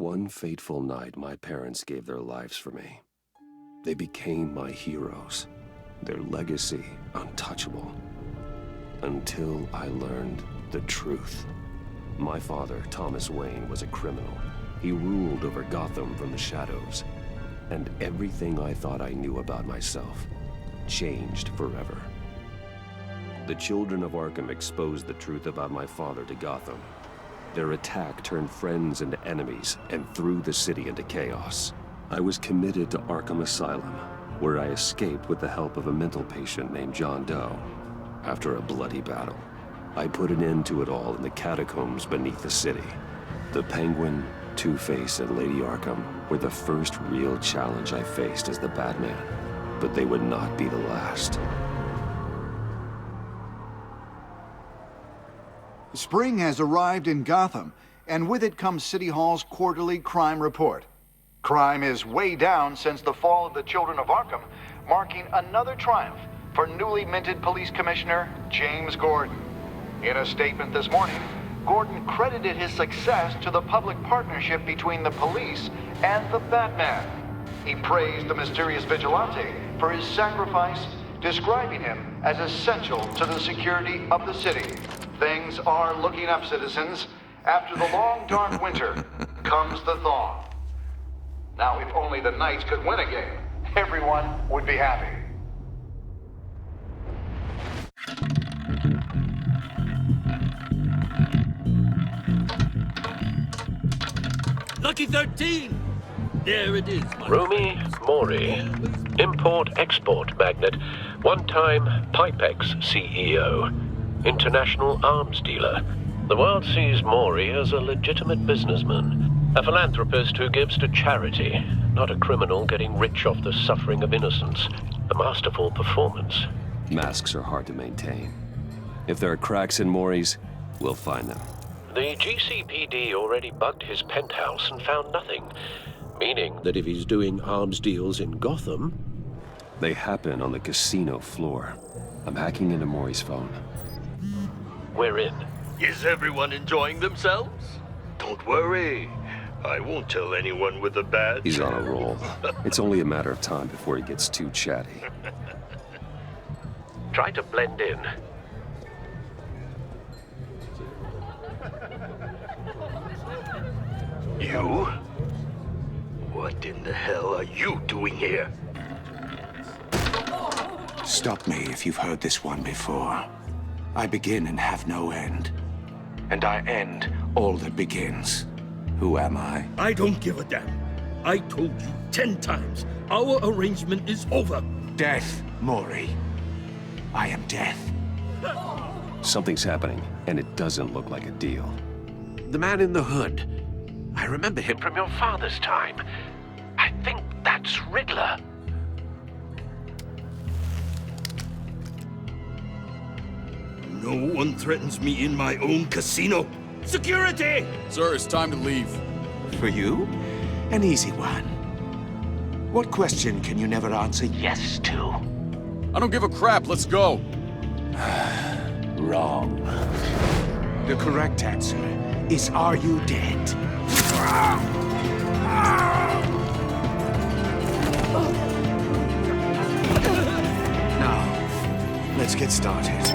One fateful night, my parents gave their lives for me. They became my heroes, their legacy untouchable. Until I learned the truth. My father, Thomas Wayne, was a criminal. He ruled over Gotham from the shadows. And everything I thought I knew about myself changed forever. The children of Arkham exposed the truth about my father to Gotham. Their attack turned friends into enemies and threw the city into chaos. I was committed to Arkham Asylum, where I escaped with the help of a mental patient named John Doe. After a bloody battle, I put an end to it all in the catacombs beneath the city. The Penguin, Two-Face, and Lady Arkham were the first real challenge I faced as the Batman, but they would not be the last. Spring has arrived in Gotham, and with it comes City Hall's quarterly crime report. Crime is way down since the fall of the Children of Arkham, marking another triumph for newly minted Police Commissioner James Gordon. In a statement this morning, Gordon credited his success to the public partnership between the police and the Batman. He praised the mysterious vigilante for his sacrifice, describing him as essential to the security of the city. Things are looking up, citizens. After the long, dark winter comes the thaw. Now, if only the Knights could win a game, everyone would be happy. Lucky 13! There it is, my Rumi Mori, import-export magnate, one-time Pipex CEO, international arms dealer. The world sees Mori as a legitimate businessman, a philanthropist who gives to charity, not a criminal getting rich off the suffering of innocence. A masterful performance. Masks are hard to maintain. If there are cracks in Mori's, we'll find them. The GCPD already bugged his penthouse and found nothing, meaning that if he's doing arms deals in Gotham... They happen on the casino floor. I'm hacking into Mori's phone. We're in. Is everyone enjoying themselves? Don't worry. I won't tell anyone with a badge. He's on a roll. It's only a matter of time before he gets too chatty. Try to blend in. You? What in the hell are you doing here? Stop me if you've heard this one before. I begin and have no end. And I end all that begins. Who am I? I don't give a damn. I told you 10 times. Our arrangement is over. Death, Mori. I am death. Something's happening, and it doesn't look like a deal. The man in the hood. I remember him from your father's time. I think that's Riddler. No one threatens me in my own casino. Security! Sir, it's time to leave. For you? An easy one. What question can you never answer yes to? I don't give a crap, let's go. Wrong. The correct answer is, are you dead? Now, let's get started.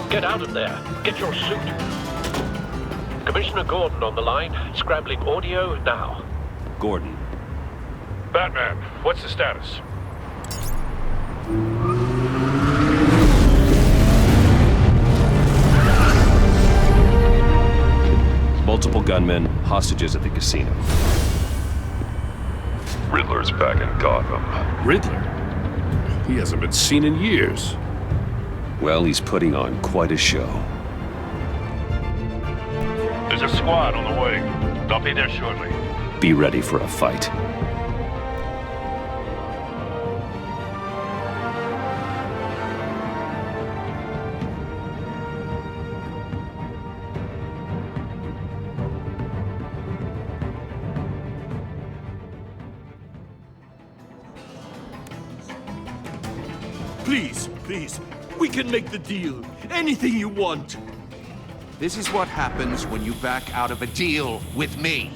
Get out of there. Get your suit. Commissioner Gordon on the line. Scrambling audio now. Gordon. Batman, what's the status? Multiple gunmen, hostages at the casino. Riddler's back in Gotham. Riddler? He hasn't been seen in years. Well, he's putting on quite a show. There's a squad on the way. They'll be there shortly. Be ready for a fight. Please, please. We can make the deal. Anything you want. This is what happens when you back out of a deal with me.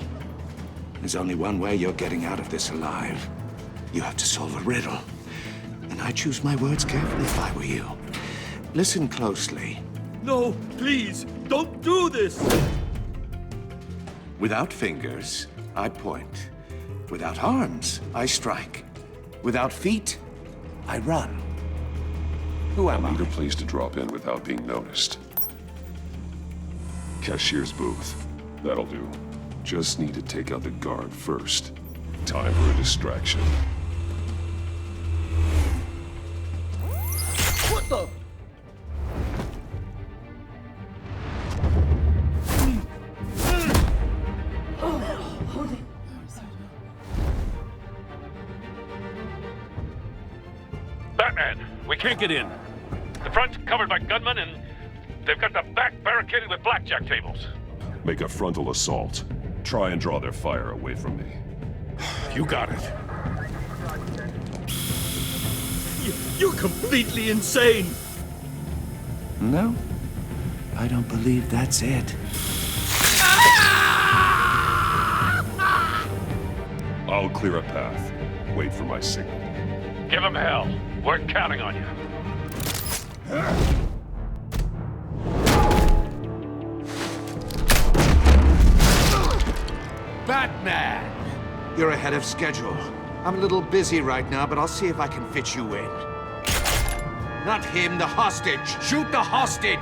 There's only one way you're getting out of this alive. You have to solve a riddle. And I choose my words carefully if I were you. Listen closely. No, please, don't do this. Without fingers, I point. Without arms, I strike. Without feet, I run. Who am I? Need a place to drop in without being noticed. Cashier's booth. That'll do. Just need to take out the guard first. Time for a distraction. What the? Batman, we can't get in. The front's covered by gunmen, and they've got the back barricaded with blackjack tables. Make a frontal assault. Try and draw their fire away from me. You got it. You're completely insane. No, I don't believe that's it. I'll clear a path. Wait for my signal. Give them hell. We're counting on you. Batman! You're ahead of schedule. I'm a little busy right now, but I'll see if I can fit you in. Not him, the hostage! Shoot the hostage!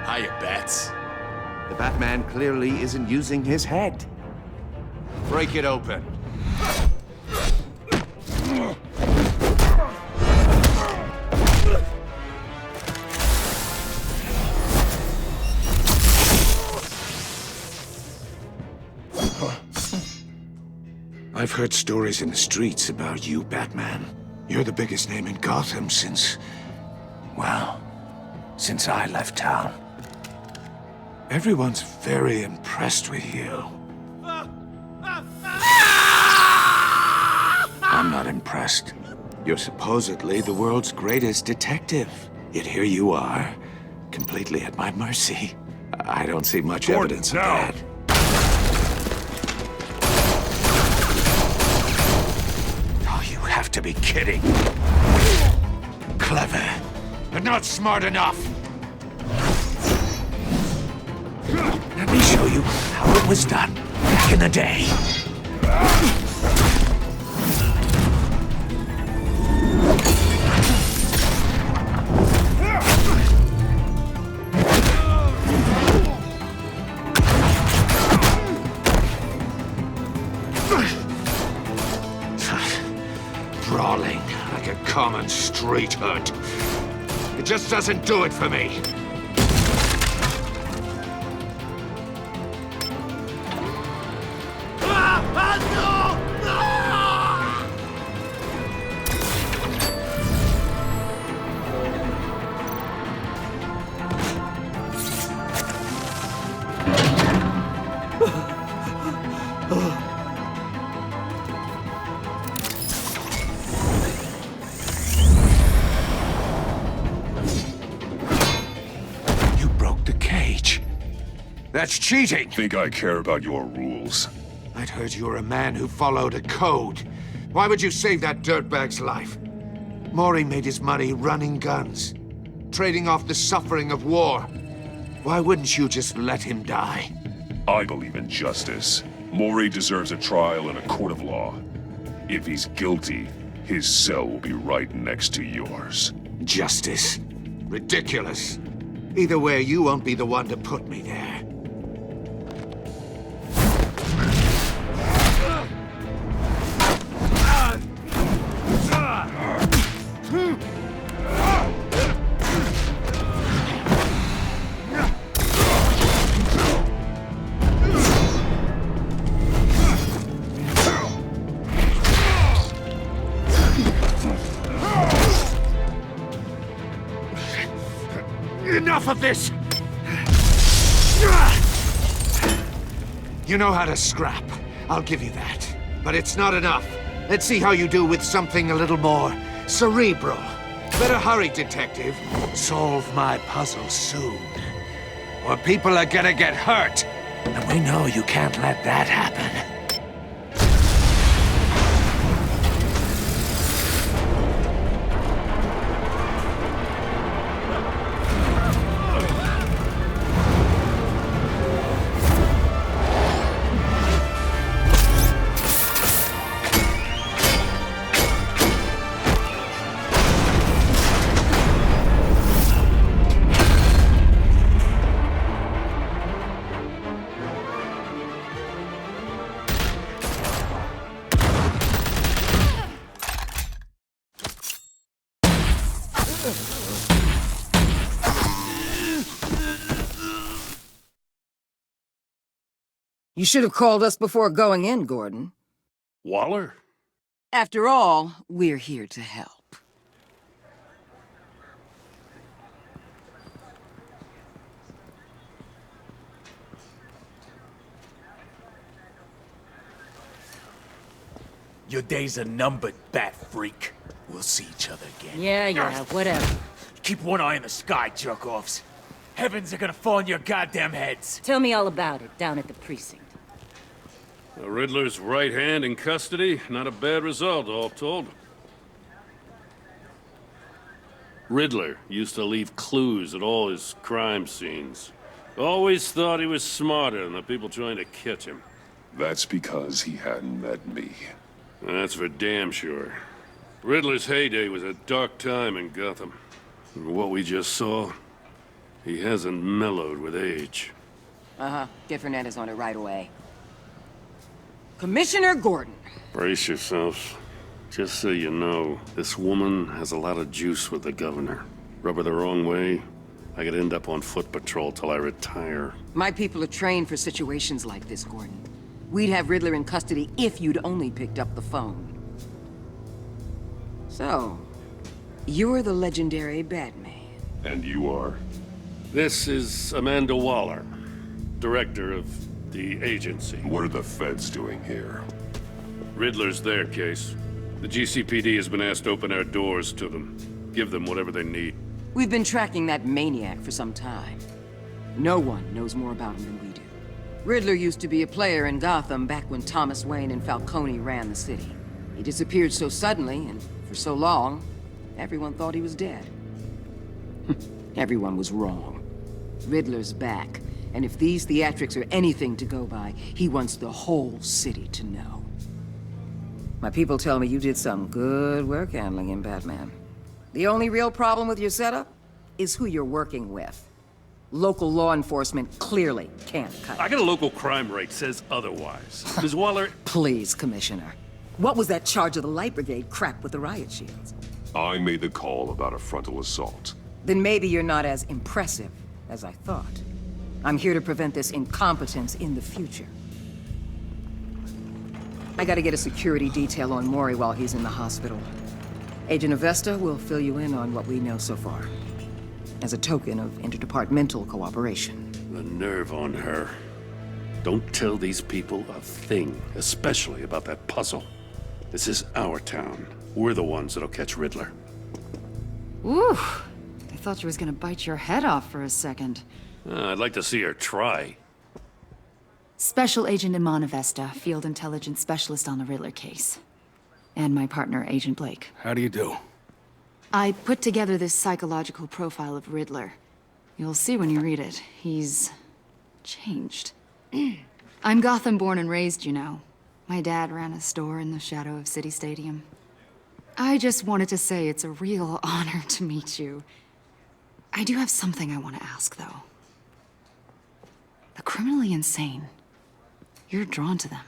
Hiya, Bats. The Batman clearly isn't using his head. Break it open. I've heard stories in the streets about you, Batman. You're the biggest name in Gotham since... well, since I left town. Everyone's very impressed with you. I'm not impressed. You're supposedly the world's greatest detective. Yet here you are, completely at my mercy. I don't see much evidence of that. Oh, you have to be kidding. Clever, but not smart enough. Let me show you how it was done back in the day. Brawling like a common street hood. It just doesn't do it for me. You broke the cage. That's cheating. Think I care about your rules? I'd heard you were a man who followed a code. Why would you save that dirtbag's life? Mori made his money running guns, trading off the suffering of war. Why wouldn't you just let him die? I believe in justice. Mori deserves a trial in a court of law. If he's guilty, his cell will be right next to yours. Justice? Ridiculous. Either way, you won't be the one to put me there. Enough of this! You know how to scrap. I'll give you that. But it's not enough. Let's see how you do with something a little more cerebral. Better hurry, detective. Solve my puzzle soon. Or people are gonna get hurt. And we know you can't let that happen. You should have called us before going in, Gordon. Waller? After all, we're here to help. Your days are numbered, bat freak. We'll see each other again. Yeah, whatever. Keep one eye in the sky, jerk-offs. Heavens are gonna fall on your goddamn heads. Tell me all about it down at the precinct. The Riddler's right hand in custody. Not a bad result, all told. Riddler used to leave clues at all his crime scenes. Always thought he was smarter than the people trying to catch him. That's because he hadn't met me. That's for damn sure. Riddler's heyday was a dark time in Gotham. And what we just saw, he hasn't mellowed with age. Uh-huh. Get Fernandez on it right away. Commissioner Gordon. Brace yourselves. Just so you know, this woman has a lot of juice with the governor. Rub her the wrong way, I could end up on foot patrol till I retire. My people are trained for situations like this, Gordon. We'd have Riddler in custody if you'd only picked up the phone. So, you're the legendary Batman. And you are? This is Amanda Waller, director of the agency. What are the feds doing here? Riddler's their case. The GCPD has been asked to open our doors to them. Give them whatever they need. We've been tracking that maniac for some time. No one knows more about him than we do. Riddler used to be a player in Gotham back when Thomas Wayne and Falcone ran the city. He disappeared so suddenly and for so long, everyone thought he was dead. Everyone was wrong. Riddler's back, and if these theatrics are anything to go by, he wants the whole city to know. My people tell me you did some good work handling him, Batman. The only real problem with your setup is who you're working with. Local law enforcement clearly can't cut it. I got a local crime rate says otherwise. Ms. Waller... Please, Commissioner. What was that charge of the Light Brigade crap with the riot shields? I made the call about a frontal assault. Then maybe you're not as impressive as I thought. I'm here to prevent this incompetence in the future. I gotta get a security detail on Mori while he's in the hospital. Agent Avesta will fill you in on what we know so far, as a token of interdepartmental cooperation. The nerve on her. Don't tell these people a thing, especially about that puzzle. This is our town. We're the ones that'll catch Riddler. Ooh, I thought you was gonna bite your head off for a second. I'd like to see her try. Special Agent Iman Avesta, Field Intelligence Specialist on the Riddler case. And my partner, Agent Blake. How do you do? I put together this psychological profile of Riddler. You'll see when you read it. He's... changed. I'm Gotham born and raised, you know. My dad ran a store in the shadow of City Stadium. I just wanted to say it's a real honor to meet you. I do have something I want to ask, though. The criminally insane. You're drawn to them,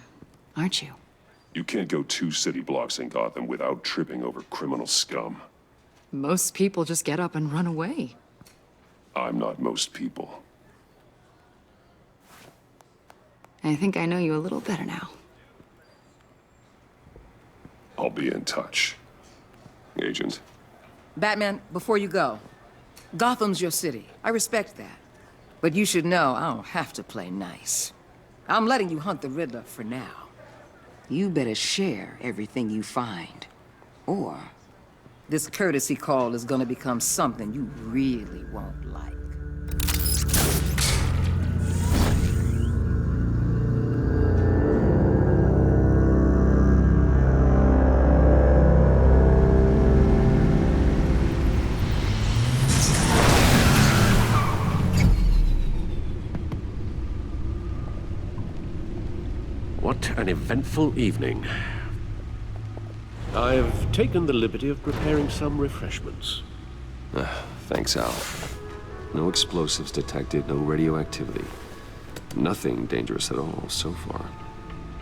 aren't you? You can't go 2 city blocks in Gotham without tripping over criminal scum. Most people just get up and run away. I'm not most people. I think I know you a little better now. I'll be in touch. Agent. Batman, before you go, Gotham's your city. I respect that. But you should know I don't have to play nice. I'm letting you hunt the Riddler for now. You better share everything you find. Or this courtesy call is gonna become something you really won't like. What an eventful evening. I've taken the liberty of preparing some refreshments. Thanks, Al. No explosives detected, no radioactivity. Nothing dangerous at all so far.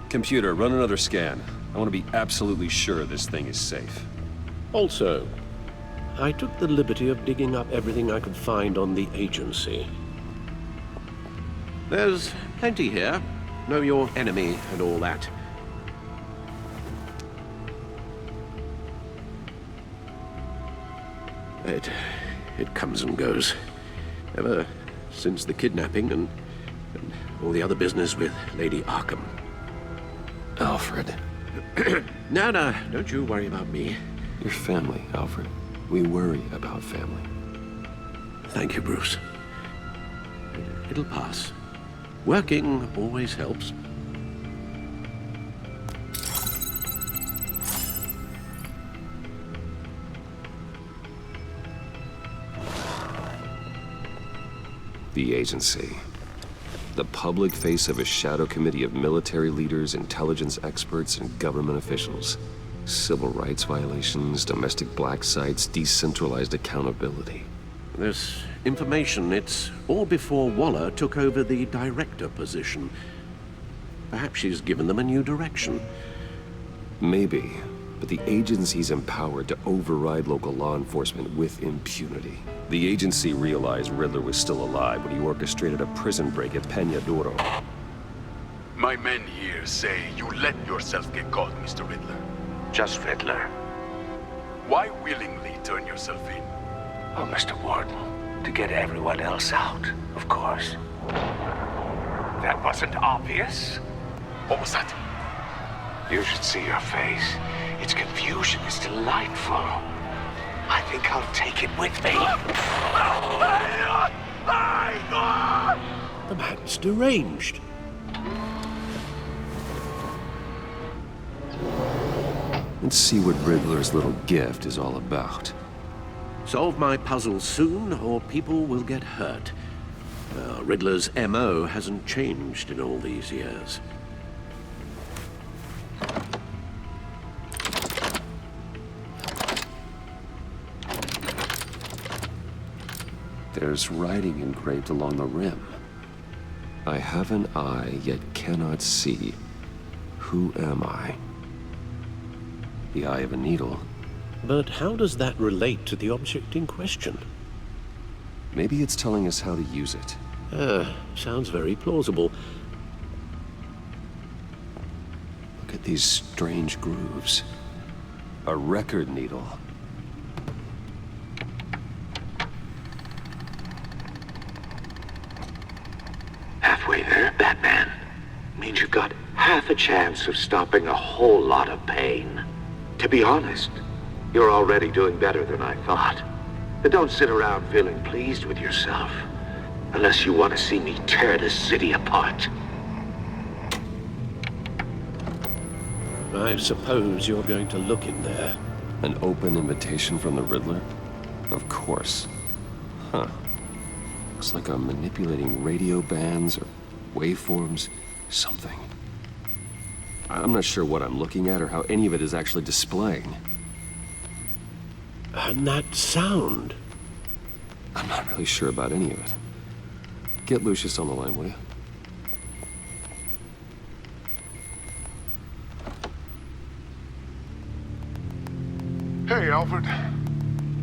Computer, run another scan. I want to be absolutely sure this thing is safe. Also, I took the liberty of digging up everything I could find on the agency. There's plenty here. Know your enemy and all that. It comes and goes. Ever since the kidnapping and all the other business with Lady Arkham. Alfred. No, don't you worry about me. Your family, Alfred. We worry about family. Thank you, Bruce. It'll pass. Working always helps. The agency. The public face of a shadow committee of military leaders, intelligence experts, and government officials. Civil rights violations, domestic black sites, decentralized accountability. This information, it's all before Waller took over the director position. Perhaps she's given them a new direction. Maybe, but the agency's empowered to override local law enforcement with impunity. The agency realized Riddler was still alive when he orchestrated a prison break at Peña Duro. My men here say you let yourself get caught, Mr. Riddler. Just Riddler. Why willingly turn yourself in? Oh, Mr. Warden, to get everyone else out, of course. That wasn't obvious. What was that? You should see your face. Its confusion is delightful. I think I'll take it with me. The man's deranged. Let's see what Riddler's little gift is all about. Solve my puzzle soon, or people will get hurt. Riddler's MO hasn't changed in all these years. There's writing engraved along the rim. I have an eye, yet cannot see. Who am I? The eye of a needle. But how does that relate to the object in question? Maybe it's telling us how to use it. Sounds very plausible. Look at these strange grooves. A record needle. Halfway there, Batman. Means you've got half a chance of stopping a whole lot of pain. To be honest, you're already doing better than I thought. But don't sit around feeling pleased with yourself. Unless you want to see me tear this city apart. I suppose you're going to look in there. An open invitation from the Riddler? Of course. Huh. Looks like I'm manipulating radio bands or waveforms, something. I'm not sure what I'm looking at or how any of it is actually displaying. And that sound? I'm not really sure about any of it. Get Lucius on the line, will you? Hey, Alfred.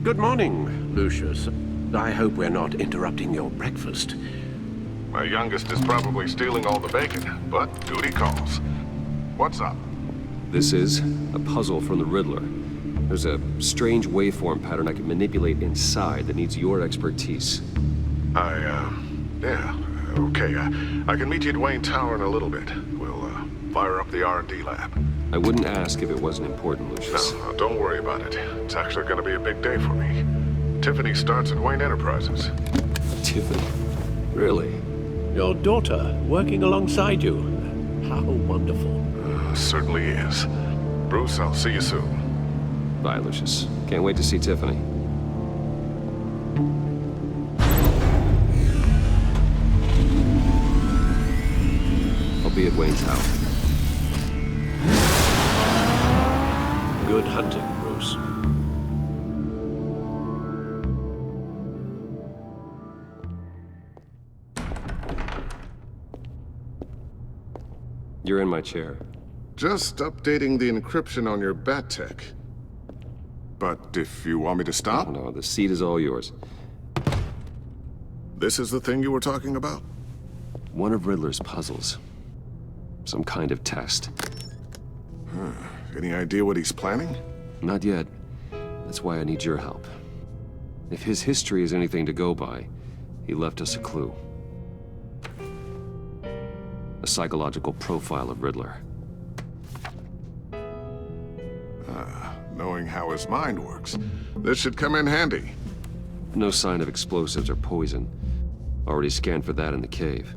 Good morning, Lucius. I hope we're not interrupting your breakfast. My youngest is probably stealing all the bacon, but duty calls. What's up? This is a puzzle from the Riddler. There's a strange waveform pattern I can manipulate inside that needs your expertise. I Yeah, okay. I can meet you at Wayne Tower in a little bit. We'll fire up the R&D lab. I wouldn't ask if it wasn't important, Lucius. No, don't worry about it. It's actually going to be a big day for me. Tiffany starts at Wayne Enterprises. Tiffany? Really? Your daughter working alongside you. How wonderful. Certainly is. Bruce, I'll see you soon. Bye, Lucius. Can't wait to see Tiffany. I'll be at Wayne Tower. Good hunting, Bruce. You're in my chair. Just updating the encryption on your bat tech. But if you want me to stop? No, the seat is all yours. This is the thing you were talking about? One of Riddler's puzzles. Some kind of test. Any idea what he's planning? Not yet. That's why I need your help. If his history is anything to go by, he left us a clue. A psychological profile of Riddler. Knowing how his mind works, this should come in handy. No sign of explosives or poison. Already scanned for that in the cave.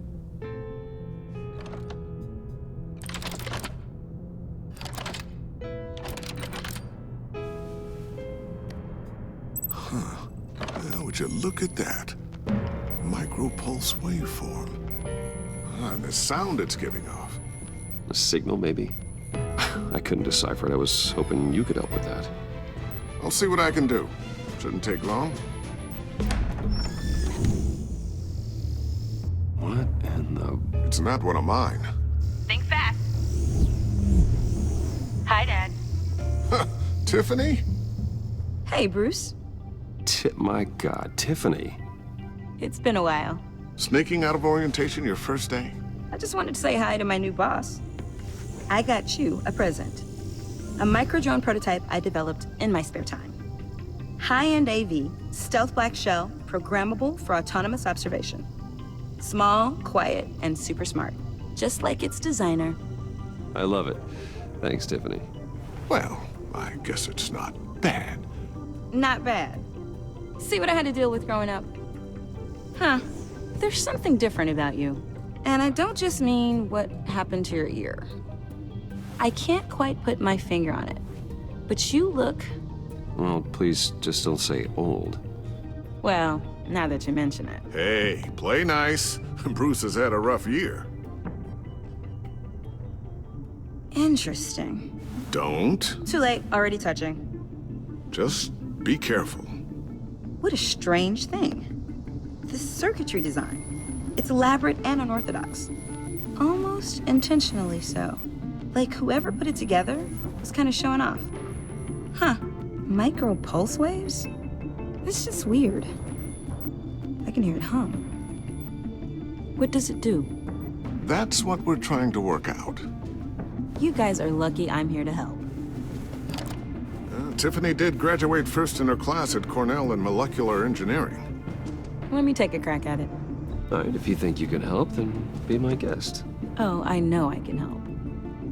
Would you look at that? Micropulse waveform. And the sound it's giving off. A signal, maybe? I couldn't decipher it. I was hoping you could help with that. I'll see what I can do. Shouldn't take long. What in the... It's not one of mine. Think fast. Hi, Dad. Tiffany? Hey, Bruce. My God, Tiffany. It's been a while. Sneaking out of orientation your first day? I just wanted to say hi to my new boss. I got you a present. A micro-drone prototype I developed in my spare time. High-end AV, stealth black shell, programmable for autonomous observation. Small, quiet, and super smart. Just like its designer. I love it. Thanks, Tiffany. Well, I guess it's not bad. Not bad. See what I had to deal with growing up? Huh. There's something different about you. And I don't just mean what happened to your ear. I can't quite put my finger on it. But you look... Well, please just don't say old. Well, now that you mention it. Hey, play nice. Bruce has had a rough year. Interesting. Don't. Too late, already touching. Just be careful. What a strange thing. The circuitry design. It's elaborate and unorthodox. Almost intentionally so. Like whoever put it together was kind of showing off. Huh. Micro pulse waves? It's just weird. I can hear it hum. What does it do? That's what we're trying to work out. You guys are lucky I'm here to help. Tiffany did graduate first in her class at Cornell in molecular engineering. Let me take a crack at it. All right, if you think you can help, then be my guest. Oh, I know I can help.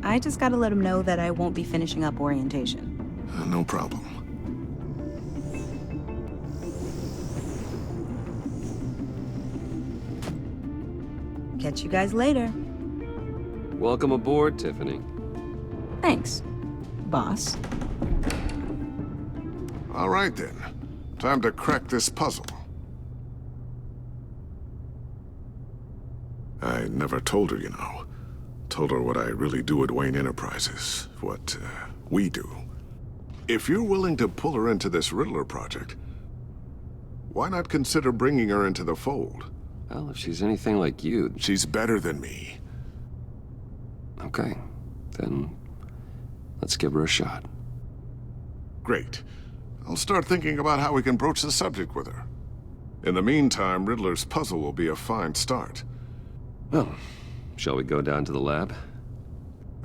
I just gotta let him know that I won't be finishing up orientation. No problem. Catch you guys later. Welcome aboard, Tiffany. Thanks, boss. All right, then. Time to crack this puzzle. I never told her, you know. Told her what I really do at Wayne Enterprises. What, we do. If you're willing to pull her into this Riddler project, why not consider bringing her into the fold? Well, if she's anything like you... She's better than me. Okay. Then let's give her a shot. Great. I'll start thinking about how we can broach the subject with her. In the meantime, Riddler's puzzle will be a fine start. Well, shall we go down to the lab?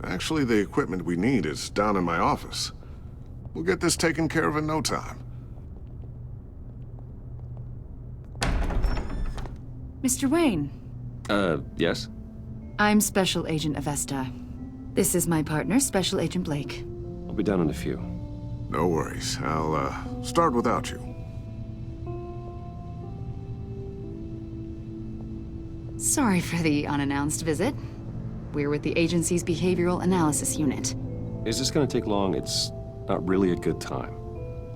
Actually, the equipment we need is down in my office. We'll get this taken care of in no time. Mr. Wayne, Yes? I'm Special Agent Avesta. This is my partner, Special Agent Blake. I'll be down in a few. No worries. I'll, start without you. Sorry for the unannounced visit. We're with the agency's Behavioral Analysis Unit. Is this gonna take long? It's not really a good time.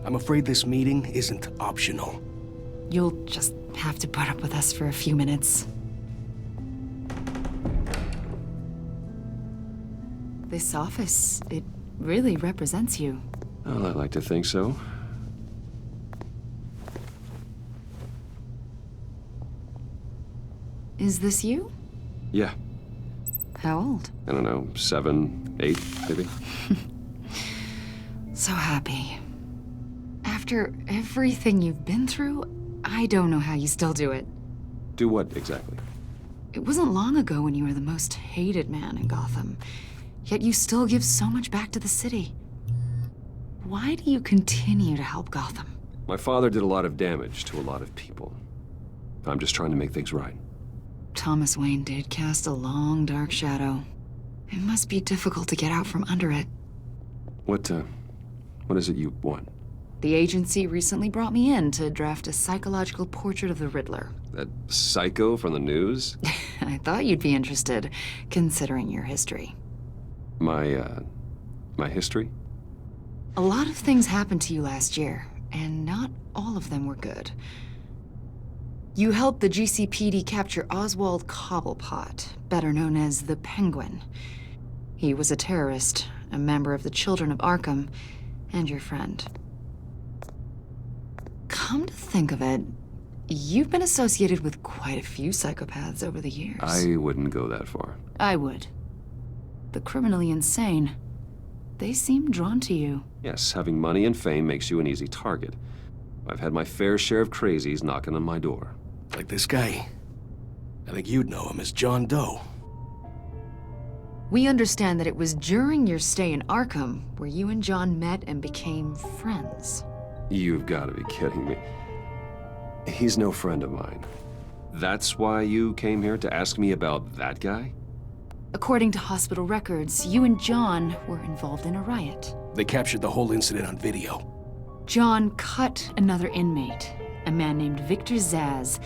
I'm afraid this meeting isn't optional. You'll just have to put up with us for a few minutes. This office, it really represents you. Well, I'd like to think so. Is this you? Yeah. How old? I don't know, 7, 8, maybe? So happy. After everything you've been through, I don't know how you still do it. Do what, exactly? It wasn't long ago when you were the most hated man in Gotham, yet you still give so much back to the city. Why do you continue to help Gotham? My father did a lot of damage to a lot of people. I'm just trying to make things right. Thomas Wayne did cast a long, dark shadow. It must be difficult to get out from under it. What is it you want? The agency recently brought me in to draft a psychological portrait of the Riddler. That psycho from the news? I thought you'd be interested, considering your history. My history? A lot of things happened to you last year, and not all of them were good. You helped the GCPD capture Oswald Cobblepot, better known as the Penguin. He was a terrorist, a member of the Children of Arkham, and your friend. Come to think of it, you've been associated with quite a few psychopaths over the years. I wouldn't go that far. I would. The criminally insane. They seem drawn to you. Yes, having money and fame makes you an easy target. I've had my fair share of crazies knocking on my door. Like this guy. I think you'd know him as John Doe. We understand that it was during your stay in Arkham where you and John met and became friends. You've got to be kidding me. He's no friend of mine. That's why you came here to ask me about that guy? According to hospital records, you and John were involved in a riot. They captured the whole incident on video. John cut another inmate, a man named Victor Zsasz.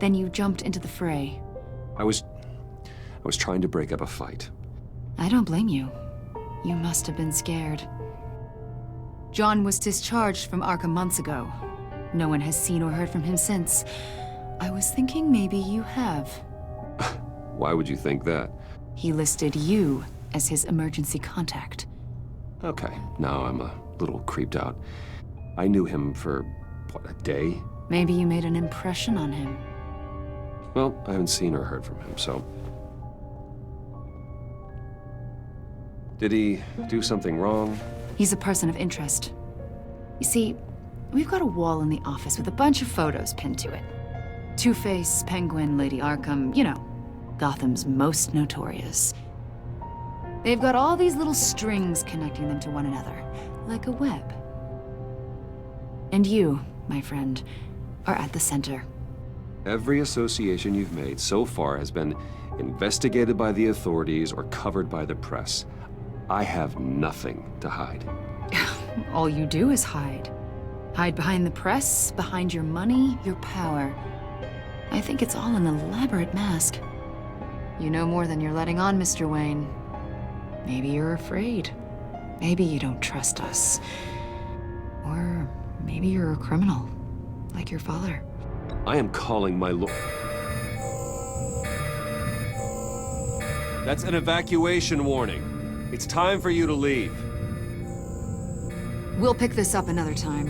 Then you jumped into the fray. I was trying to break up a fight. I don't blame you. You must have been scared. John was discharged from Arkham months ago. No one has seen or heard from him since. I was thinking maybe you have. Why would you think that? He listed you as his emergency contact. Okay, now I'm a little creeped out. I knew him for, what, a day? Maybe you made an impression on him. Well, I haven't seen or heard from him, so... Did he do something wrong? He's a person of interest. You see, we've got a wall in the office with a bunch of photos pinned to it. Two-Face, Penguin, Lady Arkham, you know, Gotham's most notorious. They've got all these little strings connecting them to one another, like a web. And you, my friend, are at the center. Every association you've made so far has been investigated by the authorities or covered by the press. I have nothing to hide. All you do is hide. Hide behind the press, behind your money, your power. I think it's all an elaborate mask. You know more than you're letting on, Mr. Wayne. Maybe you're afraid. Maybe you don't trust us. Or maybe you're a criminal, like your father. I am calling my lord. That's an evacuation warning. It's time for you to leave. We'll pick this up another time.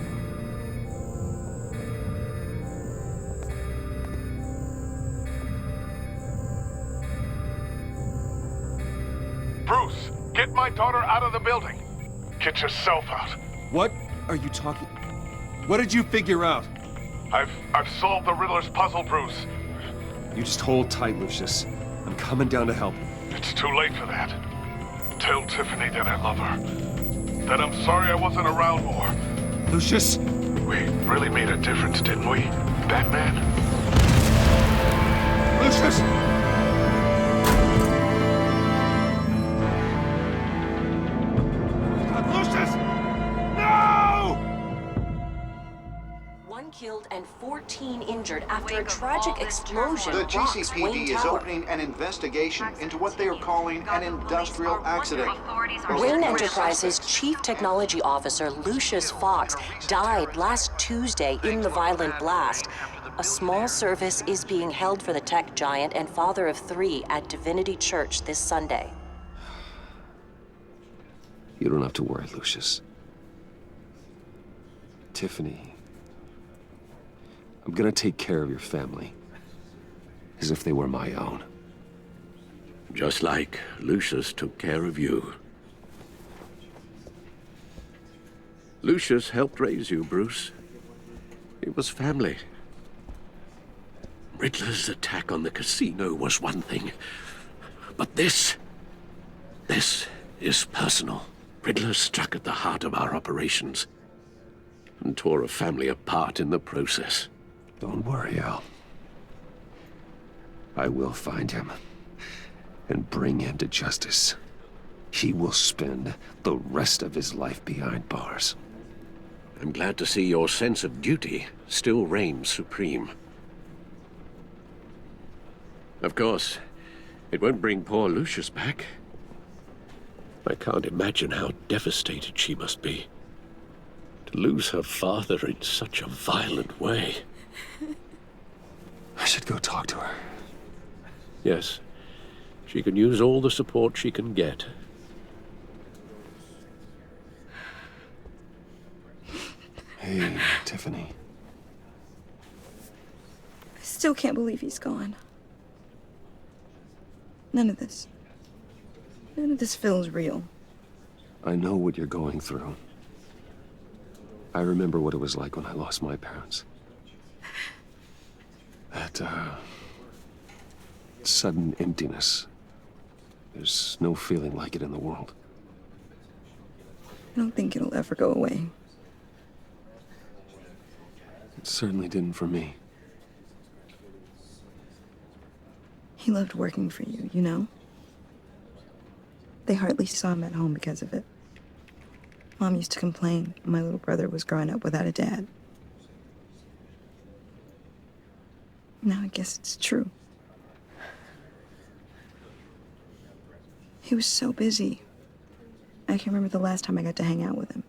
Bruce, get my daughter out of the building. Get yourself out. What are you talking? What did you figure out? I've solved the Riddler's puzzle, Bruce. You just hold tight, Lucius. I'm coming down to help. It's too late for that. Tell Tiffany that I love her. That I'm sorry I wasn't around more. Lucius! We really made a difference, didn't we, Batman? Lucius! Lucius! No! 1 killed and 14 injured after a tragic explosion. The rocks GCPD Wayne is Tower. opening an investigation into what they are calling an industrial accident. Wayne Enterprises Chief Technology Officer Lucius Fox died last Tuesday in the violent blast. A small service is being held for the tech giant and father of 3 at Divinity Church this Sunday. You don't have to worry, Lucius. Tiffany, I'm gonna take care of your family. As if they were my own. Just like Lucius took care of you. Lucius helped raise you, Bruce. It was family. Riddler's attack on the casino was one thing. But this is personal. Riddler struck at the heart of our operations and tore a family apart in the process. Don't worry, Al. I will find him and bring him to justice. He will spend the rest of his life behind bars. I'm glad to see your sense of duty still reigns supreme. Of course, it won't bring poor Lucius back. I can't imagine how devastated she must be. To lose her father in such a violent way. I should go talk to her. Yes, she can use all the support she can get. Hey, Tiffany. I still can't believe he's gone. None of this feels real. I know what you're going through. I remember what it was like when I lost my parents. That, sudden emptiness. There's no feeling like it in the world. I don't think it'll ever go away. It certainly didn't for me. He loved working for you, you know? They hardly saw him at home because of it. Mom used to complain my little brother was growing up without a dad. Now I guess it's true. He was so busy. I can't remember the last time I got to hang out with him.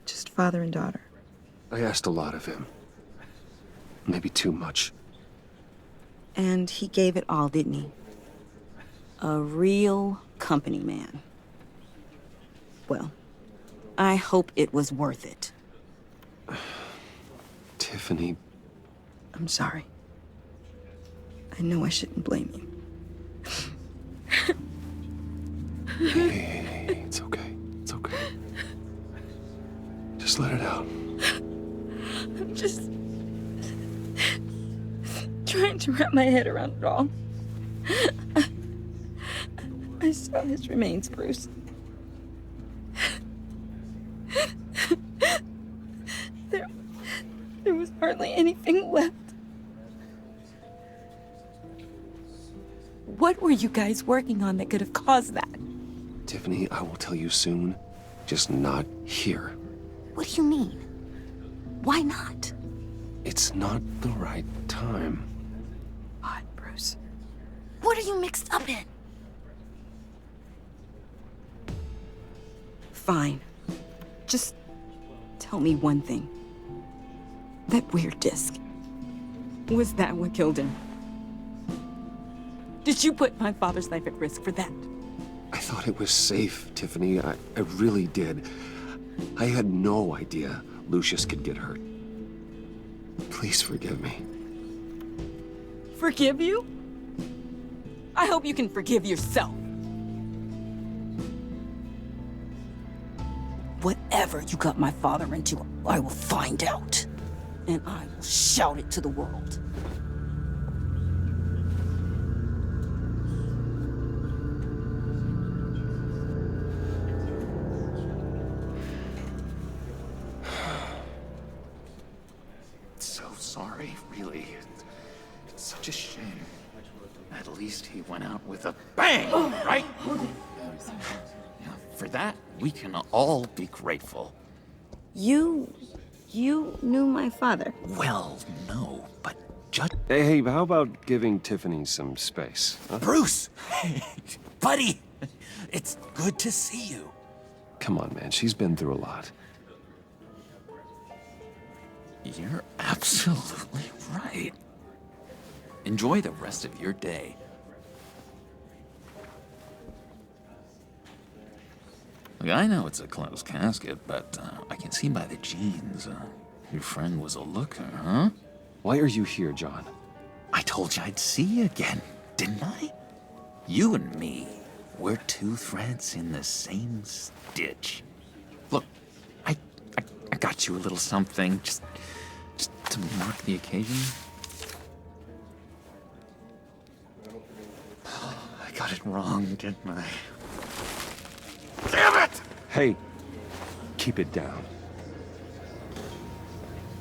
Just father and daughter. I asked a lot of him. Maybe too much. And he gave it all, didn't he? A real company man. Well, I hope it was worth it. Tiffany. I'm sorry. I know I shouldn't blame you. Hey, it's okay. It's okay. Just let it out. I'm just trying to wrap my head around it all. I saw his remains, Bruce. There was hardly anything left. What were you guys working on that could have caused that? Tiffany, I will tell you soon. Just not here. What do you mean? Why not? It's not the right time. What, Bruce? What are you mixed up in? Fine. Just tell me one thing. That weird disc. Was that what killed him? Did you put my father's life at risk for that? I thought it was safe, Tiffany. I really did. I had no idea Lucius could get hurt. Please forgive me. Forgive you? I hope you can forgive yourself. Whatever you got my father into, I will find out. And I will shout it to the world. So sorry, really. It's such such a shame. At least he went out with a bang, right? Yeah, for that, we can all be grateful. You knew my father. Well, no, but just... Hey, how about giving Tiffany some space? Huh? Bruce! Buddy! It's good to see you. Come on, man. She's been through a lot. You're absolutely right. Enjoy the rest of your day. Look, I know it's a closed casket, but I can see by the jeans, your friend was a looker, huh? Why are you here, John? I told you I'd see you again, didn't I? You and me, we're two threads in the same stitch. Look, I got you a little something, just to mark the occasion. I got it wrong, didn't I? Damn it! Hey, keep it down.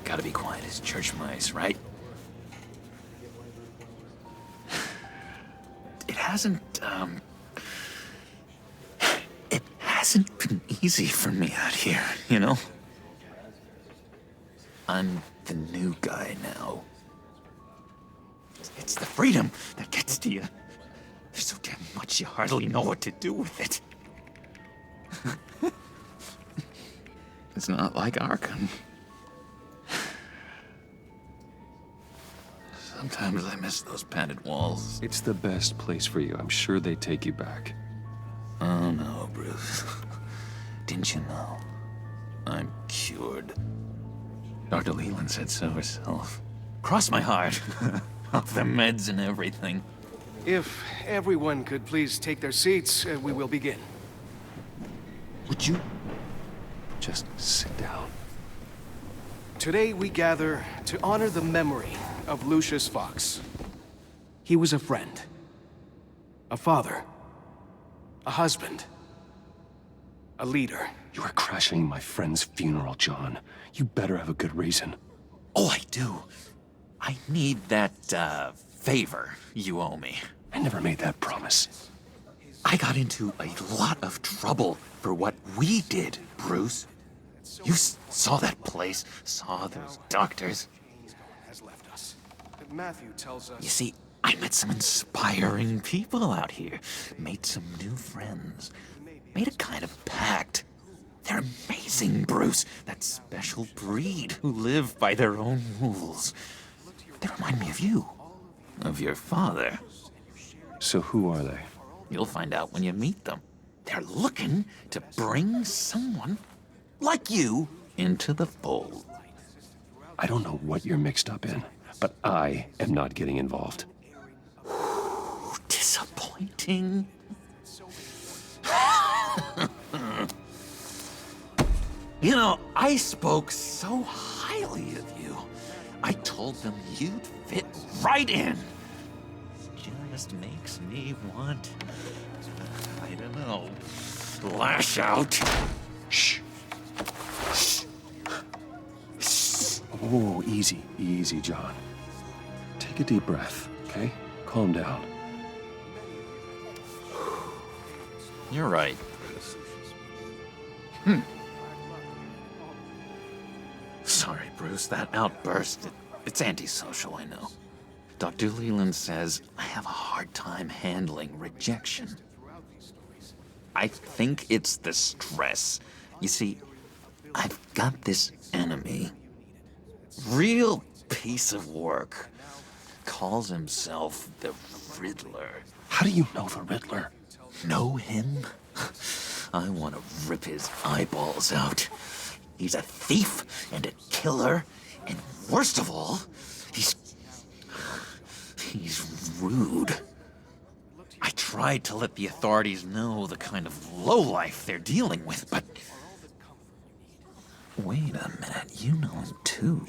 Gotta be quiet as church mice, right? It hasn't been easy for me out here, you know? I'm the new guy now. It's the freedom that gets to you. There's so damn much you hardly know what to do with it. It's not like Arkham. Sometimes I miss those padded walls. It's the best place for you. I'm sure they take you back. Oh no, Bruce. Didn't you know? I'm cured. Dr. Leland said so herself. Cross my heart. Off the meds and everything. If everyone could please take their seats, we will begin. Would you just sit down? Today we gather to honor the memory of Lucius Fox. He was a friend, a father, a husband, a leader. You are crashing my friend's funeral, John. You better have a good reason. Oh, I do. I need that, favor you owe me. I never made that promise. I got into a lot of trouble for what we did, Bruce. You saw that place, saw those doctors. Has left us. Matthew tells us. You see, I met some inspiring people out here, made some new friends, made a kind of pact. They're amazing, Bruce. That special breed who live by their own rules. They remind me of you, of your father. So who are they? You'll find out when you meet them. They're looking to bring someone like you into the fold. I don't know what you're mixed up in, but I am not getting involved. Disappointing. You know, I spoke so highly of you. I told them you'd fit right in. Just makes me want, I don't know, lash out. Shh. Oh, easy, easy, John. Take a deep breath, okay? Calm down. You're right. Sorry, Bruce, that outburst, it's antisocial, I know. Dr. Leland says I have a hard time handling rejection. I think it's the stress. You see, I've got this enemy. Real piece of work. Calls himself the Riddler. How do you know the Riddler? Know him? I want to rip his eyeballs out. He's a thief and a killer, and worst of all, he's rude. I tried to let the authorities know the kind of lowlife they're dealing with, but... Wait a minute, you know him too.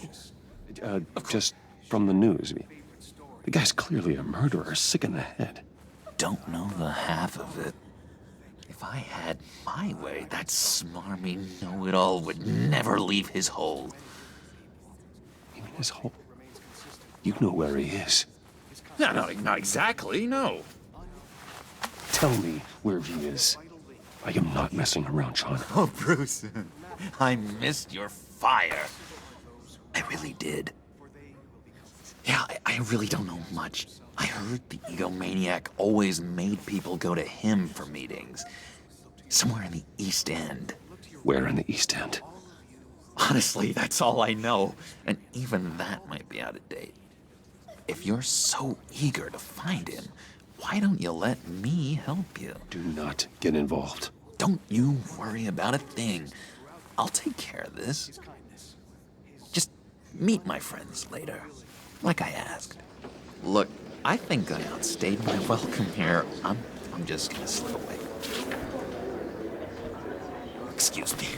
Just from the news. The guy's clearly a murderer, sick in the head. Don't know the half of it. If I had my way, that smarmy know-it-all would never leave his hole. You mean his hole? You know where he is. No, not exactly, no. Tell me where he is. I am not messing around, John. Oh, Bruce, I missed your fire. I really did. Yeah, I really don't know much. I heard the egomaniac always made people go to him for meetings. Somewhere in the East End. Where in the East End? Honestly, that's all I know. And even that might be out of date. If you're so eager to find him, why don't you let me help you? Do not get involved. Don't you worry about a thing. I'll take care of this. Just meet my friends later, like I asked. Look, I think I outstayed my welcome here. I'm just gonna slip away. Excuse me.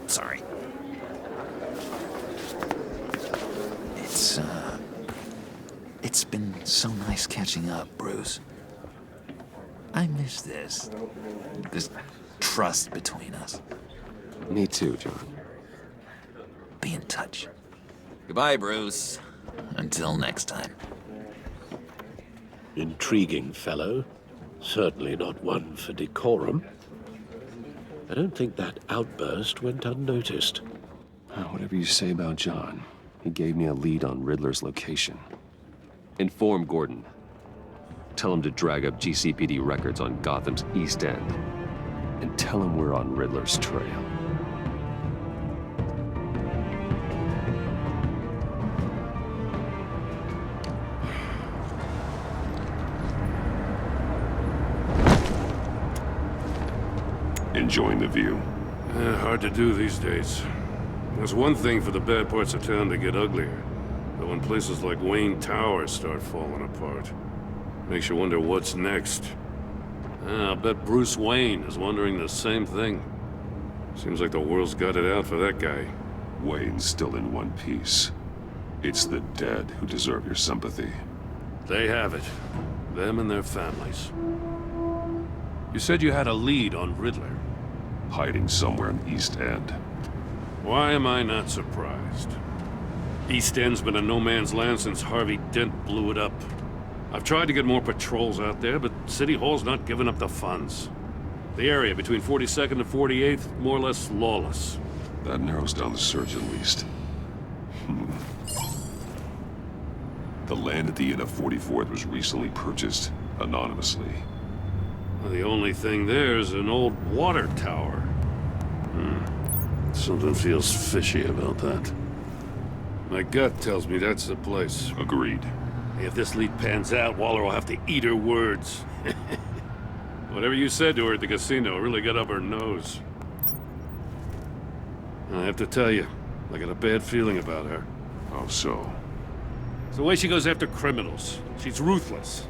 Sorry. It's been so nice catching up, Bruce. I miss this trust between us. Me too, John. Be in touch. Goodbye, Bruce. Until next time. Intriguing fellow. Certainly not one for decorum. I don't think that outburst went unnoticed. Whatever you say about John, he gave me a lead on Riddler's location. Inform Gordon. Tell him to drag up GCPD records on Gotham's East End. And tell him we're on Riddler's trail. Enjoying the view? Hard to do these days. There's one thing for the bad parts of town to get uglier. But when places like Wayne Tower start falling apart, makes you wonder what's next. I'll bet Bruce Wayne is wondering the same thing. Seems like the world's got it out for that guy. Wayne's still in one piece. It's the dead who deserve your sympathy. They have it. Them and their families. You said you had a lead on Riddler. Hiding somewhere in East End. Why am I not surprised? East End's been a no-man's land since Harvey Dent blew it up. I've tried to get more patrols out there, but City Hall's not giving up the funds. The area between 42nd and 48th, more or less lawless. That narrows down the search at least. The land at the end of 44th was recently purchased, anonymously. Well, the only thing there is an old water tower. Something feels fishy about that. My gut tells me that's the place. Agreed. If this lead pans out, Waller will have to eat her words. Whatever you said to her at the casino really got up her nose. I have to tell you, I got a bad feeling about her. How so? It's the way she goes after criminals. She's ruthless.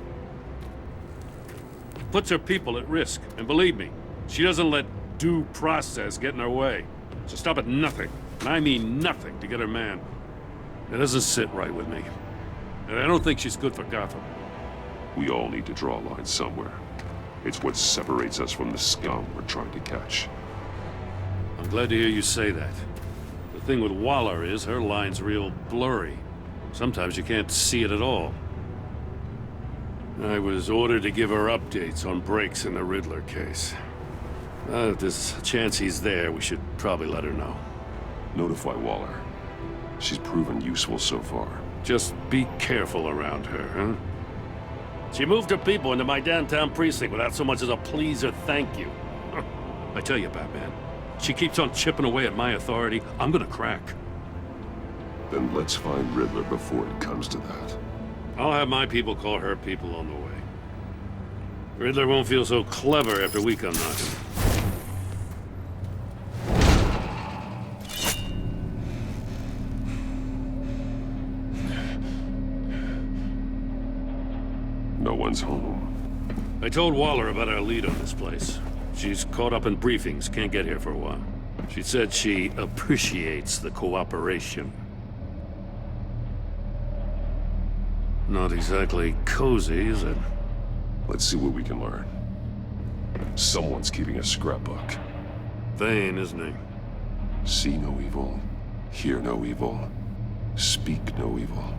Puts her people at risk. And believe me, she doesn't let due process get in her way. She'll stop at nothing, and I mean nothing, to get her man. It doesn't sit right with me. And I don't think she's good for Gotham. We all need to draw a line somewhere. It's what separates us from the scum we're trying to catch. I'm glad to hear you say that. The thing with Waller is her line's real blurry. Sometimes you can't see it at all. I was ordered to give her updates on breaks in the Riddler case. If there's a chance he's there, we should probably let her know. Notify Waller. She's proven useful so far. Just be careful around her, huh? She moved her people into my downtown precinct without so much as a please or thank you. I tell you, Batman, she keeps on chipping away at my authority, I'm gonna crack. Then let's find Riddler before it comes to that. I'll have my people call her people on the way. Riddler won't feel so clever after we come knocking. No one's home. I told Waller about our lead on this place. She's caught up in briefings, can't get here for a while. She said she appreciates the cooperation. Not exactly cozy, is it? Let's see what we can learn. Someone's keeping a scrapbook. Vain, isn't he? See no evil, hear no evil, speak no evil.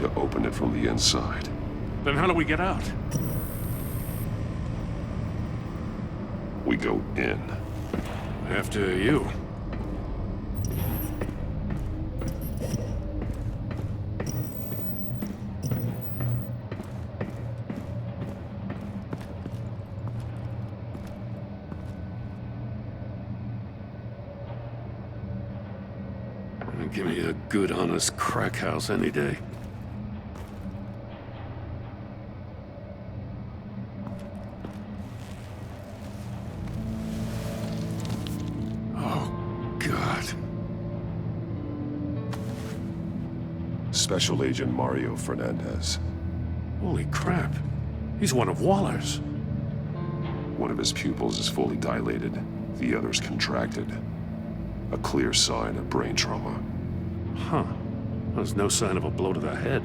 to open it from the inside. Then how do we get out? We go in. After you. Give me a good, honest crack house any day. Oh, God. Special Agent Mario Fernandez. Holy crap. He's one of Waller's. One of his pupils is fully dilated. The other's contracted. A clear sign of brain trauma. Huh. There's no sign of a blow to the head.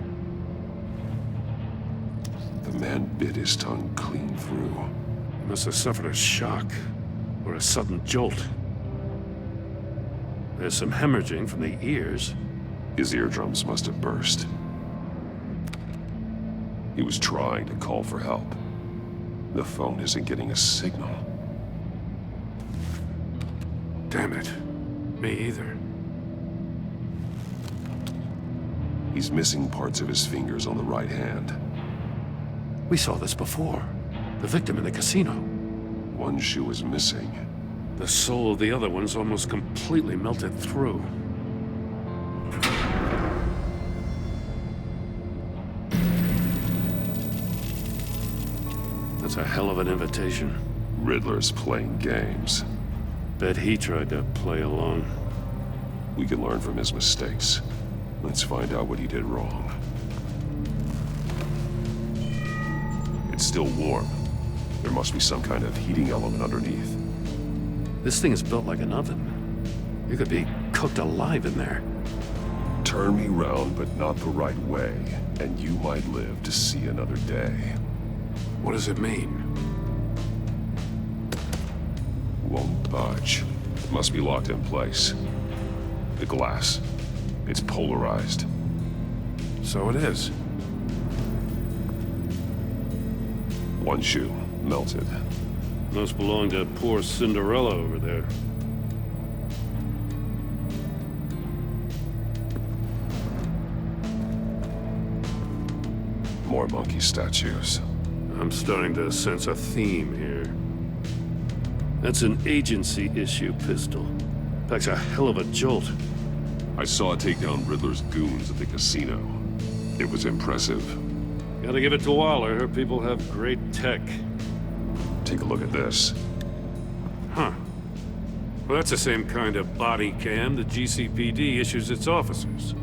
The man bit his tongue clean through. He must have suffered a shock, or a sudden jolt. There's some hemorrhaging from the ears. His eardrums must have burst. He was trying to call for help. The phone isn't getting a signal. Damn it. Me either. He's missing parts of his fingers on the right hand. We saw this before. The victim in the casino. One shoe is missing. The sole of the other one's almost completely melted through. That's a hell of an invitation. Riddler's playing games. Bet he tried to play along. We can learn from his mistakes. Let's find out what he did wrong. It's still warm. There must be some kind of heating element underneath. This thing is built like an oven. You could be cooked alive in there. Turn me round, but not the right way, and you might live to see another day. What does it mean? Won't budge. It must be locked in place. The glass. It's polarized. So it is. One shoe, melted. Must belong to poor Cinderella over there. More monkey statues. I'm starting to sense a theme here. That's an agency issue pistol. Packs a hell of a jolt. I saw it take down Riddler's goons at the casino. It was impressive. Gotta give it to Waller. Her people have great tech. Take a look at this. Huh. Well, that's the same kind of body cam the GCPD issues its officers.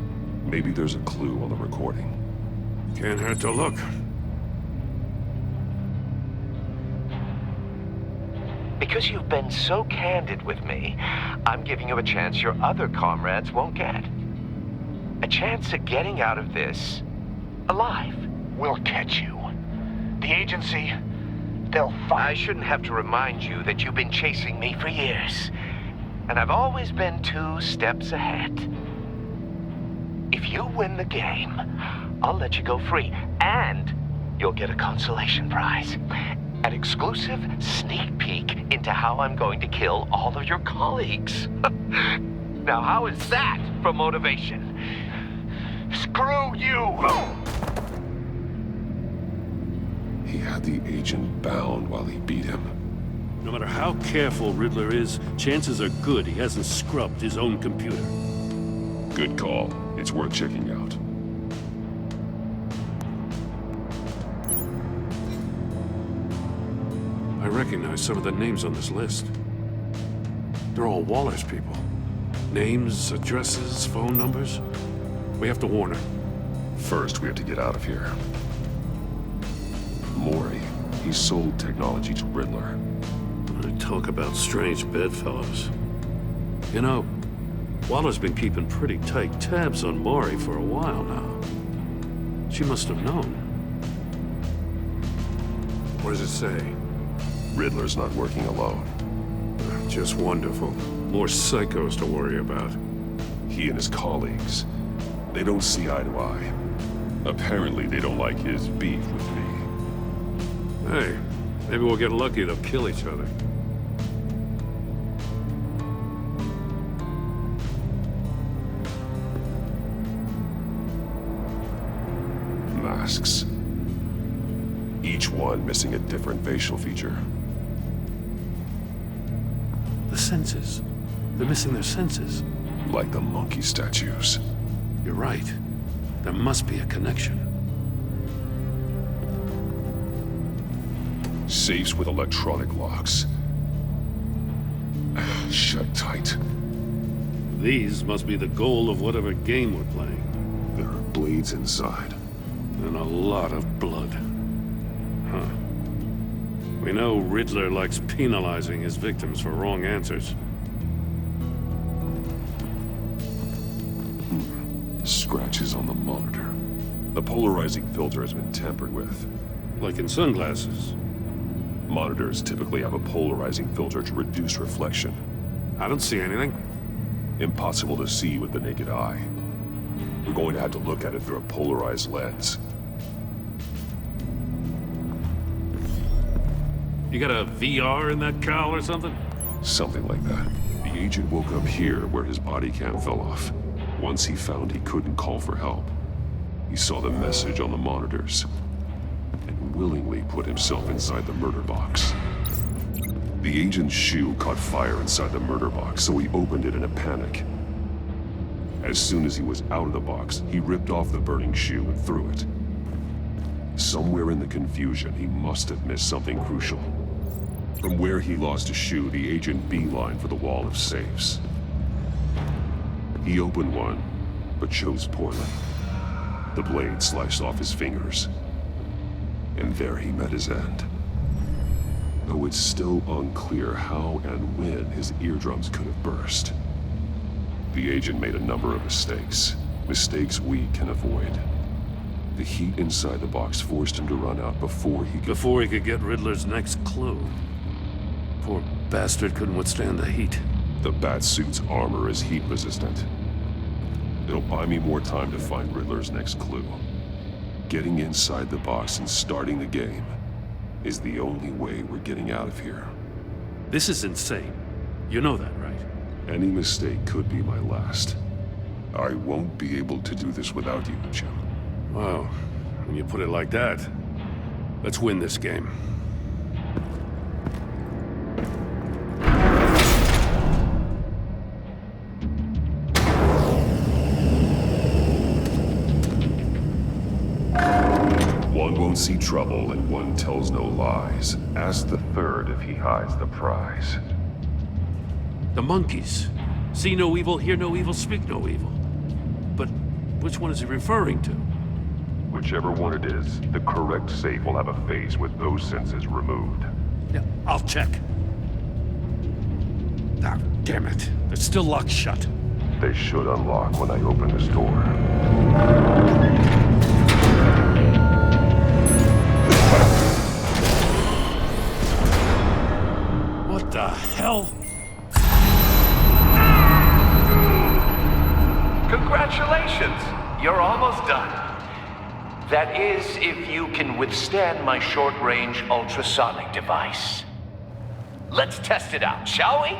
Maybe there's a clue on the recording. Can't hurt to look. Because you've been so candid with me, I'm giving you a chance your other comrades won't get. A chance at getting out of this alive. We'll catch you. The agency, they'll find... I shouldn't have to remind you that you've been chasing me for years. And I've always been 2 steps ahead. If you win the game, I'll let you go free. And you'll get a consolation prize. An exclusive sneak peek into how I'm going to kill all of your colleagues. Now, how is that for motivation? Screw you! He had the agent bound while he beat him. No matter how careful Riddler is, chances are good he hasn't scrubbed his own computer. Good call. It's worth checking out. I recognize some of the names on this list. They're all Waller's people. Names, addresses, phone numbers. We have to warn her. First, we have to get out of here. Mori, he sold technology to Riddler. Talk about strange bedfellows. You know, Waller's been keeping pretty tight tabs on Mori for a while now. She must have known. What does it say? Riddler's not working alone. Just wonderful. More psychos to worry about. He and his colleagues, they don't see eye to eye. Apparently they don't like his beef with me. Hey, maybe we'll get lucky. They'll kill each other. Masks. Each one missing a different facial feature. The senses. They're missing their senses. Like the monkey statues. You're right. There must be a connection. Safes with electronic locks. Shut tight. These must be the goal of whatever game we're playing. There are blades inside. And a lot of blood. Huh. We know Riddler likes penalizing his victims for wrong answers. Scratches on the monitor. The polarizing filter has been tampered with. Like in sunglasses. Monitors typically have a polarizing filter to reduce reflection. I don't see anything. Impossible to see with the naked eye. We're going to have to look at it through a polarized lens. You got a VR in that cowl or something? Something like that. The agent woke up here where his body cam fell off. Once he found he couldn't call for help, he saw the message on the monitors and willingly put himself inside the murder box. The agent's shoe caught fire inside the murder box, so he opened it in a panic. As soon as he was out of the box, he ripped off the burning shoe and threw it. Somewhere in the confusion, he must have missed something crucial. From where he lost a shoe, the agent beelined for the wall of safes. He opened one, but chose poorly. The blade sliced off his fingers. And there he met his end. Though it's still unclear how and when his eardrums could have burst. The agent made a number of mistakes. Mistakes we can avoid. The heat inside the box forced him to run out before he could get Riddler's next clue. Poor bastard couldn't withstand the heat. The Batsuit's armor is heat resistant. It'll buy me more time to find Riddler's next clue. Getting inside the box and starting the game is the only way we're getting out of here. This is insane. You know that, right? Any mistake could be my last. I won't be able to do this without you, Jim. Well, when you put it like that, let's win this game. One won't see trouble and one tells no lies. Ask the third if he hides the prize. The monkeys. See no evil, hear no evil, speak no evil. But which one is he referring to? Whichever one it is, the correct safe will have a face with those senses removed. Yeah, I'll check. Ah, damn it. They're still locked shut. They should unlock when I open this door. What the hell? Congratulations! You're almost done. That is, if you can withstand my short-range ultrasonic device. Let's test it out, shall we?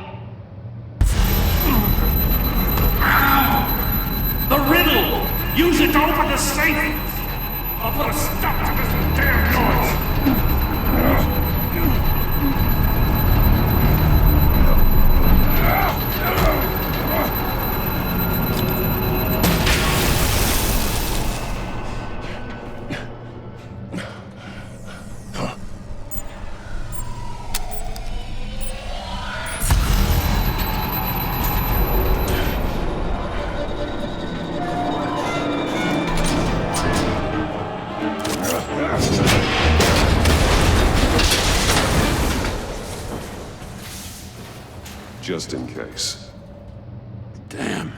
The riddle! Use it to open the safe! I'll put a stop to this damn noise! Just in case. Damn.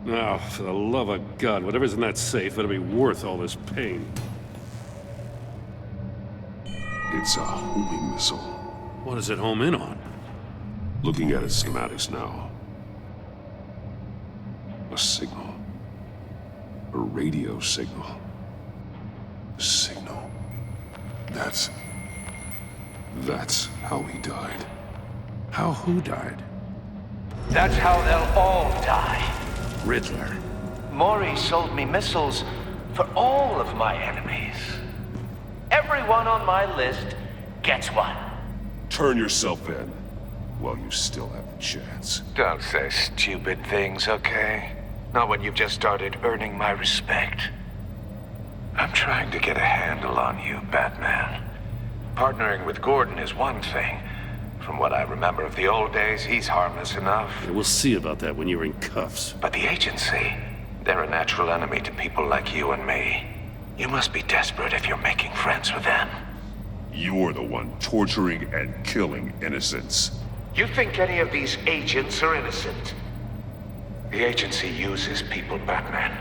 Now, for the love of God, whatever's in that safe, it'll be worth all this pain. It's a homing missile. What does it home in on? Looking at its schematics now. A signal. A radio signal. That's how he died. How who died? That's how they'll all die. Riddler. Mori sold me missiles for all of my enemies. Everyone on my list gets one. Turn yourself in while you still have the chance. Don't say stupid things, okay? Not when you've just started earning my respect. I'm trying to get a handle on you, Batman. Partnering with Gordon is one thing. From what I remember of the old days, he's harmless enough. Yeah, we'll see about that when you're in cuffs. But the agency, they're a natural enemy to people like you and me. You must be desperate if you're making friends with them. You're the one torturing and killing innocents. You think any of these agents are innocent? The agency uses people, Batman.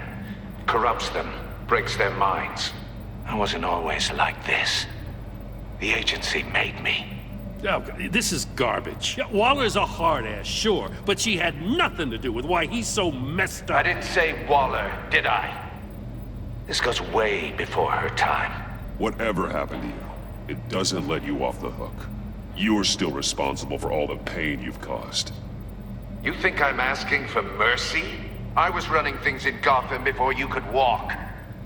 Corrupts them, breaks their minds. I wasn't always like this. The agency made me. Oh, this is garbage. Yeah, Waller's a hard-ass, sure, but she had nothing to do with why he's so messed up. I didn't say Waller, did I? This goes way before her time. Whatever happened to you, it doesn't let you off the hook. You're still responsible for all the pain you've caused. You think I'm asking for mercy? I was running things in Gotham before you could walk.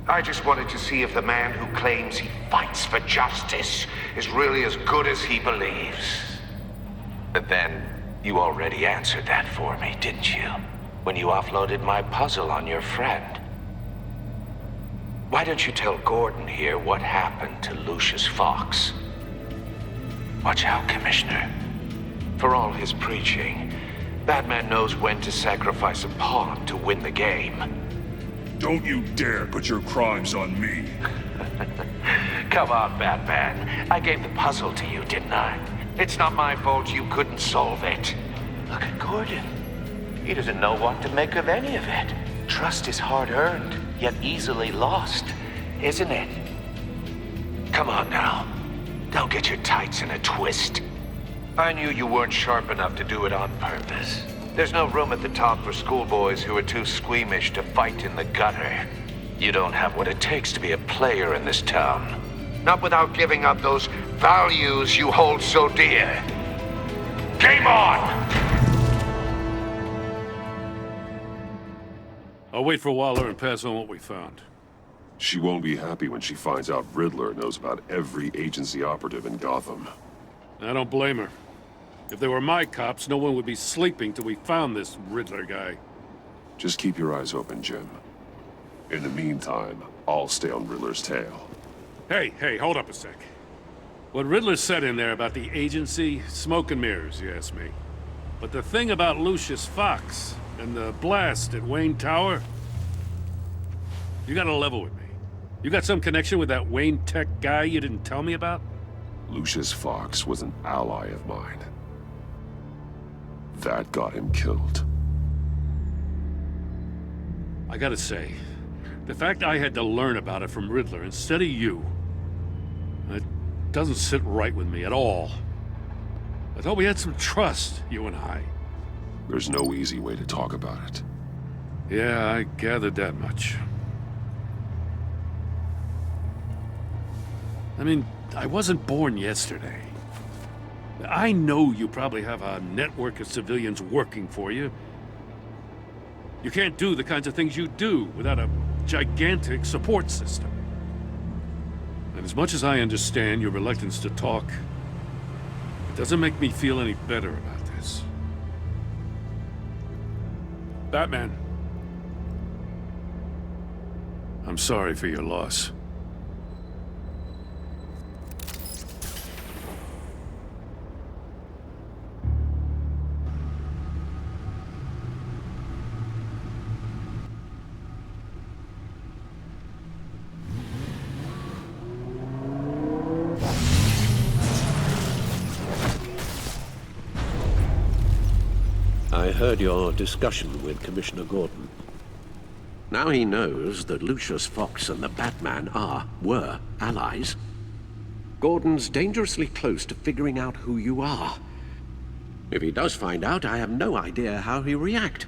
I just wanted to see if the man who claims he fights for justice is really as good as he believes. But then, you already answered that for me, didn't you? When you offloaded my puzzle on your friend. Why don't you tell Gordon here what happened to Lucius Fox? Watch out, Commissioner. For all his preaching, Batman knows when to sacrifice a pawn to win the game. Don't you dare put your crimes on me. Come on, Batman. I gave the puzzle to you, didn't I? It's not my fault you couldn't solve it. Look at Gordon. He doesn't know what to make of any of it. Trust is hard-earned, yet easily lost, isn't it? Come on now. Don't get your tights in a twist. I knew you weren't sharp enough to do it on purpose. There's no room at the top for schoolboys who are too squeamish to fight in the gutter. You don't have what it takes to be a player in this town. Not without giving up those values you hold so dear. Game on! I'll wait for Waller and pass on what we found. She won't be happy when she finds out Riddler knows about every agency operative in Gotham. I don't blame her. If they were my cops, no one would be sleeping till we found this Riddler guy. Just keep your eyes open, Jim. In the meantime, I'll stay on Riddler's tail. Hey, hold up a sec. What Riddler said in there about the agency, smoke and mirrors, you ask me. But the thing about Lucius Fox and the blast at Wayne Tower, you gotta level with me. You got some connection with that Wayne Tech guy you didn't tell me about? Lucius Fox was an ally of mine. That got him killed. I gotta say, the fact I had to learn about it from Riddler instead of you, it doesn't sit right with me at all. I thought we had some trust, you and I. There's no easy way to talk about it. Yeah, I gathered that much. I mean, I wasn't born yesterday. I know you probably have a network of civilians working for you. You can't do the kinds of things you do without a gigantic support system. And as much as I understand your reluctance to talk, it doesn't make me feel any better about this. Batman. I'm sorry for your loss. I heard your discussion with Commissioner Gordon. Now he knows that Lucius Fox and the Batman were allies. Gordon's dangerously close to figuring out who you are. If he does find out, I have no idea how he'll react.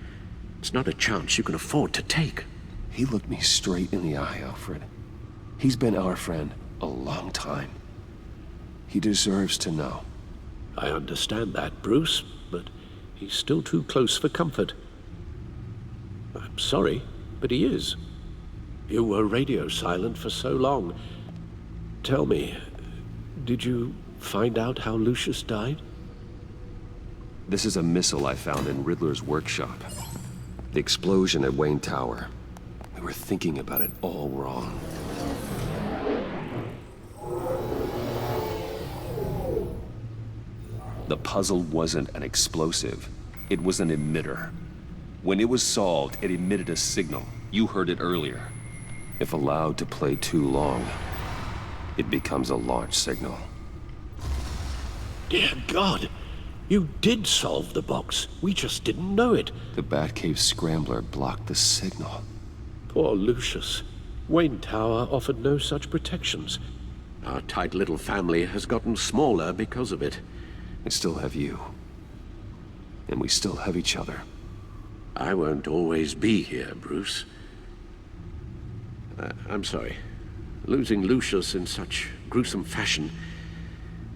It's not a chance you can afford to take. He looked me straight in the eye, Alfred. He's been our friend a long time. He deserves to know. I understand that, Bruce, but he's still too close for comfort. I'm sorry, but he is. You were radio silent for so long. Tell me, did you find out how Lucius died? This is a missile I found in Riddler's workshop. The explosion at Wayne Tower. We were thinking about it all wrong. The puzzle wasn't an explosive. It was an emitter. When it was solved, it emitted a signal. You heard it earlier. If allowed to play too long, it becomes a launch signal. Dear God! You did solve the box. We just didn't know it. The Batcave Scrambler blocked the signal. Poor Lucius. Wayne Tower offered no such protections. Our tight little family has gotten smaller because of it. I still have you. And we still have each other. I won't always be here, Bruce. I'm sorry. Losing Lucius in such gruesome fashion,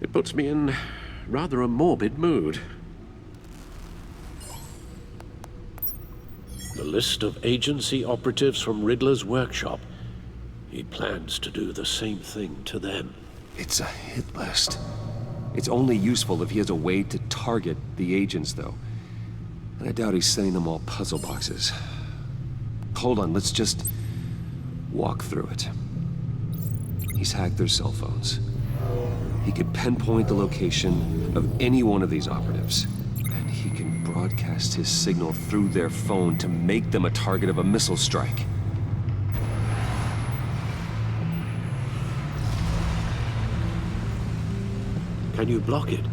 it puts me in rather a morbid mood. The list of agency operatives from Riddler's workshop. He plans to do the same thing to them. It's a hit list. It's only useful if he has a way to target the agents, though. And I doubt he's sending them all puzzle boxes. Hold on, let's just walk through it. He's hacked their cell phones. He could pinpoint the location of any one of these operatives. And he can broadcast his signal through their phone to make them a target of a missile strike. Can you block it?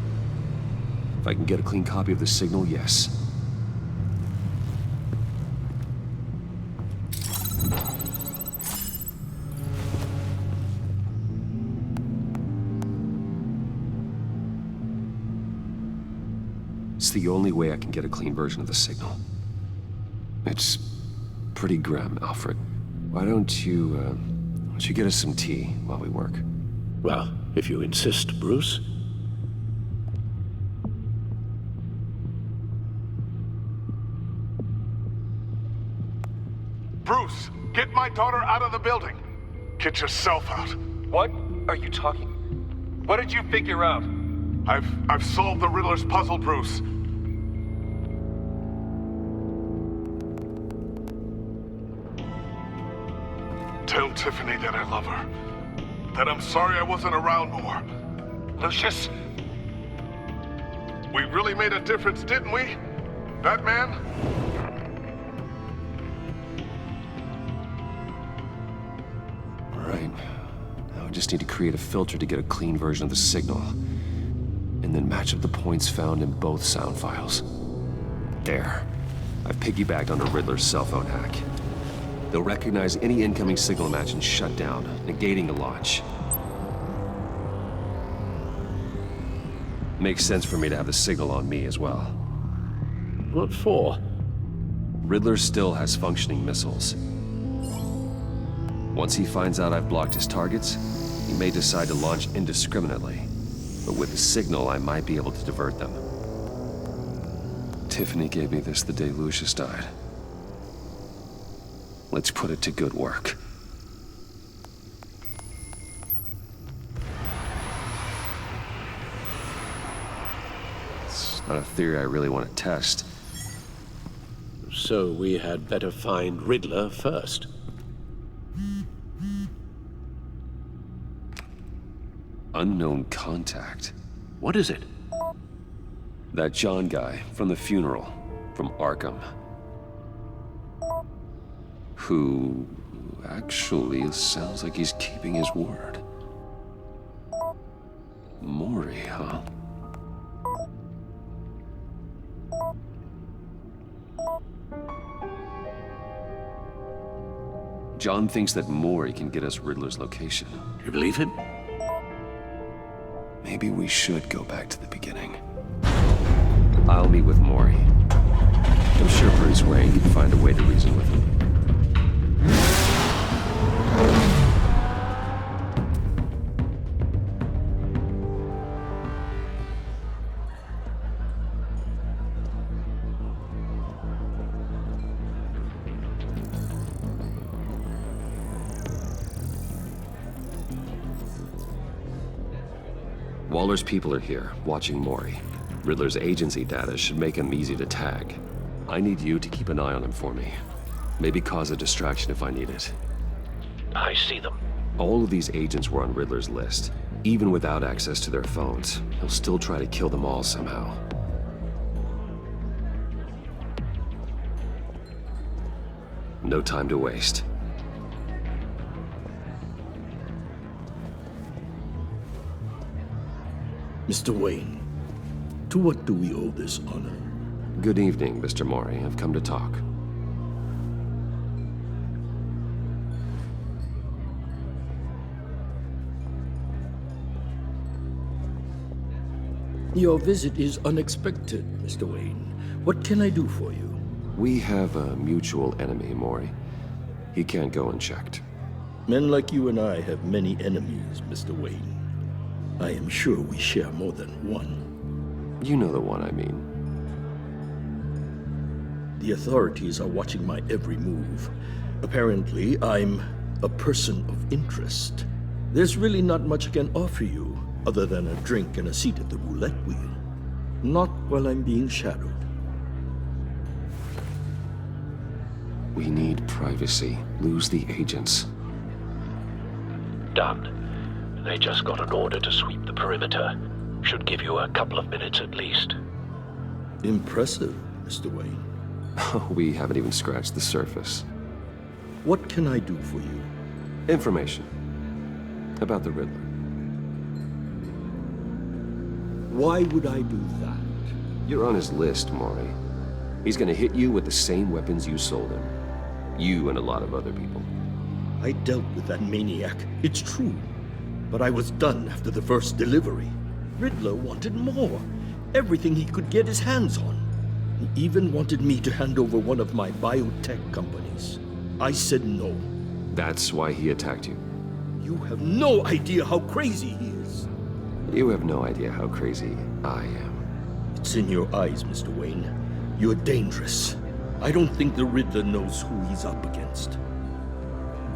If I can get a clean copy of the signal, yes. It's the only way I can get a clean version of the signal. It's pretty grim, Alfred. Why don't you get us some tea while we work? Well, if you insist, Bruce. Bruce, get my daughter out of the building. Get yourself out. What are you talking? What did you figure out? I've solved the Riddler's puzzle, Bruce. Tell Tiffany that I love her. That I'm sorry I wasn't around more. Lucius? We really made a difference, didn't we? Batman? All right. Now I just need to create a filter to get a clean version of the signal. And then match up the points found in both sound files. There. I've piggybacked onto Riddler's cell phone hack. They'll recognize any incoming signal match and shut down, negating the launch. Makes sense for me to have the signal on me as well. What for? Riddler still has functioning missiles. Once he finds out I've blocked his targets, he may decide to launch indiscriminately. But with the signal, I might be able to divert them. Tiffany gave me this the day Lucius died. Let's put it to good work. It's not a theory I really want to test. So we had better find Riddler first. Unknown contact. What is it? That John guy from the funeral, from Arkham. Who actually sounds like he's keeping his word. Mori, huh? John thinks that Mori can get us Riddler's location. You believe him? Maybe we should go back to the beginning. I'll meet with Mori. I'm sure Bruce Wayne can find a way to reason with him. Waller's people are here, watching Mori. Riddler's agency data should make him easy to tag. I need you to keep an eye on him for me. Maybe cause a distraction if I need it. I see them. All of these agents were on Riddler's list. Even without access to their phones, he'll still try to kill them all somehow. No time to waste. Mr. Wayne, to what do we owe this honor? Good evening, Mr. Mori. I've come to talk. Your visit is unexpected, Mr. Wayne. What can I do for you? We have a mutual enemy, Mori. He can't go unchecked. Men like you and I have many enemies, Mr. Wayne. I am sure we share more than one. You know the one I mean. The authorities are watching my every move. Apparently, I'm a person of interest. There's really not much I can offer you, other than a drink and a seat at the roulette wheel. Not while I'm being shadowed. We need privacy. Lose the agents. Done. They just got an order to sweep the perimeter. Should give you a couple of minutes at least. Impressive, Mr. Wayne. We haven't even scratched the surface. What can I do for you? Information. About the Riddler. Why would I do that? You're on his list, Mori. He's gonna hit you with the same weapons you sold him. You and a lot of other people. I dealt with that maniac, it's true. But I was done after the first delivery. Riddler wanted more. Everything he could get his hands on. He even wanted me to hand over one of my biotech companies. I said no. That's why he attacked you. You have no idea how crazy he is. You have no idea how crazy I am. It's in your eyes, Mr. Wayne. You're dangerous. I don't think the Riddler knows who he's up against.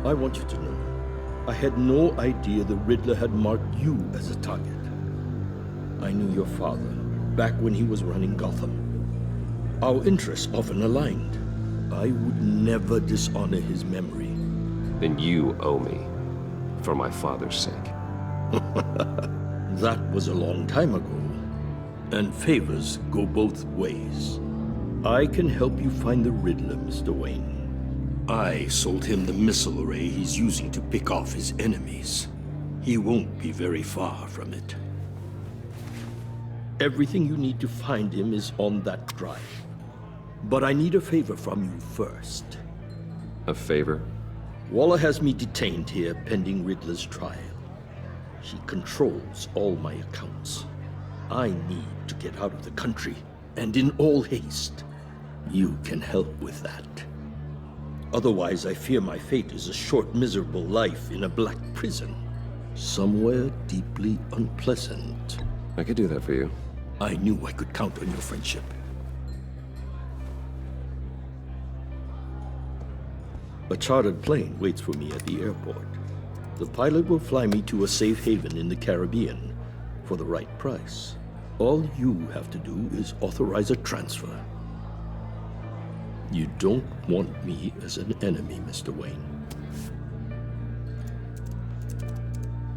I want you to know, I had no idea the Riddler had marked you as a target. I knew your father, back when he was running Gotham. Our interests often aligned. I would never dishonor his memory. Then you owe me, for my father's sake. That was a long time ago, and favors go both ways. I can help you find the Riddler, Mr. Wayne. I sold him the missile array he's using to pick off his enemies. He won't be very far from it. Everything you need to find him is on that drive. But I need a favor from you first. A favor? Waller has me detained here pending Riddler's trial. She controls all my accounts. I need to get out of the country, and in all haste. You can help with that. Otherwise, I fear my fate is a short, miserable life in a black prison. Somewhere deeply unpleasant. I could do that for you. I knew I could count on your friendship. A chartered plane waits for me at the airport. The pilot will fly me to a safe haven in the Caribbean for the right price. All you have to do is authorize a transfer. You don't want me as an enemy, Mr. Wayne.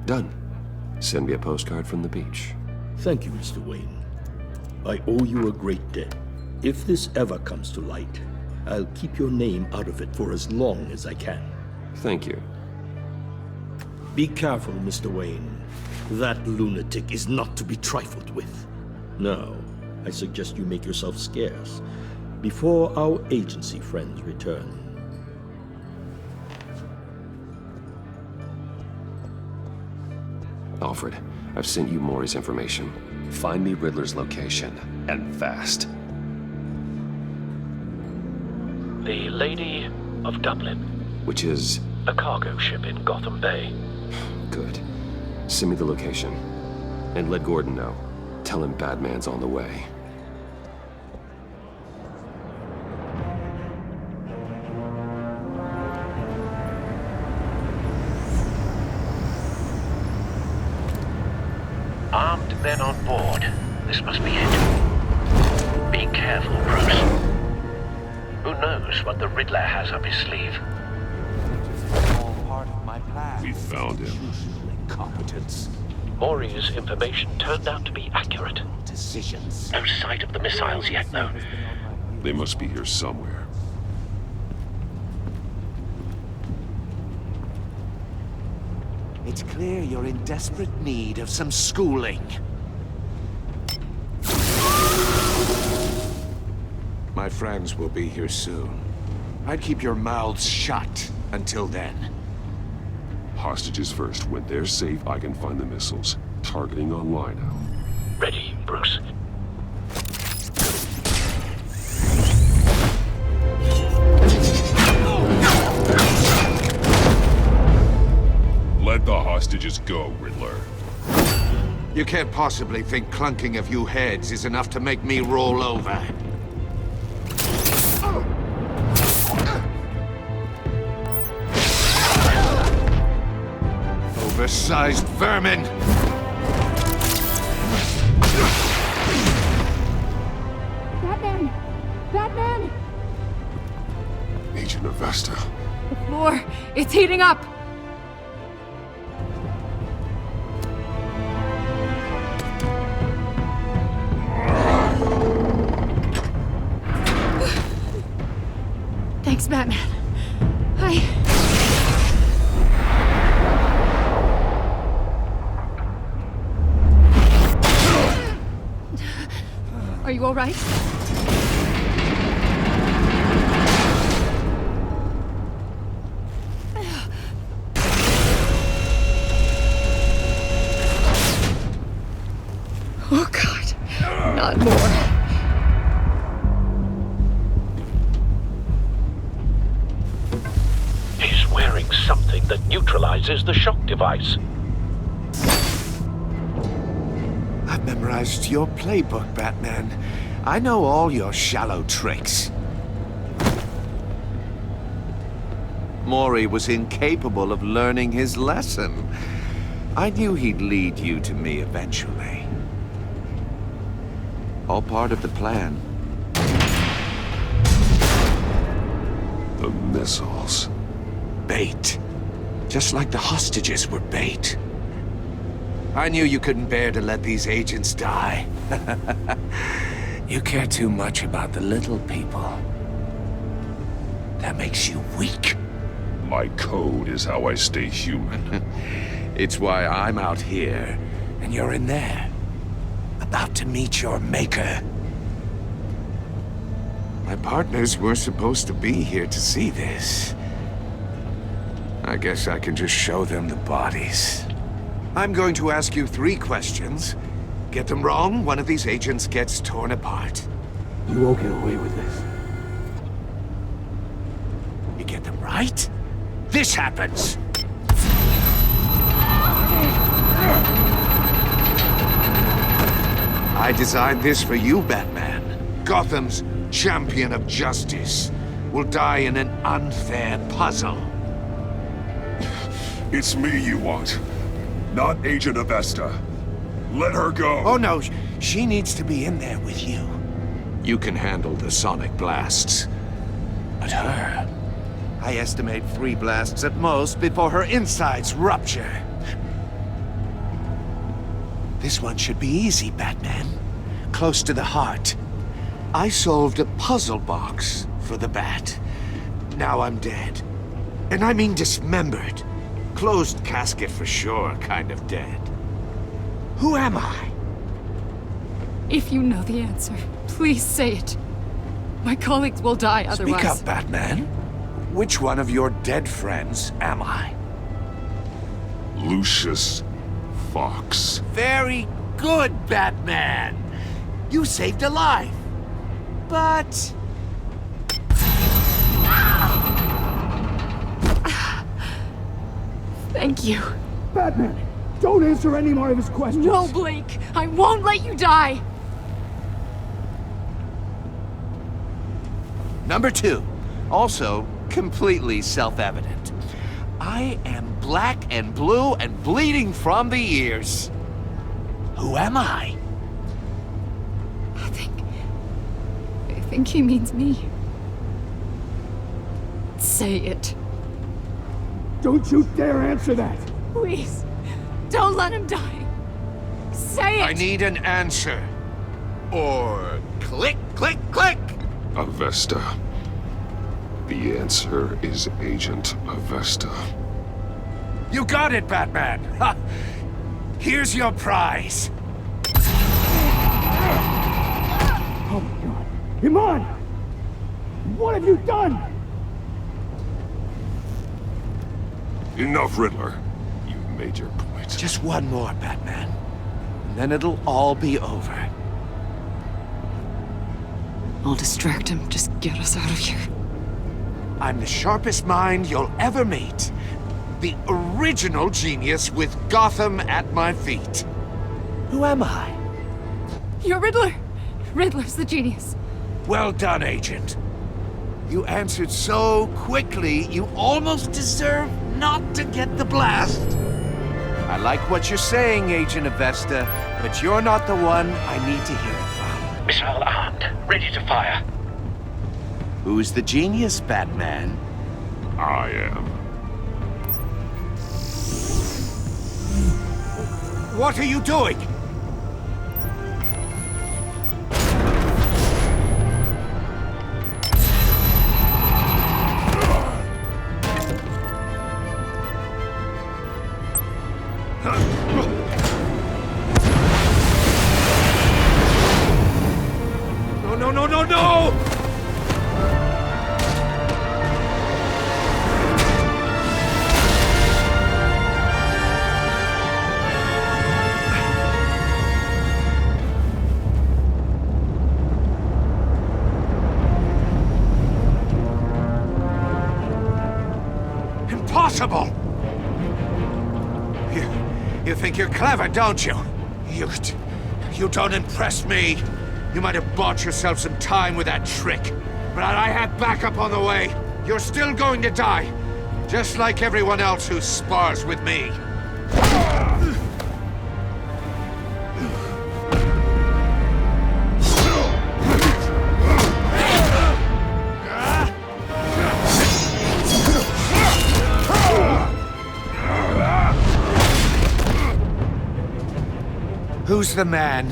Done. Send me a postcard from the beach. Thank you, Mr. Wayne. I owe you a great debt. If this ever comes to light, I'll keep your name out of it for as long as I can. Thank you. Be careful, Mr. Wayne. That lunatic is not to be trifled with. Now, I suggest you make yourself scarce before our agency friends return. Alfred, I've sent you Mori's information. Find me Riddler's location, and fast. The Lady of Dublin. Which is? A cargo ship in Gotham Bay. Good. Send me the location. And let Gordon know. Tell him Batman's on the way. Armed men on board. This must be it. Be careful, Bruce. Who knows what the Riddler has up his sleeve? All part of my plan. We found him. Incompetence. Maury's information turned out to be accurate. Decisions. No sight of the missiles yet, though. They must be here somewhere. It's clear you're in desperate need of some schooling. My friends will be here soon. I'd keep your mouths shut until then. Hostages first. When they're safe, I can find the missiles. Targeting on Lino. Ready, Bruce. Let the hostages go, Riddler. You can't possibly think clunking a few heads is enough to make me roll over. Oversized vermin! Batman! Batman! Agent Avesta. The floor, it's heating up! Thanks, Batman. Are you all right? Oh, God. Not more. He's wearing something that neutralizes the shock device. I've memorized your playbook, Batman. I know all your shallow tricks. Maury was incapable of learning his lesson. I knew he'd lead you to me eventually. All part of the plan. The missiles. Bait. Just like the hostages were bait. I knew you couldn't bear to let these agents die. You care too much about the little people. That makes you weak. My code is how I stay human. It's why I'm out here, and you're in there. About to meet your maker. My partners were supposed to be here to see this. I guess I can just show them the bodies. I'm going to ask you 3 questions. Get them wrong, one of these agents gets torn apart. You won't get away with this. You get them right, this happens! I designed this for you, Batman. Gotham's champion of justice will die in an unfair puzzle. It's me you want. Not Agent Avesta. Let her go. Oh no, she needs to be in there with you. You can handle the sonic blasts. But her... I estimate 3 blasts at most before her insides rupture. This one should be easy, Batman. Close to the heart. I solved a puzzle box for the Bat. Now I'm dead. And I mean dismembered. Closed casket for sure, kind of dead. Who am I? If you know the answer, please say it. My colleagues will die otherwise. Speak up, Batman. Which one of your dead friends am I? Lucius Fox. Very good, Batman. You saved a life. But... Thank you. Batman, don't answer any more of his questions. No, Blake. I won't let you die. Number 2. Also completely self-evident. I am black and blue and bleeding from the ears. Who am I? I think he means me. Say it. Don't you dare answer that! Please, don't let him die. Say it! I need an answer. Or click, click, click! Avesta. The answer is Agent Avesta. You got it, Batman! Ha! Here's your prize. Oh my god. Iman! What have you done? Enough, Riddler. You've made your point. Just one more, Batman. And then it'll all be over. I'll distract him. Just get us out of here. I'm the sharpest mind you'll ever meet. The original genius with Gotham at my feet. Who am I? You're Riddler. Riddler's the genius. Well done, Agent. You answered so quickly, you almost deserve not to get the blast. I like what you're saying, Agent Avesta, but you're not the one I need to hear it from. Missile armed, ready to fire. Who's the genius, Batman? I am. What are you doing? No, no, no, no, no! Impossible! You think you're clever, don't you? You don't impress me. You might have bought yourself some time with that trick, but I have backup on the way. You're still going to die, just like everyone else who spars with me. Who's the man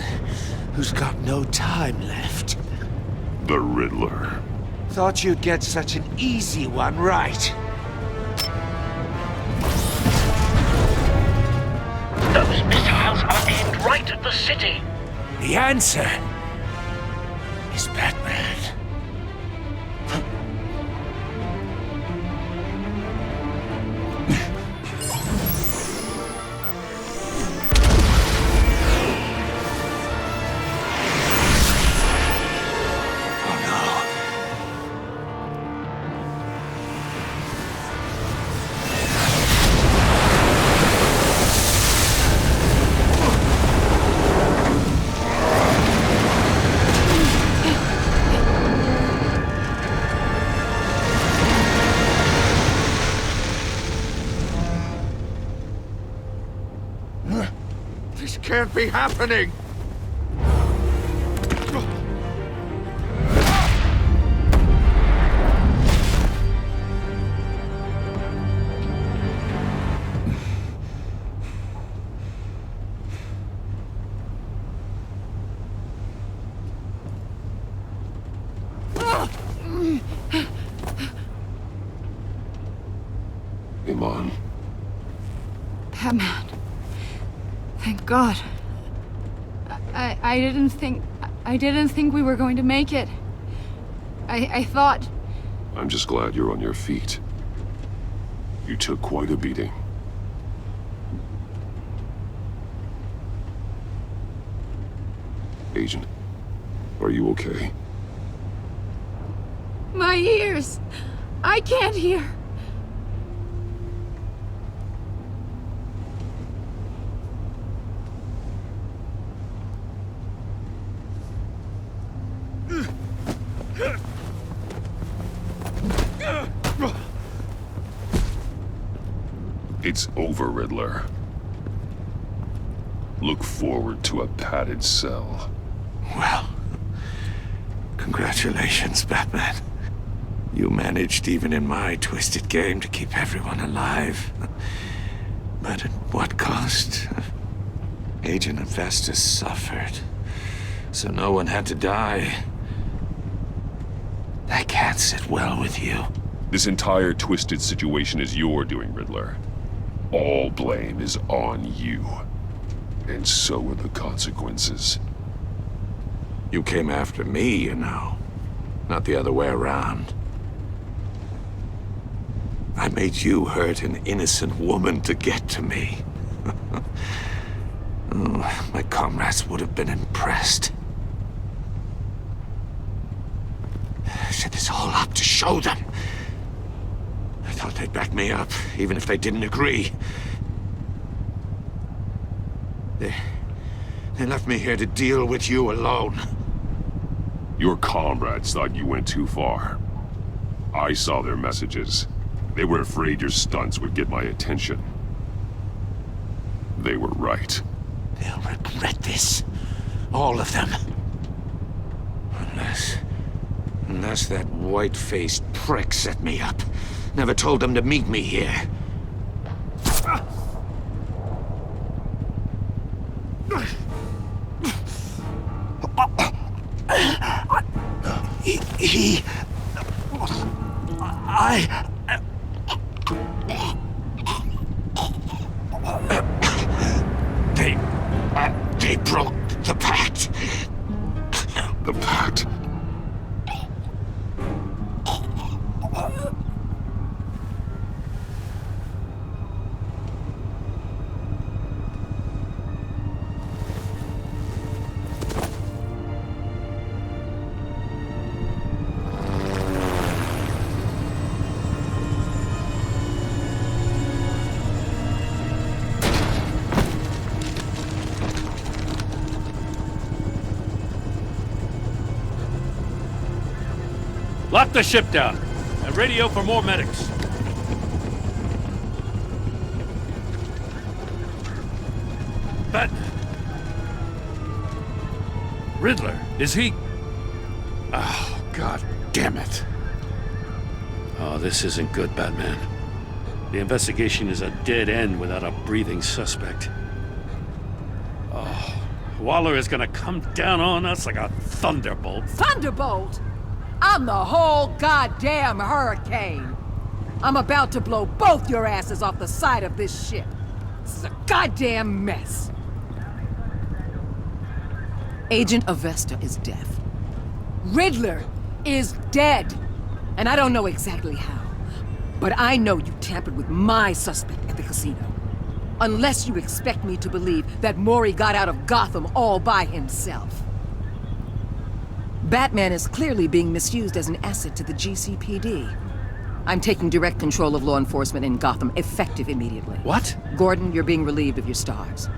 who's got no time left? The Riddler. Thought you'd get such an easy one right. Those missiles are aimed right at the city. The answer is Batman. This can't be happening! Iman. Batman. Thank God. I didn't think we were going to make it. I thought... I'm just glad you're on your feet. You took quite a beating. Agent, are you okay? My ears! I can't hear! It's over, Riddler. Look forward to a padded cell. Well, congratulations, Batman. You managed, even in my twisted game, to keep everyone alive. But at what cost? Agent Avestus suffered, so no one had to die. That can't sit well with you. This entire twisted situation is your doing, Riddler. All blame is on you. And so are the consequences. You came after me, you know. Not the other way around. I made you hurt an innocent woman to get to me. Oh, my comrades would have been impressed. I set this all up to show them. I thought they'd back me up, even if they didn't agree. They left me here to deal with you alone. Your comrades thought you went too far. I saw their messages. They were afraid your stunts would get my attention. They were right. They'll regret this. All of them. Unless that white-faced prick set me up. Never told them to meet me here. They broke the pact. The pact? Lock the ship down and radio for more medics. Batman. Riddler, is he? Oh, God damn it. Oh, this isn't good, Batman. The investigation is a dead end without a breathing suspect. Oh, Waller is gonna come down on us like a thunderbolt. Thunderbolt? I'm the whole goddamn hurricane. I'm about to blow both your asses off the side of this ship. This is a goddamn mess. Agent Avesta is deaf. Riddler is dead. And I don't know exactly how. But I know you tampered with my suspect at the casino. Unless you expect me to believe that Mori got out of Gotham all by himself. Batman is clearly being misused as an asset to the GCPD. I'm taking direct control of law enforcement in Gotham, effective immediately. What? Gordon, you're being relieved of your stars.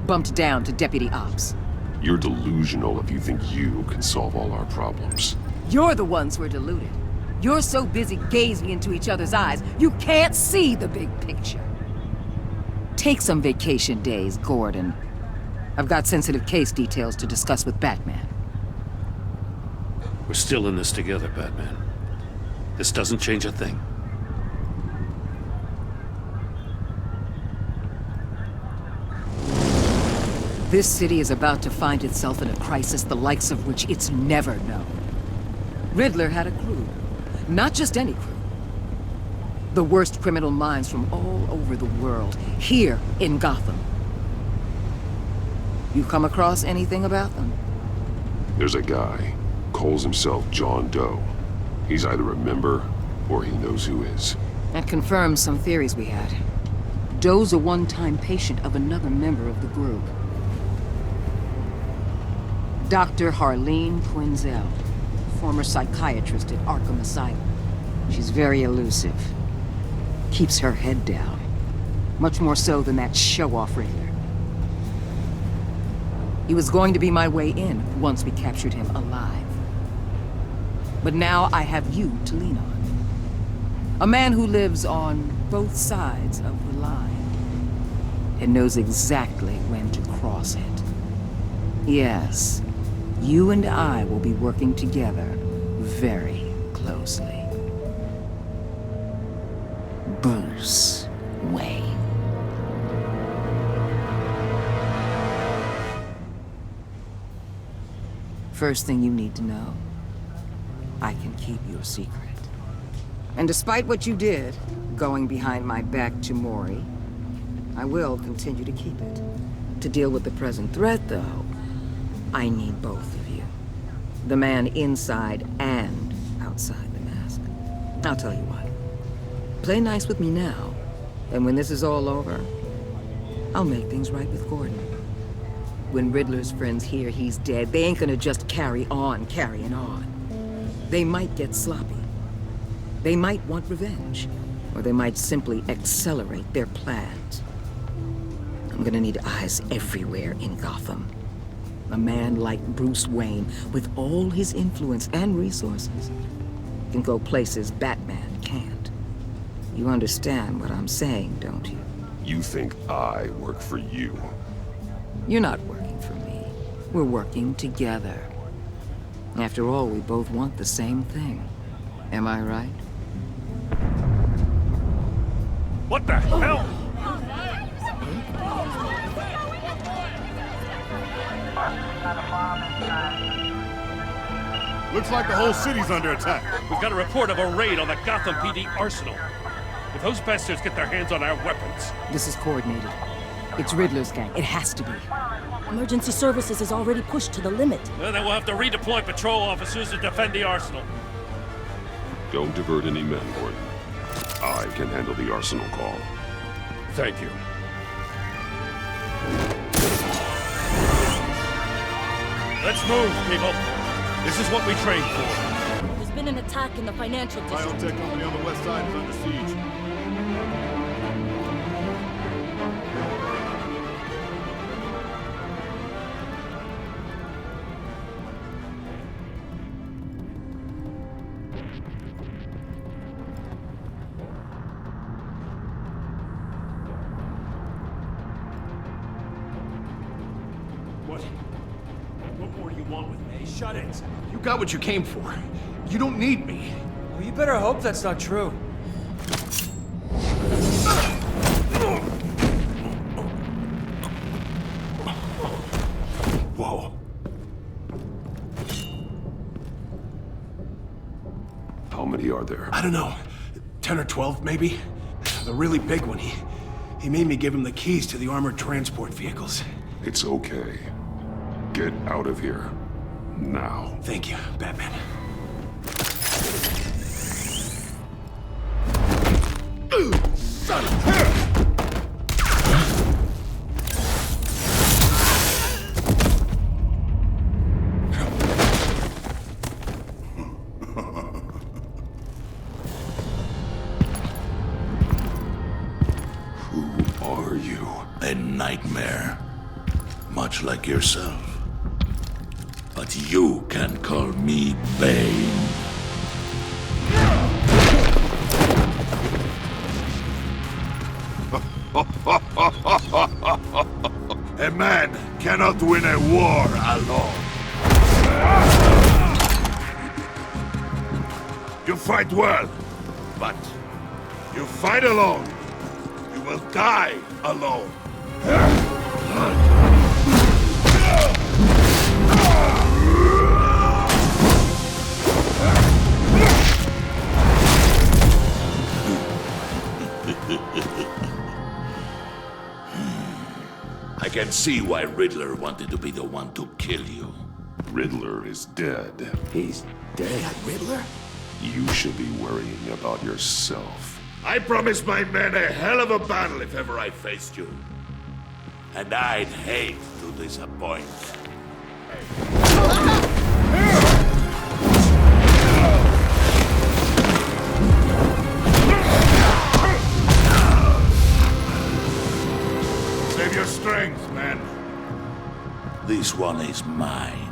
Bumped down to Deputy Ops. You're delusional if you think you can solve all our problems. You're the ones who are deluded. You're so busy gazing into each other's eyes, you can't see the big picture. Take some vacation days, Gordon. I've got sensitive case details to discuss with Batman. We're still in this together, Batman. This doesn't change a thing. This city is about to find itself in a crisis the likes of which it's never known. Riddler had a crew. Not just any crew. The worst criminal minds from all over the world, here in Gotham. You come across anything about them? There's a guy. Calls himself John Doe. He's either a member, or he knows who is. That confirms some theories we had. Doe's a one-time patient of another member of the group. Dr. Harleen Quinzel, former psychiatrist at Arkham Asylum. She's very elusive. Keeps her head down. Much more so than that show-off Riddler. He was going to be my way in once we captured him alive. But now I have you to lean on. A man who lives on both sides of the line. and knows exactly when to cross it. Yes, you and I will be working together very closely. Bruce Wayne. First thing you need to know, I can keep your secret. And despite what you did, going behind my back to Mori, I will continue to keep it. To deal with the present threat, though, I need both of you. The man inside and outside the mask. I'll tell you what. Play nice with me now, and when this is all over, I'll make things right with Gordon. When Riddler's friends hear he's dead, they ain't gonna just carry on carrying on. They might get sloppy. They might want revenge, or they might simply accelerate their plans. I'm gonna need eyes everywhere in Gotham. A man like Bruce Wayne, with all his influence and resources, can go places Batman can't. You understand what I'm saying, don't you? You think I work for you? You're not working for me. We're working together. After all, we both want the same thing. Am I right? What the hell? Looks like the whole city's under attack. We've got a report of a raid on the Gotham PD arsenal. If those bastards get their hands on our weapons... This is coordinated. It's Riddler's gang. It has to be. Emergency services is already pushed to the limit. Well, then we'll have to redeploy patrol officers to defend the arsenal. Don't divert any men, Gordon. I can handle the arsenal call. Thank you. Let's move, people. This is what we trained for. There's been an attack in the financial district. Biotech company on the west side is under siege. What more do you want with me? Shut it. You got what you came for. You don't need me. Well, you better hope that's not true. Whoa. How many are there? I don't know. 10 or 12, maybe? The really big one, he made me give him the keys to the armored transport vehicles. It's okay. Get out of here. Now. Thank you, Batman. Son of Who are you? A nightmare. Much like yourself. But you can call me Bane. A man cannot win a war alone. You fight well, but you fight alone. You will die alone. I can see why Riddler wanted to be the one to kill you. Riddler is dead. He's dead? Riddler? You should be worrying about yourself. I promised my men a hell of a battle if ever I faced you. And I'd hate to disappoint. Save your strength, man. This one is mine.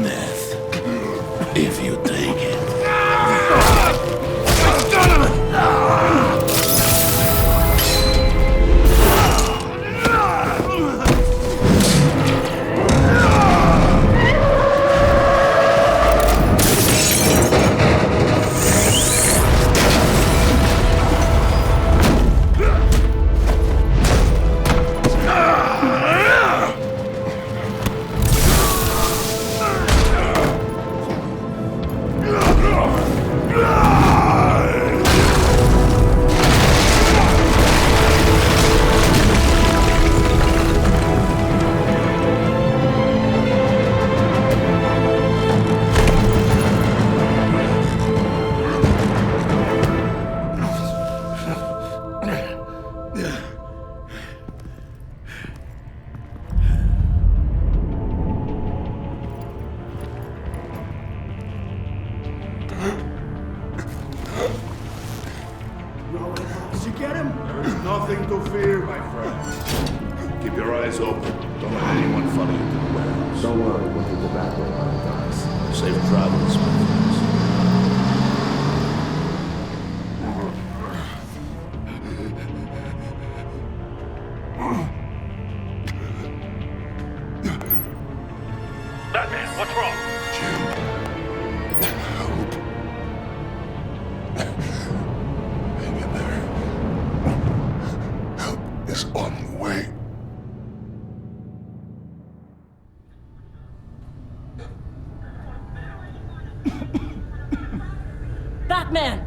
Death. If you take it. Did you get him? There is nothing to fear, my friend. Keep your eyes open. Don't let anyone follow you to the warehouse. Don't worry, we'll get the back way on the docks. Safe travels, my friends. Batman, what's wrong? Hang in there. Help is on the way. Batman!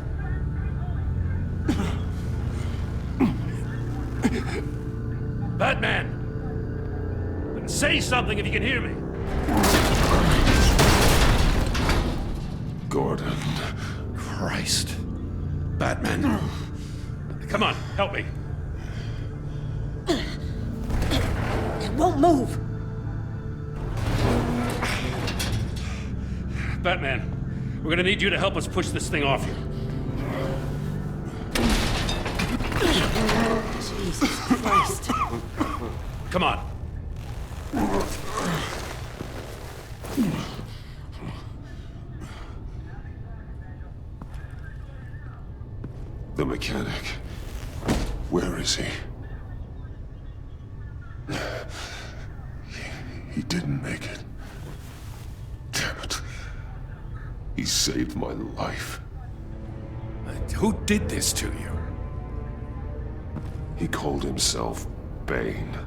Batman! Say something if you can hear me. Gordon. Christ. Batman. Come on, help me. It won't move! Batman, we're gonna need you to help us push this thing off you. Jesus Christ. Come on. The mechanic. Where is he? He didn't make it. Damn it. He saved my life. Who did this to you? He called himself Bane.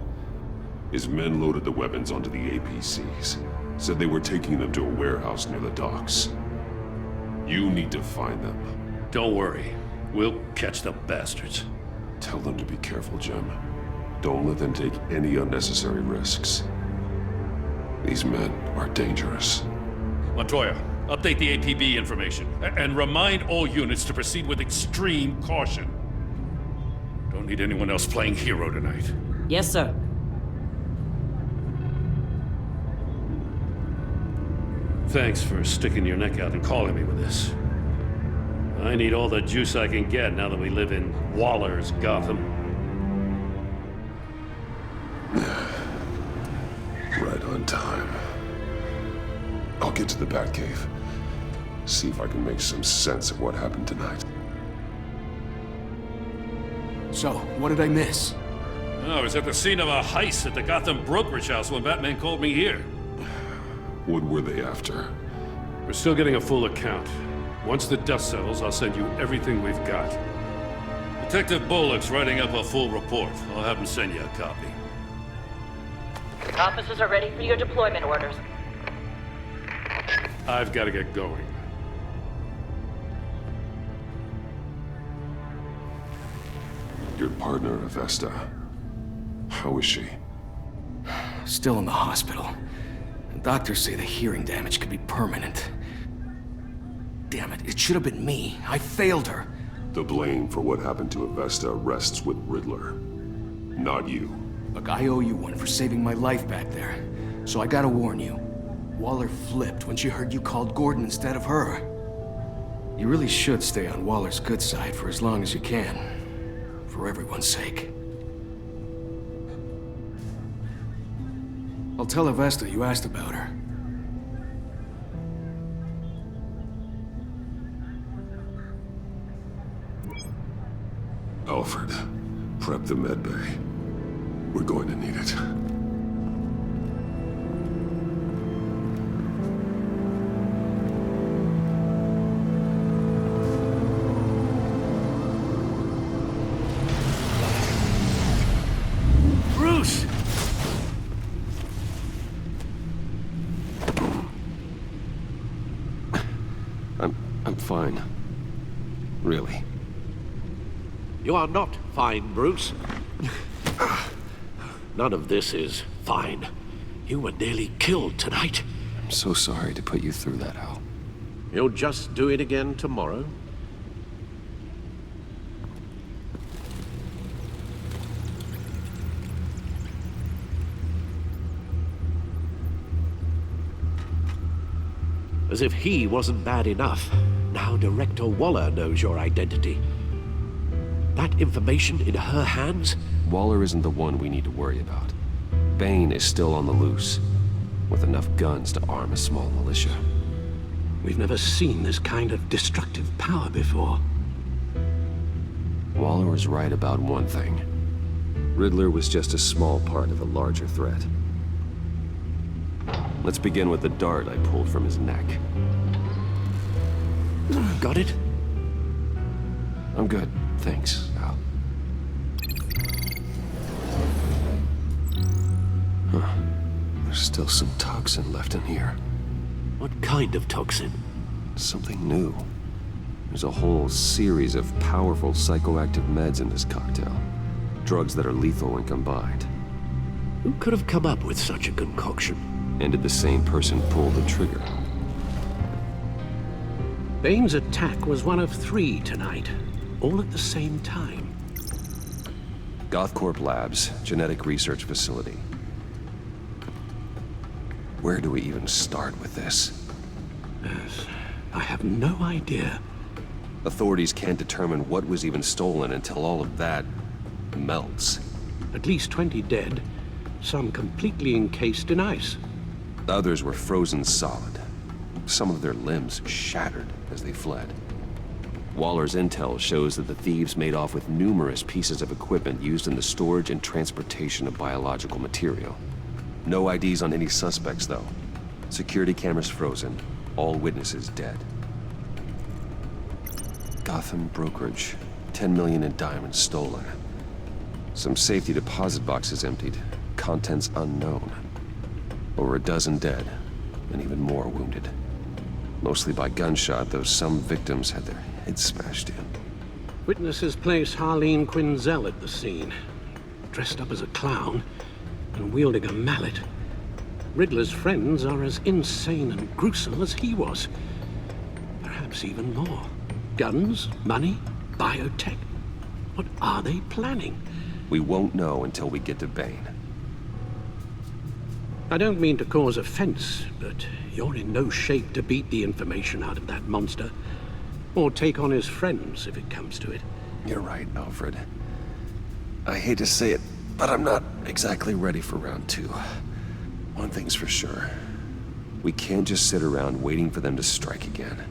His men loaded the weapons onto the APCs. Said they were taking them to a warehouse near the docks. You need to find them. Don't worry. We'll catch the bastards. Tell them to be careful, Jim. Don't let them take any unnecessary risks. These men are dangerous. Montoya, update the APB information. And remind all units to proceed with extreme caution. Don't need anyone else playing hero tonight. Yes, sir. Thanks for sticking your neck out and calling me with this. I need all the juice I can get now that we live in Waller's Gotham. Right on time. I'll get to the Batcave. See if I can make some sense of what happened tonight. So, what did I miss? I was at the scene of a heist at the Gotham brokerage house when Batman called me here. What were they after? We're still getting a full account. Once the dust settles, I'll send you everything we've got. Detective Bullock's writing up a full report. I'll have him send you a copy. Officers are ready for your deployment orders. I've got to get going. Your partner, Avesta. How is she? Still in the hospital. Doctors say the hearing damage could be permanent. Damn it, it should have been me. I failed her. The blame for what happened to Avesta rests with Riddler. Not you. Look, I owe you one for saving my life back there. So I gotta warn you. Waller flipped when she heard you called Gordon instead of her. You really should stay on Waller's good side for as long as you can. For everyone's sake. I'll tell Avesta you asked about her. Alfred, prep the med bay. We're going to need it. Bruce! I'm fine. Really. You are not fine, Bruce. None of this is fine. You were nearly killed tonight. I'm so sorry to put you through that, Al. You'll just do it again tomorrow? As if he wasn't bad enough, now Director Waller knows your identity. That information in her hands? Waller isn't the one we need to worry about. Bane is still on the loose, with enough guns to arm a small militia. We've never seen this kind of destructive power before. Waller was right about one thing. Riddler was just a small part of a larger threat. Let's begin with the dart I pulled from his neck. Got it? I'm good, thanks, Al. Huh. There's still some toxin left in here. What kind of toxin? Something new. There's a whole series of powerful psychoactive meds in this cocktail. Drugs that are lethal when combined. Who could have come up with such a concoction? And did the same person pull the trigger? Bane's attack was one of 3 tonight, all at the same time. Gothcorp Labs, genetic research facility. Where do we even start with this? Yes, I have no idea. Authorities can't determine what was even stolen until all of that melts. At least 20 dead, some completely encased in ice. Others were frozen solid. Some of their limbs shattered as they fled. Waller's intel shows that the thieves made off with numerous pieces of equipment used in the storage and transportation of biological material. No IDs on any suspects, though. Security cameras frozen. All witnesses dead. Gotham brokerage. 10 million in diamonds stolen. Some safety deposit boxes emptied. Contents unknown. Over a dozen dead, and even more wounded. Mostly by gunshot, though some victims had their heads smashed in. Witnesses place Harleen Quinzel at the scene, dressed up as a clown and wielding a mallet. Riddler's friends are as insane and gruesome as he was. Perhaps even more. Guns, money, biotech. What are they planning? We won't know until we get to Bane. I don't mean to cause offense, but you're in no shape to beat the information out of that monster. Or take on his friends, if it comes to it. You're right, Alfred. I hate to say it, but I'm not exactly ready for round 2. One thing's for sure. We can't just sit around waiting for them to strike again.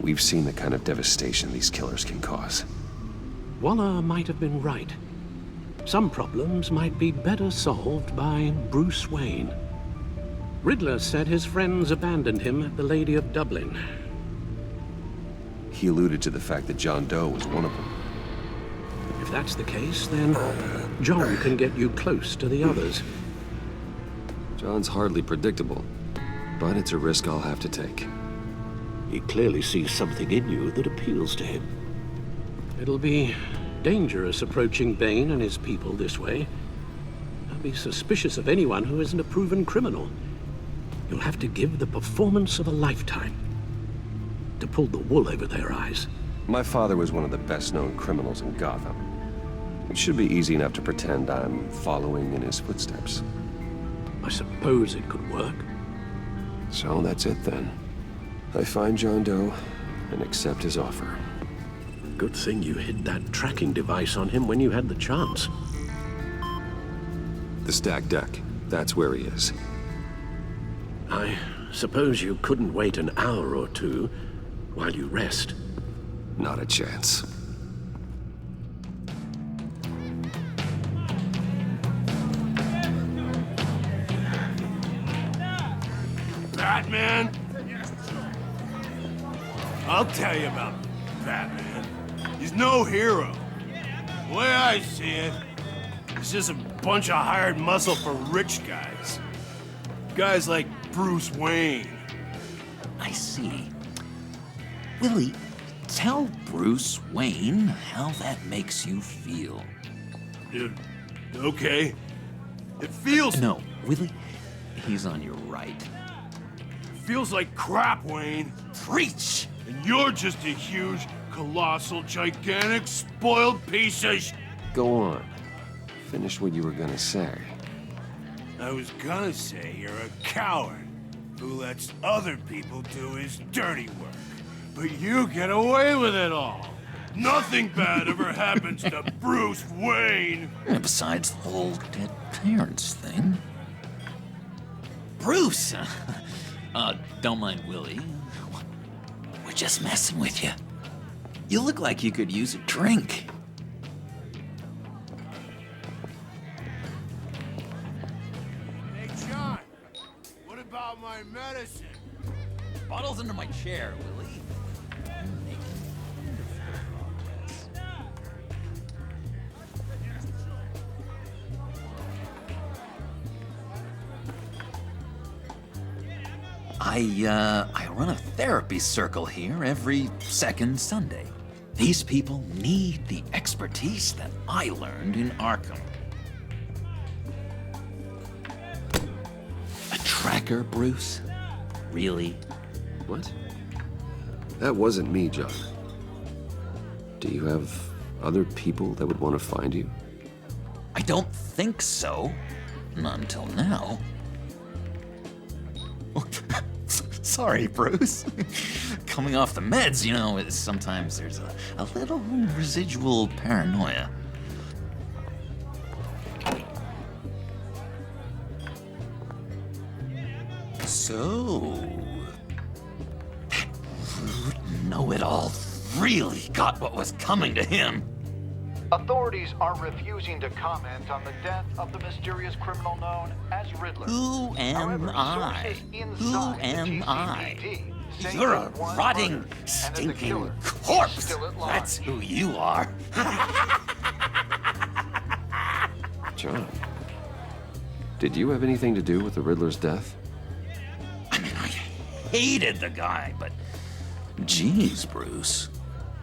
We've seen the kind of devastation these killers can cause. Waller might have been right. Some problems might be better solved by Bruce Wayne. Riddler said his friends abandoned him at the Lady of Dublin. He alluded to the fact that John Doe was one of them. If that's the case, then John can get you close to the others. John's hardly predictable, but it's a risk I'll have to take. He clearly sees something in you that appeals to him. It'll be dangerous approaching Bane and his people this way. I'll be suspicious of anyone who isn't a proven criminal. You'll have to give the performance of a lifetime to pull the wool over their eyes. My father was one of the best-known criminals in Gotham. It should be easy enough to pretend I'm following in his footsteps. I suppose it could work. So that's it then. I find John Doe and accept his offer. Good thing you hid that tracking device on him when you had the chance. The stacked deck. That's where he is. I suppose you couldn't wait an hour or two while you rest. Not a chance. Batman? I'll tell you about Batman. He's no hero. The way I see it, he's just a bunch of hired muscle for rich guys. Guys like Bruce Wayne. I see. Willie, tell Bruce Wayne how that makes you feel. Okay. It feels... No, Willie, he's on your right. Feels like crap, Wayne. Preach! And you're just a huge, colossal, gigantic, spoiled piece of Go on. Finish what you were gonna say. I was gonna say you're a coward who lets other people do his dirty work. But you get away with it all. Nothing bad ever happens to Bruce Wayne. And besides the whole dead parents thing. Bruce! Don't mind Willie. We're just messing with you. You look like you could use a drink. Hey, John, what about my medicine? Bottle's under my chair, Willie. I run a therapy circle here every second Sunday. These people need the expertise that I learned in Arkham. A tracker, Bruce? Really? What? That wasn't me, John. Do you have other people that would want to find you? I don't think so. Not until now. Sorry, Bruce. Coming off the meds, you know, sometimes there's a little residual paranoia. So, that rude know-it-all really got what was coming to him. Authorities are refusing to comment on the death of the mysterious criminal known as Riddler. Who am I? Who am I? You're a rotting, stinking corpse. That's who you are. John, did you have anything to do with the Riddler's death? Hated the guy, but geez, Bruce.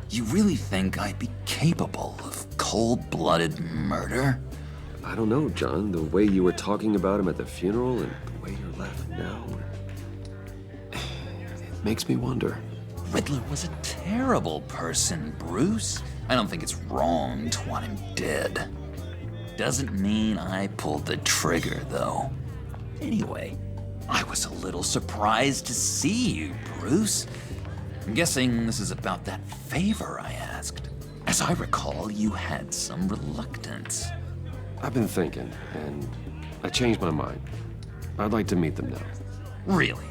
You really think I'd be capable of cold-blooded murder? I don't know, John. The way you were talking about him at the funeral and the way you're laughing now, it makes me wonder. Riddler was a terrible person, Bruce. I don't think it's wrong to want him dead. Doesn't mean I pulled the trigger, though. Anyway, I was a little surprised to see you, Bruce. I'm guessing this is about that favor I asked. As I recall, you had some reluctance. I've been thinking, and I changed my mind. I'd like to meet them now. Really?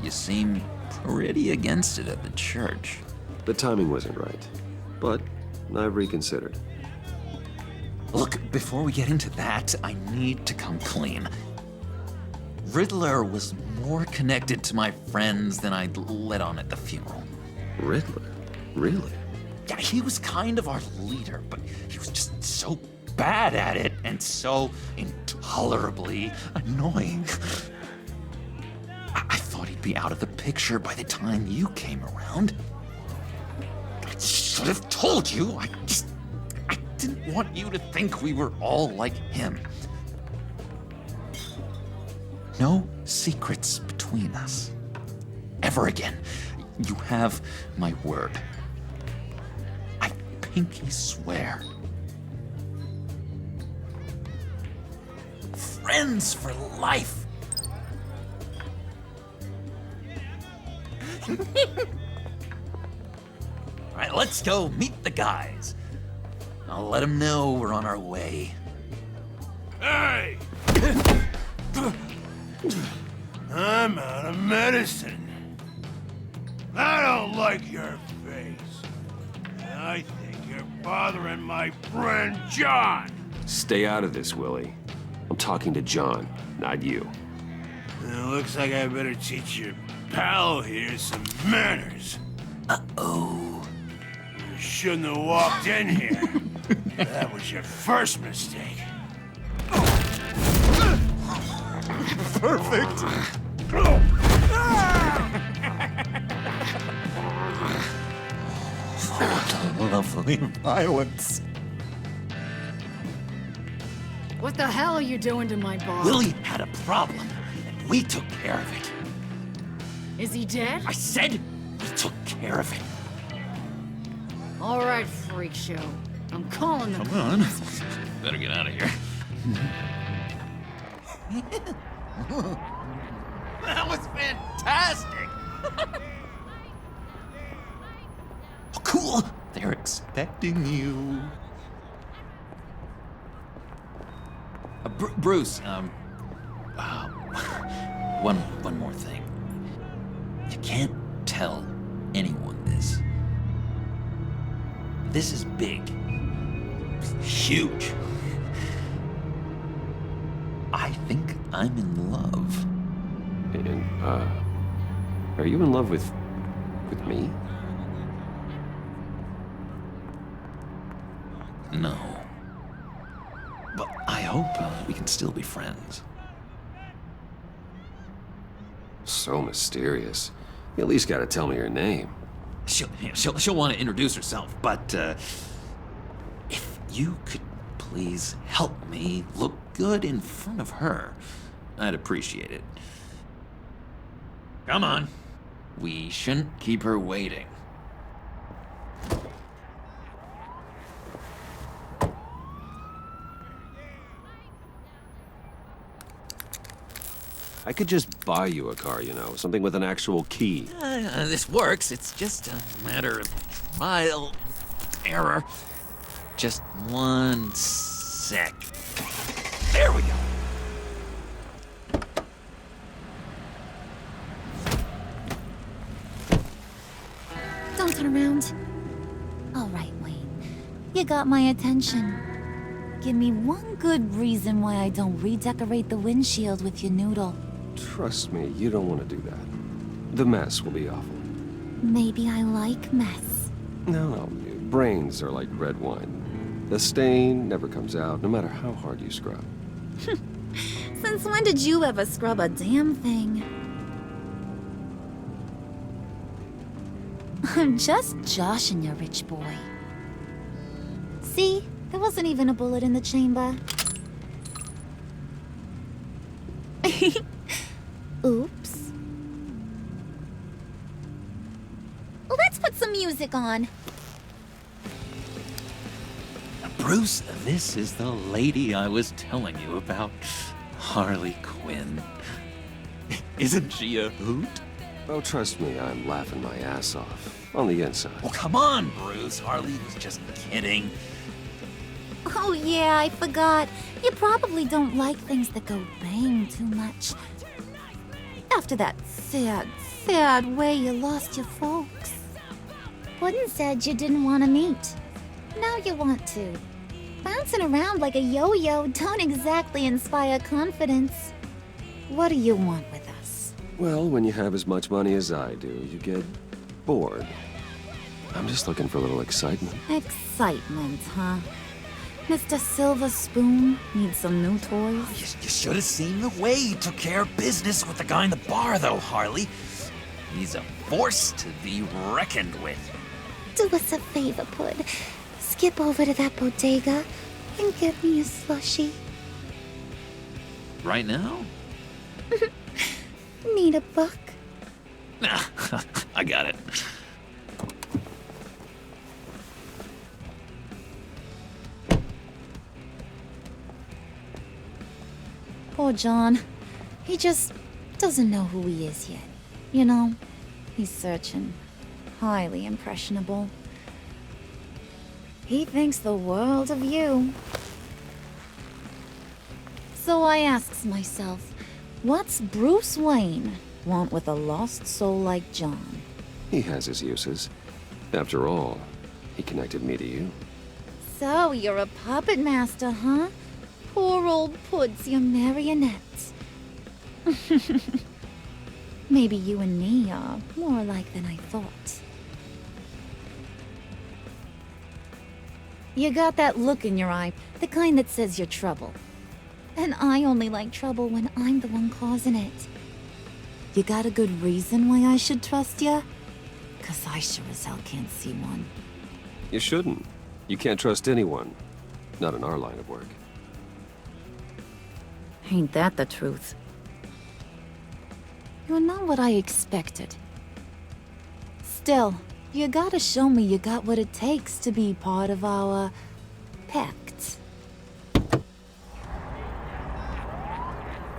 You seem pretty against it at the church. The timing wasn't right, but I've reconsidered. Look, before we get into that, I need to come clean. Riddler was more connected to my friends than I'd let on at the funeral. Riddler? Really? Yeah, he was kind of our leader, but he was just so bad at it and so intolerably annoying. I thought he'd be out of the picture by the time you came around. I should have told you. I didn't want you to think we were all like him. No secrets between us. Ever again. You have my word. I pinky swear. Friends for life. All right, let's go meet the guys. I'll let them know we're on our way. Hey! I'm out of medicine. I don't like your face. I think you're bothering my friend John. Stay out of this, Willie. I'm talking to John, not you. Looks like I better teach your pal here some manners. Uh-oh. You shouldn't have walked in here. That was your first mistake. Perfect. Lovely violence. What the hell are you doing to my boss? Willie had a problem, and we took care of it. Is he dead? I said we took care of it. All right, freak show. I'm calling the Come on. Better get out of here. That was fantastic! Oh, cool! They're expecting you. Bruce, one more thing. You can't tell anyone this. This is big. Huge. I think I'm in love. Are you in love with me? No. But I hope we can still be friends. So mysterious. You at least gotta tell me your name. She'll want to introduce herself, but if you could please help me look good in front of her, I'd appreciate it. Come on. We shouldn't keep her waiting. I could just buy you a car, you know, something with an actual key. This works. It's just a matter of trial error. Just 1 sec. There we go. Don't turn around. All right, Wayne. You got my attention. Give me one good reason why I don't redecorate the windshield with your noodle. Trust me, you don't want to do that. The mess will be awful. Maybe I like mess. No, brains are like red wine. The stain never comes out, no matter how hard you scrub. Since when did you ever scrub a damn thing? I'm just joshing you, rich boy. See? There wasn't even a bullet in the chamber. Oops. Let's put some music on. Bruce, this is the lady I was telling you about. Harley Quinn. Isn't she a hoot? Oh, trust me, I'm laughing my ass off. On the inside. Oh, come on, Bruce. Harley was just kidding. Oh yeah, I forgot. You probably don't like things that go bang too much. After that sad way you lost your folks. Puddin' said you didn't want to meet. Now you want to. Bouncing around like a yo-yo don't exactly inspire confidence. What do you want with us? Well, when you have as much money as I do, you get bored. I'm just looking for a little excitement. Excitement, huh? Mr. Silver Spoon needs some new toys? You should have seen the way he took care of business with the guy in the bar, though, Harley. He's a force to be reckoned with. Do us a favor, Pud. Skip over to that bodega and get me a slushie. Right now? Need a buck? Nah, I got it. Poor John. He just doesn't know who he is yet. You know, he's searching. Highly impressionable. He thinks the world of you. So I asks myself, what's Bruce Wayne want with a lost soul like John? He has his uses. After all, he connected me to you. So you're a puppet master, huh? Poor old Pud's your marionette. Maybe you and me are more alike than I thought. You got that look in your eye, the kind that says you're trouble. And I only like trouble when I'm the one causing it. You got a good reason why I should trust you? 'Cause I sure as hell can't see one. You shouldn't. You can't trust anyone. Not in our line of work. Ain't that the truth? You're not what I expected. Still, you gotta show me you got what it takes to be part of our pact.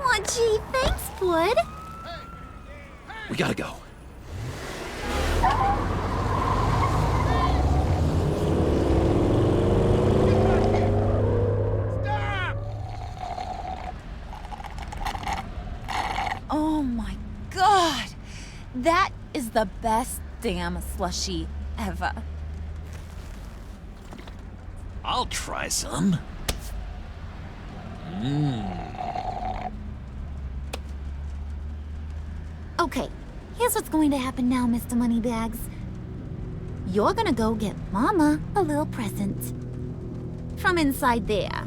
Aw, gee, thanks, bud. We gotta go. Oh my god! That is the best damn slushie ever. I'll try some. Okay, here's what's going to happen now, Mr. Moneybags. You're gonna go get Mama a little present. From inside there.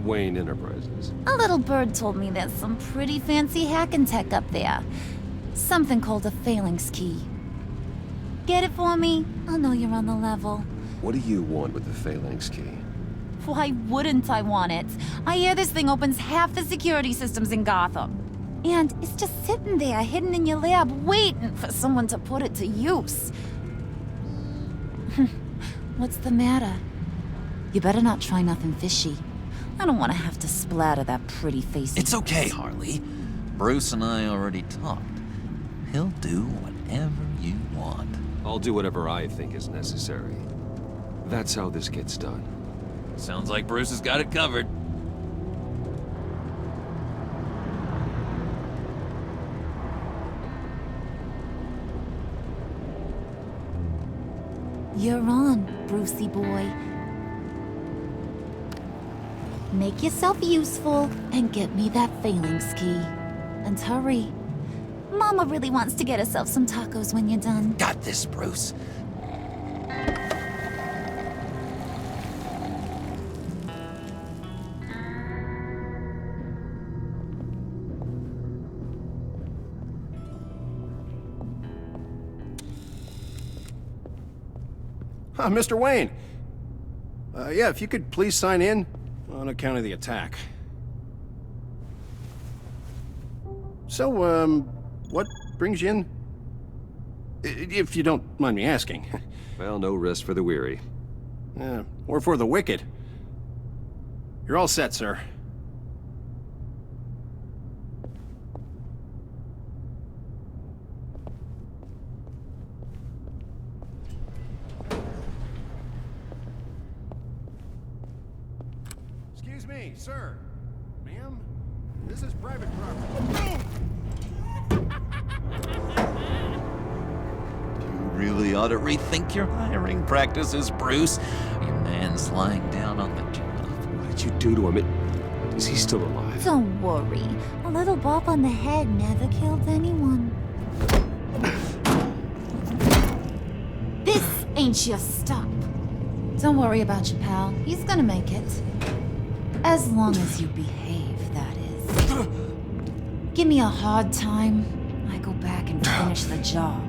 Wayne Enterprises. A little bird told me there's some pretty fancy hacking tech up there. Something called a phalanx key. Get it for me? I'll know you're on the level. What do you want with the phalanx key? Why wouldn't I want it? I hear this thing opens half the security systems in Gotham. And it's just sitting there, hidden in your lab, waiting for someone to put it to use. What's the matter? You better not try nothing fishy. I don't want to have to splatter that pretty face. It's okay, Harley. Bruce and I already talked. He'll do whatever you want. I'll do whatever I think is necessary. That's how this gets done. Sounds like Bruce has got it covered. You're on, Brucey boy. Make yourself useful and get me that phalanx key. And hurry. Mama really wants to get herself some tacos when you're done. Got this, Bruce. Mr. Wayne. Yeah, if you could please sign in on account of the attack. So, what brings you in? If you don't mind me asking. Well, no rest for the weary. Or for the wicked. You're all set, sir. Excuse me, sir. Ma'am? This is private property. You really ought to rethink your hiring practices, Bruce. Your man's lying down on the job. What did you do to him? Is he still alive? Don't worry. A little bop on the head never killed anyone. This ain't your stop. Don't worry about your pal. He's gonna make it. As long as you behave, that is. Give me a hard time, I go back and finish the job.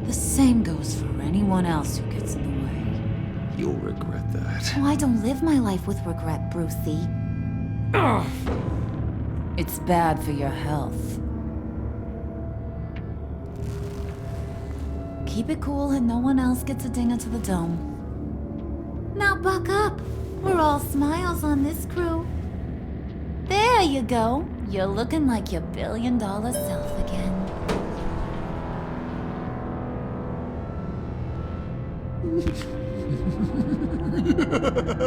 The same goes for anyone else who gets in the way. You'll regret that. Oh, I don't live my life with regret, Brucey. It's bad for your health. Keep it cool and no one else gets a dinger to the dome. Now buck up. We're all smiles on this crew. There you go. You're looking like your billion-dollar self again.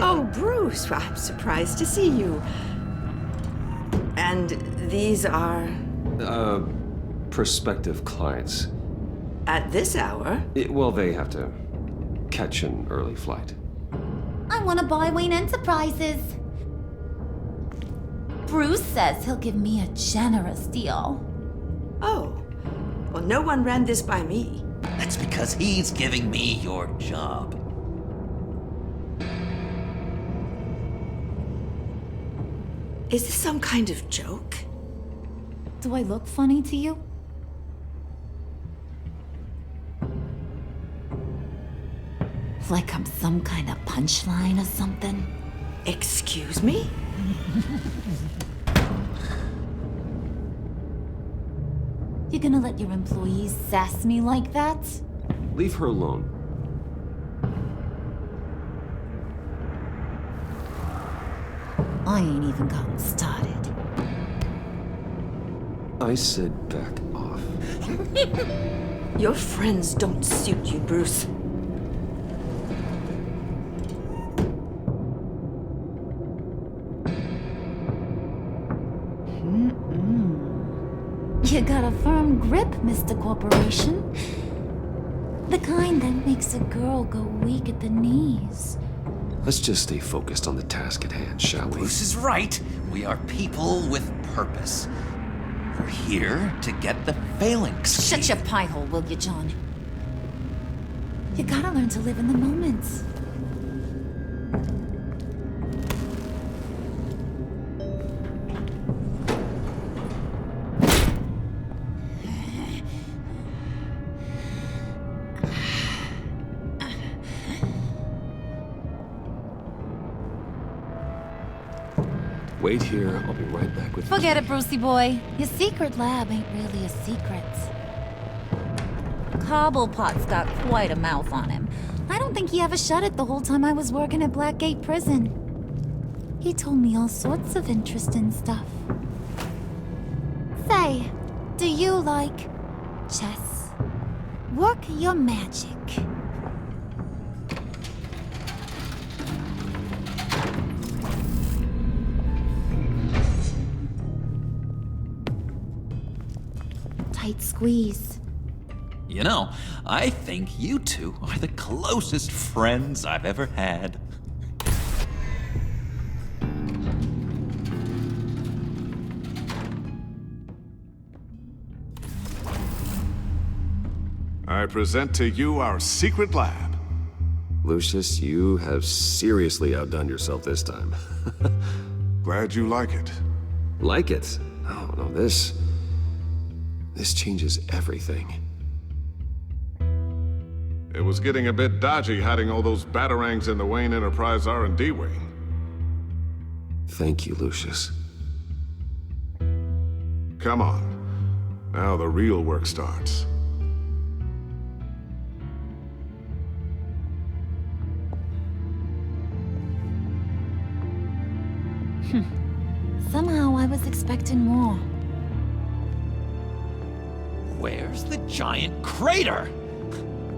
Oh, Bruce, I'm surprised to see you. And these are... Prospective clients. At this hour? Well, they have to catch an early flight. I want to buy Wayne Enterprises. Bruce says he'll give me a generous deal. Oh, well, no one ran this by me. That's because he's giving me your job. Is this some kind of joke? Do I look funny to you? Like I'm some kind of punchline or something? Excuse me? You gonna let your employees sass me like that? Leave her alone. I ain't even gotten started. I said back off. Your friends don't suit you, Bruce. You got a firm grip, Mr. Corporation. The kind that makes a girl go weak at the knees. Let's just stay focused on the task at hand, shall we? Bruce is right. We are people with purpose. We're here to get the phalanx. Shut your pie hole, will you, John? You gotta learn to live in the moment. Wait here, I'll be right back with you. Forget it, Brucey boy. Your secret lab ain't really a secret. Cobblepot's got quite a mouth on him. I don't think he ever shut it the whole time I was working at Blackgate Prison. He told me all sorts of interesting stuff. Say, do you like chess? Work your magic. Tight squeeze. You know, I think you two are the closest friends I've ever had. I present to you our secret lab. Lucius, you have seriously outdone yourself this time. Glad you like it. Like it? Oh, no, this changes everything. It was getting a bit dodgy hiding all those batarangs in the Wayne Enterprise R&D wing. Thank you, Lucius. Come on. Now the real work starts. Somehow I was expecting more. Where's the giant crater?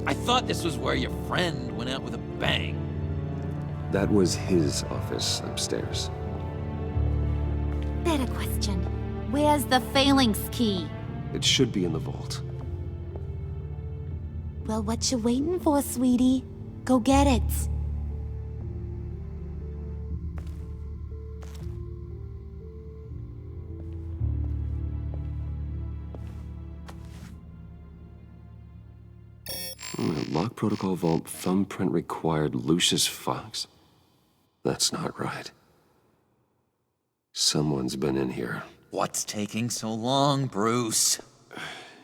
I thought this was where your friend went out with a bang. That was his office upstairs. Better question. Where's the phalanx key? It should be in the vault. Well, what you waiting for, sweetie? Go get it. Lock protocol vault thumbprint required Lucius Fox. That's not right. Someone's been in here. What's taking so long, Bruce?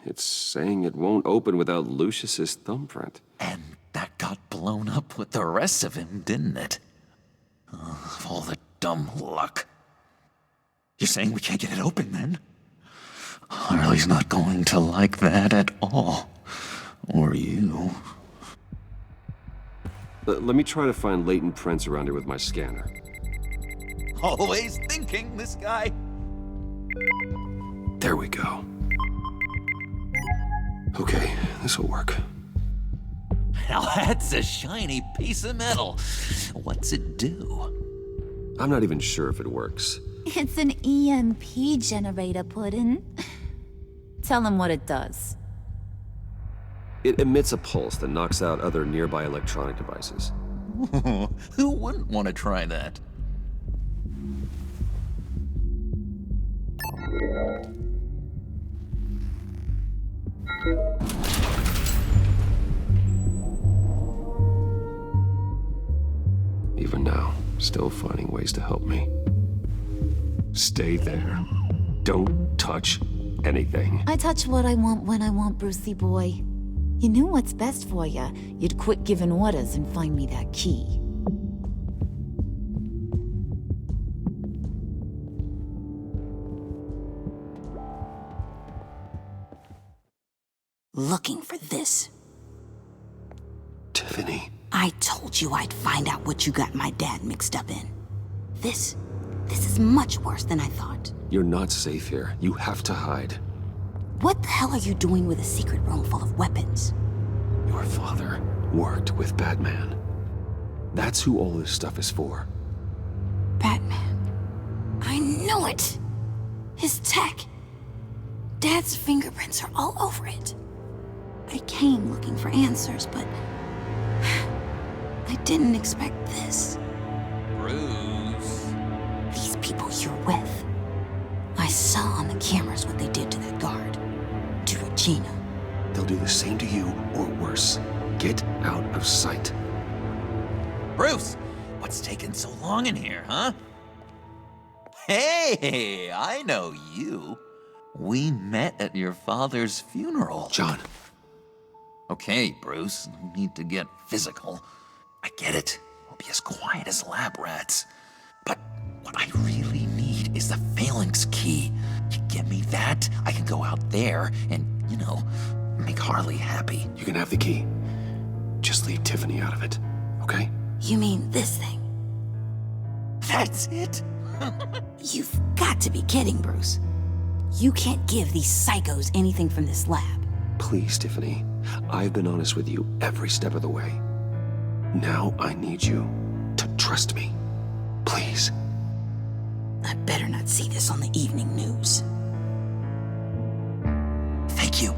It's saying it won't open without Lucius's thumbprint. And that got blown up with the rest of him, didn't it? Oh, all the dumb luck. You're saying we can't get it open, then? Harley's not going to like that at all. Or you. Let me try to find latent prints around here with my scanner. Always thinking, this guy. There we go. Okay, this will work. Now that's a shiny piece of metal. What's it do? I'm not even sure if it works. It's an EMP generator, Puddin'. Tell him what it does. It emits a pulse that knocks out other nearby electronic devices. Who wouldn't want to try that? Even now, still finding ways to help me. Stay there. Don't touch anything. I touch what I want when I want, Brucey boy. You knew what's best for you. You'd quit giving orders and find me that key. Looking for this. Tiffany. I told you I'd find out what you got my dad mixed up in. This is much worse than I thought. You're not safe here. You have to hide. What the hell are you doing with a secret room full of weapons? Your father worked with Batman. That's who all this stuff is for. Batman. I knew it! His tech. Dad's fingerprints are all over it. I came looking for answers, but I didn't expect this. Bruce. These people you're with. I saw on the cameras what they did to that guard. To Regina. They'll do the same to you, or worse. Get out of sight. Bruce, what's taking so long in here, huh? Hey, I know you. We met at your father's funeral. John. Okay, Bruce, no need to get physical. I get it. We'll be as quiet as lab rats. But what I really need is the Phalanx key. You get me that, I can go out there and, you know, make Harley happy. You can have the key. Just leave Tiffany out of it, okay? You mean this thing? That's it? You've got to be kidding, Bruce. You can't give these psychos anything from this lab. Please, Tiffany. I've been honest with you every step of the way. Now I need you to trust me. Please. I better not see this on the evening news. Thank you.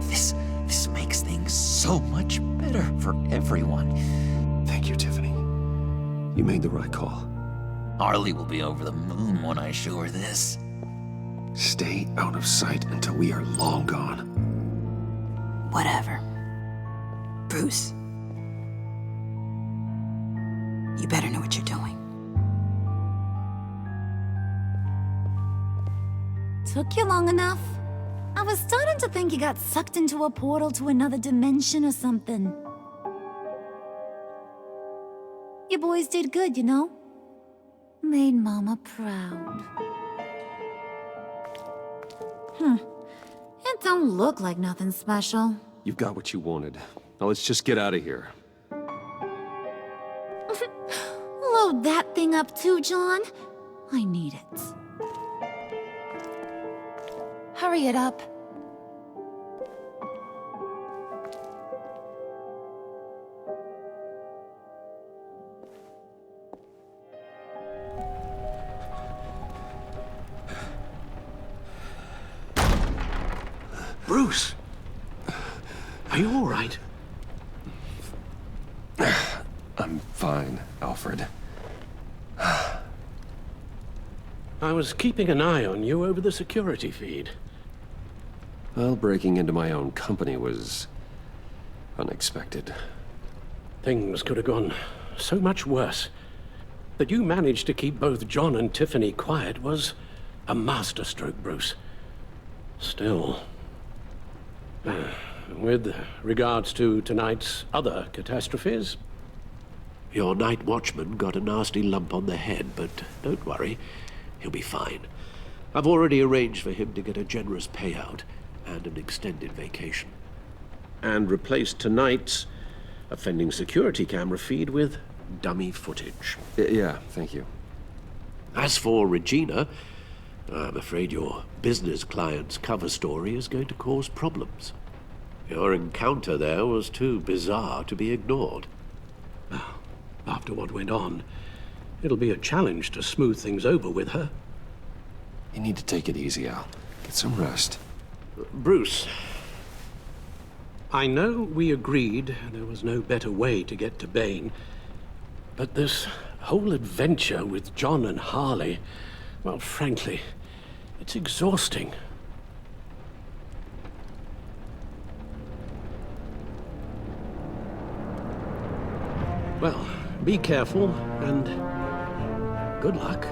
This makes things so much better for everyone. Thank you, Tiffany. You made the right call. Harley will be over the moon when I show her this. Stay out of sight until we are long gone. Whatever. Bruce. You better know what you're doing. Took you long enough? I was starting to think you got sucked into a portal to another dimension or something. You boys did good, you know? Made Mama proud. It don't look like nothing special. You've got what you wanted. Now let's just get out of here. Load that thing up too, John. I need it. Hurry it up. Bruce! Are you all right? I'm fine, Alfred. I was keeping an eye on you over the security feed. Well, breaking into my own company was unexpected. Things could have gone so much worse. That you managed to keep both John and Tiffany quiet was a masterstroke, Bruce. Still, with regards to tonight's other catastrophes, your night watchman got a nasty lump on the head, but don't worry, he'll be fine. I've already arranged for him to get a generous payout and an extended vacation. And replaced tonight's offending security camera feed with dummy footage. Yeah, thank you. As for Regina, I'm afraid your business client's cover story is going to cause problems. Your encounter there was too bizarre to be ignored. Now, after what went on, it'll be a challenge to smooth things over with her. You need to take it easy, Al. Get some rest. Bruce, I know we agreed there was no better way to get to Bane, but this whole adventure with John and Harley, well, frankly, It's exhausting. Well, be careful, and good luck.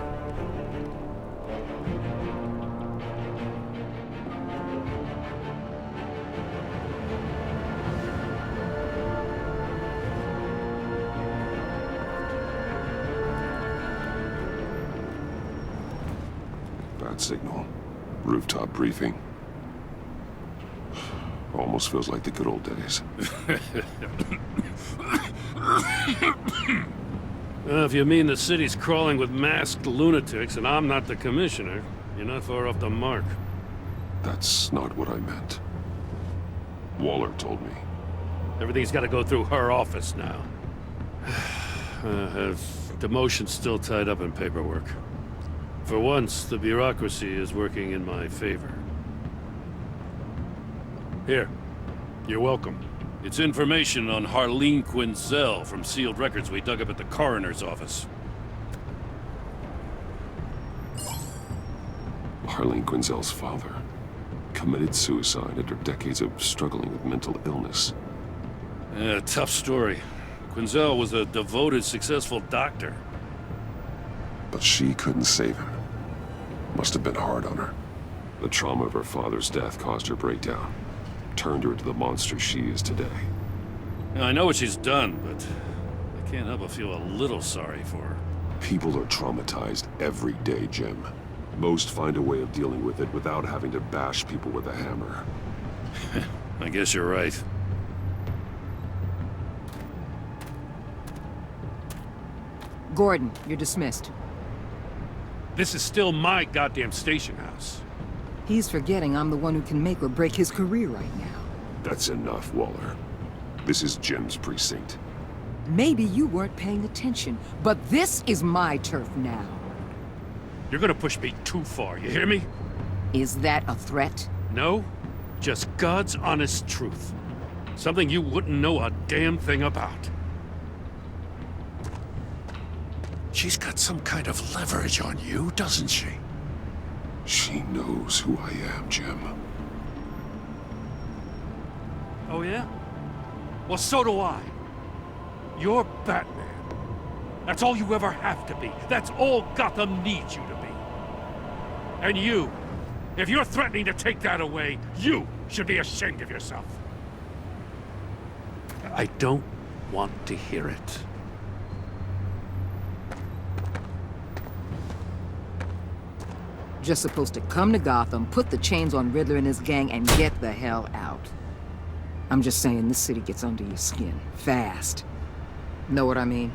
Bad signal. Rooftop briefing. Almost feels like the good old days. If you mean the city's crawling with masked lunatics and I'm not the commissioner, you're not far off the mark. That's not what I meant. Waller told me. Everything's got to go through her office now. Demotion's still tied up in paperwork. For once, the bureaucracy is working in my favor. Here, you're welcome. It's information on Harleen Quinzel from sealed records we dug up at the coroner's office. Harleen Quinzel's father committed suicide after decades of struggling with mental illness. Yeah, tough story. Quinzel was a devoted, successful doctor. But she couldn't save him. Must have been hard on her. The trauma of her father's death caused her breakdown. Turned her into the monster she is today. Now, I know what she's done, but I can't help but feel a little sorry for her. People are traumatized every day, Jim. Most find a way of dealing with it without having to bash people with a hammer. I guess you're right. Gordon, you're dismissed. This is still my goddamn station house. He's forgetting I'm the one who can make or break his career right now. That's enough, Waller. This is Jim's precinct. Maybe you weren't paying attention, but this is my turf now. You're gonna push me too far, you hear me? Is that a threat? No, just God's honest truth. Something you wouldn't know a damn thing about. She's got some kind of leverage on you, doesn't she? She knows who I am, Jim. Oh yeah? Well, so do I. You're Batman. That's all you ever have to be. That's all Gotham needs you to be. And you, if you're threatening to take that away, you should be ashamed of yourself. I don't want to hear it. Just supposed to come to Gotham, put the chains on Riddler and his gang, and get the hell out. I'm just saying, this city gets under your skin. Fast. Know what I mean?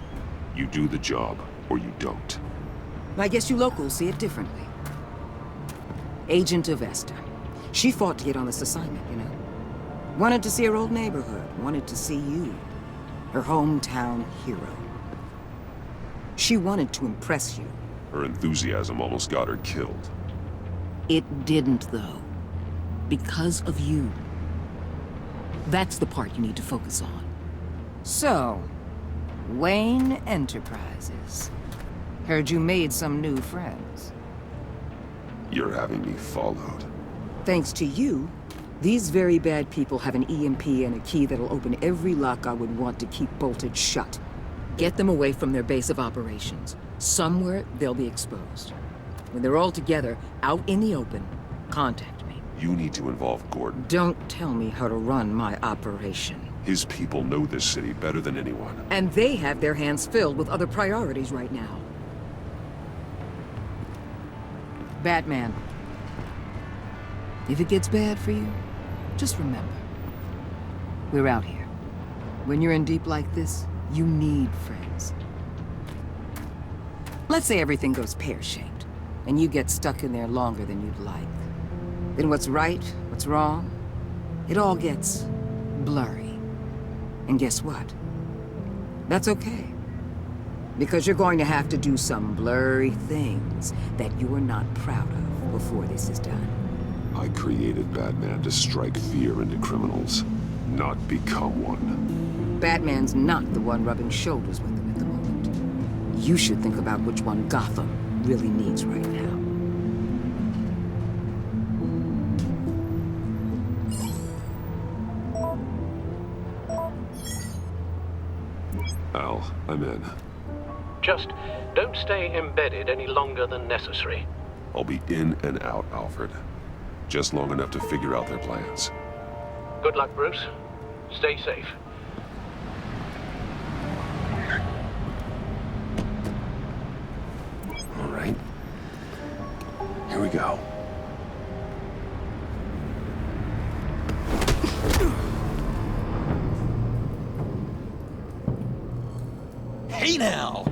You do the job, or you don't. I guess you locals see it differently. Agent Avesta. She fought to get on this assignment, you know? Wanted to see her old neighborhood. Wanted to see you. Her hometown hero. She wanted to impress you. Her enthusiasm almost got her killed. It didn't, though. Because of you. That's the part you need to focus on. So, Wayne Enterprises. Heard you made some new friends. You're having me followed. Thanks to you, these very bad people have an EMP and a key that'll open every lock I would want to keep bolted shut. Get them away from their base of operations. Somewhere they'll be exposed. When they're all together, out in the open, contact me. You need to involve Gordon. Don't tell me how to run my operation. His people know this city better than anyone. And they have their hands filled with other priorities right now. Batman. If it gets bad for you, just remember. We're out here. When you're in deep like this, you need friends. Let's say everything goes pear-shaped, and you get stuck in there longer than you'd like. Then what's right, what's wrong, it all gets blurry. And guess what? That's okay. Because you're going to have to do some blurry things that you're not proud of before this is done. I created Batman to strike fear into criminals, not become one. Batman's not the one rubbing shoulders with them at the moment. You should think about which one Gotham really needs right now. Al, I'm in. Just don't stay embedded any longer than necessary. I'll be in and out, Alfred. Just long enough to figure out their plans. Good luck, Bruce. Stay safe. All right. Here we go. Hey now!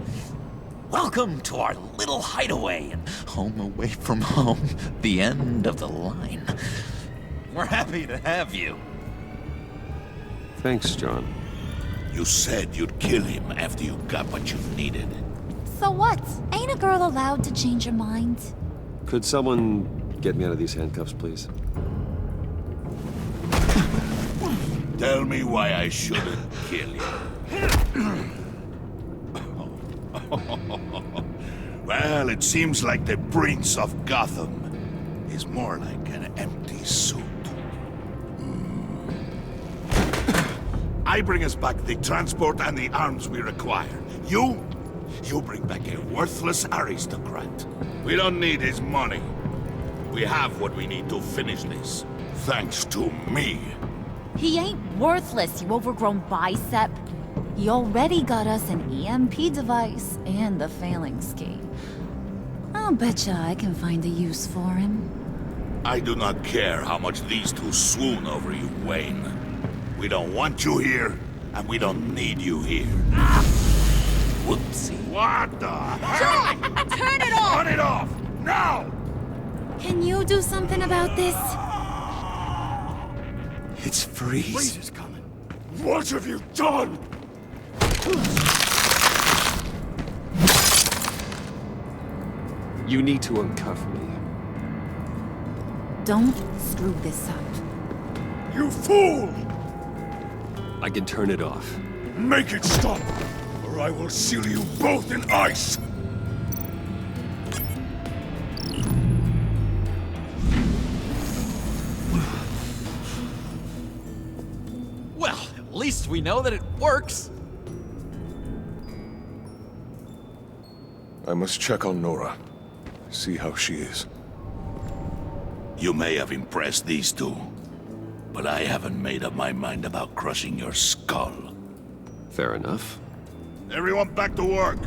Welcome to our little hideaway and home away from home, the end of the line. We're happy to have you. Thanks, John. You said you'd kill him after you got what you needed. So what? Ain't a girl allowed to change her mind? Could someone get me out of these handcuffs, please? Tell me why I shouldn't kill you. Well, it seems like the Prince of Gotham is more like an empty suit. I bring us back the transport and the arms we require. You bring back a worthless aristocrat. We don't need his money. We have what we need to finish this. Thanks to me. He ain't worthless, you overgrown bicep. He already got us an EMP device and the failing scheme. I'll betcha I can find a use for him. I do not care how much these two swoon over you, Wayne. We don't want you here, and we don't need you here. Whoopsie. What the hell? John! Turn it off! Turn it off! Now! Can you do something about this? It's Freeze. Freeze is coming. What have you done? You need to uncuff me. Don't screw this up. You fool! I can turn it off. Make it stop, or I will seal you both in ice! Well, at least we know that it works. I must check on Nora. See how she is. You may have impressed these two, but I haven't made up my mind about crushing your skull. Fair enough. Everyone back to work.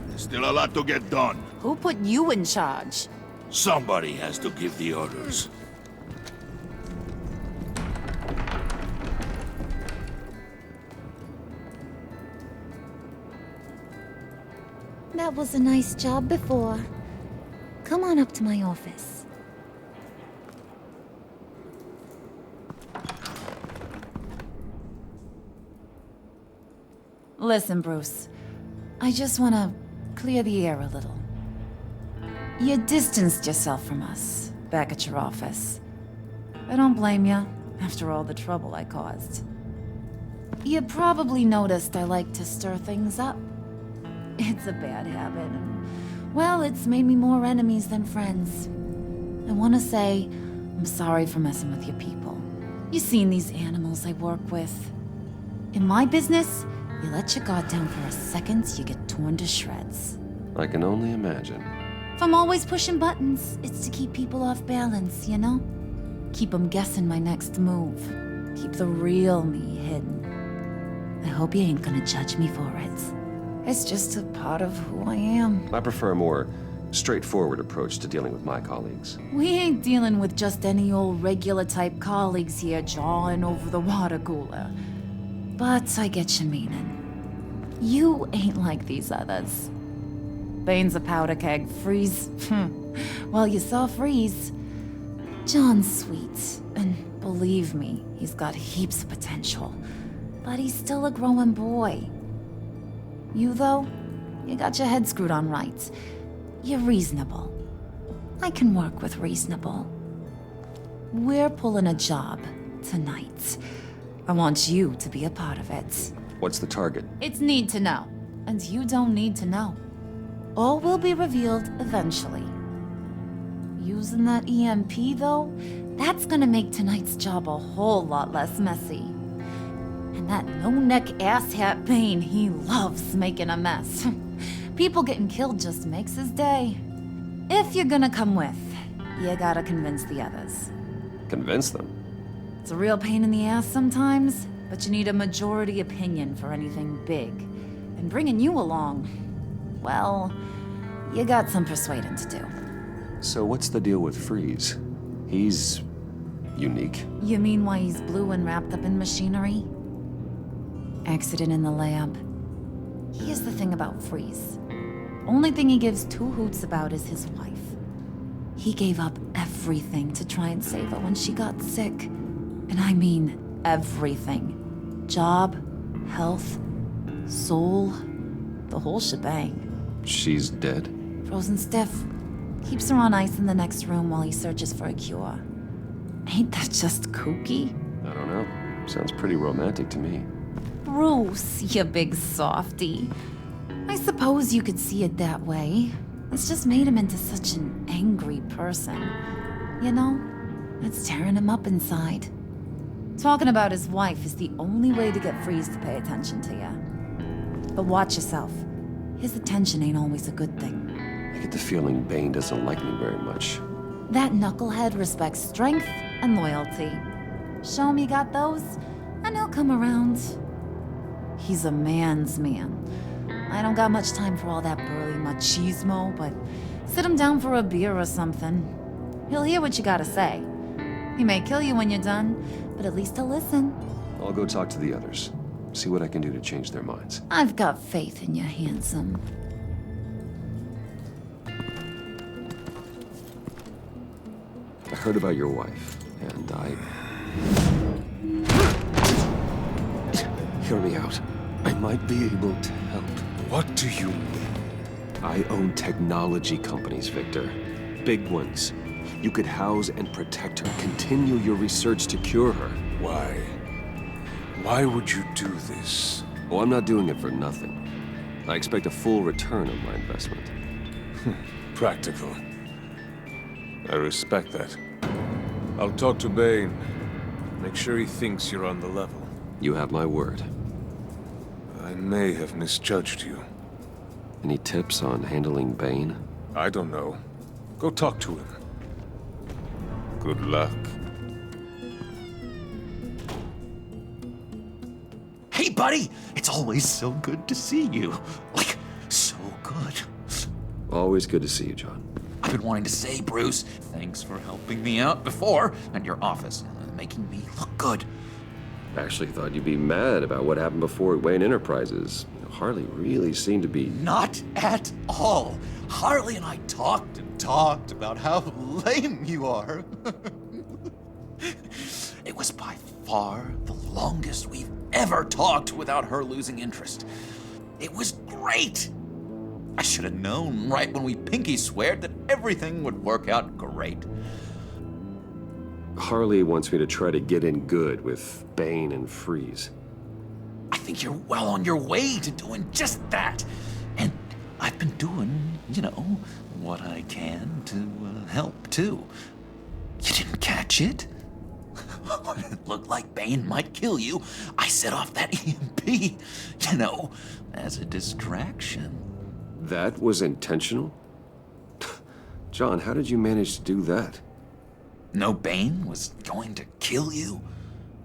There's still a lot to get done. Who put you in charge? Somebody has to give the orders. That was a nice job before. Come on up to my office. Listen, Bruce. I just want to clear the air a little. You distanced yourself from us, back at your office. I don't blame you, after all the trouble I caused. You probably noticed I like to stir things up. It's a bad habit, and, well, it's made me more enemies than friends. I want to say, I'm sorry for messing with your people. You seen these animals I work with. In my business, you let your guard down for a second, you get torn to shreds. I can only imagine. If I'm always pushing buttons, it's to keep people off balance, you know? Keep them guessing my next move. Keep the real me hidden. I hope you ain't gonna judge me for it. It's just a part of who I am. I prefer a more straightforward approach to dealing with my colleagues. We ain't dealing with just any old regular type colleagues here jawing over the water cooler. But I get your meaning. You ain't like these others. Bane's a powder keg. Freeze. Well, you saw Freeze. John's sweet, and believe me, he's got heaps of potential. But he's still a growing boy. You, though, you got your head screwed on right. You're reasonable. I can work with reasonable. We're pulling a job tonight. I want you to be a part of it. What's the target? It's need to know, and you don't need to know. All will be revealed eventually. Using that EMP, though, that's gonna make tonight's job a whole lot less messy. And And that no-neck asshat Bane, he loves making a mess. People getting killed just makes his day. If you're gonna come with, you gotta convince the others. Convince them? It's a real pain in the ass sometimes, but you need a majority opinion for anything big. And bringing you along, well, you got some persuading to do. So what's the deal with Freeze? He's unique. You mean why he's blue and wrapped up in machinery? Accident in the lab. Here's the thing about Freeze. Only thing he gives two hoots about is his wife. He gave up everything to try and save her when she got sick. And I mean everything. Job, health, soul, the whole shebang. She's dead? Frozen stiff. Keeps her on ice in the next room while he searches for a cure. Ain't that just kooky? I don't know. Sounds pretty romantic to me. Bruce, you big softy. I suppose you could see it that way. It's just made him into such an angry person. You know, it's tearing him up inside. Talking about his wife is the only way to get Freeze to pay attention to you. But watch yourself. His attention ain't always a good thing. I get the feeling Bane doesn't like me very much. That knucklehead respects strength and loyalty. Show him you got those, and he'll come around. He's a man's man. I don't got much time for all that burly machismo, but sit him down for a beer or something. He'll hear what you gotta say. He may kill you when you're done, but at least he'll listen. I'll go talk to the others. See what I can do to change their minds. I've got faith in you, handsome. I heard about your wife, and Hear me out. I might be able to help. What do you mean? I own technology companies, Victor. Big ones. You could house and protect her, continue your research to cure her. Why? Why would you do this? Oh, I'm not doing it for nothing. I expect a full return on my investment. Practical. I respect that. I'll talk to Bane. Make sure he thinks you're on the level. You have my word. I may have misjudged you. Any tips on handling Bane? I don't know. Go talk to him. Good luck. Hey, buddy! It's always so good to see you. Like, so good. Always good to see you, John. I've been wanting to say, Bruce, thanks for helping me out before at your office, making me look good. I actually thought you'd be mad about what happened before at Wayne Enterprises. Harley really seemed to be... Not at all. Harley and I talked and talked about how lame you are. It was by far the longest we've ever talked without her losing interest. It was great. I should have known right when we pinky sweared that everything would work out great. Harley wants me to try to get in good with Bane and Freeze. I think you're well on your way to doing just that. And I've been doing, you know, what I can to help, too. You didn't catch it? When it looked like Bane might kill you, I set off that EMP, you know, as a distraction. That was intentional? John, how did you manage to do that? No Bane was going to kill you?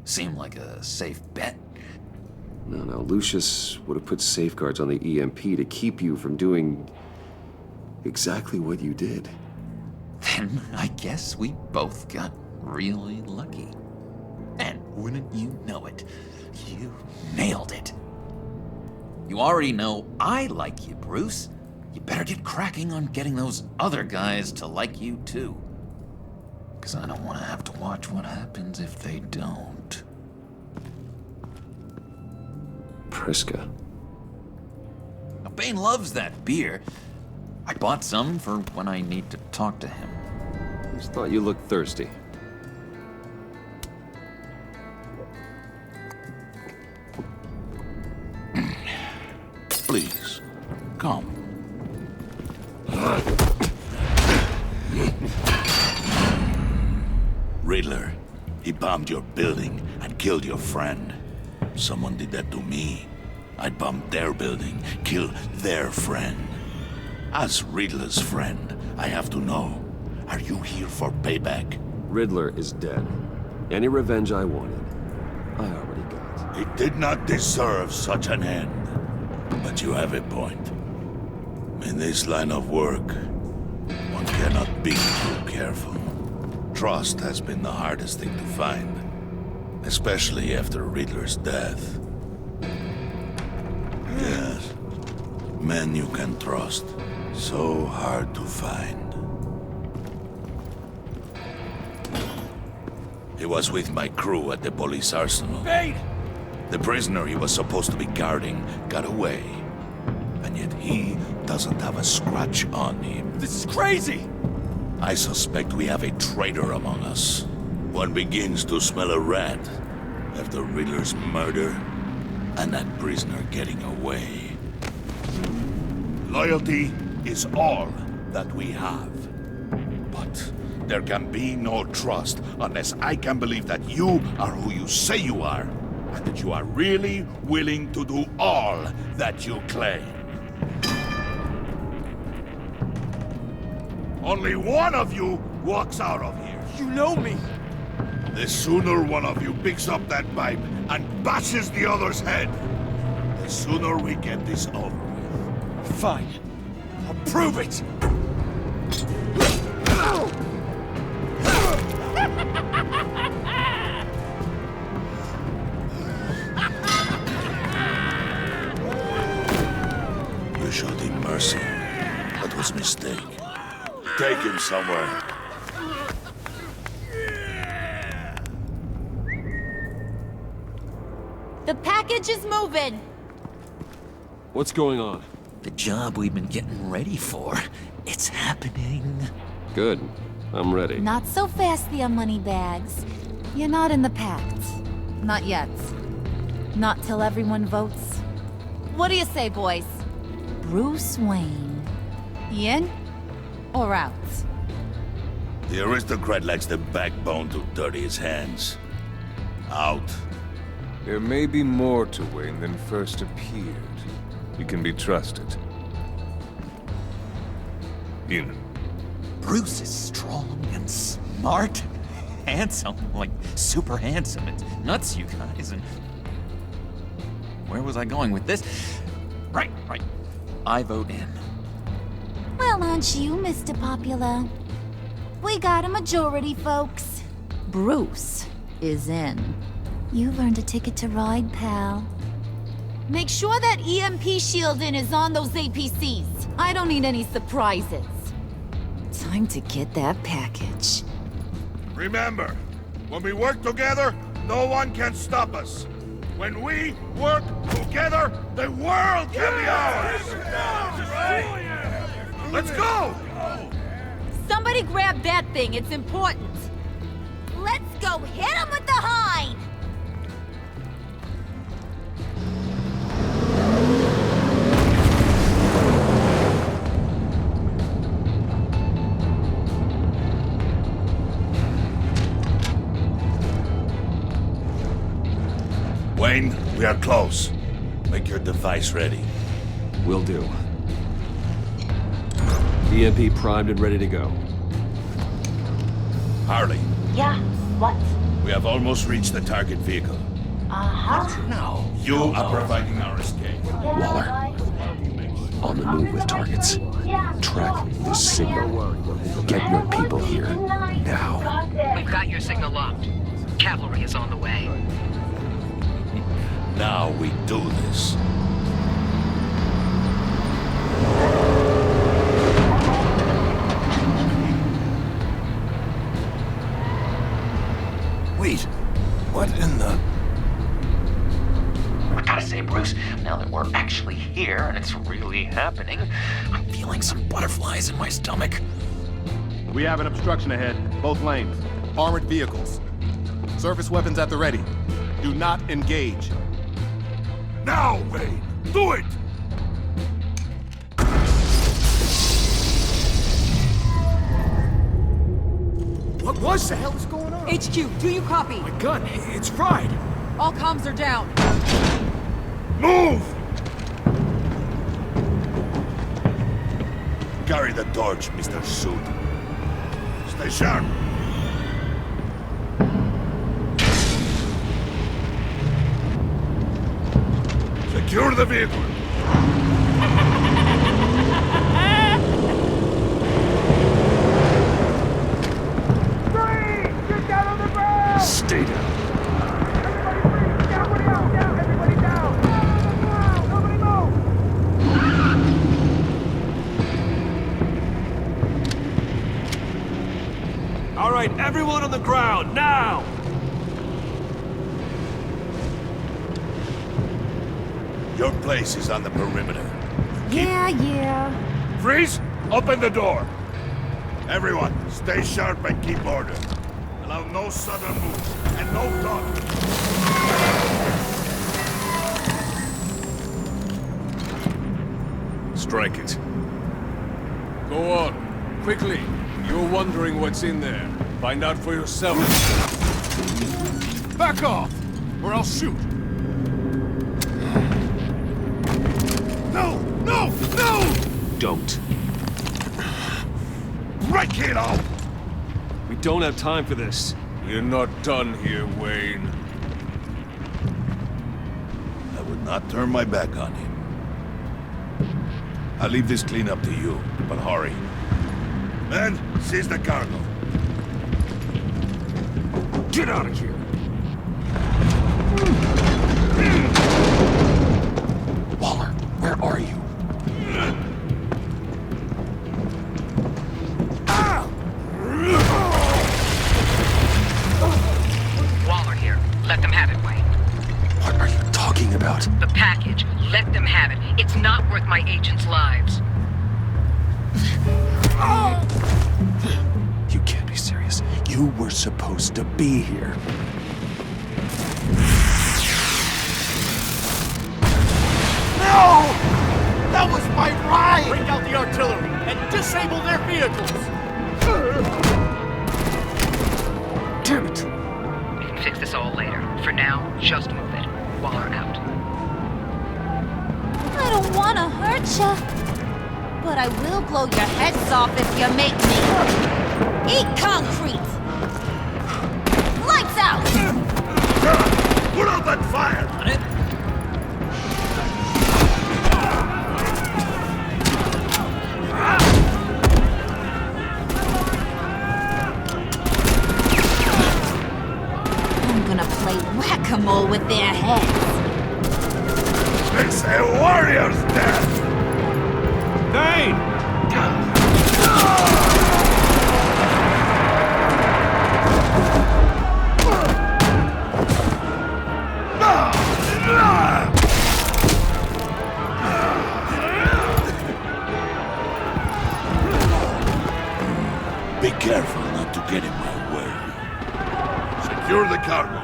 Seemed like a safe bet. No, Lucius would have put safeguards on the EMP to keep you from doing exactly what you did. Then I guess we both got really lucky. And wouldn't you know it, you nailed it. You already know I like you, Bruce. You better get cracking on getting those other guys to like you, too. Because I don't want to have to watch what happens if they don't. Priska. Now, Bane loves that beer. I bought some for when I need to talk to him. Just thought you looked thirsty. Please, come. Riddler, he bombed your building and killed your friend. Someone did that to me. I'd bomb their building, kill their friend. As Riddler's friend, I have to know, are you here for payback? Riddler is dead. Any revenge I wanted, I already got. He did not deserve such an end. But you have a point. In this line of work, one cannot be too careful. Trust has been the hardest thing to find, especially after Riddler's death. Yes, men you can trust. So hard to find. He was with my crew at the police arsenal. Bane! The prisoner he was supposed to be guarding got away. And yet he doesn't have a scratch on him. This is crazy! I suspect we have a traitor among us. One begins to smell a rat after Riddler's murder and that prisoner getting away. Loyalty is all that we have. But there can be no trust unless I can believe that you are who you say you are, and that you are really willing to do all that you claim. Only one of you walks out of here. You know me! The sooner one of you picks up that pipe and bashes the other's head, the sooner we get this over with. Fine. I'll prove it! You showed him mercy. That was a mistake. Take him somewhere. The package is moving! What's going on? The job we've been getting ready for. It's happening. Good. I'm ready. Not so fast, the money bags. You're not in the pact. Not yet. Not till everyone votes. What do you say, boys? Bruce Wayne. In or out? The aristocrat lacks the backbone to dirty his hands. Out. There may be more to Wayne than first appeared. You can be trusted. In. Bruce is strong and smart, handsome, like super handsome. It's nuts, you guys. And where was I going with this? Right. I vote in. Well, aren't you, Mr. Popular? We got a majority, folks. Bruce is in. You've earned a ticket to ride, pal. Make sure that EMP shielding is on those APCs. I don't need any surprises. Time to get that package. Remember, when we work together, no one can stop us. When we work together, the world can be ours! Let's go! Somebody grab that thing, it's important. Let's go hit him with the hind! Wayne, we are close. Make your device ready. Will do. EMP primed and ready to go. Harley, Yeah, what? we have almost reached the target vehicle. Uh-huh. Now, you are providing our escape. Waller. On the move with targets. Track this signal. Get your people here. Now. We've got your signal locked. Cavalry is on the way. Now we do this. Wait, what in the... I gotta say, Bruce, now that we're actually here and it's really happening, I'm feeling some butterflies in my stomach. We have an obstruction ahead, both lanes. Armored vehicles. Surface weapons at the ready. Do not engage. Now, Wayne! Do it! What was the hell is going on? HQ, do you copy? My gun, it's fried. All comms are down. Move! Carry the torch, Mr. Suit. Stay sharp. Secure the vehicle. Stay down. All right, everyone on the ground, now! Your place is on the perimeter. Yeah. Freeze! Open the door! Everyone, stay sharp and keep order. Allow no sudden moves, and no talking. Strike it. Go on. Quickly. You're wondering what's in there. Find out for yourself. Back off, or I'll shoot. No! No! No! Don't. Break it off! We don't have time for this. We're not done here, Wayne. I would not turn my back on him. I'll leave this cleanup to you, but hurry. Men, seize the cargo. Get out of here! Waller, where are you? Waller here. Let them have it, Wayne. What are you talking about? The package. Let them have it. It's not worth my agents' lives. You can't be serious. You were supposed to be here. No! That was my ride! Bring out the artillery and disable their vehicles! Damn it! We can fix this all later. For now, just move it. Waller out. I don't want to hurt ya, but I will blow your heads off if you make me. Eat concrete! Lights out! Put out that fire! On it. I'm gonna play whack-a-mole with their heads. It's a warrior's death! Vayne! Be careful not to get in my way. Secure the cargo.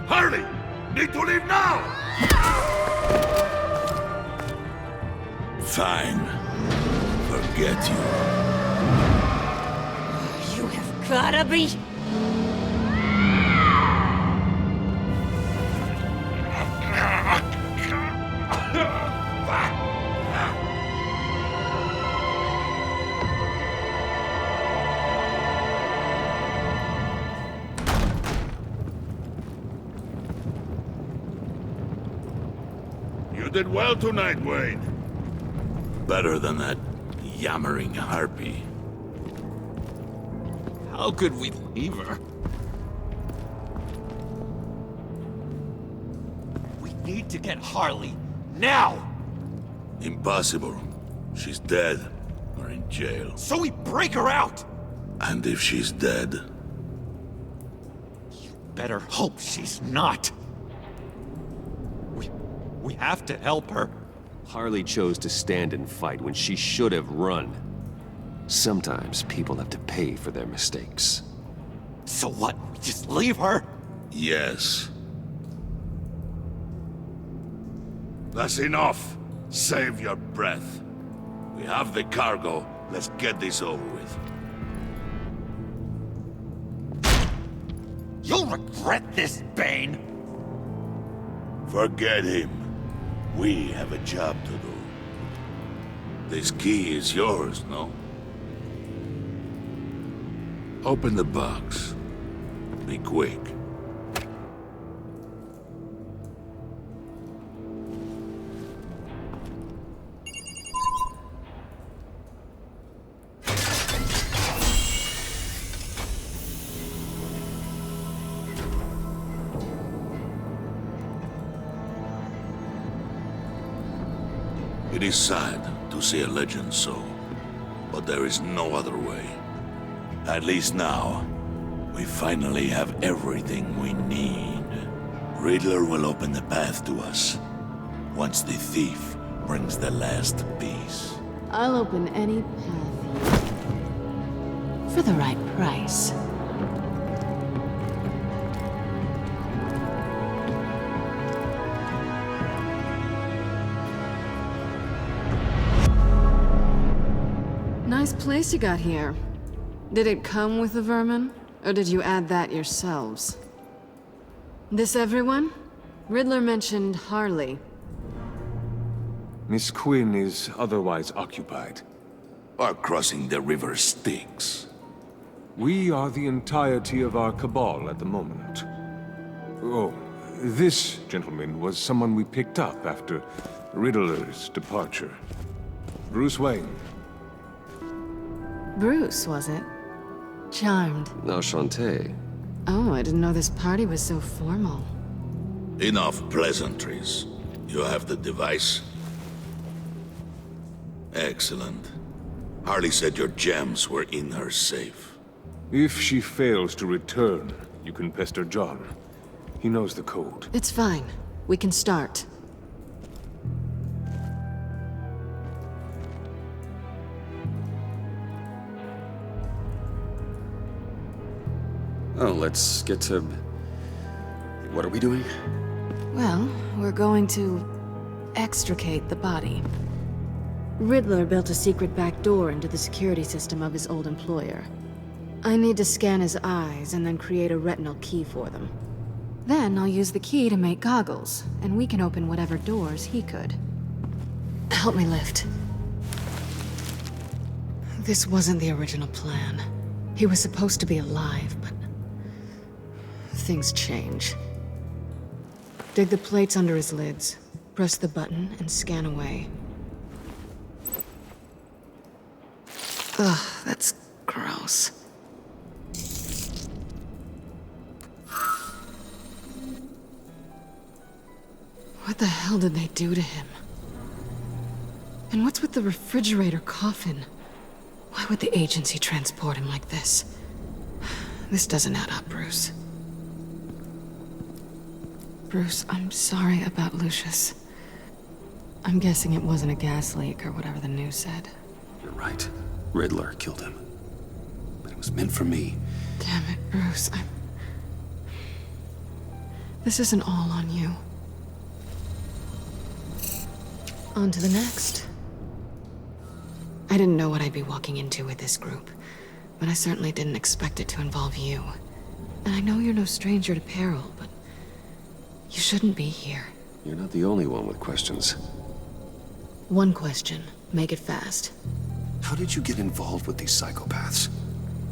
Harley! Need to leave now! Fine. Forget you. You have gotta be... You did well tonight, Wayne. Better than that yammering harpy. How could we leave her? We need to get Harley, now! Impossible. She's dead, or in jail. So we break her out! And if she's dead, Better hope she's not. We have to help her. Harley chose to stand and fight when she should have run. Sometimes people have to pay for their mistakes. So what? We just leave her? yes. That's enough. Save your breath. We have the cargo. Let's get this over with. You'll regret this, Bane! Forget him. We have a job to do. This key is yours, no? Open the box. Be quick. It is sad to see a legend so, but there is no other way. At least now, we finally have everything we need. Riddler will open the path to us, once the thief brings the last piece. I'll open any path for the right price. Nice place you got here. Did it come with the vermin? Or did you add that yourselves? This everyone? Riddler mentioned Harley. Miss Quinn is otherwise occupied. Or crossing the river Styx. We are the entirety of our cabal at the moment. Oh, this gentleman was someone we picked up after Riddler's departure. Bruce Wayne. Bruce, was it? Charmed. Now, Shantae. Oh, I didn't know this party was so formal. Enough pleasantries. You have the device? Excellent. Harley said your gems were in her safe. If she fails to return, you can pester John. He knows the code. It's fine. We can start. Oh, let's get to... What are we doing? Well, we're going to extricate the body. Riddler built a secret back door into the security system of his old employer. I need to scan his eyes and then create a retinal key for them. Then I'll use the key to make goggles, and we can open whatever doors he could. Help me lift. This wasn't the original plan. He was supposed to be alive, but things change. Dig the plates under his lids, press the button, and scan away. Ugh, that's gross. What the hell did they do to him? And what's with the refrigerator coffin? Why would the agency transport him like this? This doesn't add up, Bruce. Bruce, I'm sorry about Lucius. I'm guessing it wasn't a gas leak or whatever the news said. You're right. Riddler killed him. But it was meant for me. Damn it, Bruce. This isn't all on you. On to the next. I didn't know what I'd be walking into with this group, but I certainly didn't expect it to involve you. And I know you're no stranger to peril, but you shouldn't be here. You're not the only one with questions. One question. Make it fast. How did you get involved with these psychopaths?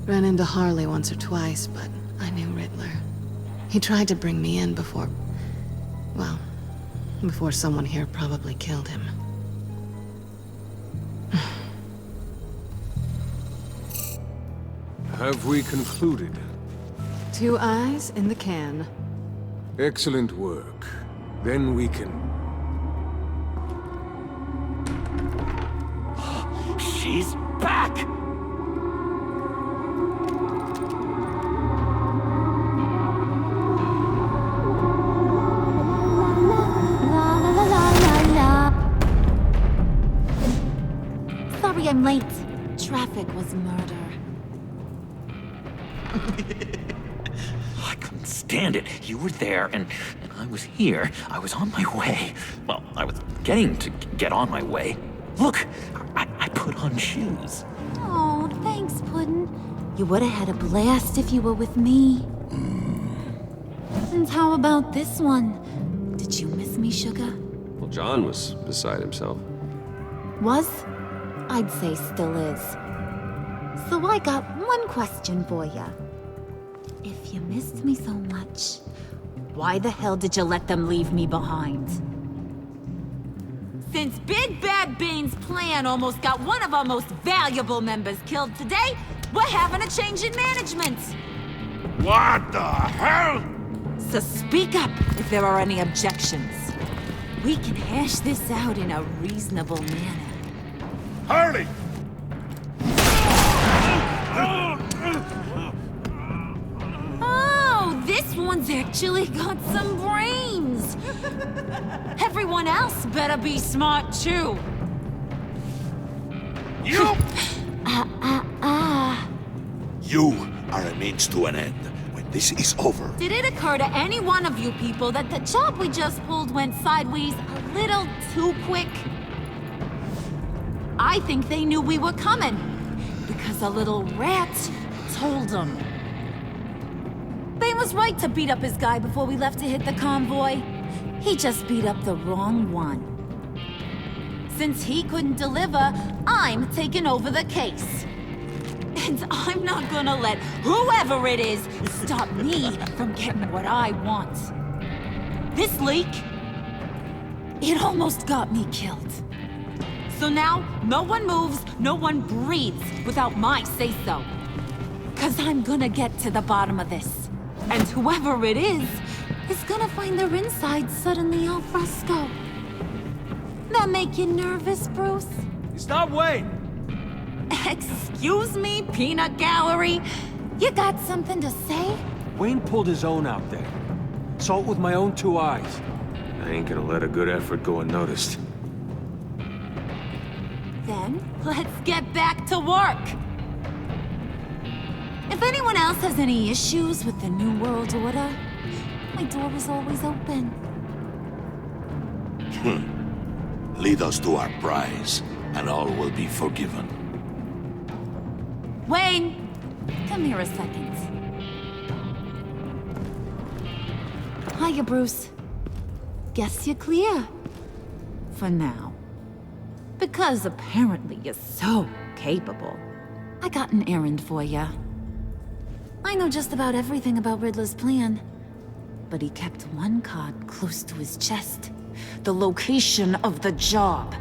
Ran into Harley once or twice, but I knew Riddler. He tried to bring me in before... well, before someone here probably killed him. Have we concluded? 2 eyes in the can. Excellent work. Then we can... She's back! Sorry I'm late. Traffic was murder. I couldn't stand it. You were there, and I was here. I was on my way. Well, I was getting to get on my way. Look, I put on shoes. Oh, thanks, Puddin'. You would have had a blast if you were with me. And how about this one? Did you miss me, Sugar? Well, John was beside himself. Was? I'd say still is. So I got one question for ya. If you missed me so much, why the hell did you let them leave me behind? Since Big Bad Bane's plan almost got one of our most valuable members killed today, we're having a change in management. What the hell? So speak up if there are any objections. We can hash this out in a reasonable manner. Harley! Oh, this one's actually got some brains. Everyone else better be smart too. You! You are a means to an end. When this is over, Did it occur to any one of you people that the job we just pulled went sideways a little too quick? I think they knew we were coming, because a little rat told them. Bane was right to beat up his guy before we left to hit the convoy. He just beat up the wrong one. Since he couldn't deliver, I'm taking over the case. And I'm not gonna let whoever it is stop me from getting what I want. This leak, it almost got me killed. So now, no one moves, no one breathes without my say-so. 'Cause I'm gonna get to the bottom of this. And whoever it is gonna find their insides suddenly al fresco. That make you nervous, Bruce? Stop, Wayne! Excuse me, Peanut Gallery? You got something to say? Wayne pulled his own out there. Saw it with my own 2 eyes. I ain't gonna let a good effort go unnoticed. Then, let's get back to work. If anyone else has any issues with the New World Order, my door is always open. Lead us to our prize, and all will be forgiven. Wayne, come here a second. Hiya, Bruce. Guess you're clear. For now. Because apparently you're so capable. I got an errand for ya. I know just about everything about Riddler's plan. But he kept one card close to his chest. The location of the job.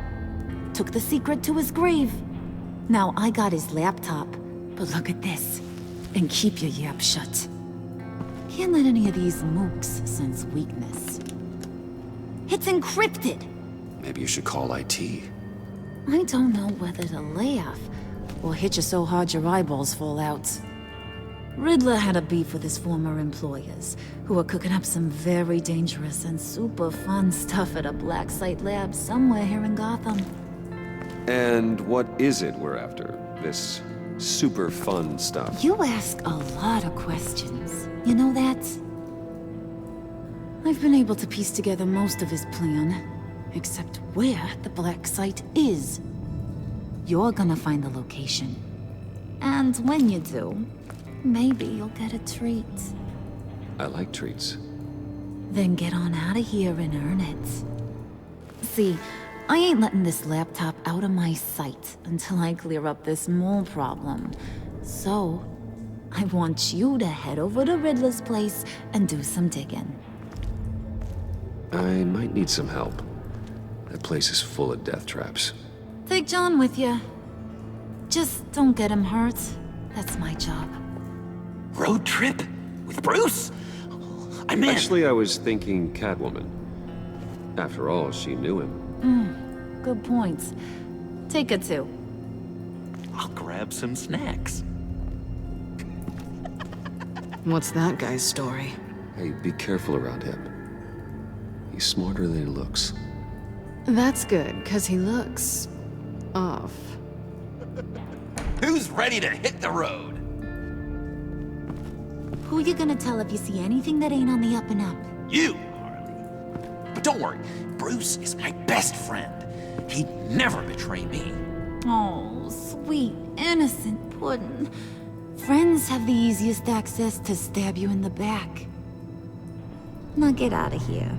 Took the secret to his grave. Now I got his laptop. But look at this. And keep your yap shut. Can't let any of these mooks sense weakness. It's encrypted. Maybe you should call IT. I don't know whether to laugh or hit you so hard your eyeballs fall out. Riddler had a beef with his former employers, who were cooking up some very dangerous and super fun stuff at a black site lab somewhere here in Gotham. And what is it we're after? This super fun stuff? You ask a lot of questions. You know that? I've been able to piece together most of his plan, except where the black site is. You're gonna find the location. And when you do, maybe you'll get a treat. I like treats. Then get on out of here and earn it. See, I ain't letting this laptop out of my sight until I clear up this mole problem. So, I want you to head over to Riddler's place and do some digging. I might need some help. That place is full of death traps. Take John with you. Just don't get him hurt. That's my job. Road trip? With Bruce? I'm in. Actually, I was thinking Catwoman. After all, she knew him. Good point. Take it too. I'll grab some snacks. What's that guy's story? Hey, be careful around him. He's smarter than he looks. That's good, because he looks... off. Who's ready to hit the road? Who you gonna tell if you see anything that ain't on the up and up? You are But don't worry, Bruce is my best friend. He'd never betray me. Oh, sweet, innocent Puddin'. Friends have the easiest access to stab you in the back. Now get out of here.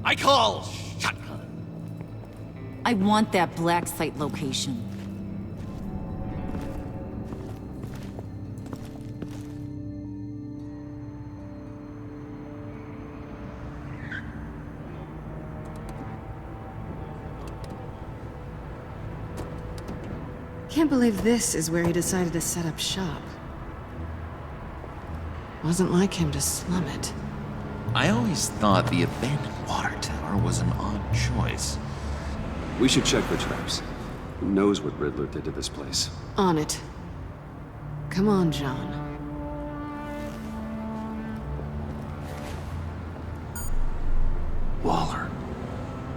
I call shotgun. I want that black site location. Can't believe this is where he decided to set up shop. Wasn't like him to slum it. I always thought the abandoned water tower was an odd choice. We should check the traps. Who knows what Riddler did to this place? On it. Come on, John. Waller.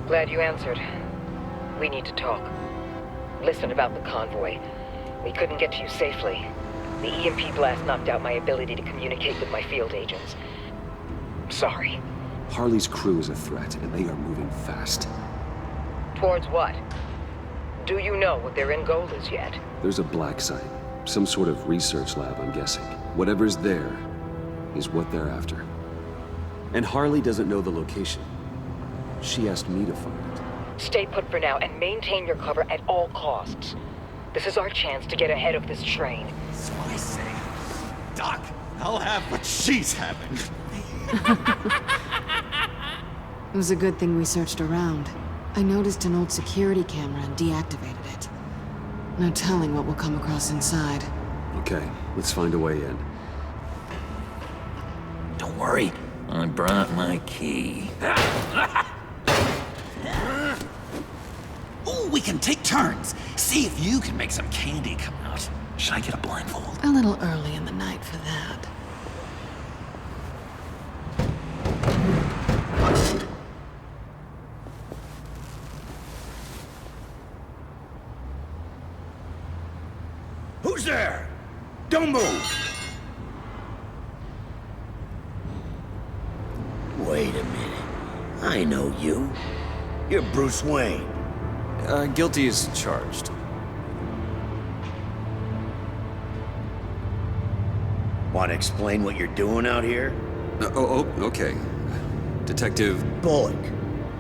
Glad you answered. We need to talk. Listen about the convoy. We couldn't get to you safely. The EMP blast knocked out my ability to communicate with my field agents. Sorry. Harley's crew is a threat, and they are moving fast. Towards what? Do you know what their end goal is yet? There's a black site. Some sort of research lab, I'm guessing. Whatever's there is what they're after. And Harley doesn't know the location. She asked me to find it. Stay put for now and maintain your cover at all costs. This is our chance to get ahead of this train. That's what I say. Doc, I'll have what she's having. It was a good thing we searched around. I noticed an old security camera and deactivated it. No telling what we'll come across inside. Okay, let's find a way in. Don't worry, I brought my key. Ooh, we can take turns. See if you can make some candy come out. Should I get a blindfold? A little early in the night for that. Who's there? Don't move! Wait a minute. I know you. You're Bruce Wayne. Guilty as charged. Want to explain what you're doing out here? Okay. Detective... Bullock.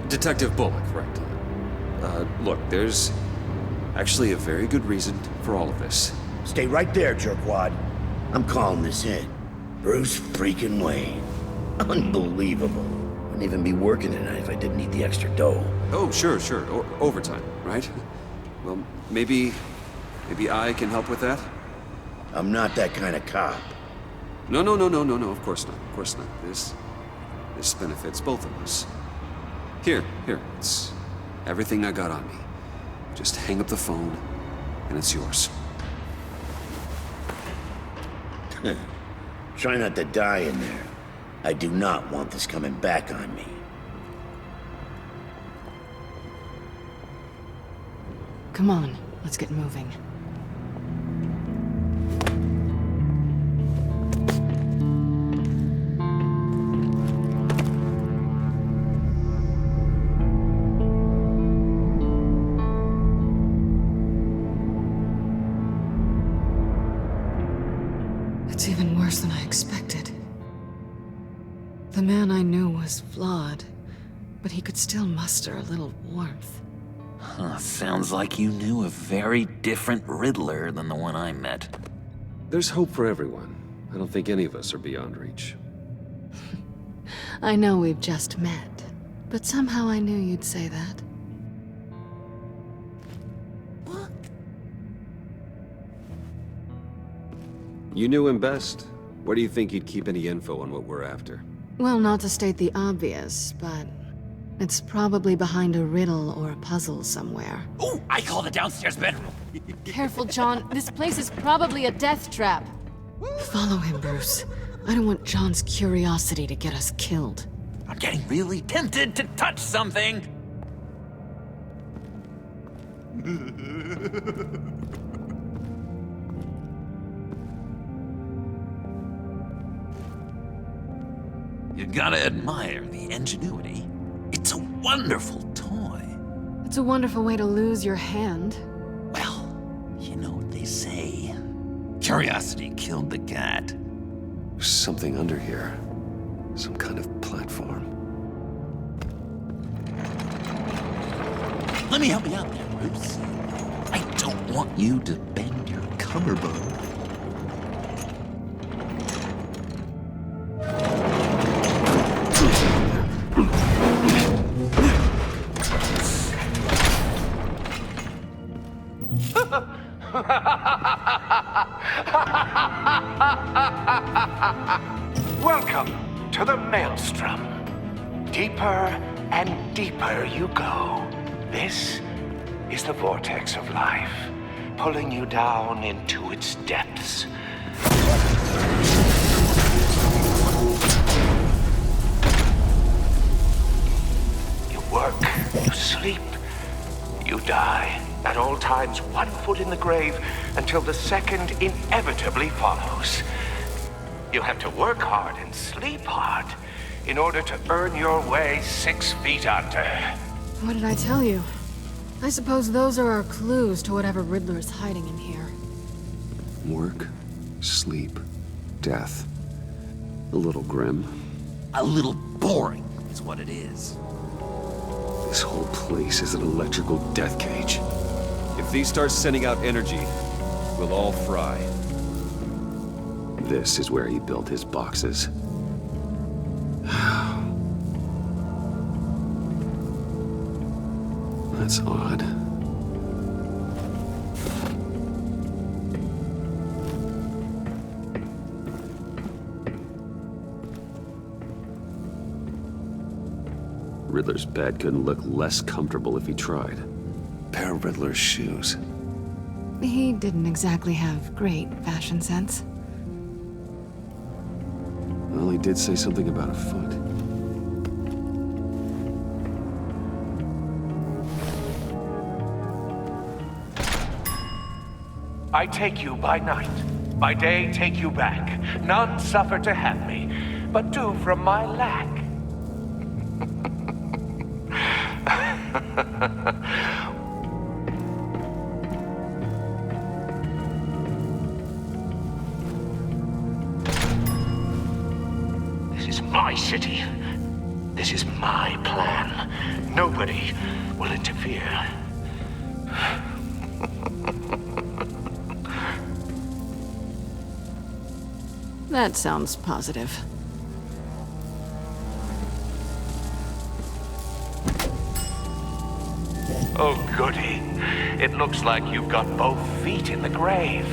Detective Bullock, right. Look, there's actually a very good reason for all of this. Stay right there, jerkwad. I'm calling this in. Bruce freaking Wayne. Unbelievable. Wouldn't even be working tonight if I didn't need the extra dough. Oh, sure. Overtime, right? Well, maybe I can help with that? I'm not that kind of cop. No, of course not. This benefits both of us. Here, it's everything I got on me. Just hang up the phone, and it's yours. Try not to die in there. I do not want this coming back on me. Come on, let's get moving. It's even worse than I expected. The man I knew was flawed, but he could still muster a little warmth. Huh, sounds like you knew a very different Riddler than the one I met. There's hope for everyone. I don't think any of us are beyond reach. I know we've just met, but somehow I knew you'd say that. You knew him best. Where do you think he'd keep any info on what we're after? Well, not to state the obvious, but it's probably behind a riddle or a puzzle somewhere. Ooh, I call the downstairs bedroom. Careful, John. This place is probably a death trap. Follow him, Bruce. I don't want John's curiosity to get us killed. I'm getting really tempted to touch something. You gotta admire the ingenuity. It's a wonderful toy. It's a wonderful way to lose your hand. You know what they say. Curiosity killed the cat. There's something under here. Some kind of platform. Let me help you out there, Bruce. I don't want you to bend your collarbone. Welcome to the Maelstrom. Deeper and deeper you go. This is the vortex of life, pulling you down into its depths. You work, you sleep, you die. At all times, 1 foot in the grave until the second inevitably follows. You have to work hard and sleep hard in order to earn your way 6 feet under. What did I tell you? I suppose those are our clues to whatever Riddler's hiding in here. Work, sleep, death. A little grim. A little boring is what it is. This whole place is an electrical death cage. If these start sending out energy, we'll all fry. This is where he built his boxes. That's odd. Riddler's bed couldn't look less comfortable if he tried. Pair of Riddler's shoes. He didn't exactly have great fashion sense. Well, he did say something about a foot. I take you by night, by day take you back. None suffer to have me, but do from my lack. This is my city. This is my plan. Nobody will interfere. That sounds positive. Oh, goody. It looks like you've got both feet in the grave.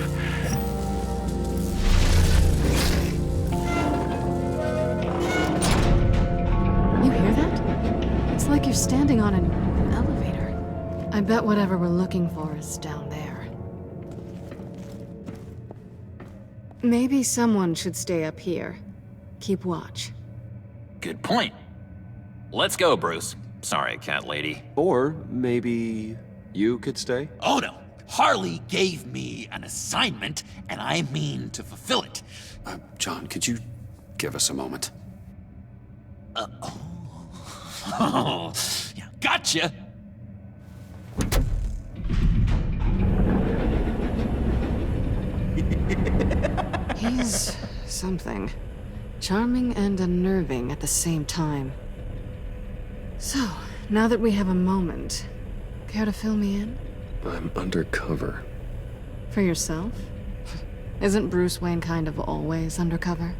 You hear that? It's like you're standing on an elevator. I bet whatever we're looking for is down there. Maybe someone should stay up here. Keep watch. Good point. Let's go, Bruce. Sorry, cat lady. Or maybe you could stay? Oh no! Harley gave me an assignment, and I mean to fulfill it. John, could you give us a moment? Oh, yeah, gotcha! He's something. Charming and unnerving at the same time. So, now that we have a moment, care to fill me in? I'm undercover. For yourself? Isn't Bruce Wayne kind of always undercover?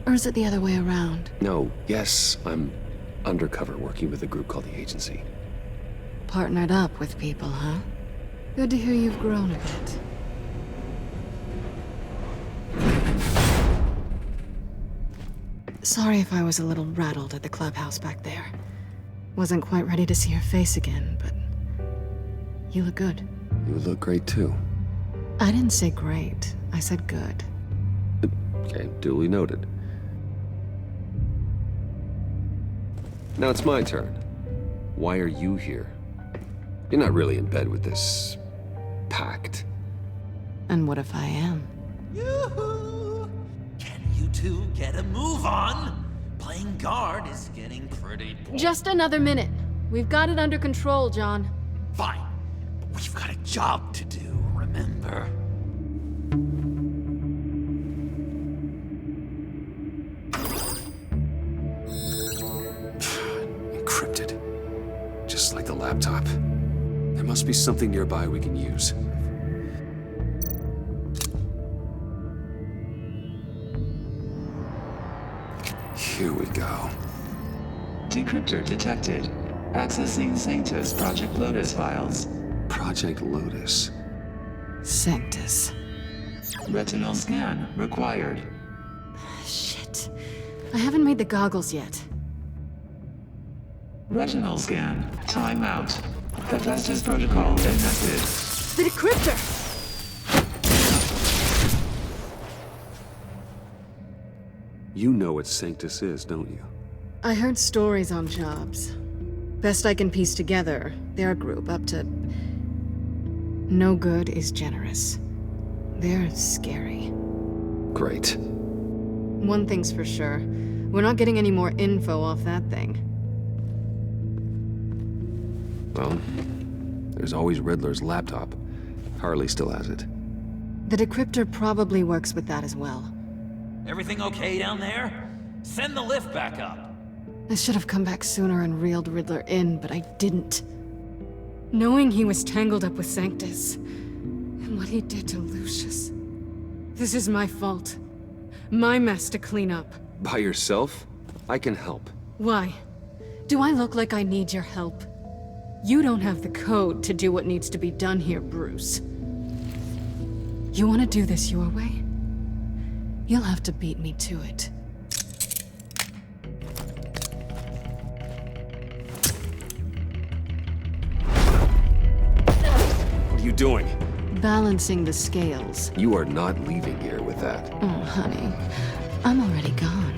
Or is it the other way around? No, yes, I'm undercover working with a group called the Agency. Partnered up with people, huh? Good to hear you've grown a bit. Sorry if I was a little rattled at the clubhouse back there. Wasn't quite ready to see your face again, but you look good. You look great too. I didn't say great. I said good. Okay, duly noted. Now it's my turn. Why are you here? You're not really in bed with this pact. And what if I am? Yoo-hoo! Can you two get a move on? Playing guard is getting pretty boring. Just another minute. We've got it under control, John. Fine. But we've got a job to do, remember? Encrypted. Just like the laptop. There must be something nearby we can use. Here we go. Decryptor detected. Accessing Sanctus Project Lotus files. Project Lotus. Sanctus. Retinal scan required. Shit. I haven't made the goggles yet. Retinal scan. Timeout. Hephaestus protocol enacted. The decryptor! You know what Sanctus is, don't you? I heard stories on jobs. Best I can piece together, their group up to... No good is generous. They're scary. Great. One thing's for sure. We're not getting any more info off that thing. Well, there's always Riddler's laptop. Harley still has it. The decryptor probably works with that as well. Everything okay down there? Send the lift back up. I should have come back sooner and reeled Riddler in, but I didn't. Knowing he was tangled up with Sanctus, and what he did to Lucius. This is my fault. My mess to clean up. By yourself? I can help. Why? Do I look like I need your help? You don't have the code to do what needs to be done here, Bruce. You want to do this your way? You'll have to beat me to it. What are you doing? Balancing the scales. You are not leaving here with that. Oh, honey. I'm already gone.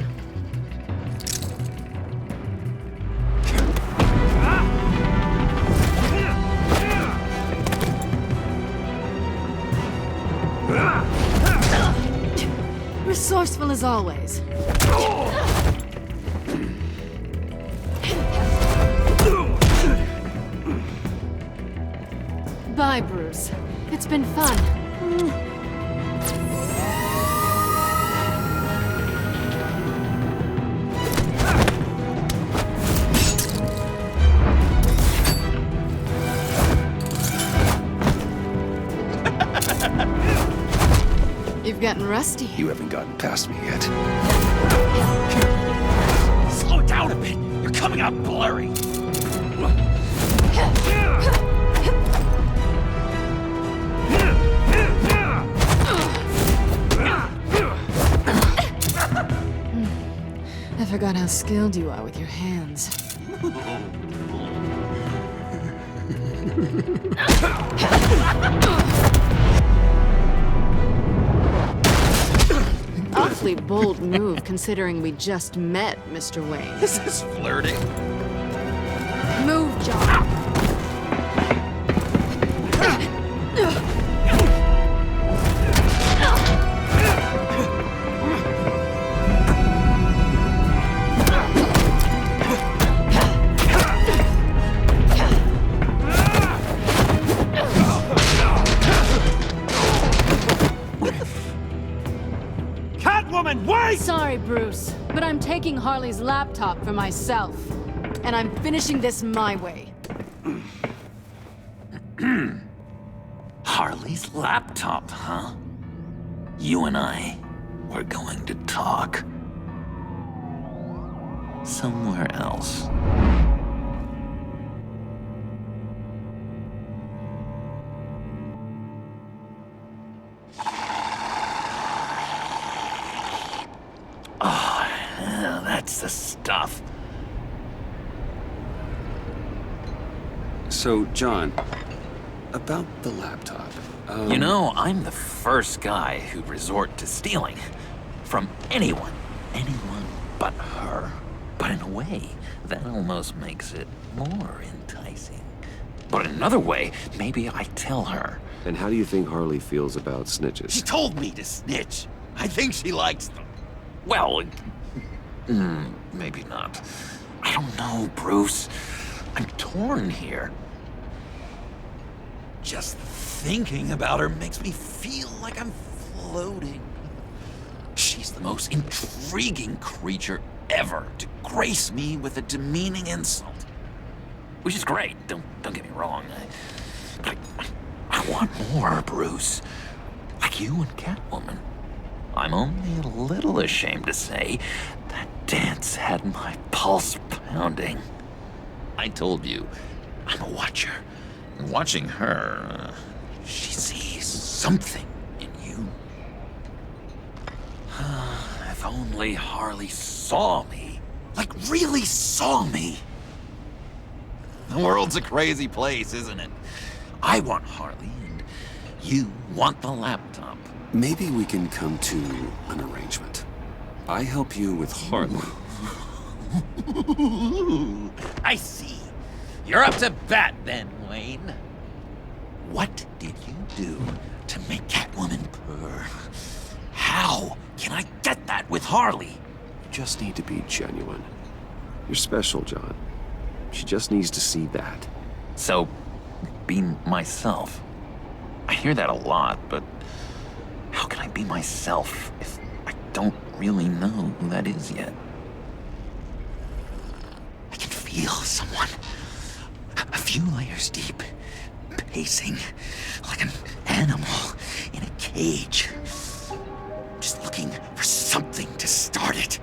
Resourceful as always. Bye, Bruce. It's been fun. You've gotten rusty. You haven't gotten past me yet. Slow it down a bit. You're coming out blurry. I forgot how skilled you are with your hands. Awfully bold move, considering we just met, Mr. Wayne. This is flirting. Move, John. Sorry, Bruce, but I'm taking Harley's laptop for myself. And I'm finishing this my way. Harley's laptop, huh? You and I, we're going to talk. Somewhere else. Oh, yeah, that's the stuff. So, John, about the laptop. You know, I'm the first guy who'd resort to stealing. From anyone. Anyone but her. But in a way, that almost makes it more enticing. But in another way, maybe I tell her. And how do you think Harley feels about snitches? She told me to snitch. I think she likes them. Well, maybe not. I don't know, Bruce. I'm torn here. Just thinking about her makes me feel like I'm floating. She's the most intriguing creature ever to grace me with a demeaning insult. Which is great, don't get me wrong. I want more, Bruce. Like you and Catwoman. I'm only a little ashamed to say that dance had my pulse pounding. I told you, I'm a watcher. And watching her, she sees something in you. If only Harley saw me. Like, really saw me. The world's a crazy place, isn't it? I want Harley, and you want the laptop. Maybe we can come to an arrangement. I help you with Harley. I see. You're up to bat then, Wayne. What did you do to make Catwoman purr? How can I get that with Harley? You just need to be genuine. You're special, John. She just needs to see that. So, be myself. I hear that a lot, but how can I be myself if I don't really know who that is yet? I can feel someone a few layers deep, pacing like an animal in a cage, just looking for something to start it.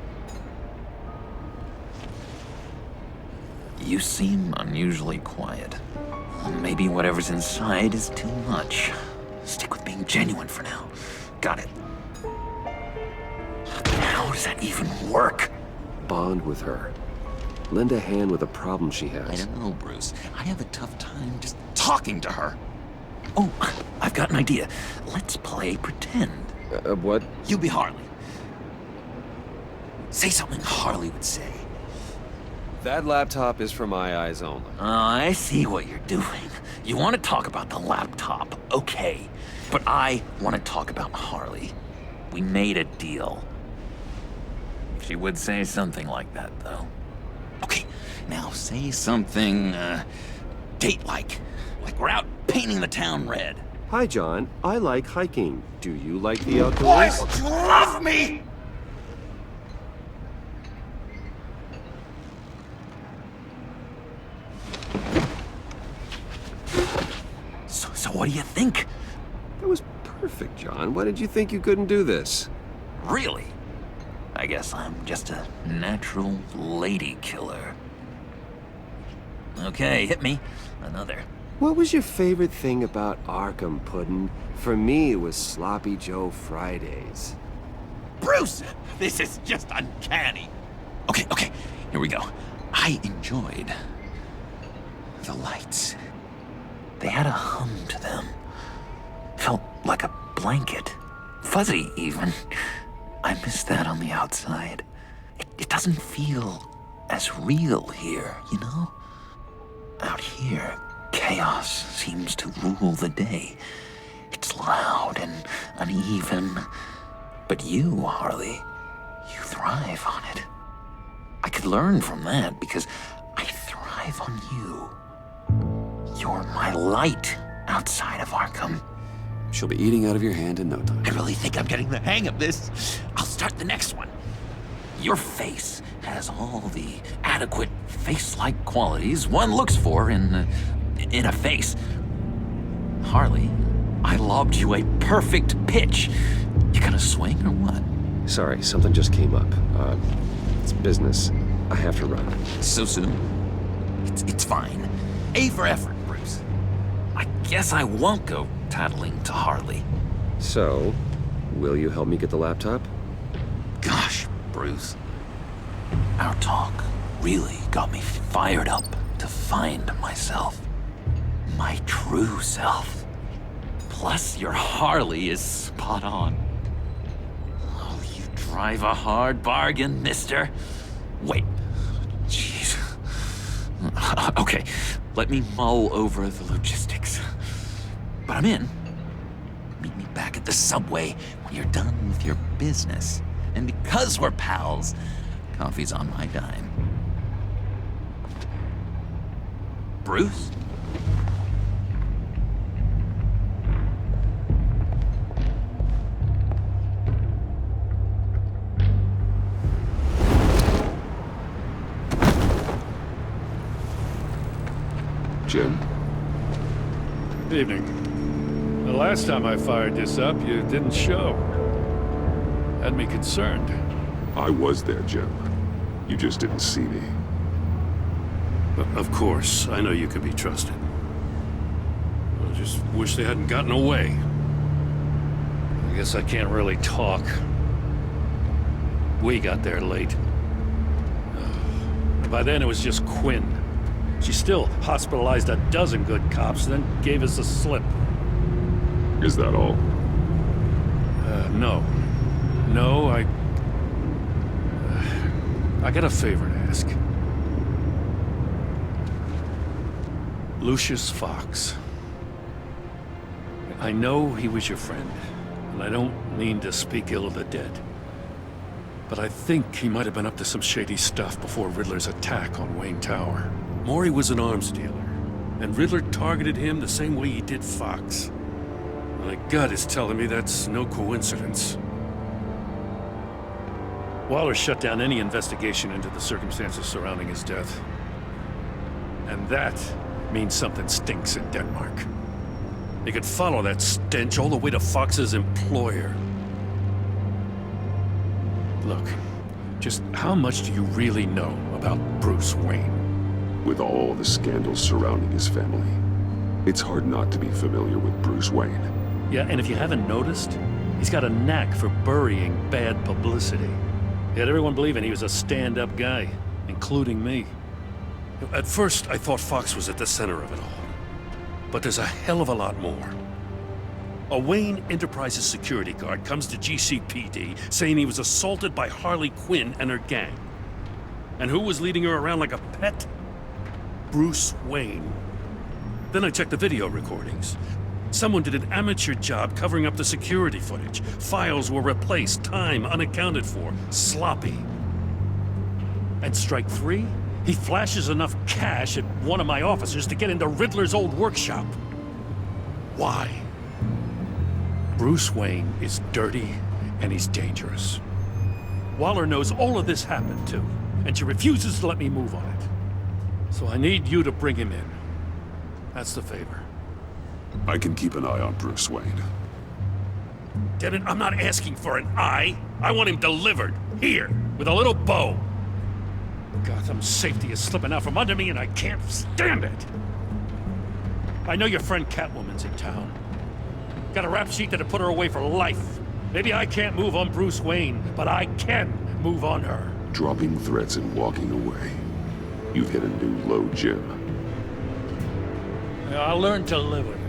You seem unusually quiet. Maybe whatever's inside is too much. Stick with being genuine for now. Got it. How does that even work? Bond with her. Lend a hand with a problem she has. I don't know, Bruce. I have a tough time just talking to her. Oh, I've got an idea. Let's play pretend. What? You be Harley. Say something Harley would say. That laptop is for my eyes only. I see what you're doing. You want to talk about the laptop, okay. But I want to talk about Harley. We made a deal. She would say something like that, though. Okay, now say something, date-like. Like we're out painting the town red. Hi, John. I like hiking. Do you like the outdoors? Why would you love me? So what do you think? That was perfect, John. Why did you think you couldn't do this? Really? I guess I'm just a natural lady killer. Okay, hit me. Another. What was your favorite thing about Arkham, Puddin'? For me, it was Sloppy Joe Fridays. Bruce! This is just uncanny. Okay, here we go. I enjoyed the lights. They had a hum to them. Felt like a blanket. Fuzzy, even. I miss that on the outside. It doesn't feel as real here, you know? Out here, chaos seems to rule the day. It's loud and uneven. But you, Harley, you thrive on it. I could learn from that because I thrive on you. You're my light outside of Arkham. She'll be eating out of your hand in no time. I really think I'm getting the hang of this. I'll start the next one. Your face has all the adequate face-like qualities one looks for in a face. Harley, I lobbed you a perfect pitch. You gonna swing or what? Sorry, something just came up. It's business. I have to run. So soon? It's fine. A for effort, Bruce. I guess I won't go tattling to Harley. So, will you help me get the laptop? Gosh, Bruce. Our talk really got me fired up to find myself. My true self. Plus, your Harley is spot on. Oh, you drive a hard bargain, mister. Wait. Jeez. Okay, let me mull over the logistics. But I'm in. Meet me back at the subway when you're done with your business. And because we're pals, coffee's on my dime. Bruce? Jim? Evening. The last time I fired this up, you didn't show. Had me concerned. I was there, Jim. You just didn't see me. Of course, I know you can be trusted. I just wish they hadn't gotten away. I guess I can't really talk. We got there late. By then it was just Quinn. She still hospitalized a dozen good cops, then gave us a slip. Is that all? No. No, I got a favor to ask. Lucius Fox. I know he was your friend, and I don't mean to speak ill of the dead. But I think he might have been up to some shady stuff before Riddler's attack on Wayne Tower. Maury was an arms dealer, and Riddler targeted him the same way he did Fox. My gut is telling me that's no coincidence. Waller shut down any investigation into the circumstances surrounding his death. And that means something stinks in Denmark. They could follow that stench all the way to Fox's employer. Look, just how much do you really know about Bruce Wayne? With all the scandals surrounding his family, it's hard not to be familiar with Bruce Wayne. Yeah, and if you haven't noticed, he's got a knack for burying bad publicity. He had everyone believing he was a stand-up guy, including me. At first, I thought Fox was at the center of it all. But there's a hell of a lot more. A Wayne Enterprises security guard comes to GCPD saying he was assaulted by Harley Quinn and her gang. And who was leading her around like a pet? Bruce Wayne. Then I checked the video recordings. Someone did an amateur job covering up the security footage. Files were replaced, time unaccounted for, sloppy. And strike three? He flashes enough cash at one of my officers to get into Riddler's old workshop. Why? Bruce Wayne is dirty and he's dangerous. Waller knows all of this happened too, and she refuses to let me move on it. So I need you to bring him in. That's the favor. I can keep an eye on Bruce Wayne. Damn it, I'm not asking for an eye. I want him delivered, here, with a little bow. Gotham's safety is slipping out from under me and I can't stand it. I know your friend Catwoman's in town. Got a rap sheet that'll put her away for life. Maybe I can't move on Bruce Wayne, but I can move on her. Dropping threats and walking away. You've hit a new low, Jim. I'll learn to live with it.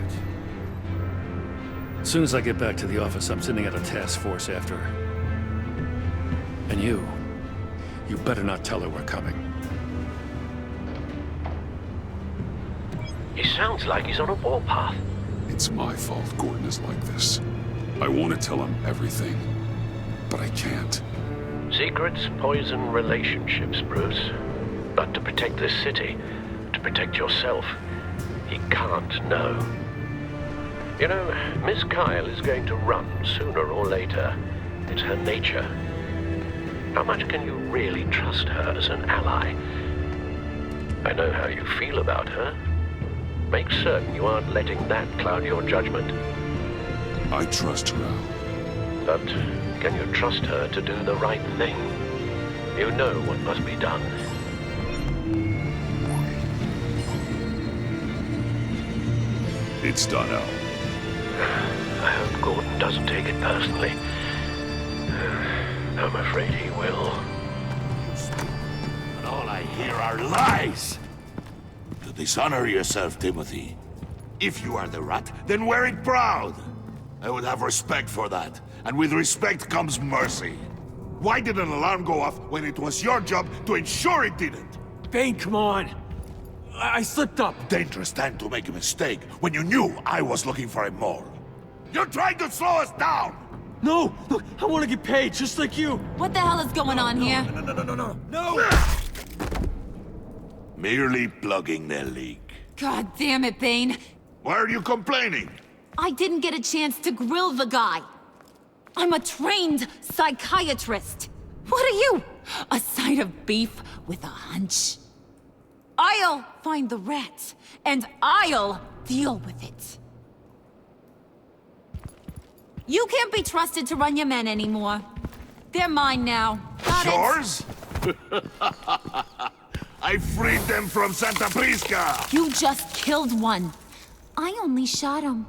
As soon as I get back to the office, I'm sending out a task force after her. And you better not tell her we're coming. He sounds like he's on a warpath. It's my fault Gordon is like this. I want to tell him everything, but I can't. Secrets poison relationships, Bruce. But to protect this city, to protect yourself, he can't know. You know, Miss Kyle is going to run sooner or later. It's her nature. How much can you really trust her as an ally? I know how you feel about her. Make certain you aren't letting that cloud your judgment. I trust her, Al. But can you trust her to do the right thing? You know what must be done. It's done, Al. I hope Gordon doesn't take it personally. I'm afraid he will. And all I hear are lies! To dishonor yourself, Timothy. If you are the rat, then wear it proud! I would have respect for that, and with respect comes mercy. Why did an alarm go off when it was your job to ensure it didn't? Bane, come on! I slipped up! Dangerous time to make a mistake when you knew I was looking for a mole. You're trying to slow us down! No! Look, I want to get paid, just like you! What the hell is going on here? No! Merely plugging their leak. God damn it, Bane. Why are you complaining? I didn't get a chance to grill the guy. I'm a trained psychiatrist. What are you? A side of beef with a hunch? I'll find the rat, and I'll deal with it. You can't be trusted to run your men anymore. They're mine now. Got it? Yours? I freed them from Santa Prisca! You just killed one. I only shot him.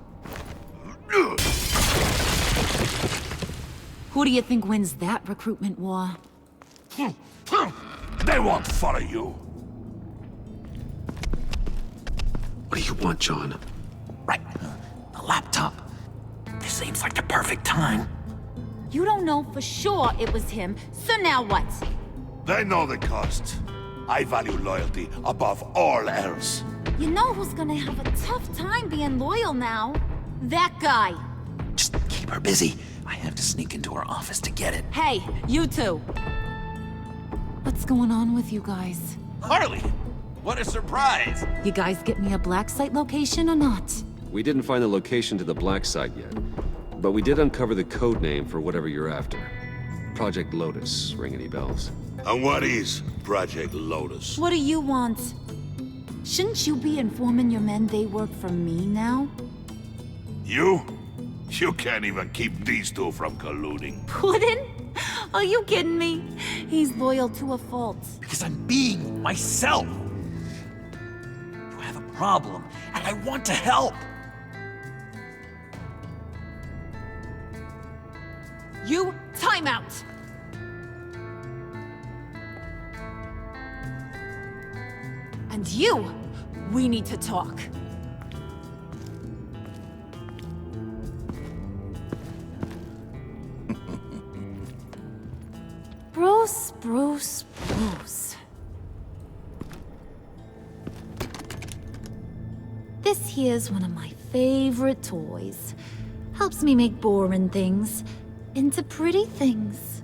Who do you think wins that recruitment war? They won't follow you. What do you want, John? Right. The laptop. This seems like the perfect time. You don't know for sure it was him, so now what? They know the cost. I value loyalty above all else. You know who's gonna have a tough time being loyal now? That guy. Just keep her busy. I have to sneak into her office to get it. Hey, you two. What's going on with you guys? Harley! What a surprise! You guys get me a black site location or not? We didn't find the location to the black site yet, but we did uncover the code name for whatever you're after. Project Lotus. Ring any bells? And what is Project Lotus? What do you want? Shouldn't you be informing your men they work for me now? You? You can't even keep these two from colluding. Puddin'? Are you kidding me? He's loyal to a fault. Because I'm being myself. You have a problem, and I want to help. You, time out! And you, we need to talk. Bruce. This here's one of my favorite toys. Helps me make boring things into pretty things.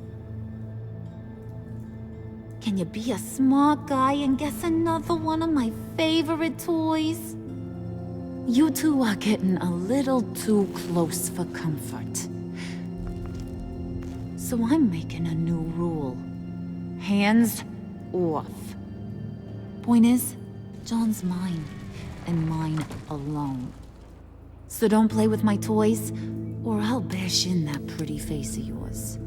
Can you be a smart guy and guess another one of my favorite toys? You two are getting a little too close for comfort. So I'm making a new rule. Hands off. Point is, John's mine, and mine alone. So don't play with my toys, or I'll bash in that pretty face of yours.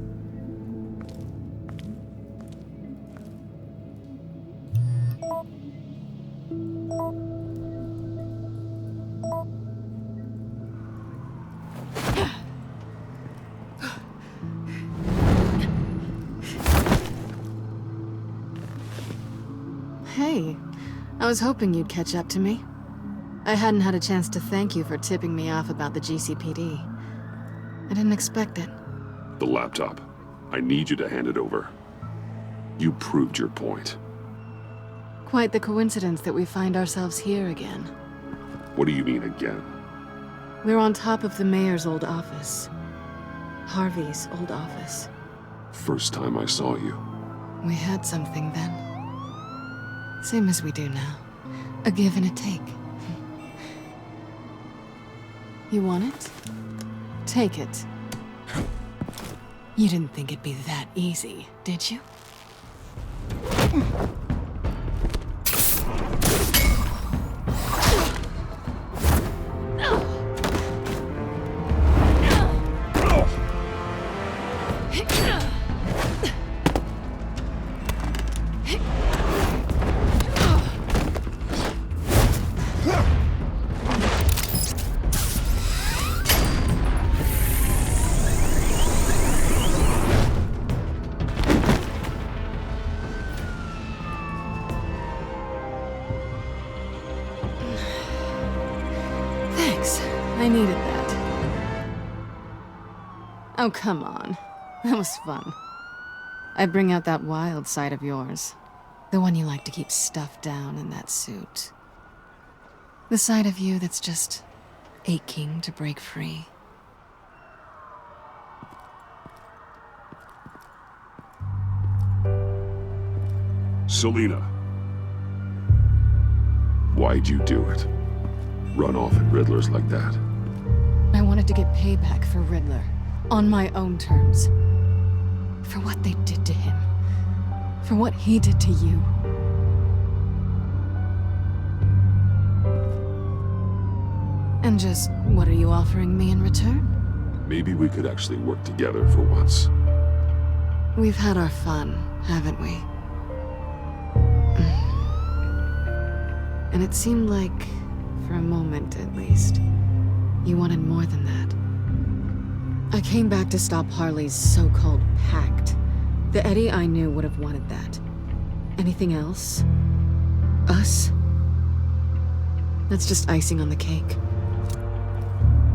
Hey, I was hoping you'd catch up to me. I hadn't had a chance to thank you for tipping me off about the GCPD. I didn't expect it. The laptop. I need you to hand it over. You proved your point. Quite the coincidence that we find ourselves here again. What do you mean again? We're on top of the mayor's old office. Harvey's old office. First time I saw you. We had something then. Same as we do now. A give and a take. You want it? Take it. You didn't think it'd be that easy, did you? I needed that. Oh, come on. That was fun. I bring out that wild side of yours. The one you like to keep stuffed down in that suit. The side of you that's just aching to break free. Selina. Why'd you do it? Run off at Riddlers like that? I wanted to get payback for Riddler. On my own terms. For what they did to him. For what he did to you. And just what are you offering me in return? Maybe we could actually work together for once. We've had our fun, haven't we? And it seemed like, for a moment at least, you wanted more than that. I came back to stop Harley's so-called pact. The Eddie I knew would have wanted that. Anything else? Us? That's just icing on the cake.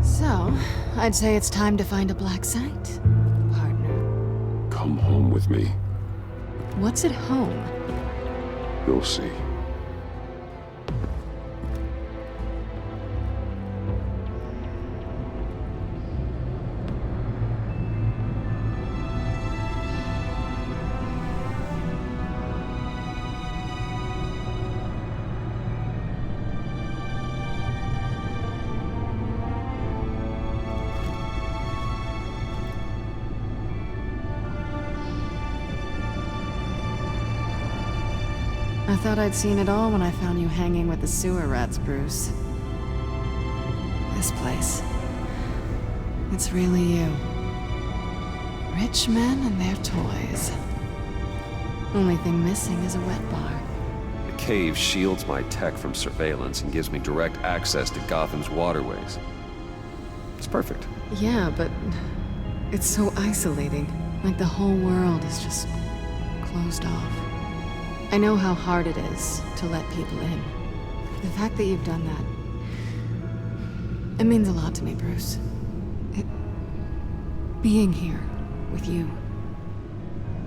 So, I'd say it's time to find a black site, partner. Come home with me. What's at home? You'll see. I thought I'd seen it all when I found you hanging with the sewer rats, Bruce. This place. It's really you. Rich men and their toys. Only thing missing is a wet bar. The cave shields my tech from surveillance and gives me direct access to Gotham's waterways. It's perfect. Yeah, but it's so isolating. Like the whole world is just closed off. I know how hard it is to let people in. The fact that you've done that, it means a lot to me, Bruce. Being here with you.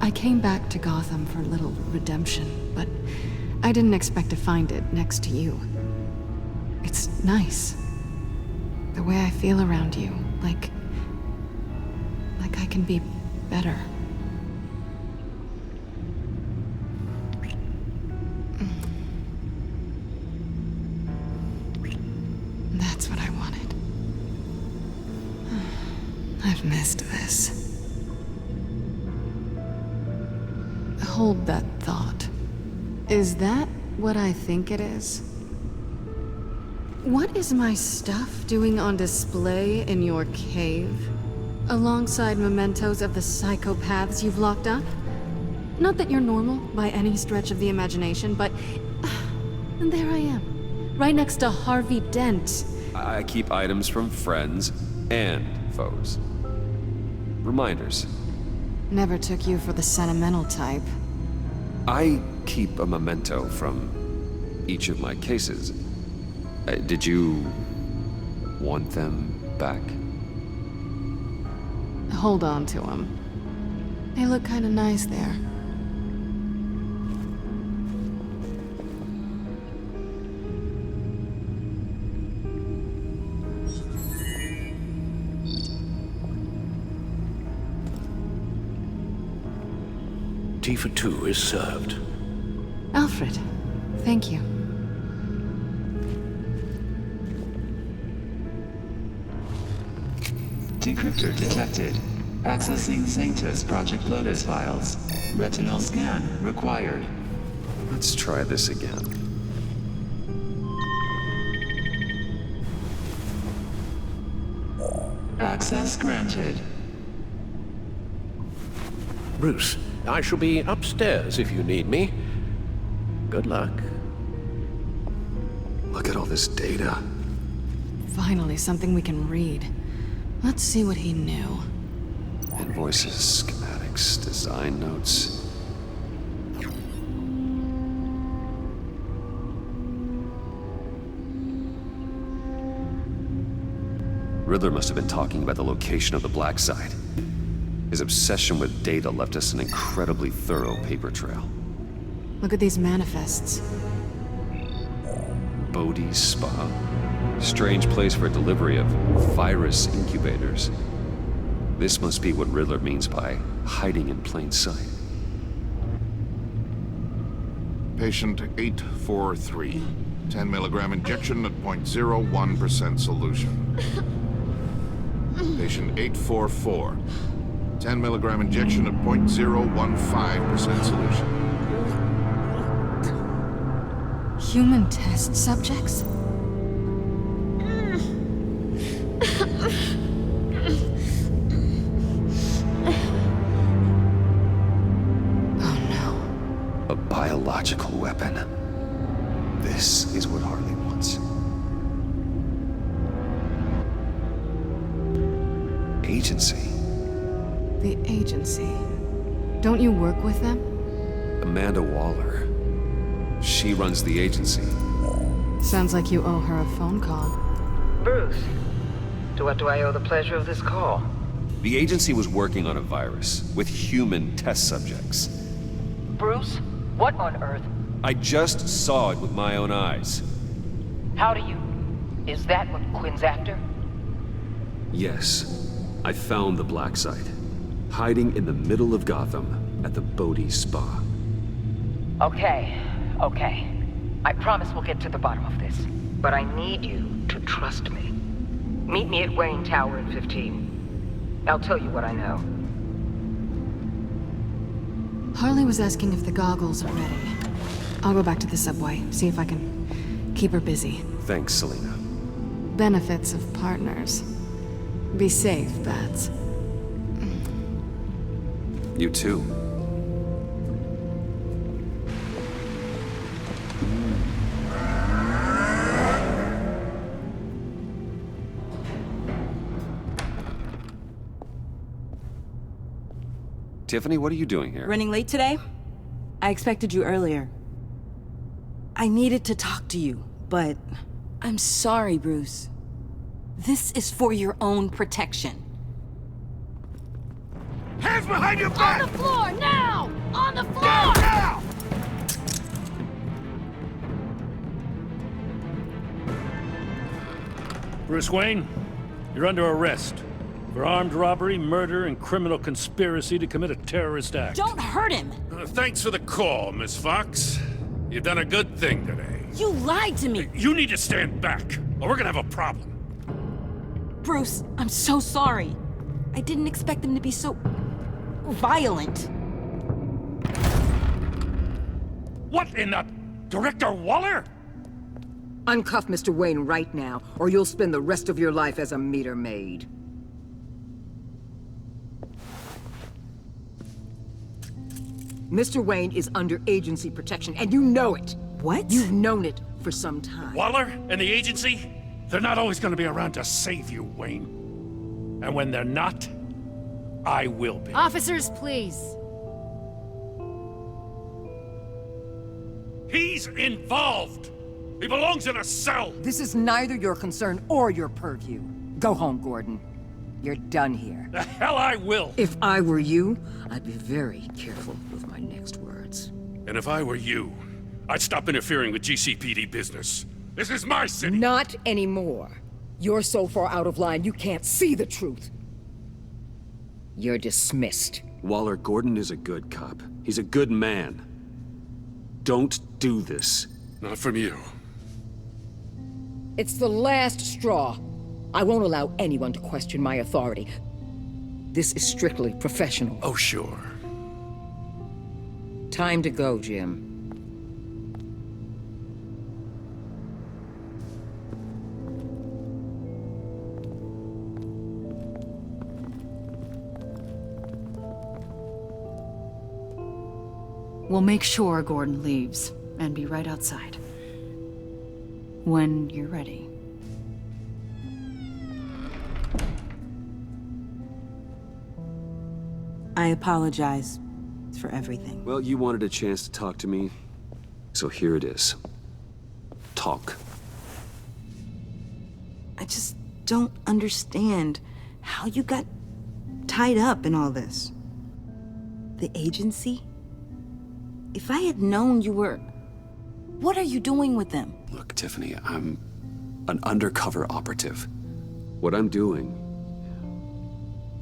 I came back to Gotham for a little redemption, but I didn't expect to find it next to you. It's nice. The way I feel around you, like I can be better. That's what I wanted. I've missed this. Hold that thought. Is that what I think it is? What is my stuff doing on display in your cave? Alongside mementos of the psychopaths you've locked up? Not that you're normal by any stretch of the imagination, but and there I am. Right next to Harvey Dent. I keep items from friends and foes. Reminders. Never took you for the sentimental type. I keep a memento from each of my cases. Did you want them back? Hold on to them. They look kind of nice there. Tea for two is served. Alfred, thank you. Decryptor detected. Accessing Sanctus Project Lotus files. Retinal scan required. Let's try this again. Access granted. Bruce, I shall be upstairs if you need me. Good luck. Look at all this data. Finally, something we can read. Let's see what he knew. Invoices, schematics, design notes. Riddler must have been talking about the location of the Black Site. His obsession with data left us an incredibly thorough paper trail. Look at these manifests. Bodhi's Spa. Strange place for delivery of virus incubators. This must be what Riddler means by hiding in plain sight. Patient 843. 10 milligram injection at 0.01% solution. Patient 844. 10 milligram injection at 0.015% solution. Human test subjects? A biological weapon. This is what Harley wants. Agency. The agency. Don't you work with them? Amanda Waller. She runs the agency. Sounds like you owe her a phone call. Bruce, to what do I owe the pleasure of this call? The agency was working on a virus with human test subjects. Bruce, what on earth? I just saw it with my own eyes. How do you? Is that what Quinn's after? Yes. I found the black site, hiding in the middle of Gotham at the Bodhi Spa. Okay. I promise we'll get to the bottom of this. But I need you to trust me. Meet me at Wayne Tower in 15. I'll tell you what I know. Harley was asking if the goggles are ready. I'll go back to the subway, see if I can keep her busy. Thanks, Selina. Benefits of partners. Be safe, Bats. You too. Tiffany, what are you doing here? Running late today? I expected you earlier. I needed to talk to you, but I'm sorry, Bruce. This is for your own protection. Hands behind your back! On the floor, now! On the floor! Now! Bruce Wayne, you're under arrest for armed robbery, murder, and criminal conspiracy to commit a terrorist act. Don't hurt him! Thanks for the call, Miss Fox. You've done a good thing today. You lied to me! You need to stand back, or we're gonna have a problem. Bruce, I'm so sorry. I didn't expect them to be so violent. What in the... Director Waller? Uncuff Mr. Wayne right now, or you'll spend the rest of your life as a meter maid. Mr. Wayne is under agency protection, and you know it. What? You've known it for some time. Waller and the agency? They're not always gonna be around to save you, Wayne. And when they're not, I will be. Officers, please. He's involved! He belongs in a cell! This is neither your concern or your purview. Go home, Gordon. You're done here. The hell I will! If I were you, I'd be very careful with my next words. And if I were you, I'd stop interfering with GCPD business. This is my city! Not anymore. You're so far out of line, you can't see the truth. You're dismissed. Waller, Gordon is a good cop. He's a good man. Don't do this. Not from you. It's the last straw. I won't allow anyone to question my authority. This is strictly professional. Oh, sure. Time to go, Jim. We'll make sure Gordon leaves, and be right outside. When you're ready. I apologize for everything. Well, you wanted a chance to talk to me, so here it is. Talk. I just don't understand how you got tied up in all this. The agency? If I had known you were... What are you doing with them? Look, Tiffany, I'm an undercover operative. What I'm doing,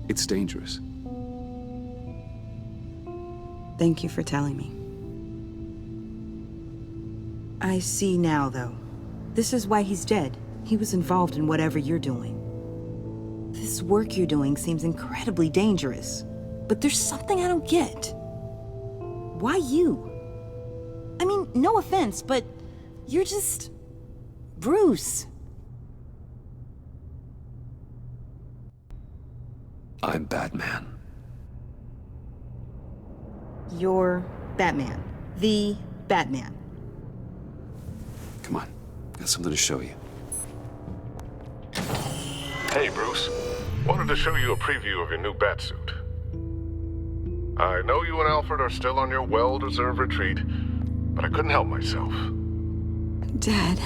it's dangerous. Thank you for telling me. I see now, though. This is why he's dead. He was involved in whatever you're doing. This work you're doing seems incredibly dangerous. But there's something I don't get. Why you? I mean, no offense, but you're just... Bruce. I'm Batman. You're Batman. The Batman. Come on, got something to show you. Hey, Bruce. Wanted to show you a preview of your new Batsuit. I know you and Alfred are still on your well-deserved retreat, but I couldn't help myself. Dad.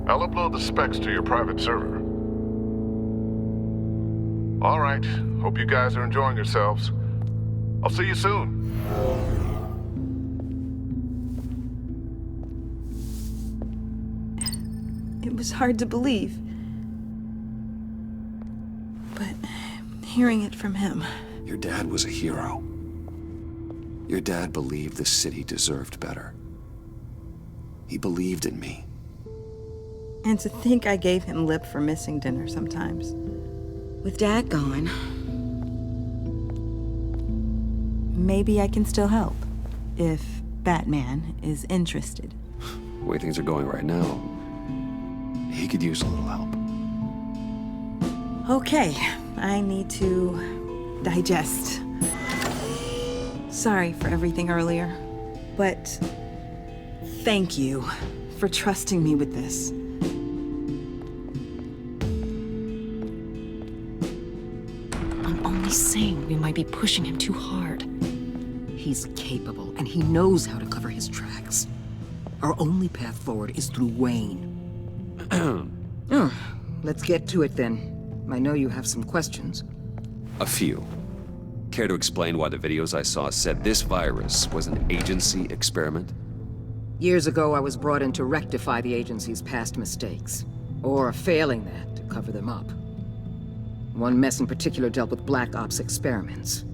I'll upload the specs to your private server. All right. Hope you guys are enjoying yourselves. I'll see you soon. It was hard to believe. But hearing it from him... Your dad was a hero. Your dad believed the city deserved better. He believed in me. And to think I gave him lip for missing dinner sometimes. With Dad gone, maybe I can still help. If Batman is interested. The way things are going right now, he could use a little help. Okay, I need to digest. Sorry for everything earlier, but thank you for trusting me with this. I'm only saying we might be pushing him too hard. He's capable, and he knows how to cover his tracks. Our only path forward is through Wayne. Let's get to it then. I know you have some questions. A few. Care to explain why the videos I saw said this virus was an agency experiment? Years ago, I was brought in to rectify the agency's past mistakes. Or failing that, to cover them up. One mess in particular dealt with Black Ops experiments.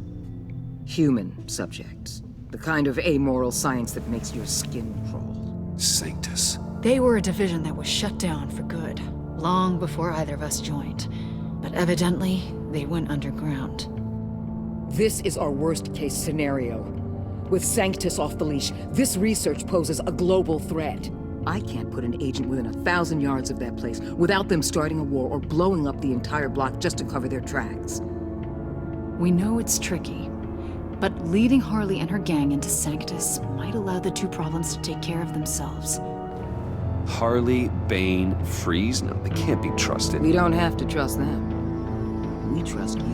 Human subjects. The kind of amoral science that makes your skin crawl. Sanctus. They were a division that was shut down for good, long before either of us joined. But evidently, they went underground. This is our worst-case scenario. With Sanctus off the leash, this research poses a global threat. I can't put an agent within 1,000 yards of that place without them starting a war or blowing up the entire block just to cover their tracks. We know it's tricky, but leading Harley and her gang into Sanctus might allow the two problems to take care of themselves. Harley, Bane, Freeze? No, they can't be trusted. We don't have to trust them. We trust you.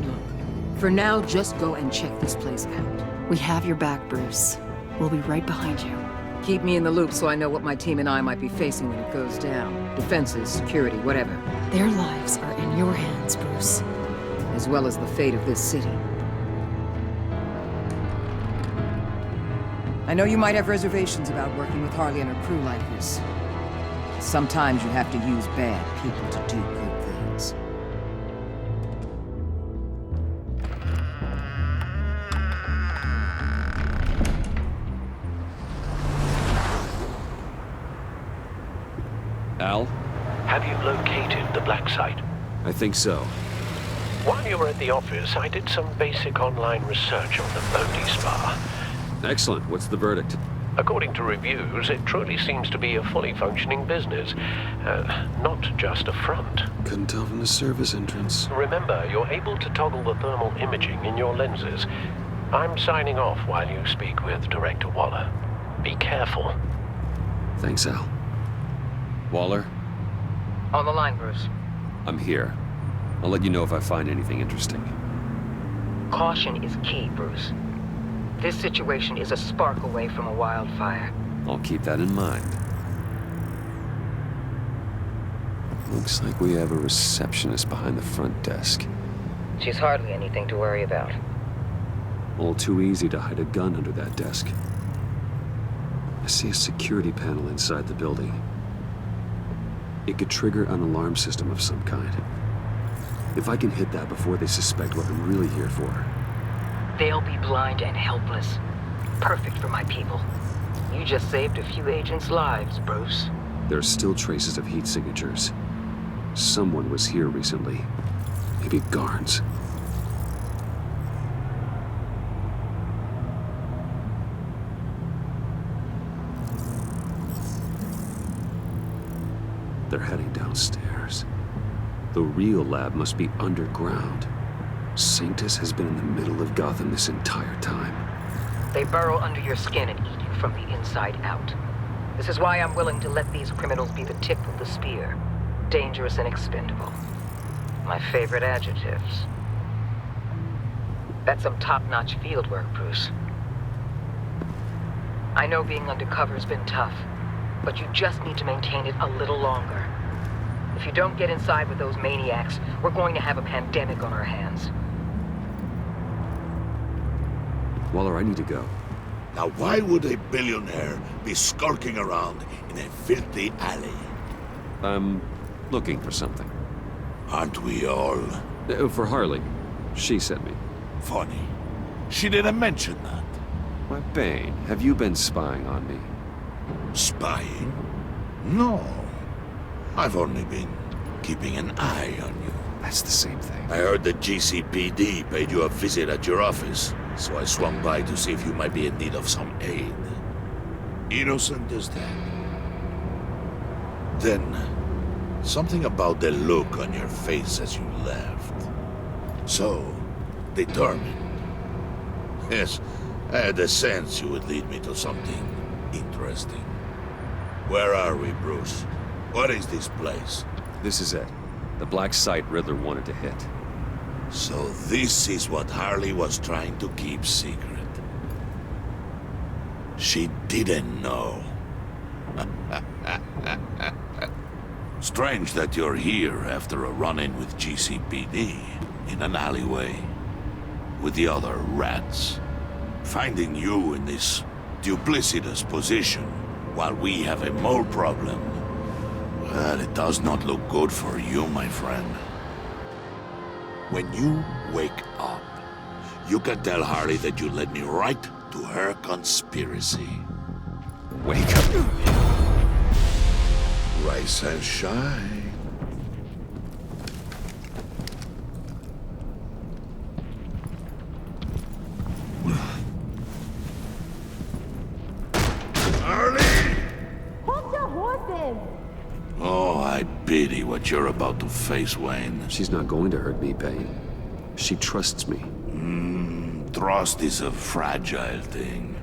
Look, for now, just go and check this place out. We have your back, Bruce. We'll be right behind you. Keep me in the loop so I know what my team and I might be facing when it goes down. Defenses, security, whatever. Their lives are in your hands, Bruce. As well as the fate of this city. I know you might have reservations about working with Harley and her crew like this. Sometimes you have to use bad people to do good things. Al? Have you located the black site? I think so. While you were at the office, I did some basic online research on the Bodhi Spa. Excellent. What's the verdict? According to reviews, it truly seems to be a fully functioning business. Not just a front. Couldn't tell from the service entrance. Remember, you're able to toggle the thermal imaging in your lenses. I'm signing off while you speak with Director Waller. Be careful. Thanks, Al. Waller? On the line, Bruce. I'm here. I'll let you know if I find anything interesting. Caution is key, Bruce. This situation is a spark away from a wildfire. I'll keep that in mind. Looks like we have a receptionist behind the front desk. She's hardly anything to worry about. All too easy to hide a gun under that desk. I see a security panel inside the building. It could trigger an alarm system of some kind. If I can hit that before they suspect what I'm really here for. They'll be blind and helpless. Perfect for my people. You just saved a few agents' lives, Bruce. There are still traces of heat signatures. Someone was here recently. Maybe Garns. They're heading downstairs. The real lab must be underground. Sanctus has been in the middle of Gotham this entire time. They burrow under your skin and eat you from the inside out. This is why I'm willing to let these criminals be the tip of the spear. Dangerous and expendable. My favorite adjectives. That's some top-notch field work, Bruce. I know being undercover's been tough, but you just need to maintain it a little longer. If you don't get inside with those maniacs, we're going to have a pandemic on our hands. Waller, I need to go. Now why would a billionaire be skulking around in a filthy alley? I'm looking for something. Aren't we all? For Harley. She sent me. Funny. She didn't mention that. Why, Bane, have you been spying on me? Spying? No. I've only been keeping an eye on you. That's the same thing. I heard the GCPD paid you a visit at your office, so I swung by to see if you might be in need of some aid. Innocent as that. Then, something about the look on your face as you left. So, determined. Yes, I had a sense you would lead me to something interesting. Where are we, Bruce? What is this place? This is it. The black site Riddler wanted to hit. So this is what Harley was trying to keep secret. She didn't know. Strange that you're here after a run-in with GCPD in an alleyway with the other rats. Finding you in this duplicitous position while we have a mole problem. Well, it does not look good for you, my friend. When you wake up, you can tell Harley that you led me right to her conspiracy. Wake up. Rise and shine. Harley! Hold your horses! Oh, I pity what you're about to face, Wayne. She's not going to hurt me, Bane. She trusts me. Trust is a fragile thing.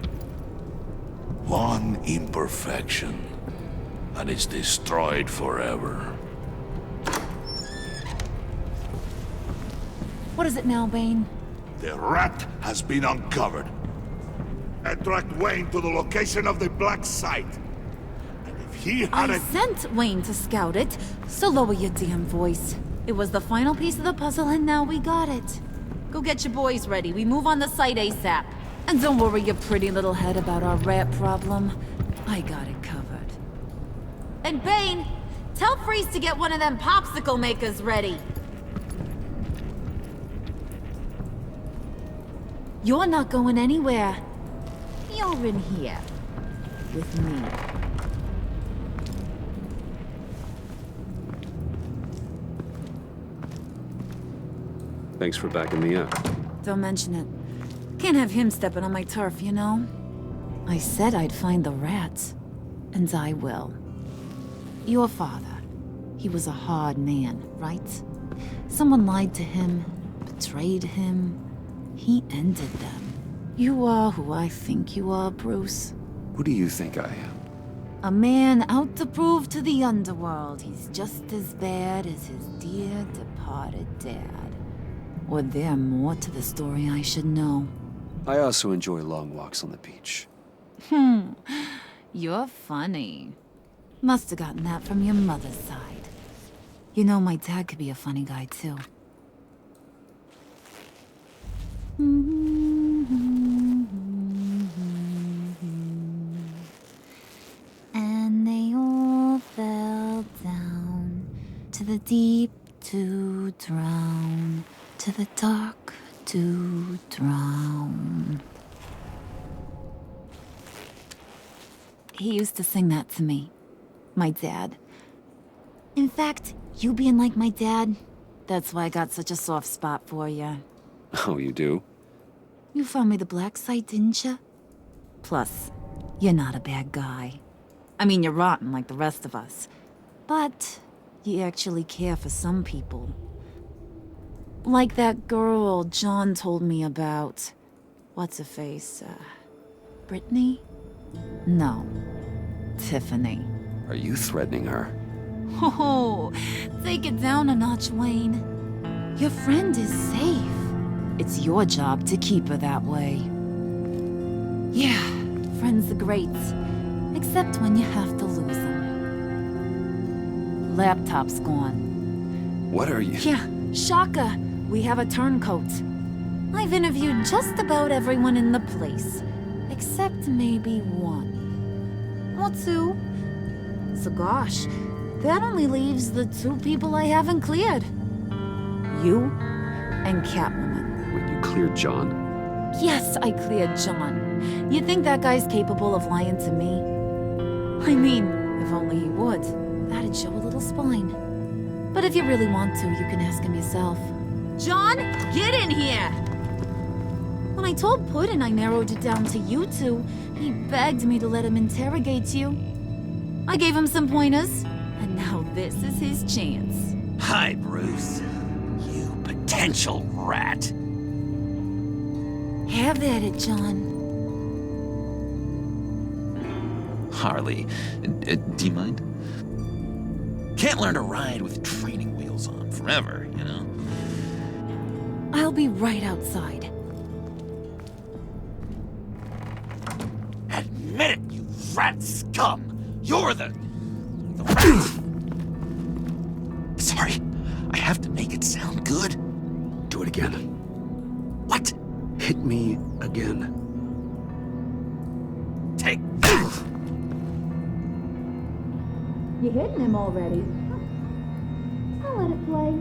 One imperfection, and it's destroyed forever. What is it now, Bane? The rat has been uncovered. Attract Wayne to the location of the black site. And if he I hadn't... sent Wayne to scout it, so lower your damn voice. It was the final piece of the puzzle, and now we got it. Go get your boys ready. We move on the site ASAP. And don't worry your pretty little head about our rat problem. I got it covered. And Bane, tell Freeze to get one of them popsicle makers ready. You're not going anywhere. You're in here. With me. Thanks for backing me up. Don't mention it. Can't have him stepping on my turf, you know? I said I'd find the rats. And I will. Your father. He was a hard man, right? Someone lied to him, betrayed him. He ended them. You are who I think you are, Bruce. Who do you think I am? A man out to prove to the underworld he's just as bad as his dear departed dad. Or there more to the story I should know. I also enjoy long walks on the beach. You're funny. Must have gotten that from your mother's side. You know, my dad could be a funny guy, too. And they all fell down to the deep to drown, to the dark to drown. He used to sing that to me. My dad. In fact, you being like my dad, that's why I got such a soft spot for you. Oh, you do? You found me the black site, didn't you? Plus, you're not a bad guy. I mean, you're rotten like the rest of us. But you actually care for some people. Like that girl John told me about. What's her face? Brittany? No. Tiffany. Are you threatening her? Oh, take it down a notch, Wayne. Your friend is safe. It's your job to keep her that way. Yeah, friends are great. Except when you have to lose them. Laptop's gone. What are you? Yeah, shocker. We have a turncoat. I've interviewed just about everyone in the place. Except maybe one. Or two. So gosh, that only leaves the two people I haven't cleared. You and Catwoman. Wait, you cleared John? Yes, I cleared John. You think that guy's capable of lying to me? I mean, if only he would. That'd show a little spine. But if you really want to, you can ask him yourself. John, get in here! When I told Puddin' I narrowed it down to you two, he begged me to let him interrogate you. I gave him some pointers, and now this is his chance. Hi, Bruce. You potential rat. Have at it, John. Harley, do you mind? Can't learn to ride with training wheels on forever, you know? I'll be right outside. Admit it, you rat scum! You're the rat! Sorry, I have to make it sound good. Do it again. What? Hit me again. Take that! You hitting him already? I'll let it play.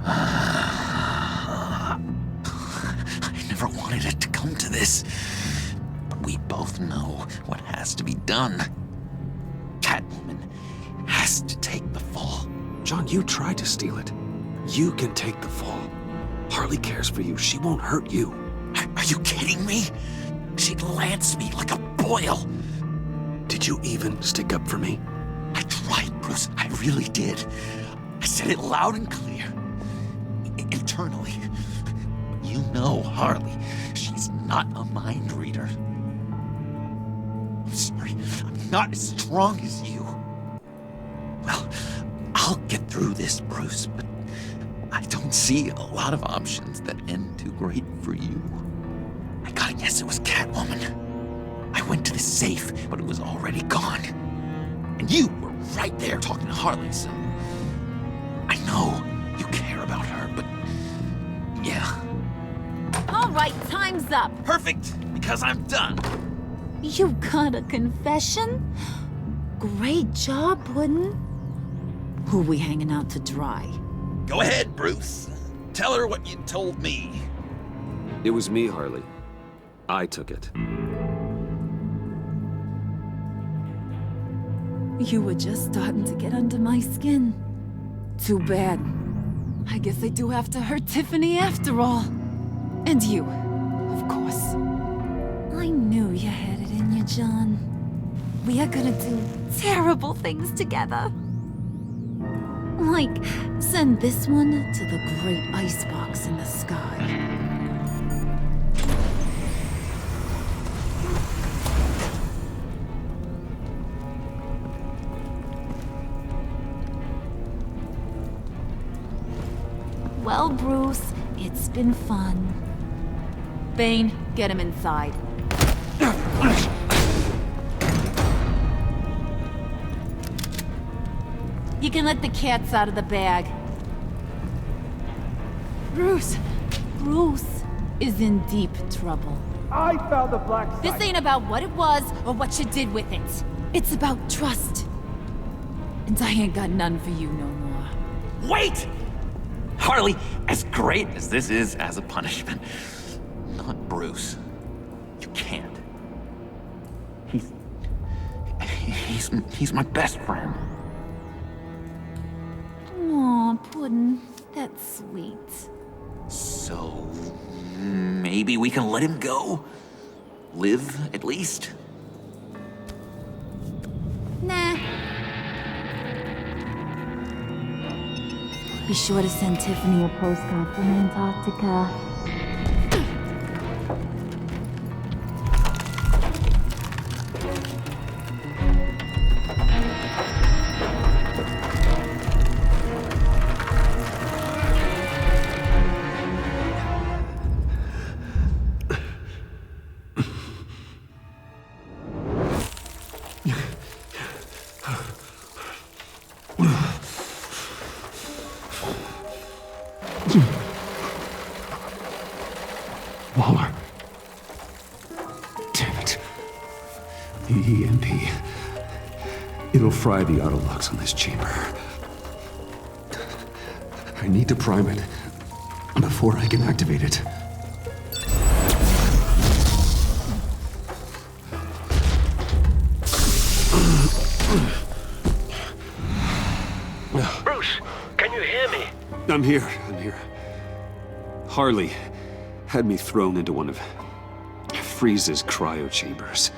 I never wanted it to come to this. But we both know what has to be done. Catwoman has to take the fall. John, you tried to steal it. You can take the fall. Harley cares for you. She won't hurt you. Are you kidding me? She'd lance me like a boil. Did you even stick up for me? I tried, Bruce. I really did. I said it loud and clear. Internally. You know Harley. She's not a mind reader. I'm sorry. I'm not as strong as you. Well, I'll get through this, Bruce, but I don't see a lot of options that end too great for you. I gotta guess it was Catwoman. I went to the safe, but it was already gone. And you were right there talking to Harley, so... I know you care about her, but... yeah. All right, time's up. Perfect, because I'm done. You got a confession? Great job, Puddin'. Who we hanging out to dry? Go ahead, Bruce. Tell her what you told me. It was me, Harley. I took it. You were just starting to get under my skin. Too bad. I guess I do have to hurt Tiffany after all. And you, of course. I knew you had it in you, John. We are gonna do terrible things together. Like, send this one to the great icebox in the sky. Well, Bruce, it's been fun. Bane, get him inside. You can let the cats out of the bag. Bruce is in deep trouble. I found the black site. This ain't about what it was or what you did with it. It's about trust. And I ain't got none for you no more. Wait! Harley, as great as this is as a punishment, not Bruce. You can't. He's my best friend. Aw, Puddin'. That's sweet. So maybe we can let him go? Live, at least? Nah. Be sure to send Tiffany a postcard from Antarctica. Waller. Damn it. The EMP. It'll fry the autolocks on this chamber. I need to prime it before I can activate it. Bruce, can you hear me? I'm here. Harley had me thrown into one of Freeze's cryo chambers.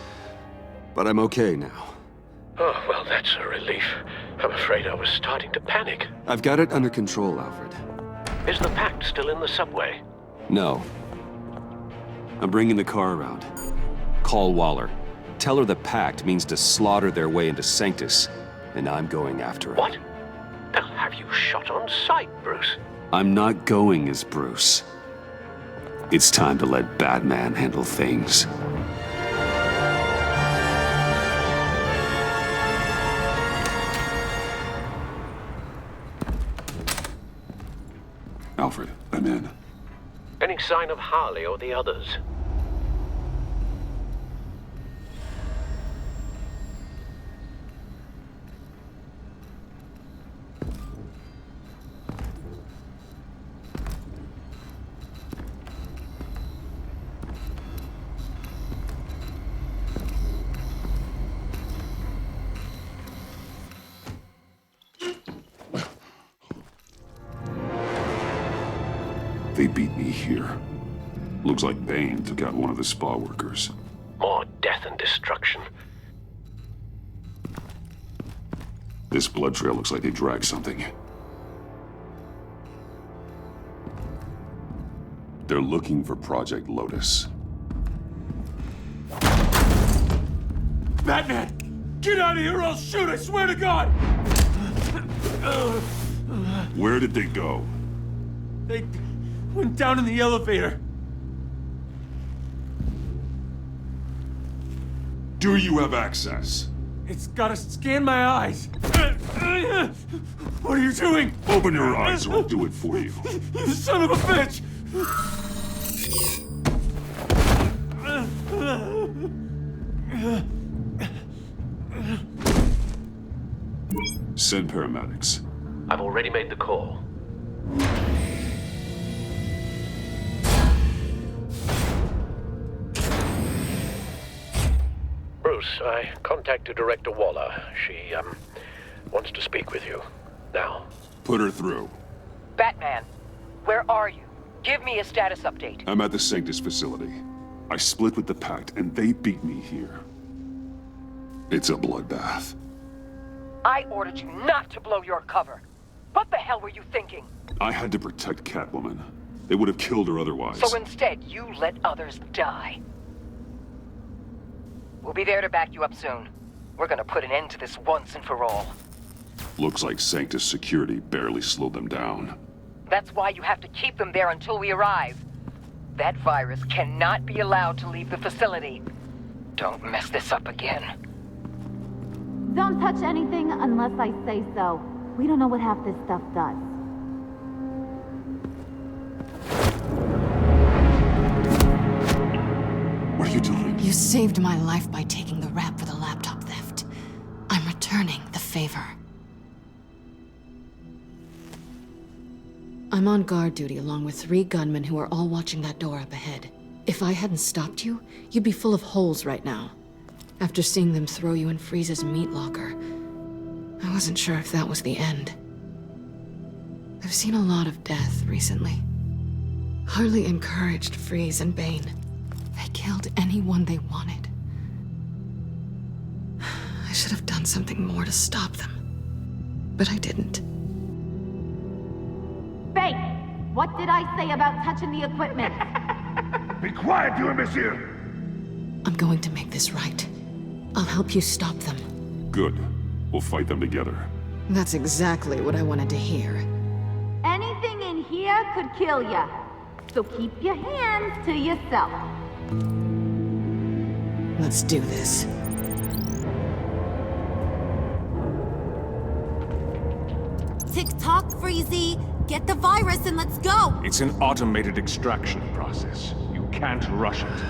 But I'm okay now. Oh, well, that's a relief. I'm afraid I was starting to panic. I've got it under control, Alfred. Is the Pact still in the subway? No. I'm bringing the car around. Call Waller. Tell her the Pact means to slaughter their way into Sanctus, and I'm going after it. What? They'll have you shot on sight, Bruce. I'm not going as Bruce. It's time to let Batman handle things. Alfred, I'm in. Any sign of Harley or the others? They beat me here. Looks like Bane took out one of the spa workers. More death and destruction. This blood trail looks like they dragged something. They're looking for Project Lotus. Batman! Get out of here or I'll shoot, I swear to God! Where did they go? They went down in the elevator. Do you have access? It's gotta scan my eyes. What are you doing? Open your eyes or I'll do it for you. You son of a bitch! Send paramedics. I've already made the call. Bruce, I contacted Director Waller. She, wants to speak with you. Now. Put her through. Batman, where are you? Give me a status update. I'm at the Sanctus facility. I split with the Pact, and they beat me here. It's a bloodbath. I ordered you not to blow your cover. What the hell were you thinking? I had to protect Catwoman. They would have killed her otherwise. So instead, you let others die. We'll be there to back you up soon. We're gonna put an end to this once and for all. Looks like Sanctus security barely slowed them down. That's why you have to keep them there until we arrive. That virus cannot be allowed to leave the facility. Don't mess this up again. Don't touch anything unless I say so. We don't know what half this stuff does. What are you doing? You saved my life by taking the rap for the laptop theft. I'm returning the favor. I'm on guard duty along with 3 gunmen who are all watching that door up ahead. If I hadn't stopped you, you'd be full of holes right now. After seeing them throw you in Freeze's meat locker, I wasn't sure if that was the end. I've seen a lot of death recently. Harley encouraged Freeze and Bane. They killed anyone they wanted. I should have done something more to stop them. But I didn't. Bane, what did I say about touching the equipment? Be quiet, you imbecile! I'm going to make this right. I'll help you stop them. Good. We'll fight them together. That's exactly what I wanted to hear. Anything in here could kill ya. So keep your hands to yourself. Let's do this. Tick-tock, Freezy! Get the virus and let's go! It's an automated extraction process. You can't rush it.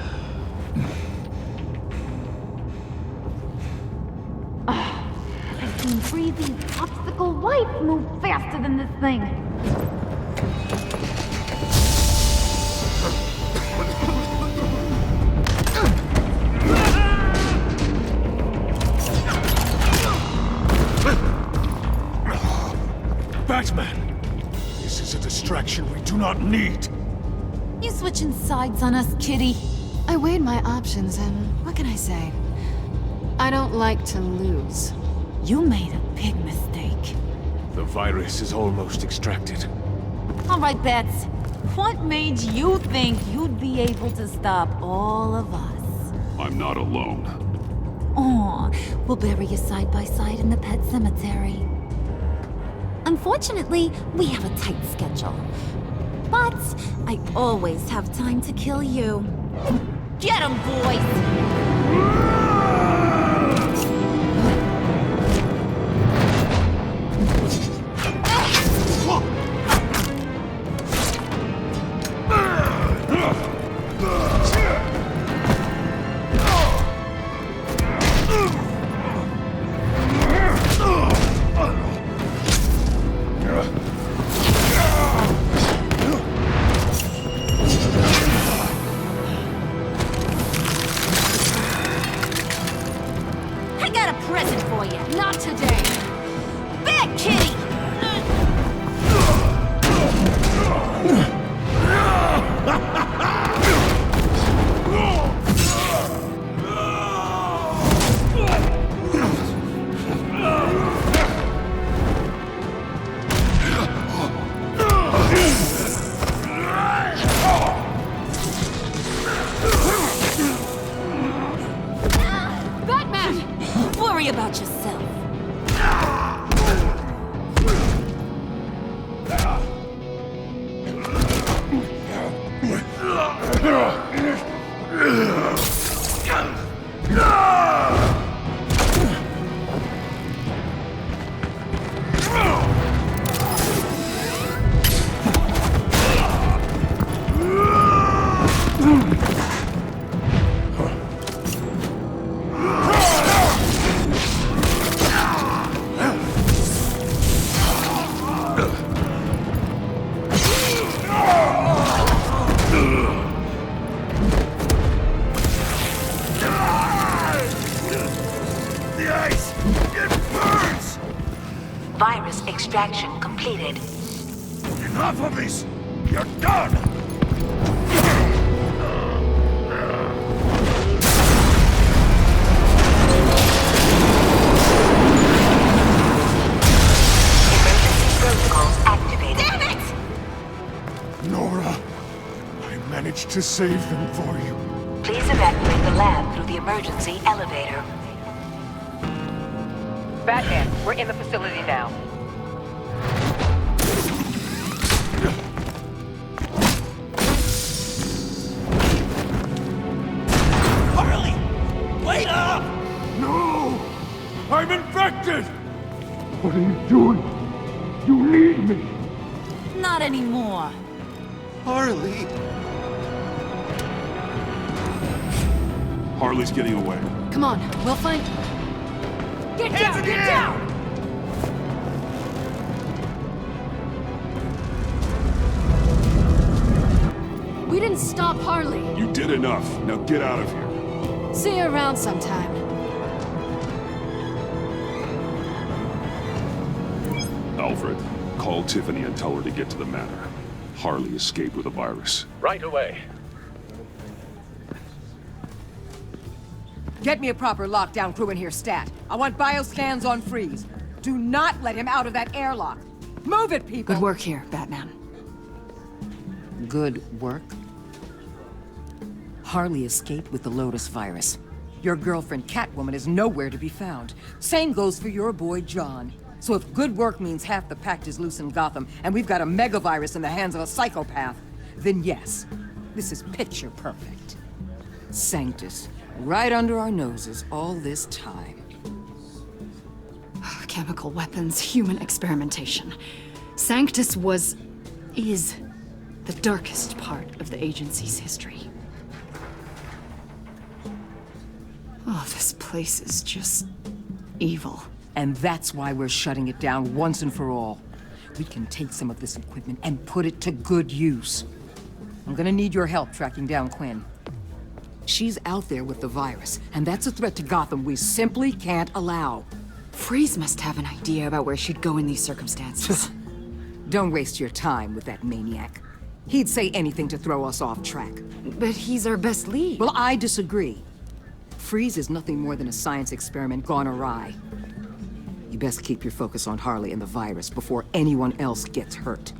I've seen Freezy's obstacle wife move faster than this thing. Batman! This is a distraction we do not need. You switching sides on us, kitty? I weighed my options and what can I say? I don't like to lose. You made a big mistake. The virus is almost extracted. All right, Bats. What made you think you'd be able to stop all of us? I'm not alone. Aw, we'll bury you side by side in the pet cemetery. Unfortunately, we have a tight schedule. But I always have time to kill you. Get 'em, boys! Virus extraction completed. Enough of this! You're done! Emergency protocols activated. Damn it! Nora, I managed to save them for you. Please evacuate the lab through the emergency elevator. Batman, we're in the facility now. Harley! Wait up! No! I'm infected! What are you doing? You need me! Not anymore. Harley! Harley's getting away. Come on, we'll find... Get down! Get down! We didn't stop Harley. You did enough. Now get out of here. See you around sometime. Alfred, call Tiffany and tell her to get to the manor. Harley escaped with a virus. Right away. Get me a proper lockdown crew in here, stat. I want bioscans on Freeze. Do not let him out of that airlock. Move it, people! Good work here, Batman. Good work? Harley escaped with the Lotus virus. Your girlfriend, Catwoman, is nowhere to be found. Same goes for your boy, John. So if good work means half the pact is loose in Gotham, and we've got a megavirus in the hands of a psychopath, then yes, this is picture perfect. Sanctus, right under our noses all this time. Chemical weapons, human experimentation. Sanctus is the darkest part of the agency's history. Oh, this place is just evil. And that's why we're shutting it down once and for all. We can take some of this equipment and put it to good use. I'm gonna need your help tracking down Quinn. She's out there with the virus, and that's a threat to Gotham we simply can't allow. Freeze must have an idea about where she'd go in these circumstances. Don't waste your time with that maniac. He'd say anything to throw us off track. But he's our best lead. Well, I disagree. Freeze is nothing more than a science experiment gone awry. You best keep your focus on Harley and the virus before anyone else gets hurt.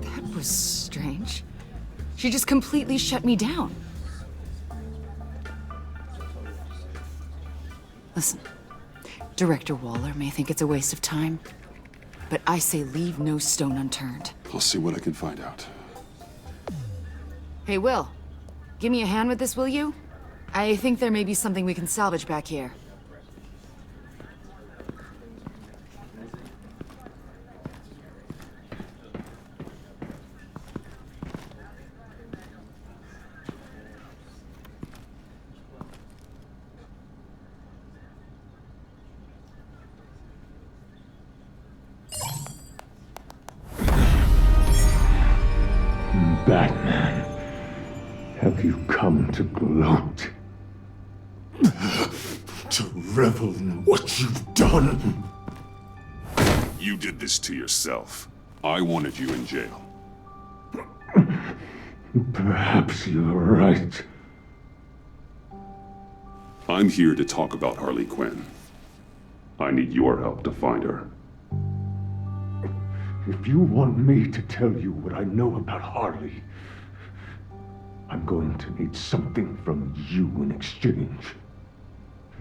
That was strange. She just completely shut me down. Listen, Director Waller may think it's a waste of time, but I say leave no stone unturned. I'll see what I can find out. Hey, Will. Give me a hand with this, will you? I think there may be something we can salvage back here. Batman, have you come to gloat? To revel in what you've done? You did this to yourself. I wanted you in jail. Perhaps you're right. I'm here to talk about Harley Quinn. I need your help to find her. If you want me to tell you what I know about Harley, I'm going to need something from you in exchange.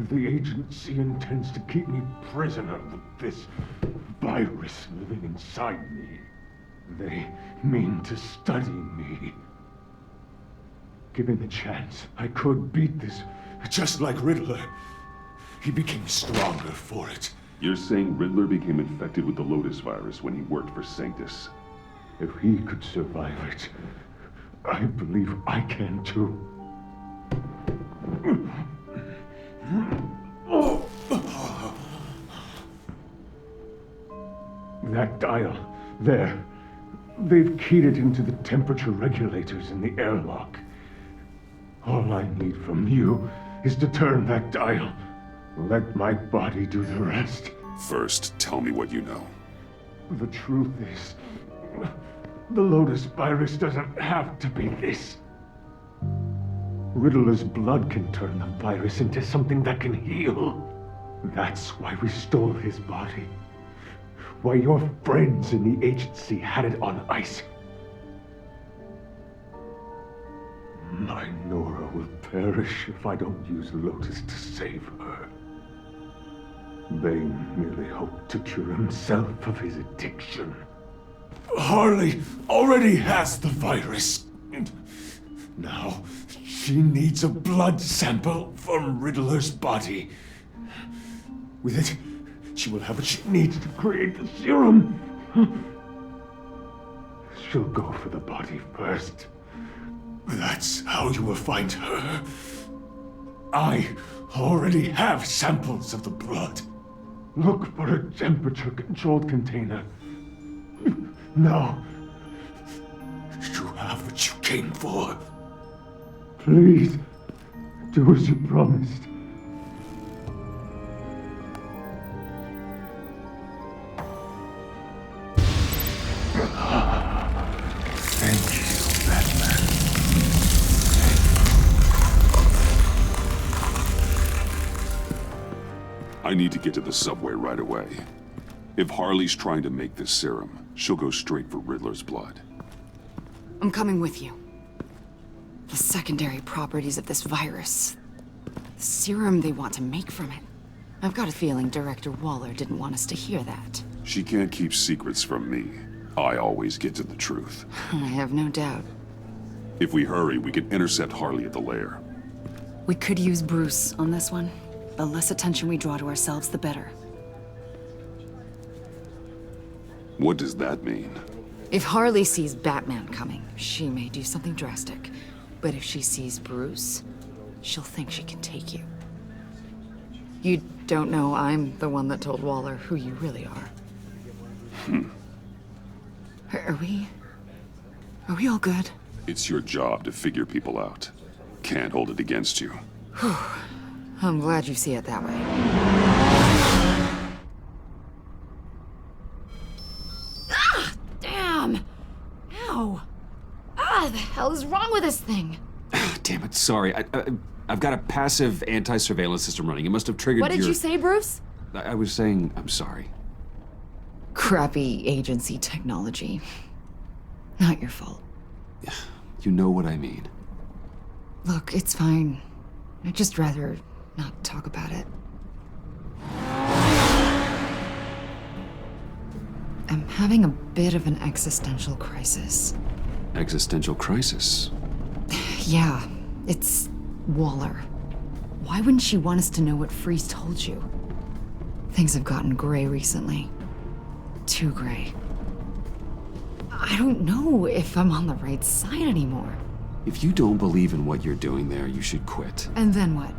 The agency intends to keep me prisoner with this virus living inside me. They mean to study me. Given the chance, I could beat this, just like Riddler. He became stronger for it. You're saying Riddler became infected with the Lotus virus when he worked for Sanctus? If he could survive it, I believe I can too. That dial, there. They've keyed it into the temperature regulators in the airlock. All I need from you is to turn that dial. Let my body do the rest. First, tell me what you know. The truth is, the Lotus virus doesn't have to be this. Riddler's blood can turn the virus into something that can heal. That's why we stole his body. Why your friends in the agency had it on ice. My Nora will perish if I don't use Lotus to save her. Bane merely hoped to cure himself of his addiction. Harley already has the virus. And now she needs a blood sample from Riddler's body. With it, she will have what she needs to create the serum. She'll go for the body first. That's how you will find her. I already have samples of the blood. Look for a temperature-controlled container. Now, you have what you came for. Please, Do as you promised. Thank you, Batman. I need to get to the subway right away. If Harley's trying to make this serum, she'll go straight for Riddler's blood. I'm coming with you. The secondary properties of this virus. The serum they want to make from it. I've got a feeling Director Waller didn't want us to hear that. She can't keep secrets from me. I always get to the truth. I have no doubt. If we hurry, we can intercept Harley at the lair. We could use Bruce on this one. The less attention we draw to ourselves, the better. What does that mean? If Harley sees Batman coming, she may do something drastic. But if she sees Bruce, she'll think she can take you. You don't know I'm the one that told Waller who you really are. Are we all good? It's your job to figure people out. Can't hold it against you. Whew. I'm glad you see it that way. Ah! Damn! Ow! Ah, the hell is wrong with this thing? Damn it, sorry. I've got a passive anti-surveillance system running. It must have triggered What did you say, Bruce? I was saying, I'm sorry. Crappy agency technology. Not your fault. You know what I mean. Look, it's fine. I'd just rather not talk about it. I'm having a bit of an existential crisis. Existential crisis? Yeah, it's Waller. Why wouldn't she want us to know what Freeze told you? Things have gotten gray recently. Too gray. I don't know if I'm on the right side anymore. If you don't believe in what you're doing there, you should quit. And then what?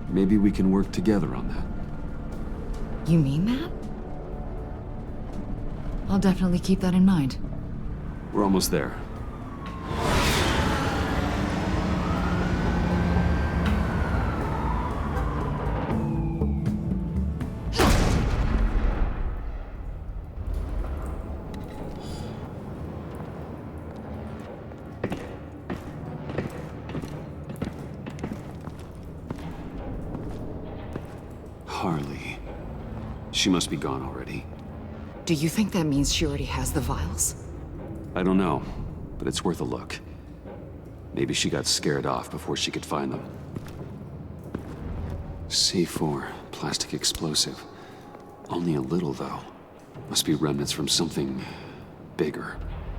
Maybe we can work together on that. You mean that? I'll definitely keep that in mind. We're almost there. Harley. She must be gone already. Do you think that means she already has the vials? I don't know, but it's worth a look. Maybe she got scared off before she could find them. C4, plastic explosive. Only a little, though. Must be remnants from something bigger.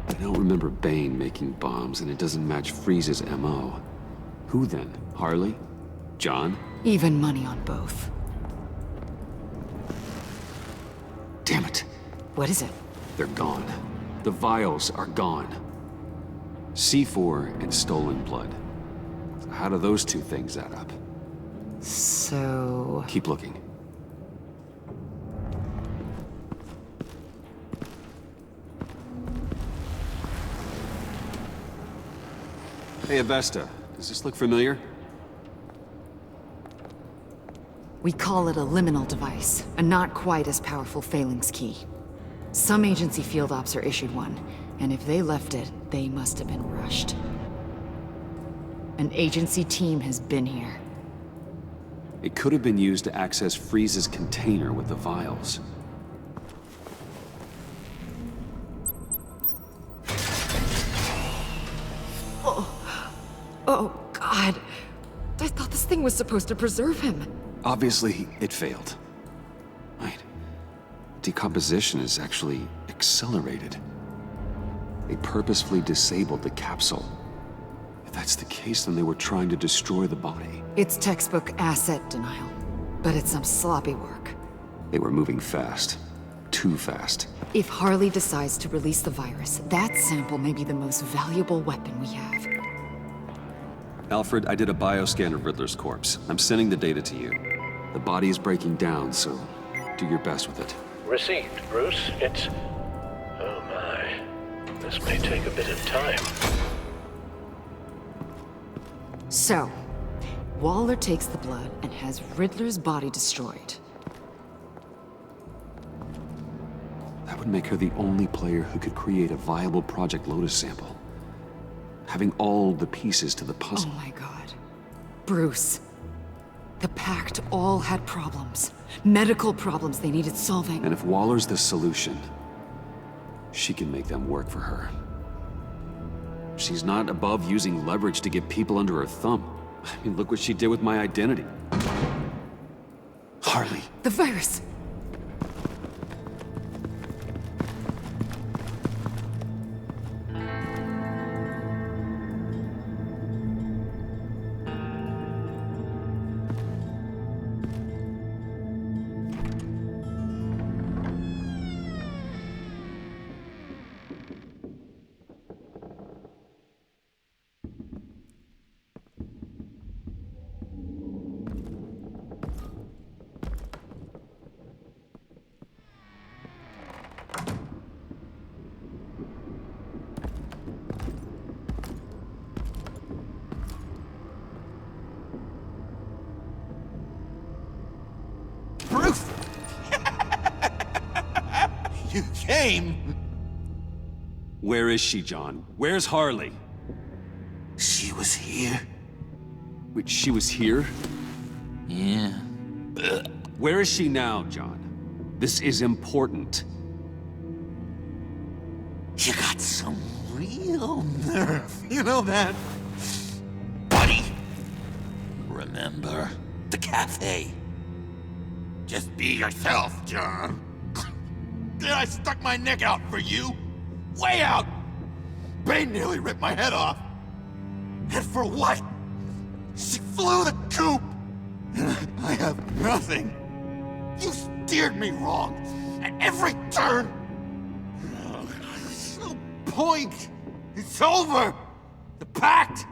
I don't remember Bane making bombs, and it doesn't match Freeze's MO. Who then? Harley? John? Even money on both. Damn it. What is it? They're gone. The vials are gone. C4 and stolen blood. How do those two things add up? So... Keep looking. Hey, Avesta. Does this look familiar? We call it a liminal device, a not quite as powerful phalanx key. Some agency field ops are issued one, and if they left it, they must have been rushed. An agency team has been here. It could have been used to access Freeze's container with the vials. Oh, God. I thought this thing was supposed to preserve him. Obviously, it failed. Wait. Decomposition is actually accelerated. They purposefully disabled the capsule. If that's the case, then they were trying to destroy the body. It's textbook asset denial, but it's some sloppy work. They were moving fast. Too fast. If Harley decides to release the virus, that sample may be the most valuable weapon we have. Alfred, I did a bioscan of Riddler's corpse. I'm sending the data to you. The body is breaking down, so do your best with it. Received, Bruce. It's... oh my. This may take a bit of time. So, Waller takes the blood and has Riddler's body destroyed. That would make her the only player who could create a viable Project Lotus sample. Having all the pieces to the puzzle. Oh my god. Bruce. The Pact all had problems. Medical problems they needed solving. And if Waller's the solution, she can make them work for her. She's not above using leverage to get people under her thumb. I mean, look what she did with my identity. Harley. The virus! Bruce! You came! Where is she, John? Where's Harley? She was here. Wait, she was here? Yeah. Where is she now, John? This is important. You got some real nerve, you know that? Buddy! Remember the cafe? Just be yourself, John. Then I stuck my neck out for you. Way out! Bane nearly ripped my head off. And for what? She flew the coop! And I have nothing. You steered me wrong at every turn. There's no point. It's over. The pact,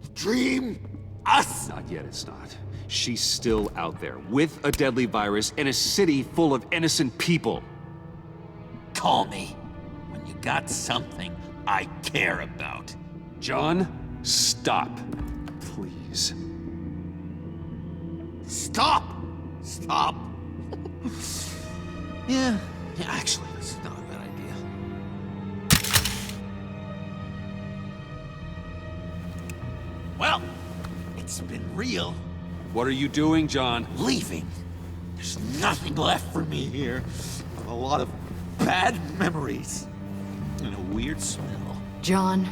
the dream, us. Not yet, it's not. She's still out there, with a deadly virus in a city full of innocent people. Call me when you got something I care about. John, stop. Please. Stop! Stop! Yeah, actually, that's not a bad idea. Well, it's been real. What are you doing, John? Leaving. There's nothing left for me here. A lot of bad memories. And a weird smell. John,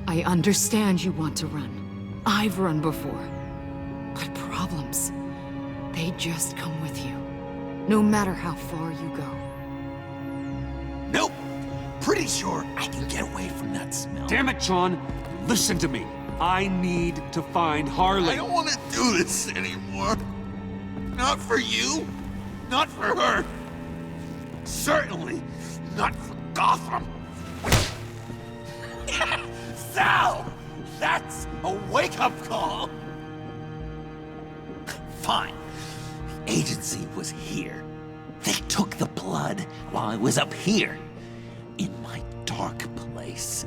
I understand you want to run. I've run before. But problems, they just come with you. No matter how far you go. Nope. Pretty sure I can get away from that smell. Damn it, John. Listen to me. I need to find Harley. I don't want to do this anymore. Not for you. Not for her. Certainly not for Gotham. Sal! That's a wake-up call. Fine. The agency was here. They took the blood while I was up here. In my dark place.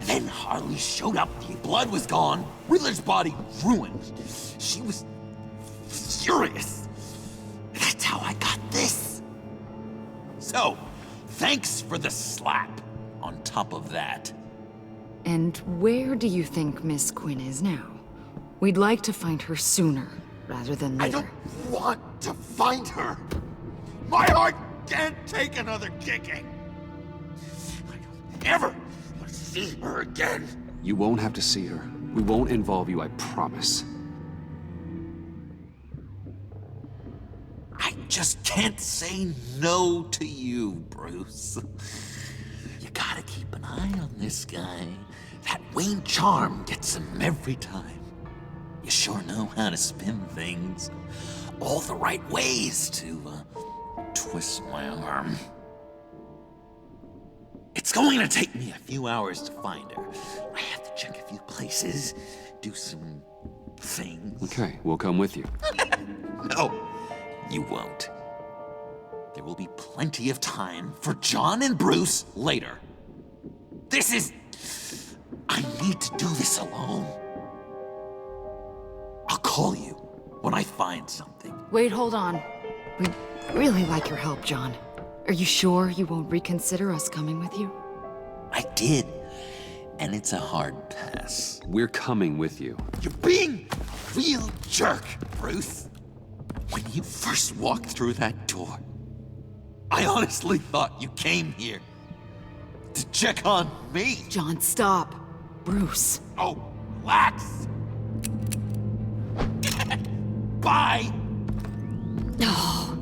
Then Harley showed up, the blood was gone, Riddler's body ruined. She was furious. That's how I got this. So, thanks for the slap on top of that. And where do you think Miss Quinn is now? We'd like to find her sooner, rather than later. I don't want to find her. My heart can't take another kicking. I don't ever want to see her again. You won't have to see her. We won't involve you, I promise. I just can't say no to you, Bruce. You gotta keep an eye on this guy. That Wayne charm gets him every time. You sure know how to spin things. All the right ways to twist my arm. It's going to take me a few hours to find her. I have to check a few places, do some things. Okay, we'll come with you. No, you won't. There will be plenty of time for John and Bruce later. This is... I need to do this alone. I'll call you when I find something. Wait, hold on. We really like your help, John. Are you sure you won't reconsider us coming with you? I did. And it's a hard pass. We're coming with you. You're being a real jerk, Bruce. When you first walked through that door, I honestly thought you came here to check on me. John, stop. Bruce. Oh, relax. Bye. Oh.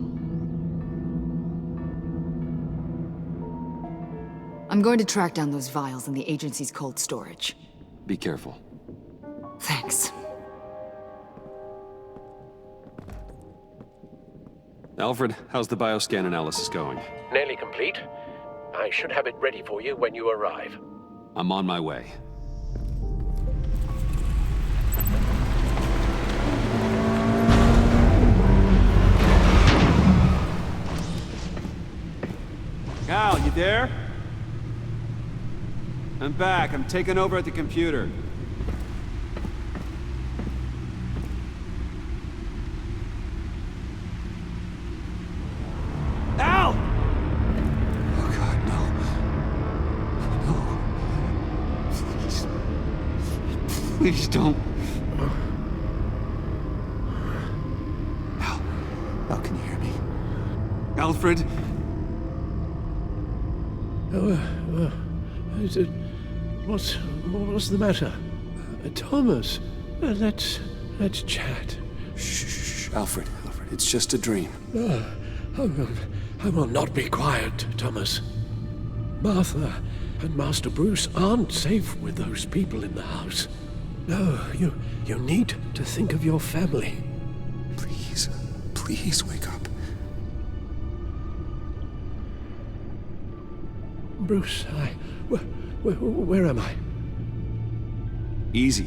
I'm going to track down those vials in the agency's cold storage. Be careful. Thanks. Alfred, how's the bioscan analysis going? Nearly complete. I should have it ready for you when you arrive. I'm on my way. Cal, you there? I'm back. I'm taking over at the computer. Al! Oh God, no. No. Please. Please don't. Al, can you hear me? Alfred? What's the matter? Thomas, let's chat. Shh, Alfred, it's just a dream. I will not be quiet, Thomas. Martha and Master Bruce aren't safe with those people in the house. No, you need to think of your family. Please wake up. Bruce, where am I? Easy.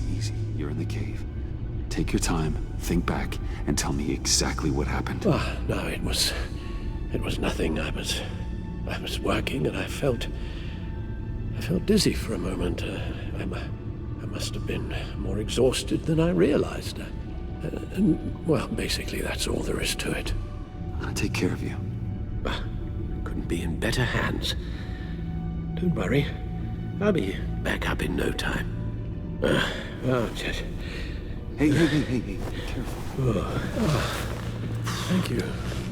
You're in the cave. Take your time, think back, and tell me exactly what happened. No, it was nothing. I was working and I felt dizzy for a moment. I must have been more exhausted than I realized. Well, basically that's all there is to it. I'll take care of you. Couldn't be in better hands. Don't worry. I'll be back up in no time. Hey, be careful. Thank you,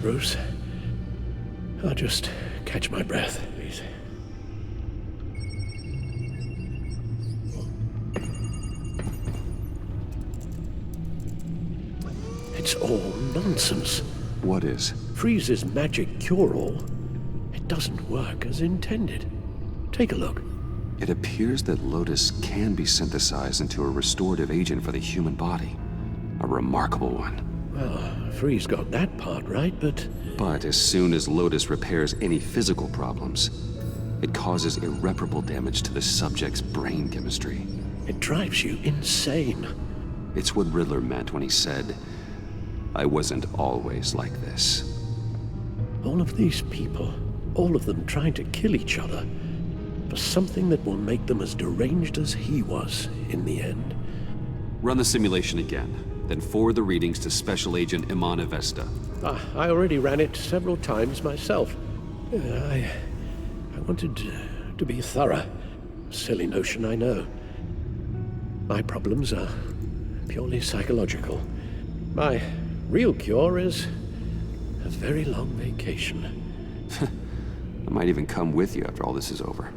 Bruce. I'll just catch my breath, please. It's all nonsense. What is? Freeze's magic cure-all. It doesn't work as intended. Take a look. It appears that Lotus can be synthesized into a restorative agent for the human body. A remarkable one. Well, Freeze got that part right, but... But as soon as Lotus repairs any physical problems, it causes irreparable damage to the subject's brain chemistry. It drives you insane. It's what Riddler meant when he said, "I wasn't always like this." All of these people, all of them trying to kill each other, for something that will make them as deranged as he was in the end. Run the simulation again, then forward the readings to Special Agent Iman Avesta. I already ran it several times myself. I wanted to be thorough. Silly notion, I know. My problems are purely psychological. My real cure is a very long vacation. I might even come with you after all this is over.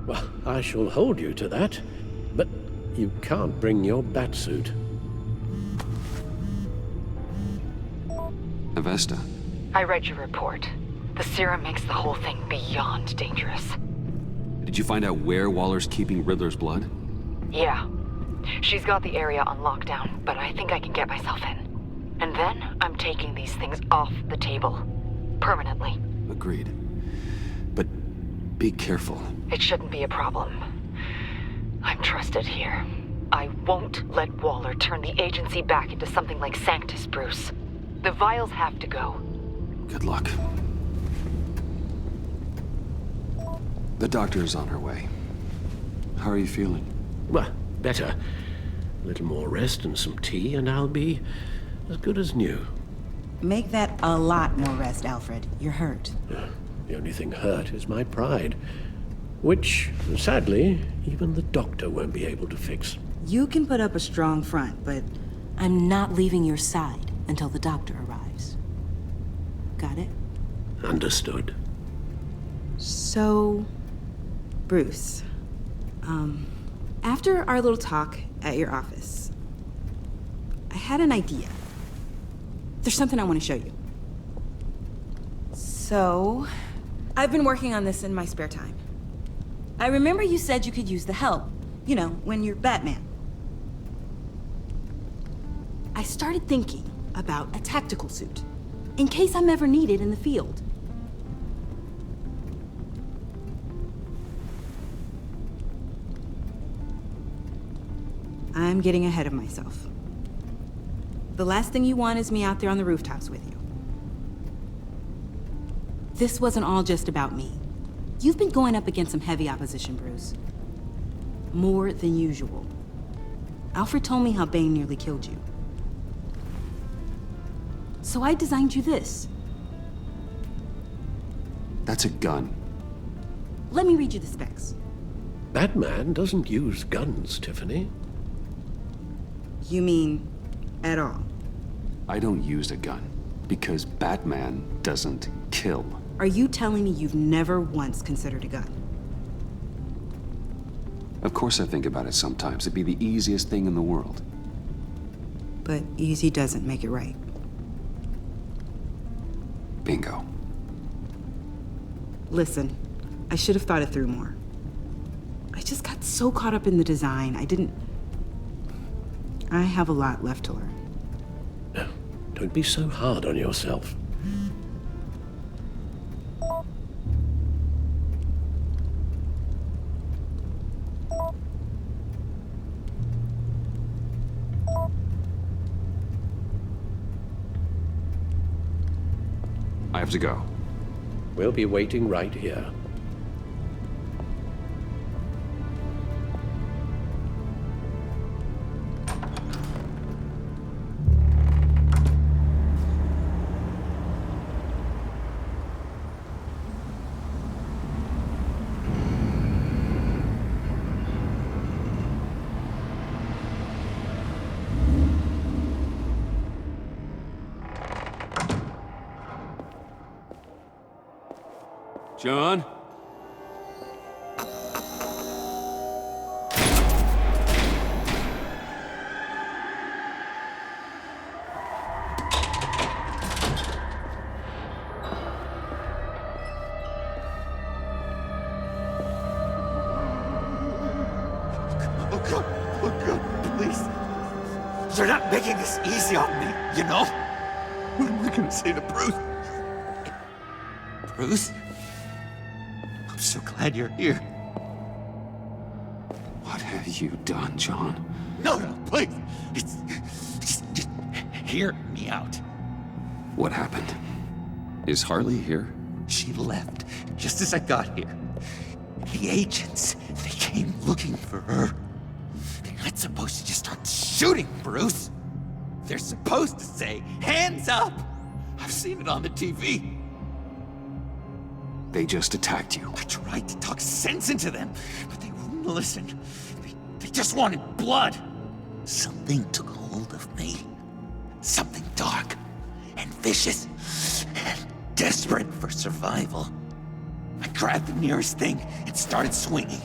Well, I shall hold you to that, but you can't bring your batsuit. Avesta. I read your report. The serum makes the whole thing beyond dangerous. Did you find out where Waller's keeping Riddler's blood? Yeah. She's got the area on lockdown, but I think I can get myself in. And then I'm taking these things off the table. Permanently. Agreed. But be careful. It shouldn't be a problem. I'm trusted here. I won't let Waller turn the agency back into something like Sanctus, Bruce. The vials have to go. Good luck. The doctor is on her way. How are you feeling? Well, better. A little more rest and some tea, and I'll be as good as new. Make that a lot more rest, Alfred. You're hurt. The only thing hurt is my pride, which, sadly, even the doctor won't be able to fix. You can put up a strong front, but I'm not leaving your side until the doctor arrives. got it? Understood. So, Bruce, after our little talk at your office, I had an idea. There's something I want to show you. So, I've been working on this in my spare time. I remember you said you could use the help. You know, when you're Batman. I started thinking about a tactical suit, in case I'm ever needed in the field. I'm getting ahead of myself. The last thing you want is me out there on the rooftops with you. This wasn't all just about me. You've been going up against some heavy opposition, Bruce. More than usual. Alfred told me how Bane nearly killed you. So I designed you this. That's a gun. Let me read you the specs. Batman doesn't use guns, Tiffany. You mean, at all? I don't use a gun, because Batman doesn't kill. Are you telling me you've never once considered a gun? Of course I think about it sometimes. It'd be the easiest thing in the world. But easy doesn't make it right. Bingo. Listen, I should have thought it through more. I just got so caught up in the design, I have a lot left to learn. No, don't be so hard on yourself. I have to go. We'll be waiting right here. John? Oh God, please. You're not making this easy on me, you know? What am I gonna say to Bruce? Bruce? I'm so glad you're here. What have you done, John? No, please. Just hear me out. What happened? Is Harley here? She left just as I got here. The agents, they came looking for her. They're not supposed to just start shooting, Bruce. They're supposed to say, hands up! I've seen it on the TV. They just attacked you. I tried to talk sense into them, but they wouldn't listen. They just wanted blood. Something took hold of me. Something dark and vicious and desperate for survival. I grabbed the nearest thing and started swinging.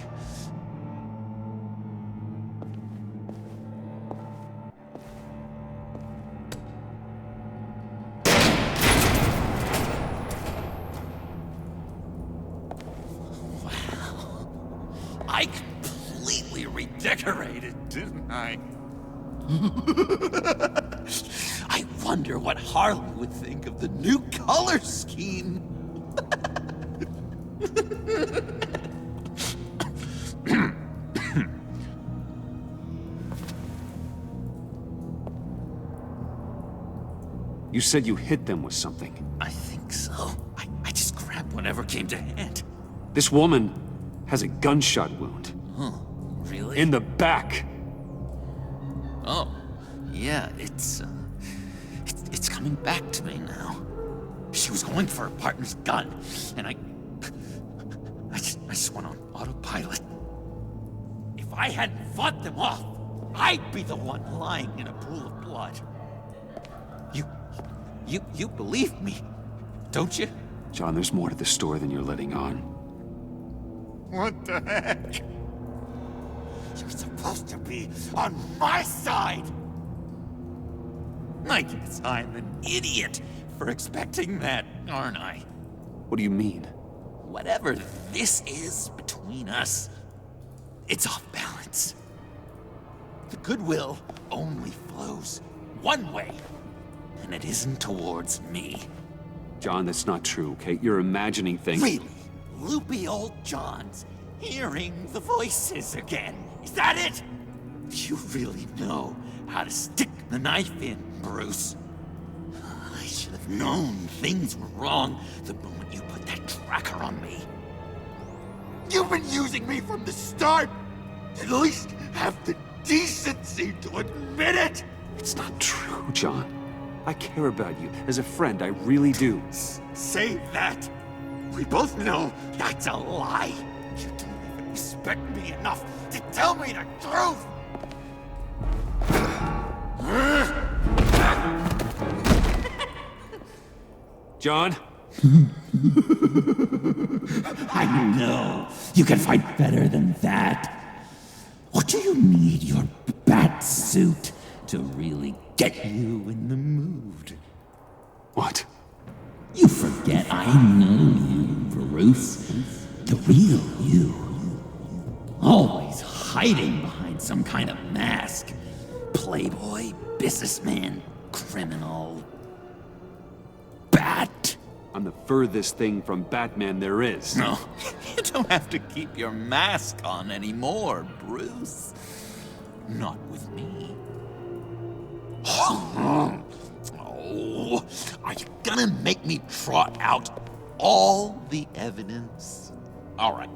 I completely redecorated, didn't I? I wonder what Harley would think of the new color scheme. You said you hit them with something. I think so. I just grabbed whatever came to hand. This woman has a gunshot wound. Huh, really? In the back. Oh, yeah, it's coming back to me now. She was going for her partner's gun, and I just went on autopilot. If I hadn't fought them off, I'd be the one lying in a pool of blood. You believe me, don't you? John, there's more to the story than you're letting on. What the heck? You're supposed to be on my side! I guess I'm an idiot for expecting that, aren't I? What do you mean? Whatever this is between us, it's off balance. The goodwill only flows one way, and it isn't towards me. John, that's not true, okay? You're imagining things. Really? Loopy old John's hearing the voices again. Is that it? You really know how to stick the knife in, Bruce. I should have known things were wrong the moment you put that tracker on me. You've been using me from the start! At least have the decency to admit it! It's not true, John. I care about you. As a friend, I really do. Say that! We both know that's a lie! You don't even respect me enough to tell me the truth! John? I know you can fight better than that. Or do you need your bat suit to really get you in the mood? What? You forget I know you, Bruce. The real you. Always hiding behind some kind of mask. Playboy, businessman, criminal. Bat. I'm the furthest thing from Batman there is. No, you don't have to keep your mask on anymore, Bruce. Not with me. Oh, are you gonna make me trot out all the evidence? All right,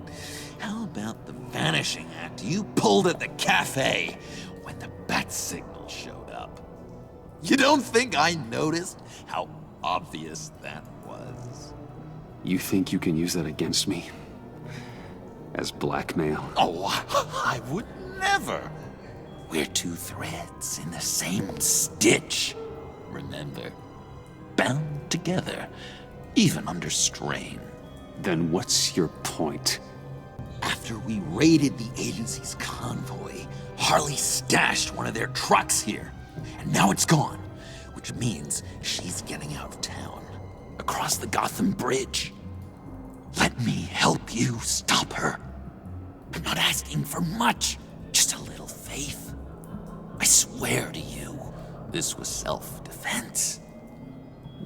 how about the vanishing act you pulled at the cafe when the bat signal showed up? You don't think I noticed how obvious that was? You think you can use that against me? As blackmail? Oh, I would never. We're two threads in the same stitch. Remember? Bound together, even under strain. Then what's your point? After we raided the agency's convoy, Harley stashed one of their trucks here. And now it's gone, which means she's getting out of town, across the Gotham Bridge. Let me help you stop her. I'm not asking for much, just a little faith. I swear to you, this was self-defense.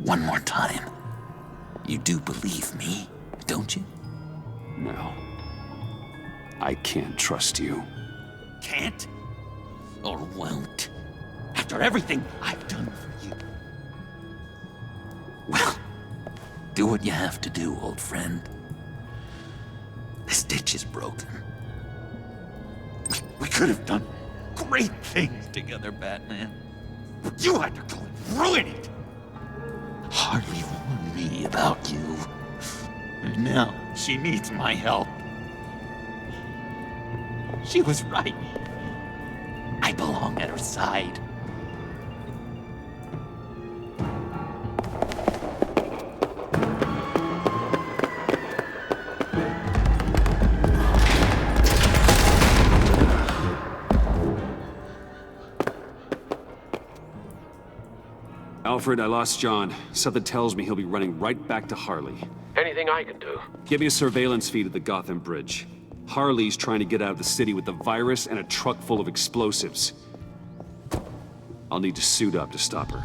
One more time. You do believe me, don't you? No. I can't trust you. Can't? Or won't? After everything I've done for you. Well, do what you have to do, old friend. This ditch is broken. We could have done great things together, Batman. But you had to go and ruin it. Harley warned me about you. And now she needs my help. She was right. I belong at her side. Alfred, I lost John. Something tells me he'll be running right back to Harley. Anything I can do? Give me a surveillance feed at the Gotham Bridge. Harley's trying to get out of the city with the virus and a truck full of explosives. I'll need to suit up to stop her.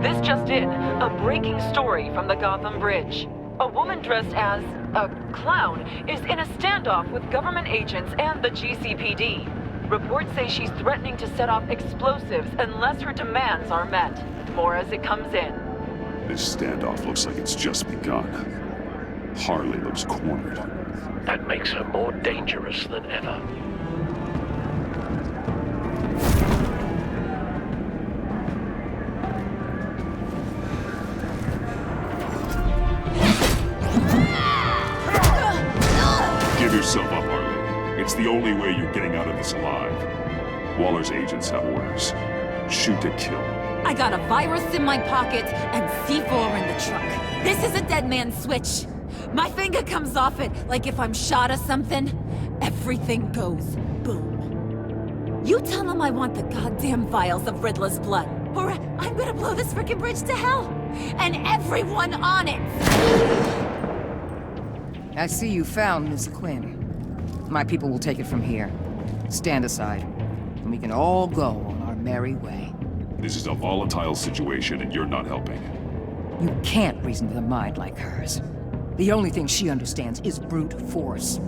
This just in, a breaking story from the Gotham Bridge. A woman dressed as a clown is in a standoff with government agents and the GCPD. Reports say she's threatening to set off explosives unless her demands are met. More as it comes in. This standoff looks like it's just begun. Harley looks cornered. That makes her more dangerous than ever. Give yourself up, Harley. It's the only way you're getting out of this alive. Waller's agents have orders. Shoot to kill. I got a virus in my pocket and C4 in the truck. This is a dead man's switch. My finger comes off it like if I'm shot or something. Everything goes boom. You tell him I want the goddamn vials of Riddler's blood, or I'm gonna blow this frickin' bridge to hell. And everyone on it! I see you found Miss Quinn. My people will take it from here. Stand aside, and we can all go on our merry way. This is a volatile situation, and you're not helping. You can't reason with a mind like hers. The only thing she understands is brute force.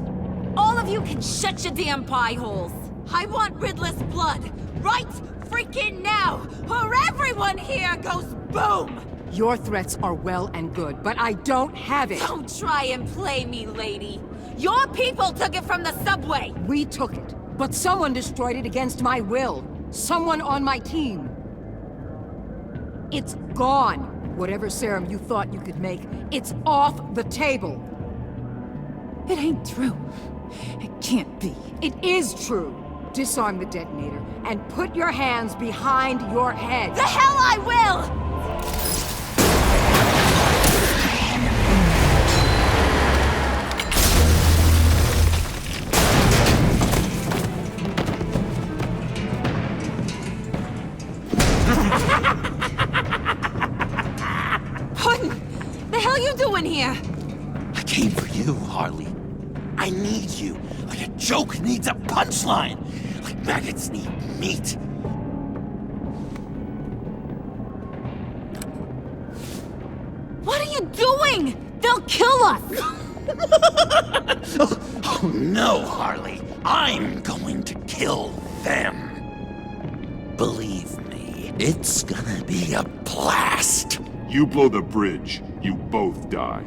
All of you can shut your damn pie holes. I want Riddler's blood, right freaking now, or everyone here goes boom! Your threats are well and good, but I don't have it. Don't try and play me, lady. Your people took it from the subway. We took it, but someone destroyed it against my will. Someone on my team. It's gone. Whatever serum you thought you could make, it's off the table. It ain't true. It can't be. It is true. Disarm the detonator and put your hands behind your head. The hell I will! doing here? I came for you, Harley. I need you, like a joke needs a punchline, like maggots need meat. What are you doing? They'll kill us! Oh no, Harley. I'm going to kill them. Believe me, it's gonna be a blast. You blow the bridge, you both die.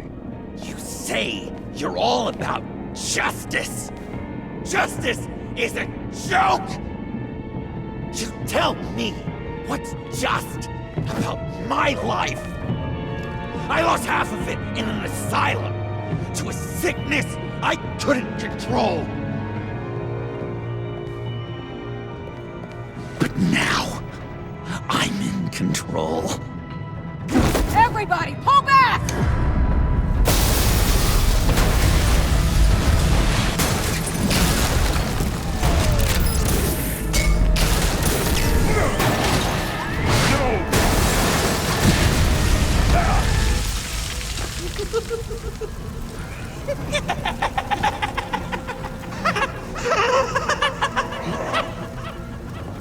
You say you're all about justice. Justice is a joke! You tell me what's just about my life. I lost half of it in an asylum to a sickness I couldn't control. But now, I'm in control. Everybody, pull back!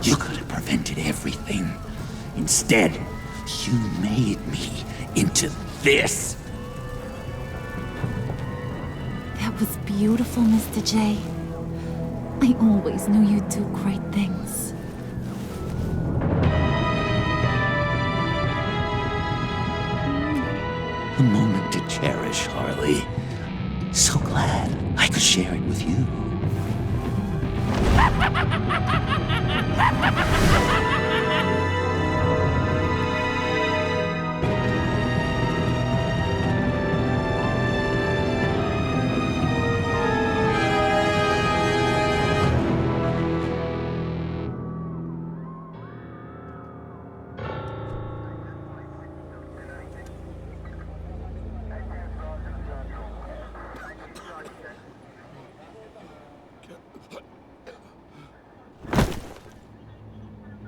You could have prevented everything. Instead, you made me into this. That was beautiful, Mr. J. I always knew you'd do great things. A moment to cherish, Harley. So glad I could share it with you.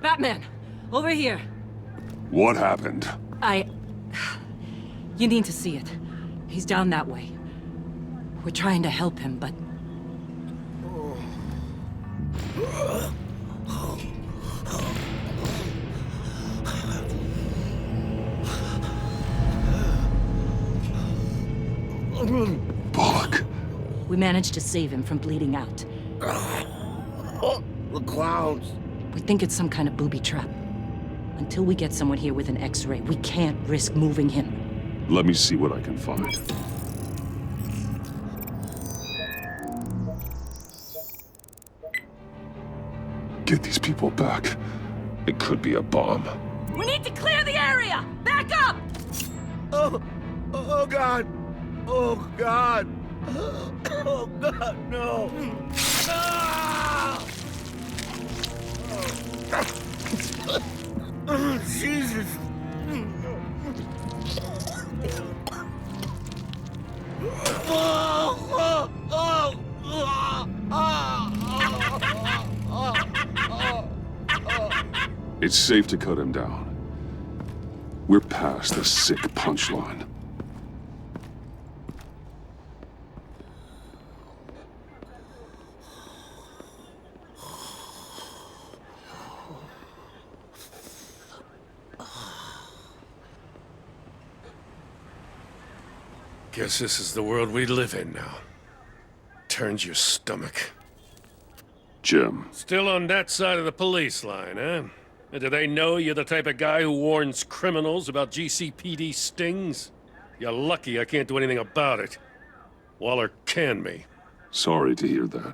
Batman! Over here! What happened? You need to see it. He's down that way. We're trying to help him, but... Bullock. We managed to save him from bleeding out. The clowns. We think it's some kind of booby trap. Until we get someone here with an X-ray, we can't risk moving him. Let me see what I can find. Get these people back. It could be a bomb. We need to clear the area! Back up! Oh God! Oh God! Oh God, no! Oh, Jesus! It's safe to cut him down. We're past the sick punchline. Guess this is the world we live in now. Turns your stomach. Jim. Still on that side of the police line, eh? And do they know you're the type of guy who warns criminals about GCPD stings? You're lucky I can't do anything about it. Waller canned me. Sorry to hear that.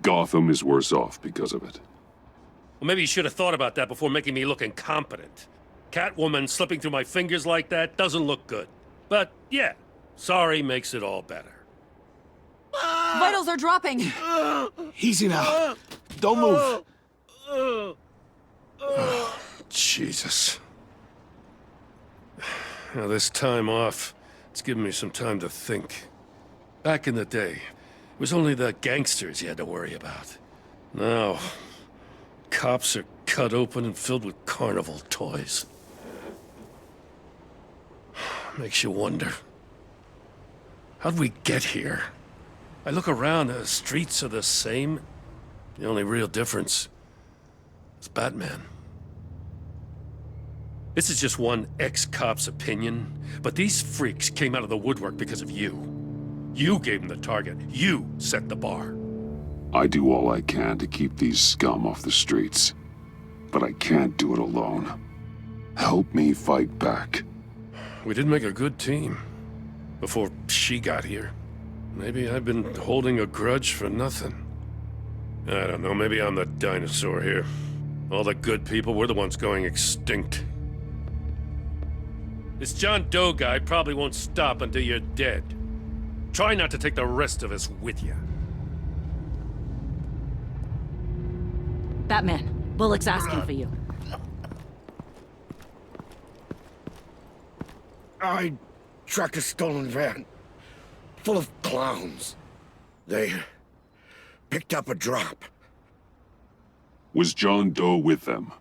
Gotham is worse off because of it. Well, maybe you should have thought about that before making me look incompetent. Catwoman slipping through my fingers like that doesn't look good. But, yeah, sorry makes it all better. Vitals are dropping! Easy now. Don't move. Jesus. Now, this time off, it's given me some time to think. Back in the day, it was only the gangsters you had to worry about. Now, cops are cut open and filled with carnival toys. Makes you wonder. How'd we get here? I look around, the streets are the same. The only real difference is Batman. This is just one ex-cop's opinion, but these freaks came out of the woodwork because of you. You gave them the target. You set the bar. I do all I can to keep these scum off the streets, but I can't do it alone. Help me fight back. We did make a good team before she got here. Maybe I've been holding a grudge for nothing. I don't know, maybe I'm the dinosaur here. All the good people, we're the ones going extinct. This John Doe guy probably won't stop until you're dead. Try not to take the rest of us with you. Batman, Bullock's asking for you. I tracked a stolen van full of clowns. They picked up a drop. Was John Doe with them?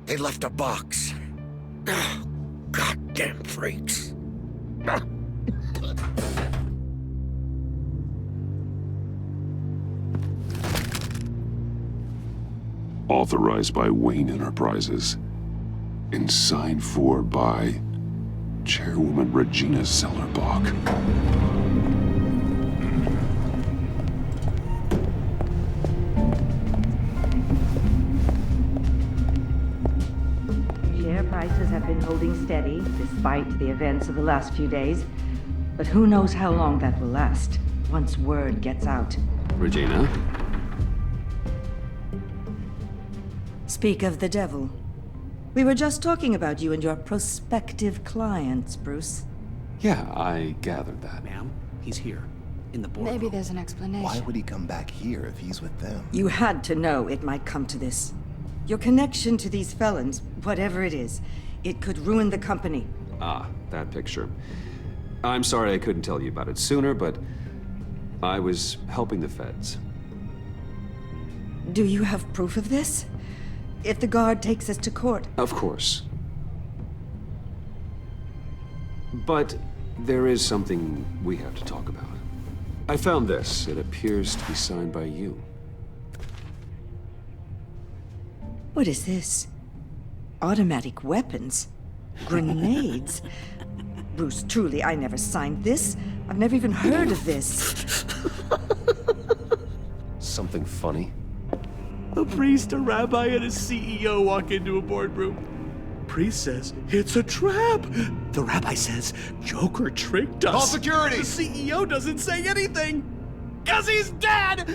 They left a box. Goddamn freaks. Authorized by Wayne Enterprises. And signed for by Chairwoman Regina Sellerbach. Share prices have been holding steady despite the events of the last few days. But who knows how long that will last once word gets out. Regina? Speak of the devil. We were just talking about you and your prospective clients, Bruce. Yeah, I gathered that. Ma'am, he's here, in the boardroom. Maybe there's an explanation. Why would he come back here if he's with them? You had to know it might come to this. Your connection to these felons, whatever it is, it could ruin the company. Ah, that picture. I'm sorry I couldn't tell you about it sooner, but I was helping the feds. Do you have proof of this? If the guard takes us to court? Of course. But there is something we have to talk about. I found this. It appears to be signed by you. What is this? Automatic weapons? Grenades? Bruce, truly, I never signed this. I've never even heard of this. Something funny? A priest, a rabbi, and a CEO walk into a boardroom. Priest says, it's a trap. The rabbi says, Joker tricked us. Call security. The CEO doesn't say anything, 'cause he's dead!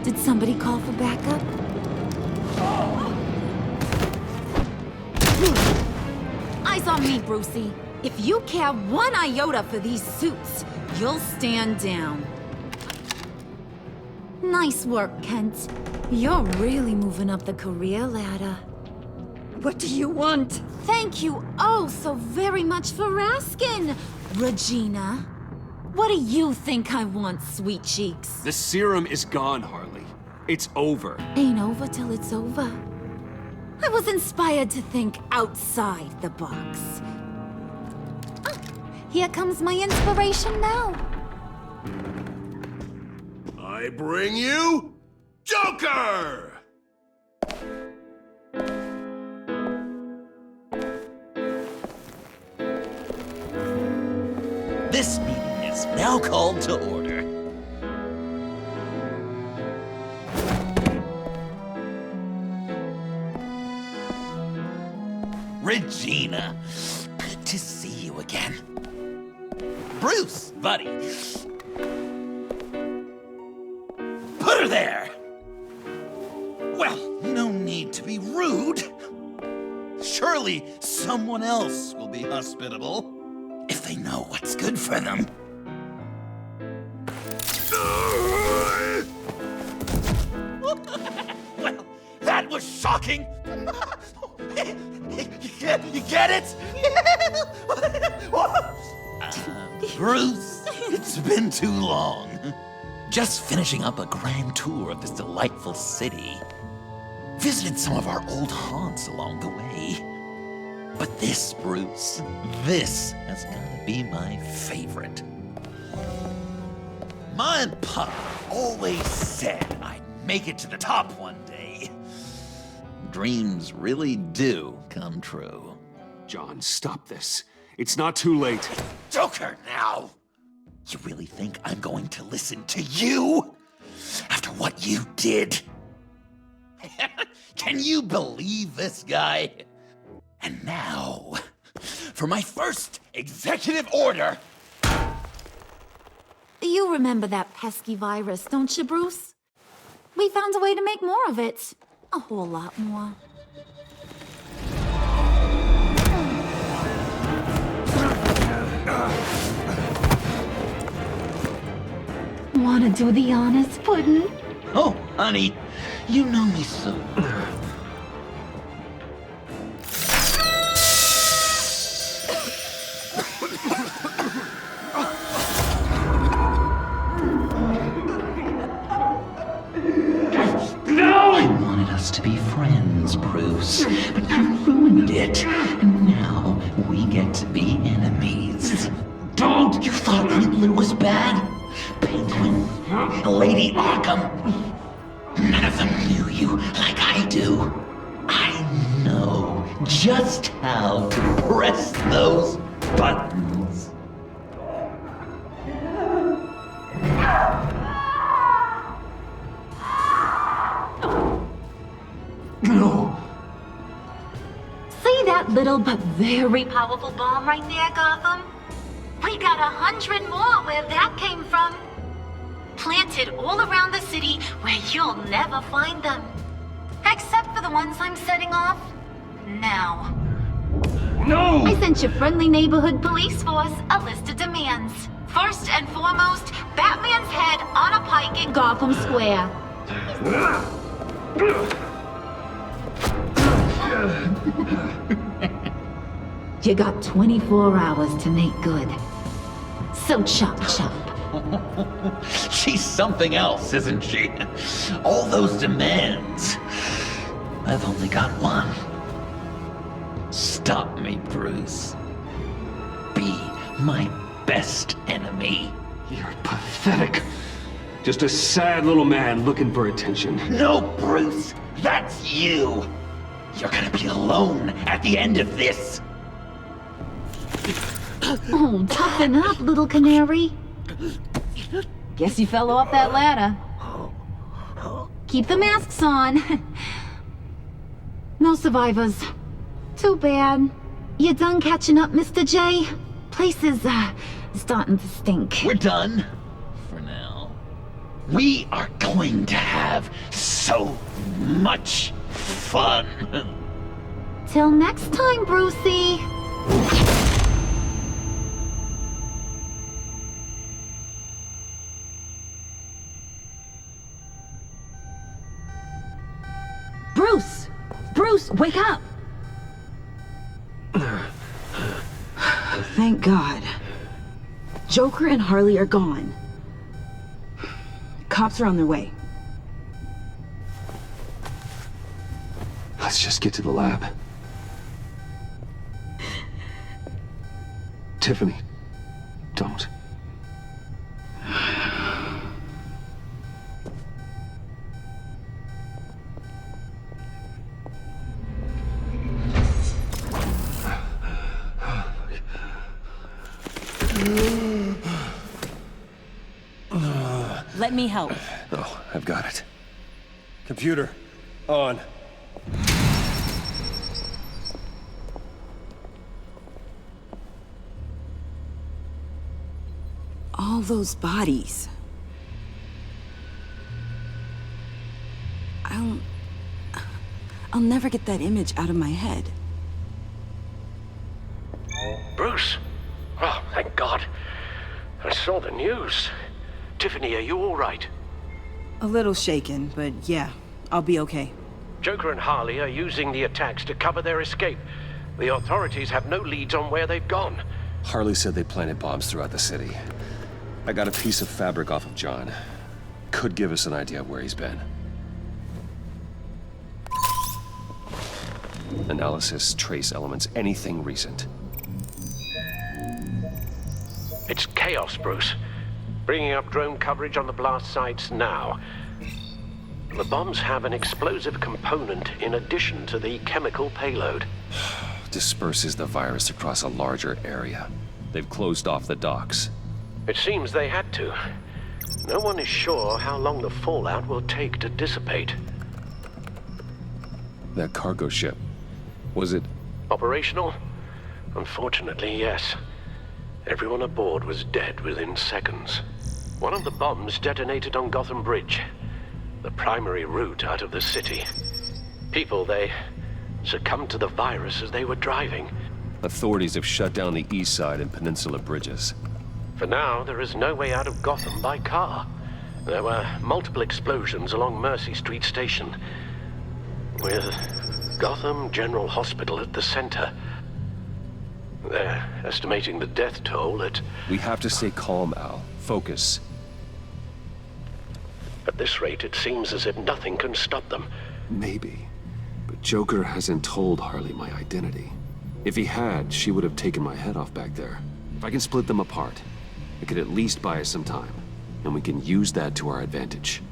Did somebody call for backup? Eyes on me, Brucey. If you care one iota for these suits, you'll stand down. Nice work, Kent. You're really moving up the career ladder. What do you want? Thank you oh so very much for asking, Regina. What do you think I want, sweet cheeks? The serum is gone, Harley. It's over. Ain't over till it's over. I was inspired to think outside the box. Ah, here comes my inspiration now. I bring you Joker! This meeting is now called to order. Regina, good to see you again. Bruce, buddy. Put her there! Well, no need to be rude. Surely someone else will be hospitable if they know what's good for them. Well, that was shocking. You get it? Bruce, it's been too long. Just finishing up a grand tour of this delightful city. Visited some of our old haunts along the way. But this, Bruce, this has gotta be my favorite. Ma and Pop always said I'd make it to the top one day. Dreams really do come true. John, stop this. It's not too late. Joker now! You really think I'm going to listen to you? After what you did? Can you believe this guy? And now, for my first executive order. You remember that pesky virus, don't you, Bruce? We found a way to make more of it. A whole lot more. Wanna do the honors, Puddin'? Oh, honey, you know me so. No! I wanted us to be friends, Bruce, but you ruined it. And now we get to be enemies. Don't! You thought Riddler was bad? Penguin, Lady Arkham. None of them knew you like I do. I know just how to press those buttons. No! See that little but very powerful bomb right there, Gotham? We got 100 more where that came from. Planted all around the city where you'll never find them. Except for the ones I'm setting off now. No! I sent your friendly neighborhood police force a list of demands. First and foremost, Batman's head on a pike in Gotham Square. You got 24 hours to make good. So chop chop. She's something else, isn't she? All those demands. I've only got one. Stop me, Bruce. Be my best enemy. You're pathetic. Just a sad little man looking for attention. No, Bruce. That's you. You're gonna be alone at the end of this. Oh, toughen up, little canary. Guess you fell off that ladder. Keep the masks on. No survivors. Too bad. You done catching up, Mr. J? Place is, starting to stink. We're done. For now. We are going to have so much fun. Till next time, Brucey. Bruce! Bruce, wake up! Thank God. Joker and Harley are gone. Cops are on their way. Let's just get to the lab. Tiffany, don't. Let me help. Oh, I've got it. Computer, on. All those bodies. I'll never get that image out of my head. Bruce? Oh, thank God. I saw the news. Tiffany, are you all right? A little shaken, but yeah, I'll be okay. Joker and Harley are using the attacks to cover their escape. The authorities have no leads on where they've gone. Harley said they planted bombs throughout the city. I got a piece of fabric off of John. Could give us an idea of where he's been. Analysis, trace elements, anything recent. It's chaos, Bruce. Bringing up drone coverage on the blast sites now. The bombs have an explosive component in addition to the chemical payload. Disperses the virus across a larger area. They've closed off the docks. It seems they had to. No one is sure how long the fallout will take to dissipate. That cargo ship, was it Operational? Unfortunately, yes. Everyone aboard was dead within seconds. One of the bombs detonated on Gotham Bridge, the primary route out of the city. People, they succumbed to the virus as they were driving. Authorities have shut down the east side and peninsula bridges. For now, there is no way out of Gotham by car. There were multiple explosions along Mercy Street Station, with Gotham General Hospital at the center. They're estimating the death toll at... We have to stay calm, Al. Focus. At this rate, it seems as if nothing can stop them. Maybe. But Joker hasn't told Harley my identity. If he had, she would have taken my head off back there. If I can split them apart, it could at least buy us some time. And we can use that to our advantage.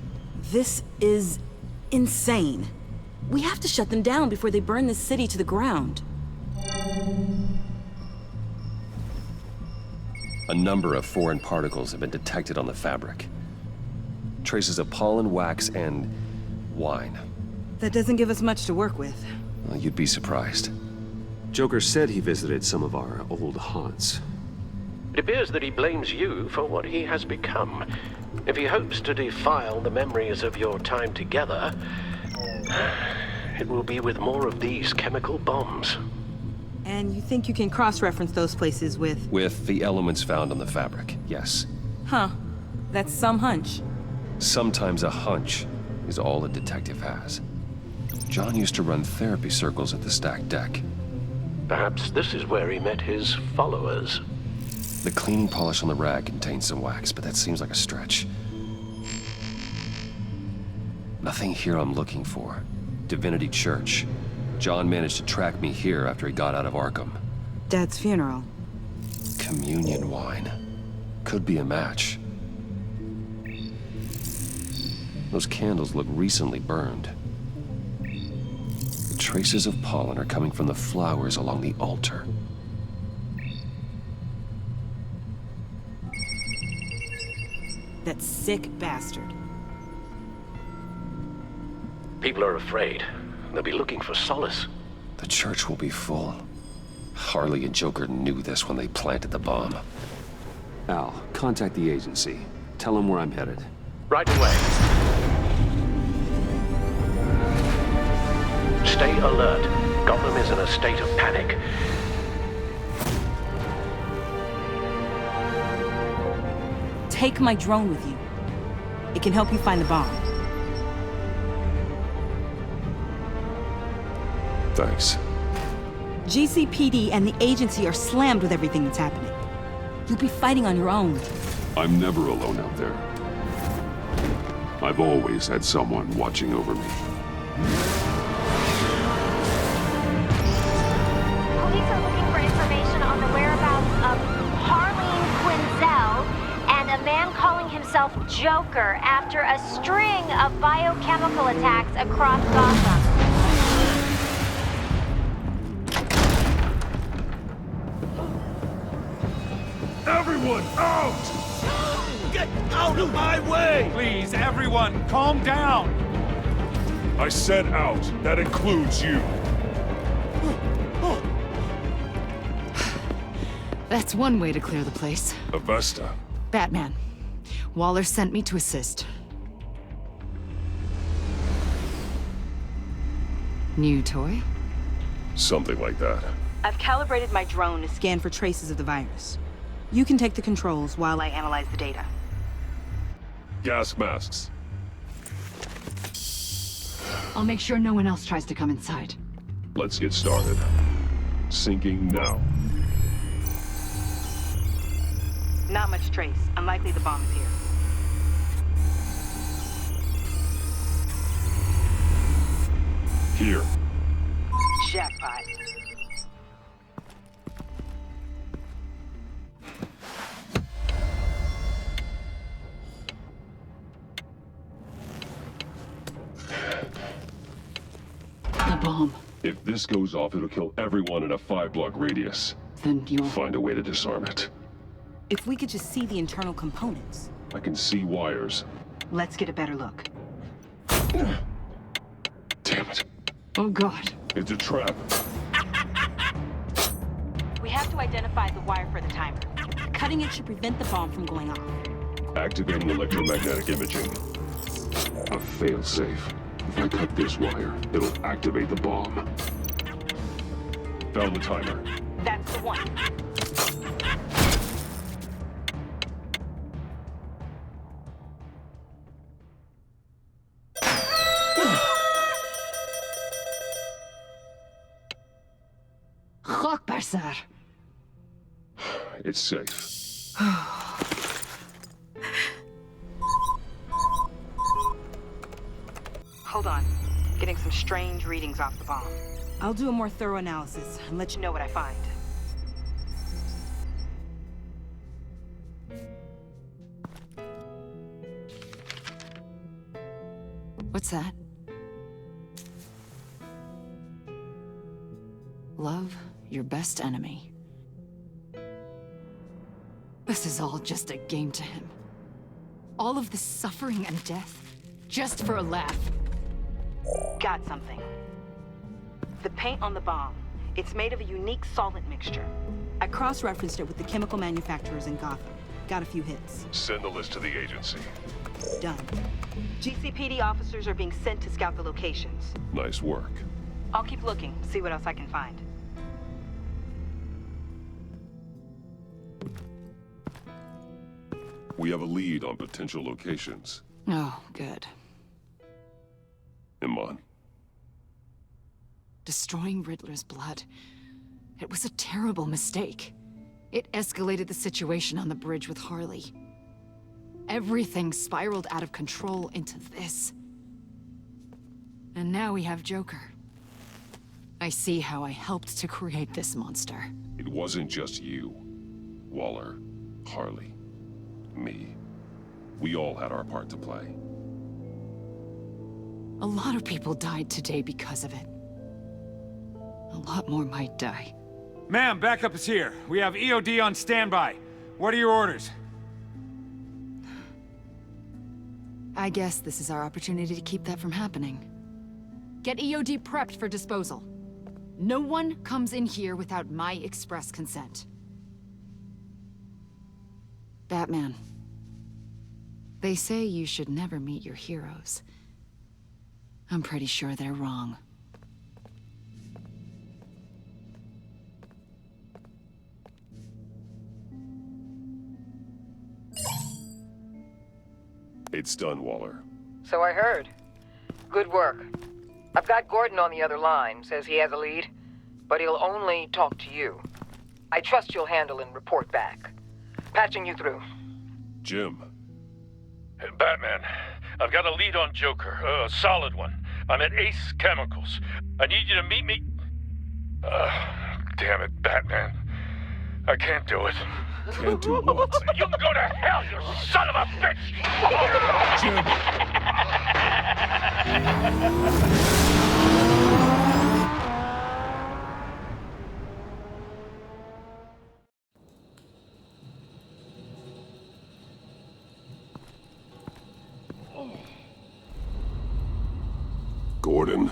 This is insane. We have to shut them down before they burn this city to the ground. A number of foreign particles have been detected on the fabric. Traces of pollen, wax, and wine. That doesn't give us much to work with. Well, you'd be surprised. Joker said he visited some of our old haunts. It appears that he blames you for what he has become. If he hopes to defile the memories of your time together, it will be with more of these chemical bombs. And you think you can cross-reference those places with... With the elements found on the fabric, yes. Huh. That's some hunch. Sometimes a hunch is all a detective has. John used to run therapy circles at the stacked deck. Perhaps this is where he met his followers. The cleaning polish on the rag contains some wax, but that seems like a stretch. Nothing here I'm looking for. Divinity Church. John managed to track me here after he got out of Arkham. Dad's funeral. Communion wine. Could be a match. Those candles look recently burned. The Traces of pollen are coming from the flowers along the altar. That sick bastard. People are afraid. They'll be looking for solace. The church will be full. Harley and Joker knew this when they planted the bomb. Al, contact the agency. Tell them where I'm headed. Right away. Stay alert. Gotham is in a state of panic. Take my drone with you. It can help you find the bomb. Thanks. GCPD and the agency are slammed with everything that's happening. You'll be fighting on your own. I'm never alone out there. I've always had someone watching over me. Police are looking for information on the whereabouts of Harleen Quinzel and a man calling himself Joker after a string of biochemical attacks across Gotham. Everyone out! Get out of my way! Please, everyone, calm down! I said out. That includes you. That's one way to clear the place. Avesta. Batman. Waller sent me to assist. New toy? Something like that. I've calibrated my drone to scan for traces of the virus. You can take the controls while I analyze the data. Gas masks. I'll make sure no one else tries to come inside. Let's get started. Syncing now. Not much trace. Unlikely the bomb is here. Here. Jackpot. The bomb. If this goes off, it'll kill everyone in a 5-block radius. Then you'll find a way to disarm it. If we could just see the internal components. I can see wires. Let's get a better look. Damn it. Oh God. It's a trap. We have to identify the wire for the timer. Cutting it should prevent the bomb from going off. Activating electromagnetic imaging. A failsafe. If I cut this wire, it'll activate the bomb. Found the timer. That's the one. Chokbar, sir. It's safe. Hold on. Getting some strange readings off the bomb. I'll do a more thorough analysis and let you know what I find. What's that? Love your best enemy. This is all just a game to him. All of this suffering and death, just for a laugh. Got something. The paint on the bomb. It's made of a unique solvent mixture. I cross-referenced it with the chemical manufacturers in Gotham. Got a few hits. Send the list to the agency. Done. GCPD officers are being sent to scout the locations. Nice work. I'll keep looking, see what else I can find. We have a lead on potential locations. Oh, good. Iman. Destroying Riddler's blood. It was a terrible mistake. It escalated the situation on the bridge with Harley. Everything spiraled out of control into this. And now we have Joker. I see how I helped to create this monster. It wasn't just you. Waller, Harley, me. We all had our part to play. A lot of people died today because of it. a lot more might die. Ma'am, backup is here. We have EOD on standby. What are your orders? I guess this is our opportunity to keep that from happening. Get EOD prepped for disposal. No one comes in here without my express consent. Batman. They say you should never meet your heroes. I'm pretty sure they're wrong. It's done, Waller. So I heard. Good work. I've got Gordon on the other line, says he has a lead, but he'll only talk to you. I trust you'll handle and report back. Patching you through. Jim. Batman, I've got a lead on Joker, a solid one. I'm at Ace Chemicals. I need you to meet me... damn it, Batman. I can't do it. Can't do what? You can go to hell, you son of a bitch! Gordon.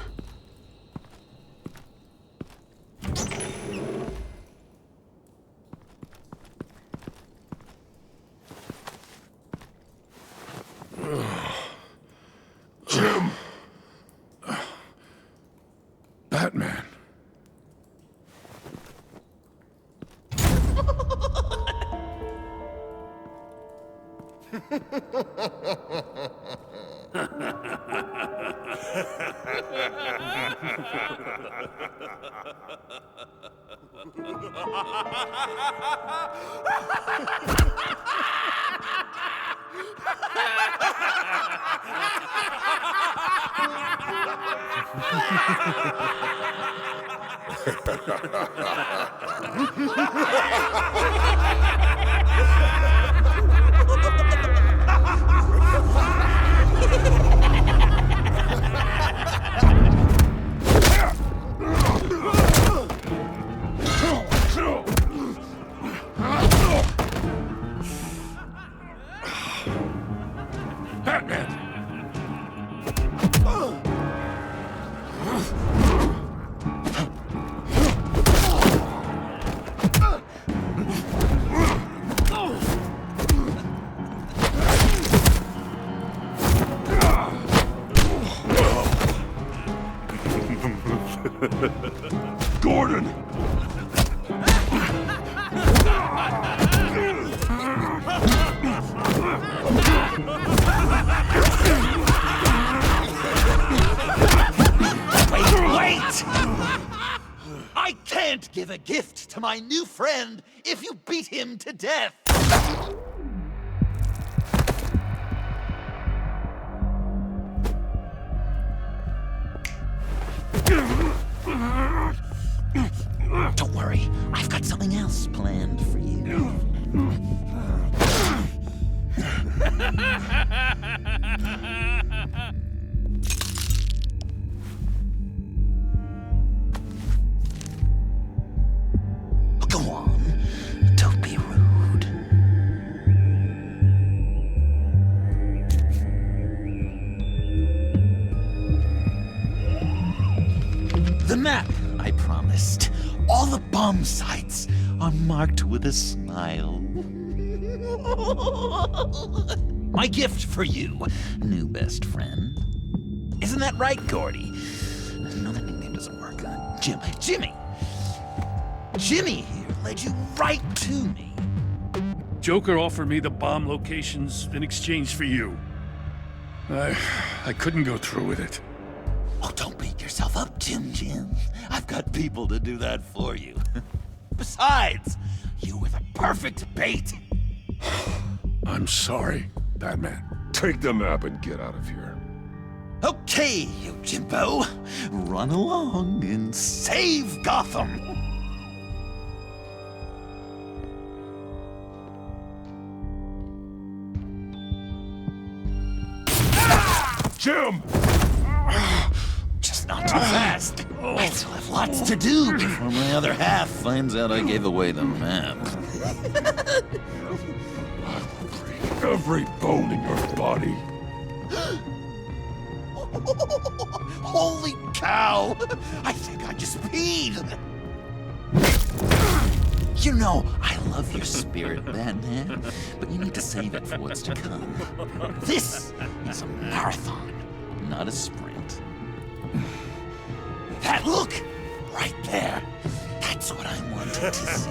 Jim. Batman. Gordon! Wait! I can't give a gift to my new friend if you beat him to death! Don't worry, I've got something else planned for you. Go on, don't be rude. The map I promised. All the bomb sites are marked with a smile. My gift for you, new best friend. Isn't that right, Gordy? No, that nickname doesn't work. Jimmy! Jimmy here led you right to me. Joker offered me the bomb locations in exchange for you. I couldn't go through with it. Oh, don't beat yourself up, Jim. I've got people to do that for you. Besides, you were the perfect bait. I'm sorry, Batman. Take the map and get out of here. Okay, you Jimbo. Run along and save Gotham. Jim! Just not too fast. I still have lots to do before my other half finds out I gave away the map. Every bone in your body. Holy cow! I think I just peed! You know, I love your spirit, Batman, but you need to save it for what's to come. This is a marathon, not a sprint. That look! Right there. That's what I wanted to see.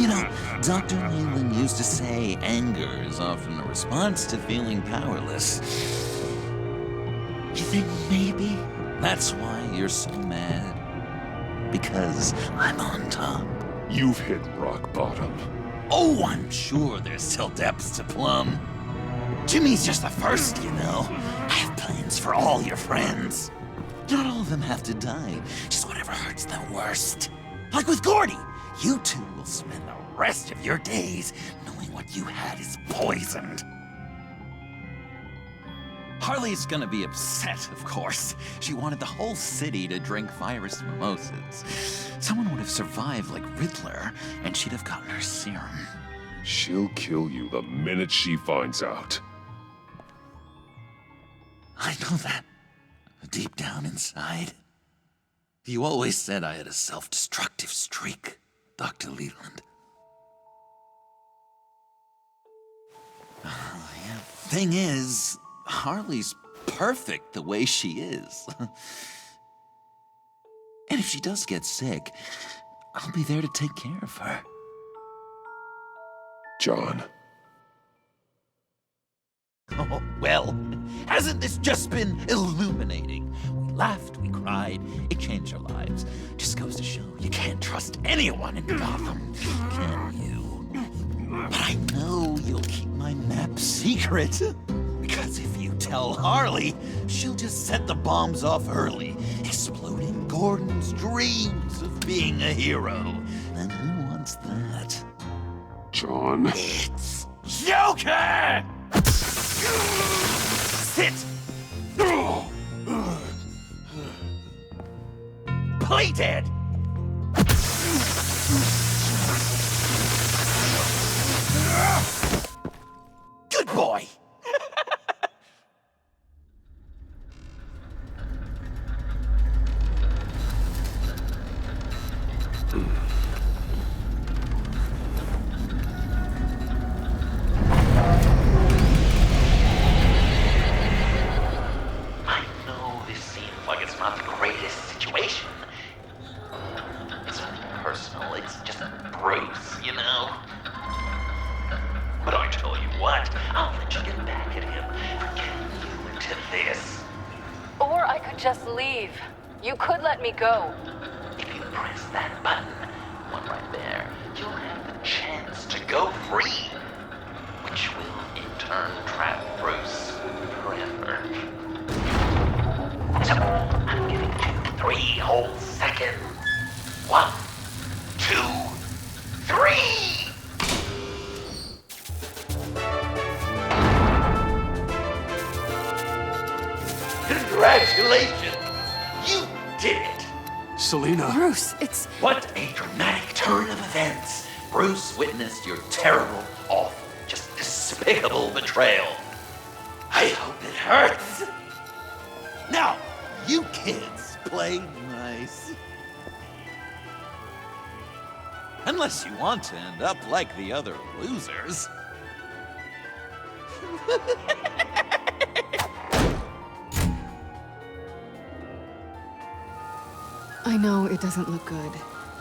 You know, Dr. Leland used to say anger is often a response to feeling powerless. You think maybe that's why you're so mad? Because I'm on top. You've hit rock bottom. Oh, I'm sure there's still depths to plumb. Jimmy's just the first, you know. I have plans for all your friends. Not all of them have to die, just whatever hurts them worst. Like with Gordy, you two will spend the rest of your days knowing what you had is poisoned. Harley's gonna be upset, of course. She wanted the whole city to drink virus mimosas. Someone would have survived like Riddler, and she'd have gotten her serum. She'll kill you the minute she finds out. I know that. Deep down inside. You always said I had a self-destructive streak, Dr. Leland. Yeah. Thing is, Harley's perfect the way she is. And if she does get sick, I'll be there to take care of her. John. Oh, well, hasn't this just been illuminating? We laughed, we cried, it changed our lives. Just goes to show you can't trust anyone in Gotham, can you? But I know you'll keep my map secret. Because if you tell Harley, she'll just set the bombs off early, exploding Gordon's dreams of being a hero. And who wants that? John. It's Joker! Sit! Play dead! Good boy! Just leave. You could let me go. If you press that button, one right there, you'll have the chance to go free, which will in turn trap Bruce forever. So, I'm giving you 3 whole seconds. 1, 2, 3! Congratulations! You did it! Selina. Bruce, it's... What a dramatic turn of events! Bruce witnessed your terrible, awful, just despicable betrayal. I hope it hurts! Now, you kids play nice. Unless you want to end up like the other losers. I know it doesn't look good,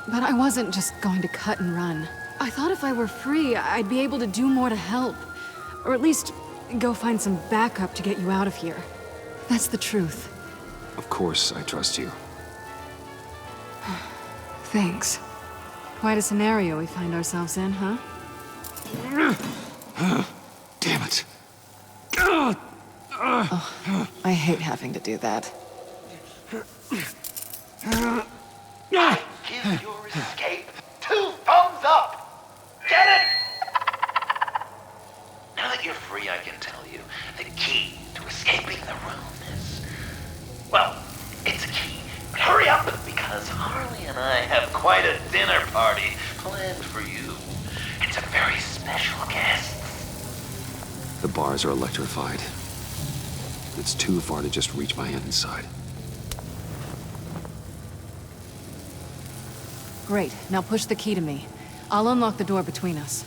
but I wasn't just going to cut and run. I thought if I were free, I'd be able to do more to help. Or at least go find some backup to get you out of here. That's the truth. Of course, I trust you. Thanks. Quite a scenario we find ourselves in, huh? Damn it. Oh, I hate having to do that. I give your escape 2 thumbs up! Get it? Now that you're free, I can tell you the key to escaping the room is... well, it's a key, but hurry I have quite a dinner party planned for you. It's a very special guest. The bars are electrified. It's too far to just reach my hand inside. Great. Now push the key to me. I'll unlock the door between us.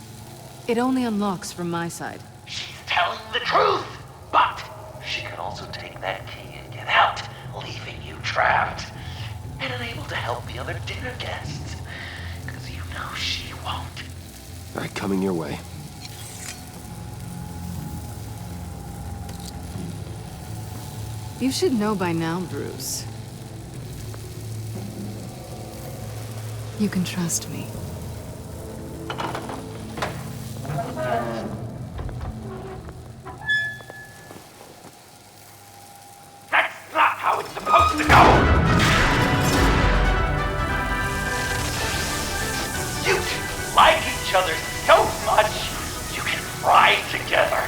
It only unlocks from my side. She's telling the truth, but she could also take that key and get out, leaving you trapped and unable to help the other dinner guests. Because you know she won't. All right, coming your way. You should know by now, Bruce. You can trust me. That's not how it's supposed to go! You two like each other so much, you can fry together.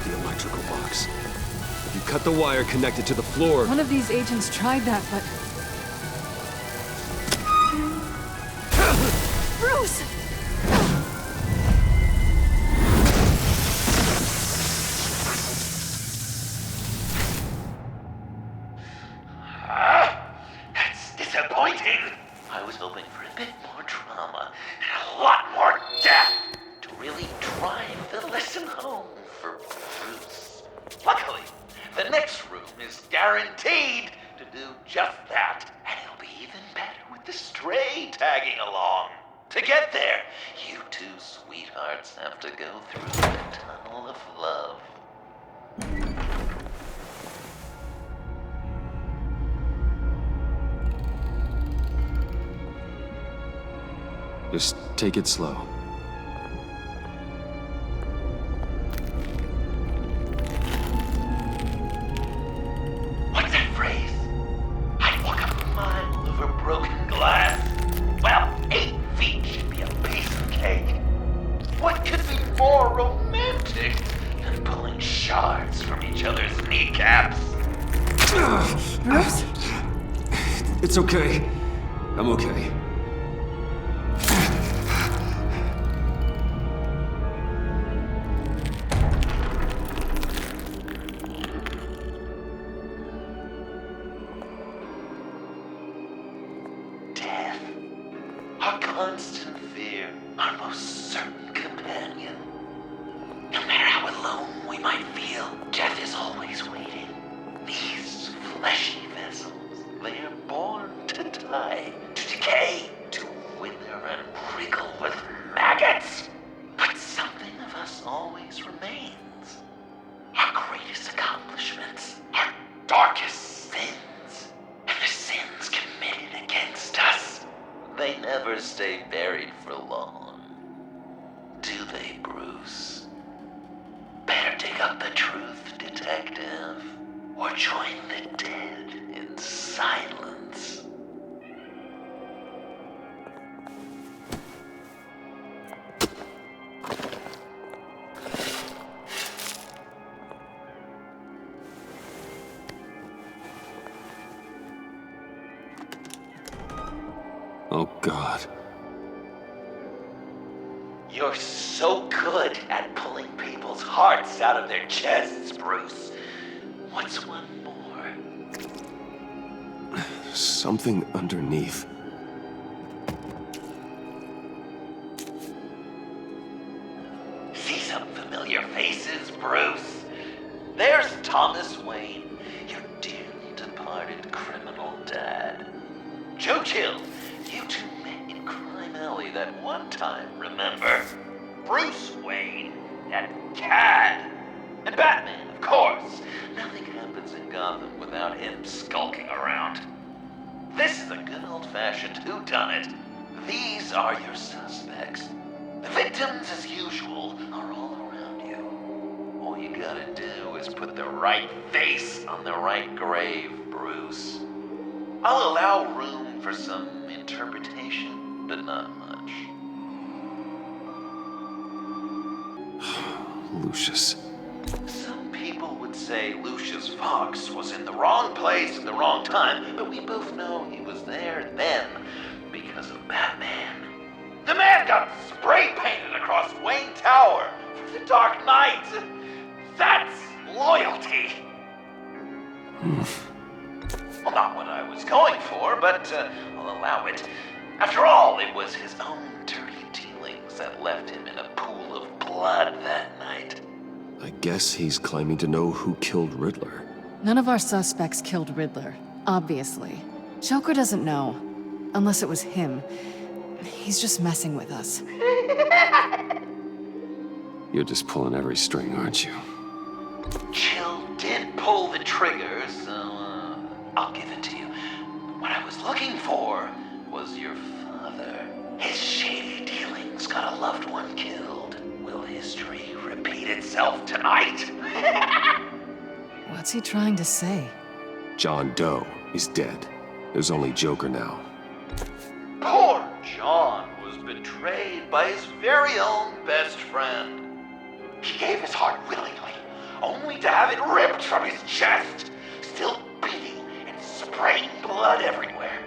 The electrical box. If you cut the wire connected to the floor... One of these agents tried that, but... Bruce! That's disappointing. I was hoping for a bit more drama and a lot more death to really drive the lesson home for Bruce. Luckily, the next room is guaranteed to do just that, and it'll be even better with the stray tagging along. To get there, you two sweethearts have to go through the tunnel of love. Just take it slow. What's that phrase? I'd walk a mile over broken glass. Well, 8 feet should be a piece of cake. What could be more romantic than pulling shards from each other's kneecaps? Bruce? It's okay. I'm okay. Death. Our constant fear. Our most certain companion. No matter how alone we might feel, death is always waiting. These fleshy vessels, they are born to die, to decay, to wither and wriggle with maggots. But something of us always remains. Our greatest accomplishments, our darkest sins, and the sins committed against us. They never stay buried for long. Do they, Bruce? Better dig up the truth, detective, or join the dead in silence. Oh, God. You're so good at pulling people's hearts out of their chests, Bruce. What's one more? Something underneath. See some familiar faces, Bruce? There's Thomas Wayne, your dearly departed criminal dad. Joe Chill, you two met in Crime Alley that one time, remember? Bruce Wayne, that cad. And Batman, of course. Nothing happens in Gotham without him skulking around. This is a good old-fashioned whodunit. These are your suspects. The victims, as usual, are all around you. All you gotta do is put the right face on the right grave, Bruce. I'll allow room for some interpretation, but not much. Lucius. Some people would say Lucius Fox was in the wrong place at the wrong time, but we both know he was there then because of Batman. The man got spray painted across Wayne Tower for the Dark Knight. That's loyalty. Well, not what I was going for, but I'll allow it. After all, it was his own dirty dealings that left him in a pool of blood that night. I guess he's claiming to know who killed Riddler. None of our suspects killed Riddler, obviously. Joker doesn't know, unless it was him. He's just messing with us. You're just pulling every string, aren't you? Chill did pull the trigger, so I'll give it to you. What I was looking for was your father. His shady dealings got a loved one killed. Will history repeat itself tonight? What's he trying to say? John Doe is dead. There's only Joker now. Poor John was betrayed by his very own best friend. He gave his heart willingly, only to have it ripped from his chest, still beating and spraying blood everywhere.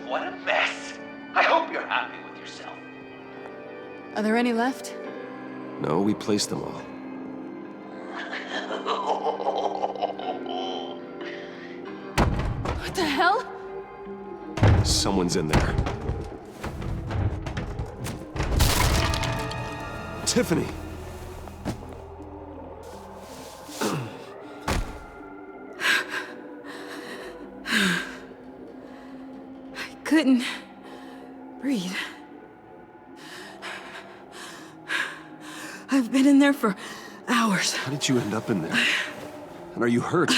What a mess. I hope you're happy with yourself. Are there any left? No, we placed them all. What the hell? Someone's in there. Tiffany! I couldn't breathe. I've been in there for hours. How did you end up in there? And are you hurt?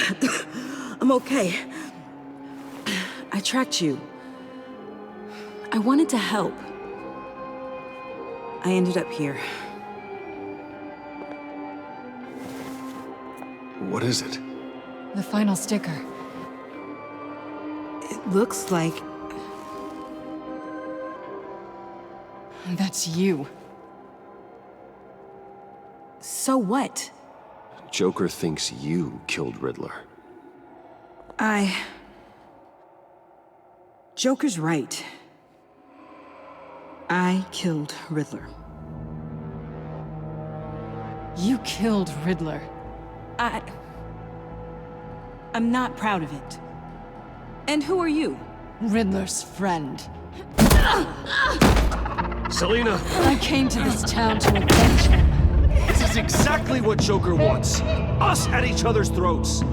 I'm okay. I tracked you. I wanted to help. I ended up here. What is it? The final sticker. It looks like... That's you. So what? Joker thinks you killed Riddler. Joker's right. I killed Riddler. You killed Riddler. I'm not proud of it. And who are you? Riddler's friend. Selina! I came to this town to avenge him. This is exactly what Joker wants. Us at each other's throats.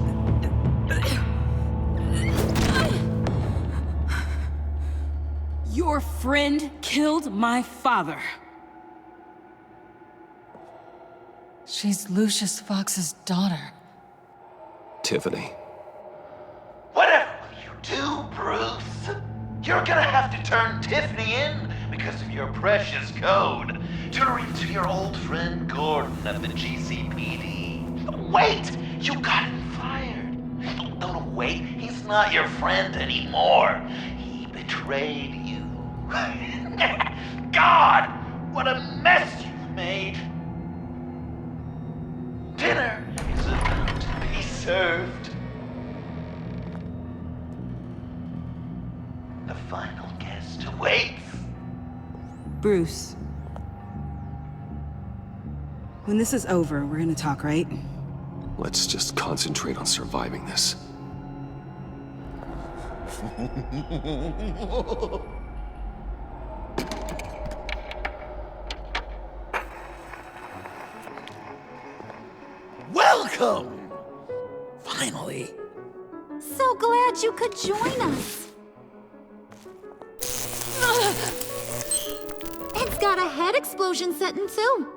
Your friend killed my father. She's Lucius Fox's daughter. Tiffany. Whatever will you do, Bruce? You're gonna have to turn Tiffany in because of your precious code. Turn her into your old friend Gordon at the GCPD. Wait! You got him fired. No, wait. He's not your friend anymore. He betrayed you. God! What a mess you've made. Dinner is about to be served. The final guest awaits. Bruce. When this is over, we're gonna talk, right? Let's just concentrate on surviving this. Welcome! Finally. So glad you could join us. It's got a head explosion setting too.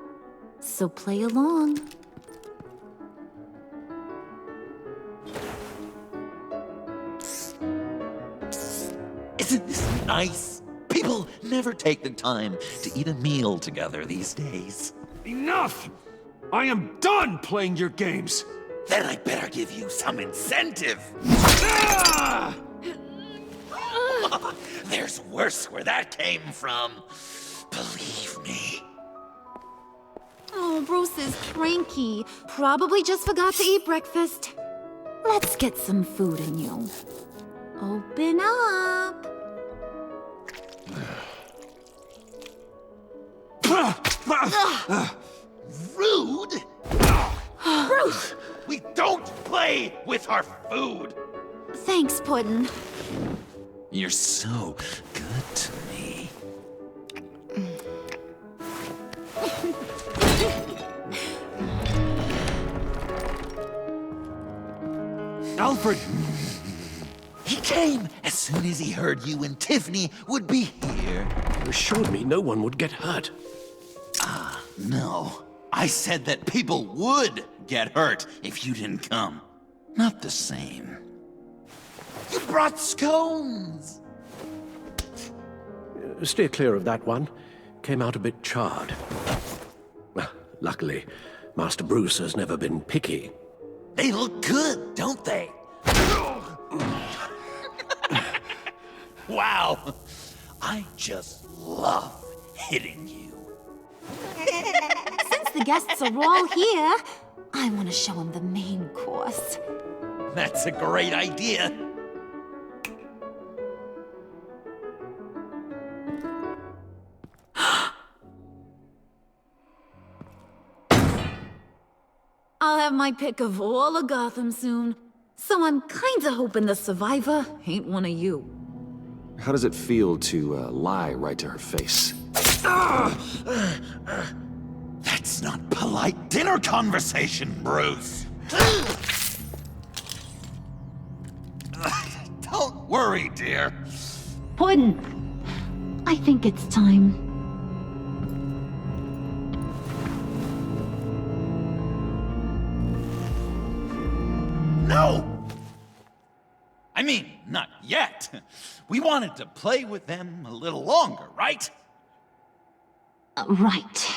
So play along. Isn't this nice? People never take the time to eat a meal together these days. Enough! I am done playing your games! Then I better give you some incentive. Ah! There's worse where that came from. Believe me. Oh, Bruce is cranky. Probably just forgot to eat breakfast. Let's get some food in you. Open up. Rude? Bruce! We don't play with our food! Thanks, Puddin'. You're so good to me. Alfred! He came as soon as he heard you and Tiffany would be here. You assured me no one would get hurt. Ah, no. I said that people would get hurt if you didn't come. Not the same. You brought scones! Steer clear of that one. Came out a bit charred. Well, luckily, Master Bruce has never been picky. They look good, don't they? Wow! I just love hitting you. Since the guests are all here, I want to show them the main course. That's a great idea. I'll have my pick of all of Gotham soon, so I'm kinda hoping the survivor ain't one of you. How does it feel to lie right to her face? That's not polite dinner conversation, Bruce. Don't worry, dear. Puddin', I think it's time. No! I mean, not yet. We wanted to play with them a little longer, right? Right.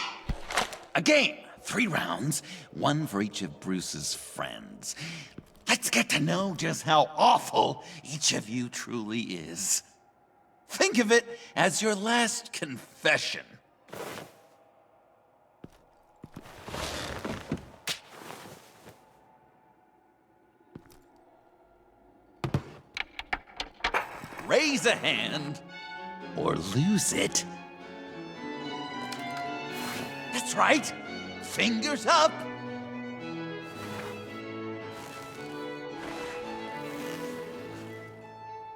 A game, 3 rounds, 1 for each of Bruce's friends. Let's get to know just how awful each of you truly is. Think of it as your last confession. Raise a hand, or lose it. That's right. Fingers up.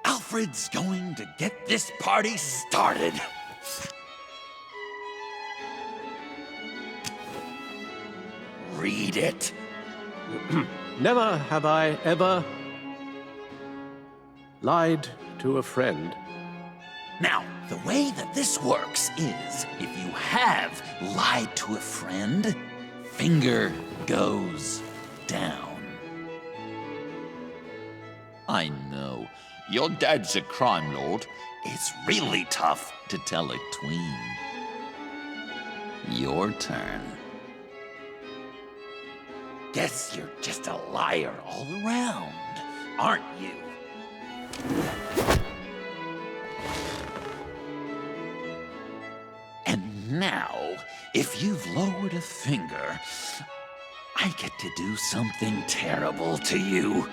Alfred's going to get this party started. Read it. Never have I ever lied to a friend. Now, the way that this works is, if you have lied to a friend, finger goes down. I know, your dad's a crime lord. It's really tough to tell a tween. Your turn. Guess you're just a liar all around, aren't you? And now, if you've lowered a finger, I get to do something terrible to you.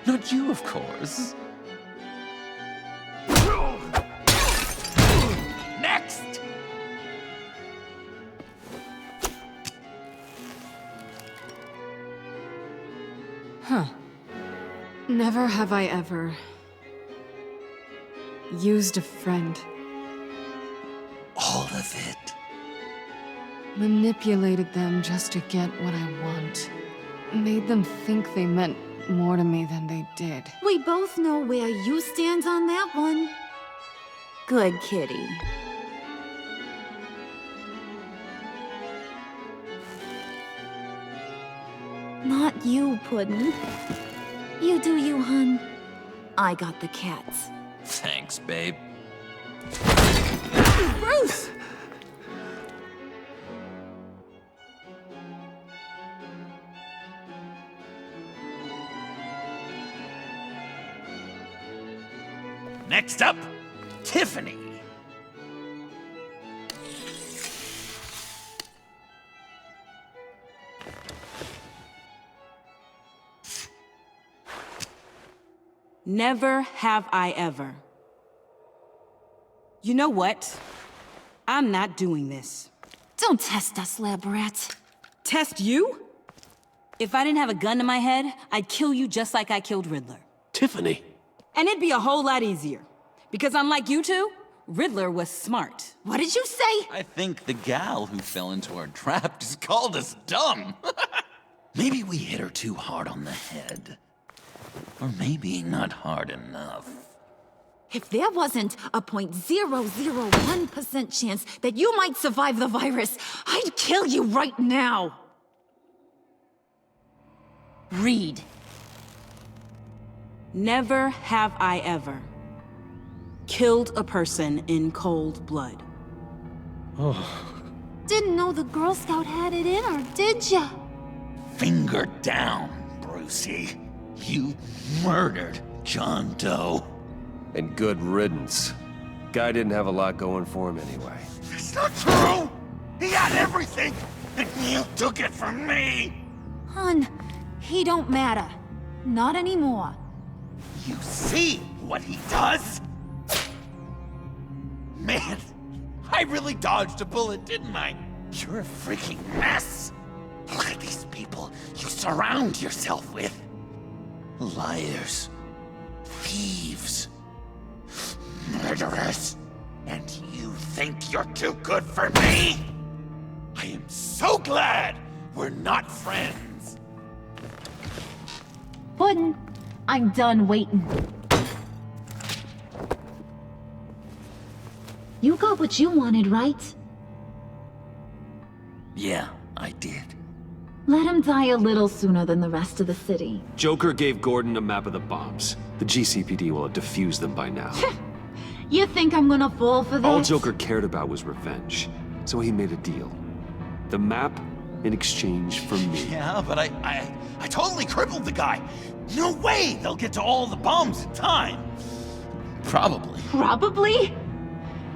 Not you, of course. Next! Huh. Never have I ever used a friend. All of it. Manipulated them just to get what I want. Made them think they meant more to me than they did. We both know where you stand on that one. Good kitty. Not you, Puddin'. You do you, hun. I got the cats. Thanks, babe. Bruce! Next up, Tiffany. Never have I ever. You know what? I'm not doing this. Don't test us, lab rat. Test you? If I didn't have a gun to my head, I'd kill you just like I killed Riddler. Tiffany. And it'd be a whole lot easier. Because unlike you two, Riddler was smart. What did you say? I think the gal who fell into our trap just called us dumb. Maybe we hit her too hard on the head. Or maybe not hard enough. If there wasn't a 0.001% chance that you might survive the virus, I'd kill you right now. Read. Never have I ever killed a person in cold blood. Didn't know the Girl Scout had it in her, did ya? Finger down, Brucey. You murdered John Doe. And good riddance. Guy didn't have a lot going for him anyway. It's not true! He had everything, and you took it from me! Hun, he don't matter. Not anymore. You see what he does? Man, I really dodged a bullet, didn't I? You're a freaking mess. Look at these people you surround yourself with. Liars. Thieves. Murderers. And you think you're too good for me? I am so glad we're not friends. Puddin', I'm done waiting. You got what you wanted, right? Yeah, I did. Let him die a little sooner than the rest of the city. Joker gave Gordon a map of the bombs. The GCPD will have defused them by now. You think I'm gonna fall for that? All Joker cared about was revenge, so he made a deal. The map in exchange for me. Yeah, but I totally crippled the guy. No way they'll get to all the bombs in time. Probably. Probably?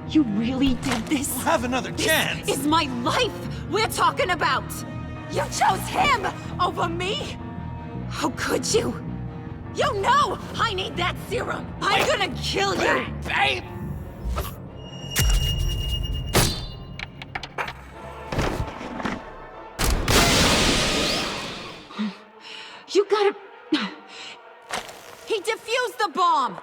You really did this? We'll have another chance. This is my life we're talking about! You chose him over me? How could you? You know I need that serum! I'm gonna kill you! Babe! You gotta... He defused the bomb!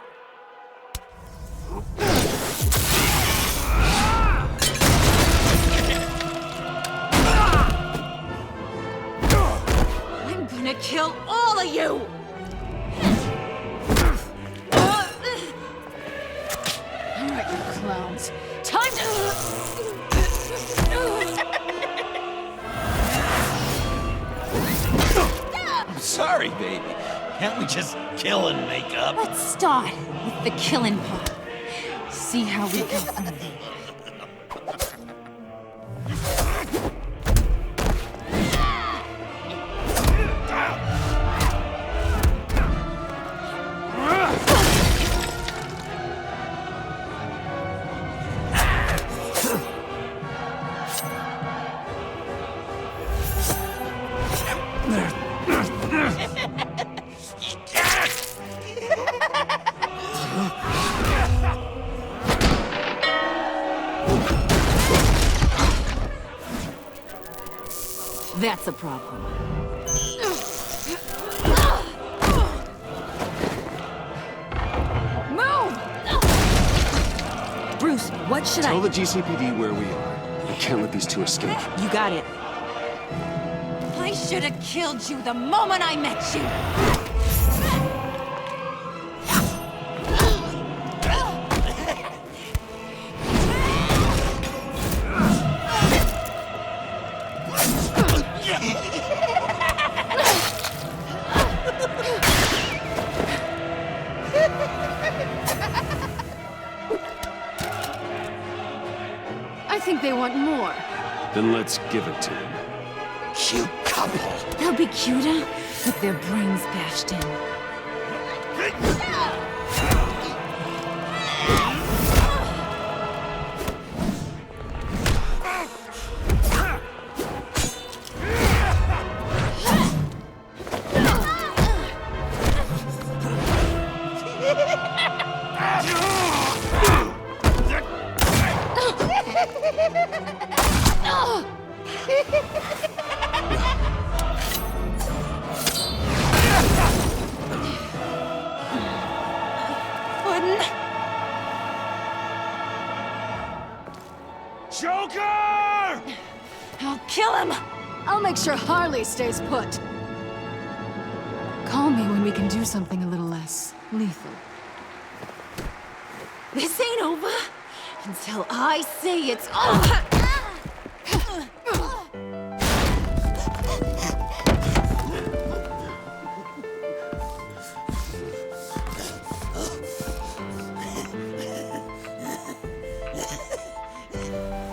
I'm gonna kill all of you! Alright, you clowns. Time to... I'm sorry, baby. Can't we just kill and make up? Let's start with the killing part. See how we go from there. That's a problem. Move! Bruce, what should Tell the GCPD where we are. We can't let these two escape. You got it. I should have killed you the moment I met you! I think they want more. Then let's give it to them. Cute couple. They'll be cuter with their brains bashed in. make sure Harley stays put. Call me when we can do something a little less lethal. This ain't over until I say it's over.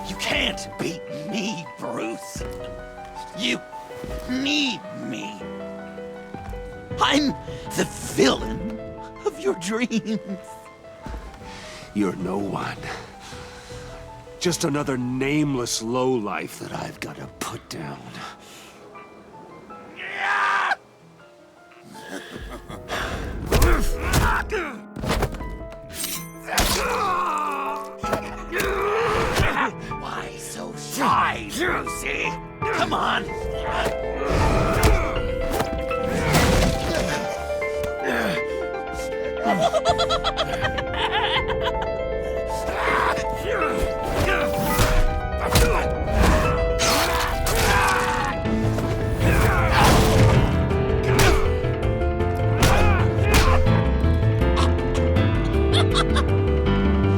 You can't beat me, Bruce. You need me. I'm the villain of your dreams. You're no one. Just another nameless lowlife that I've got to put down. Why so shy, Brucey? Come on.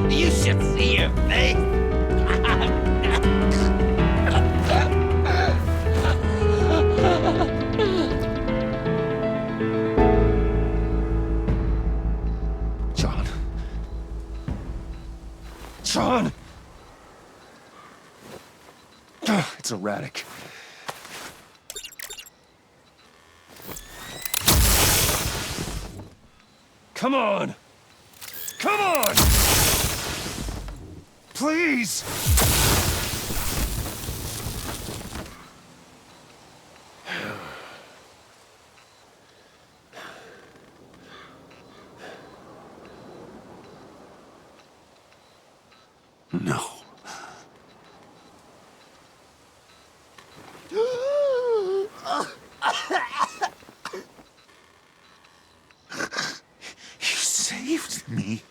You should see your face. John! It's erratic. Come on! Come on! Please! No. You saved me.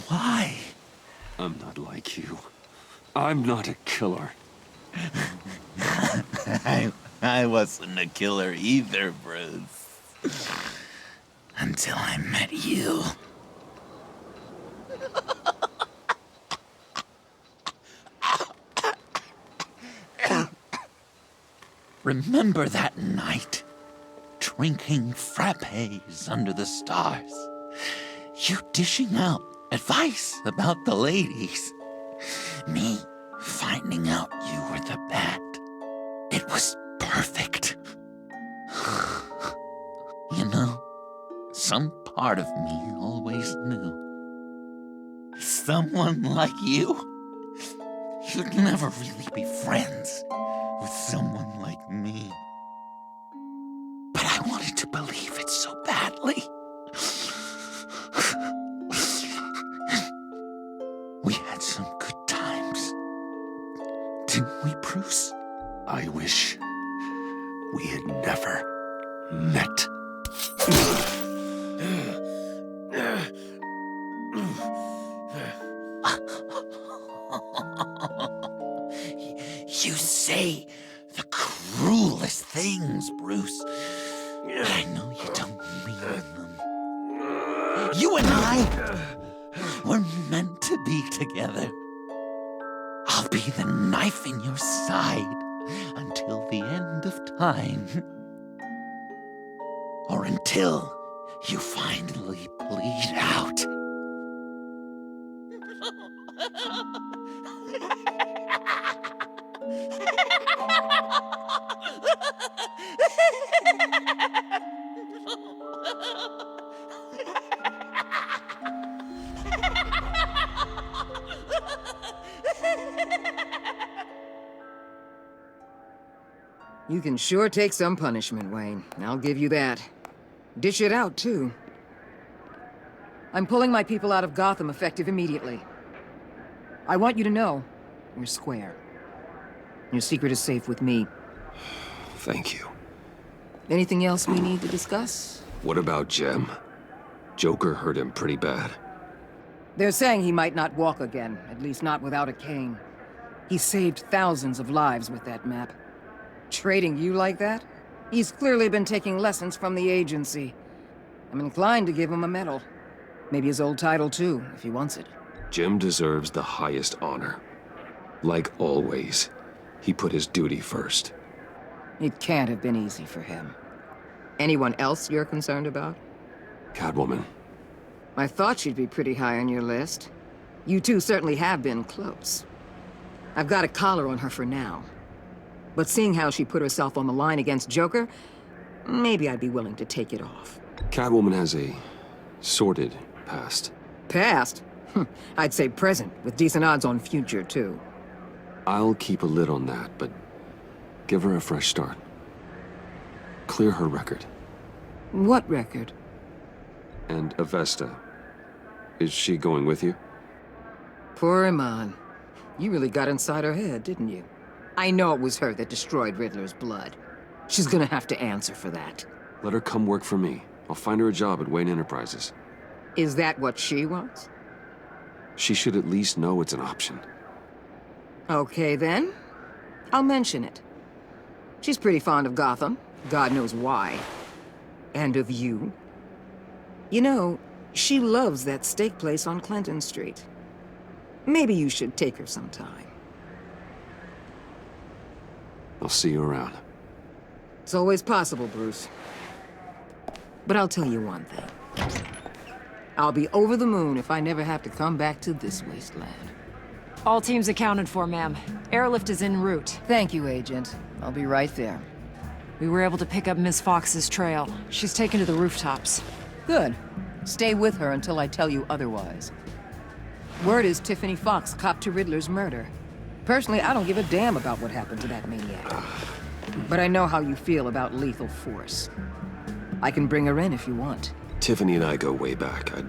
Why? I'm not like you. I'm not a killer. I wasn't a killer either, Bruce. Until I met you. Remember that night? Drinking frappes under the stars. You dishing out advice about the ladies. Me finding out you were the bat. It was perfect. You know, some part of me always knew. Someone like you, you'd never really be friends with someone like me. But I wanted to believe it so badly. We had some good times, didn't we, Bruce? I wish we had never met. You say the cruelest things, Bruce. I know you don't mean them. You and I were meant to be together. I'll be the knife in your side until the end of time. Or until you finally bleed out. You can sure take some punishment, Wayne. I'll give you that. Dish it out, too. I'm pulling my people out of Gotham effective immediately. I want you to know, you're square. Your secret is safe with me. Thank you. Anything else we need to discuss? What about Jem? Joker hurt him pretty bad. They're saying he might not walk again, at least not without a cane. He saved thousands of lives with that map. Trading you like that? He's clearly been taking lessons from the agency. I'm inclined to give him a medal. Maybe his old title too, if he wants it. Jim deserves the highest honor. Like always, he put his duty first. It can't have been easy for him. Anyone else you're concerned about? Catwoman. I thought she'd be pretty high on your list. You two certainly have been close. I've got a collar on her for now. But seeing how she put herself on the line against Joker, maybe I'd be willing to take it off. Catwoman has a sordid past. Past? I'd say present, with decent odds on future, too. I'll keep a lid on that, but give her a fresh start. Clear her record. What record? And Avesta. Is she going with you? Poor Iman. You really got inside her head, didn't you? I know it was her that destroyed Riddler's blood. She's gonna have to answer for that. Let her come work for me. I'll find her a job at Wayne Enterprises. Is that what she wants? She should at least know it's an option. Okay, then. I'll mention it. She's pretty fond of Gotham. God knows why. And of you. You know, she loves that steak place on Clinton Street. Maybe you should take her sometime. I'll see you around. It's always possible, Bruce. But I'll tell you one thing. I'll be over the moon if I never have to come back to this wasteland. All teams accounted for, ma'am. Airlift is en route. Thank you, Agent. I'll be right there. We were able to pick up Miss Fox's trail. She's taken to the rooftops. Good. Stay with her until I tell you otherwise. Word is Tiffany Fox copped to Riddler's murder. Personally, I don't give a damn about what happened to that maniac. But I know how you feel about lethal force. I can bring her in if you want. Tiffany and I go way back. I'd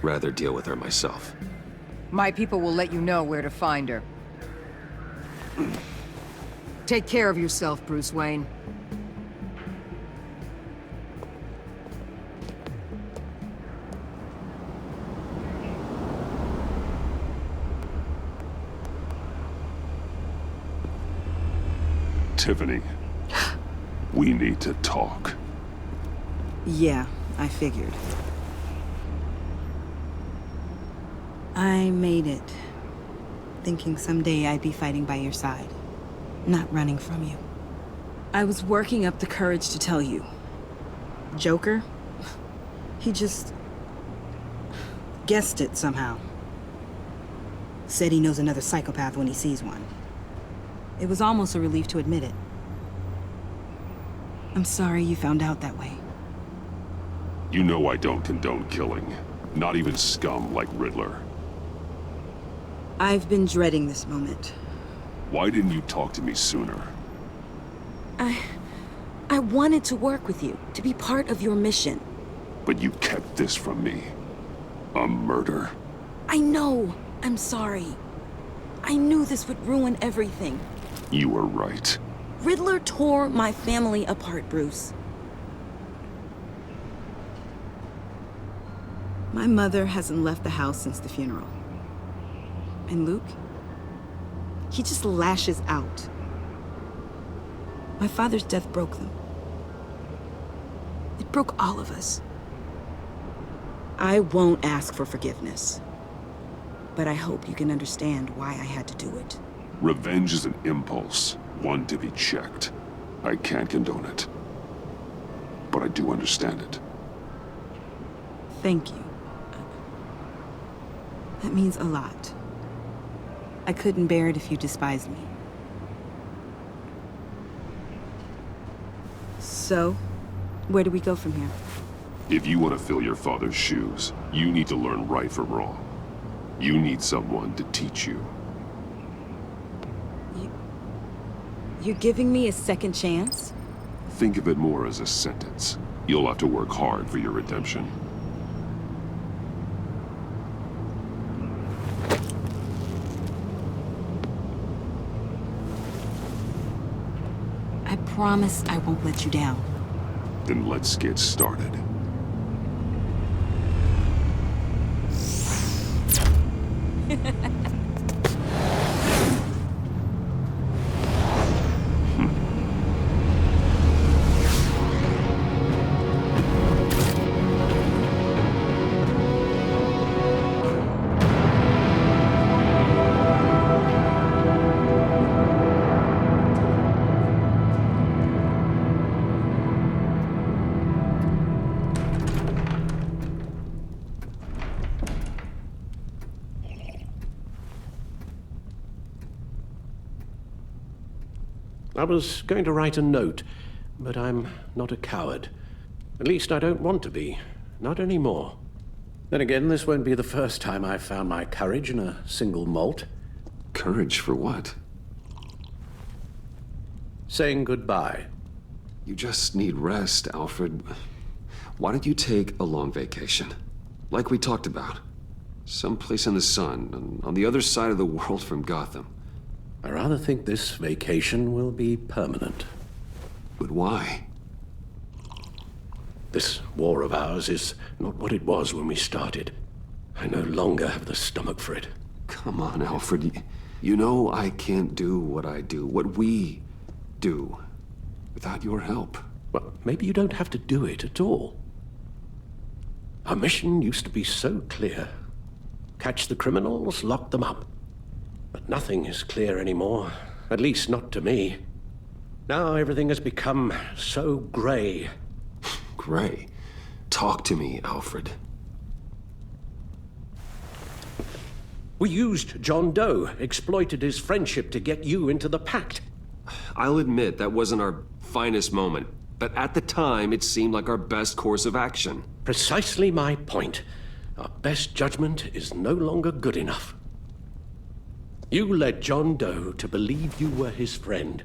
rather deal with her myself. My people will let you know where to find her. Take care of yourself, Bruce Wayne. Tiffany, we need to talk. Yeah, I figured. I made it, thinking someday I'd be fighting by your side, not running from you. I was working up the courage to tell you. Joker? He just guessed it somehow. Said he knows another psychopath when he sees one. It was almost a relief to admit it. I'm sorry you found out that way. You know I don't condone killing. Not even scum like Riddler. I've been dreading this moment. Why didn't you talk to me sooner? I wanted to work with you, to be part of your mission. But you kept this from me. A murder? I know. I'm sorry. I knew this would ruin everything. You were right. Riddler tore my family apart, Bruce. My mother hasn't left the house since the funeral. And Luke? He just lashes out. My father's death broke them. It broke all of us. I won't ask for forgiveness. But I hope you can understand why I had to do it. Revenge is an impulse, one to be checked. I can't condone it. But I do understand it. Thank you. That means a lot. I couldn't bear it if you despised me. So, where do we go from here? If you want to fill your father's shoes, you need to learn right from wrong. You need someone to teach you. You're giving me a second chance? Think of it more as a sentence. You'll have to work hard for your redemption. I promise I won't let you down. Then let's get started. I was going to write a note, but I'm not a coward. At least I don't want to be. Not anymore. Then again, this won't be the first time I've found my courage in a single malt. Courage for what? Saying goodbye. You just need rest, Alfred. Why don't you take a long vacation? Like we talked about. Someplace in the sun, on the other side of the world from Gotham. I rather think this vacation will be permanent. But why? This war of ours is not what it was when we started. I no longer have the stomach for it. Come on, Alfred. You know I can't do what I do, what we do, without your help. Well, maybe you don't have to do it at all. Our mission used to be so clear. Catch the criminals, lock them up. But nothing is clear anymore, at least not to me. Now everything has become so gray. Gray? Talk to me, Alfred. We used John Doe, exploited his friendship to get you into the pact. I'll admit that wasn't our finest moment, but at the time it seemed like our best course of action. Precisely my point. Our best judgment is no longer good enough. You led John Doe to believe you were his friend.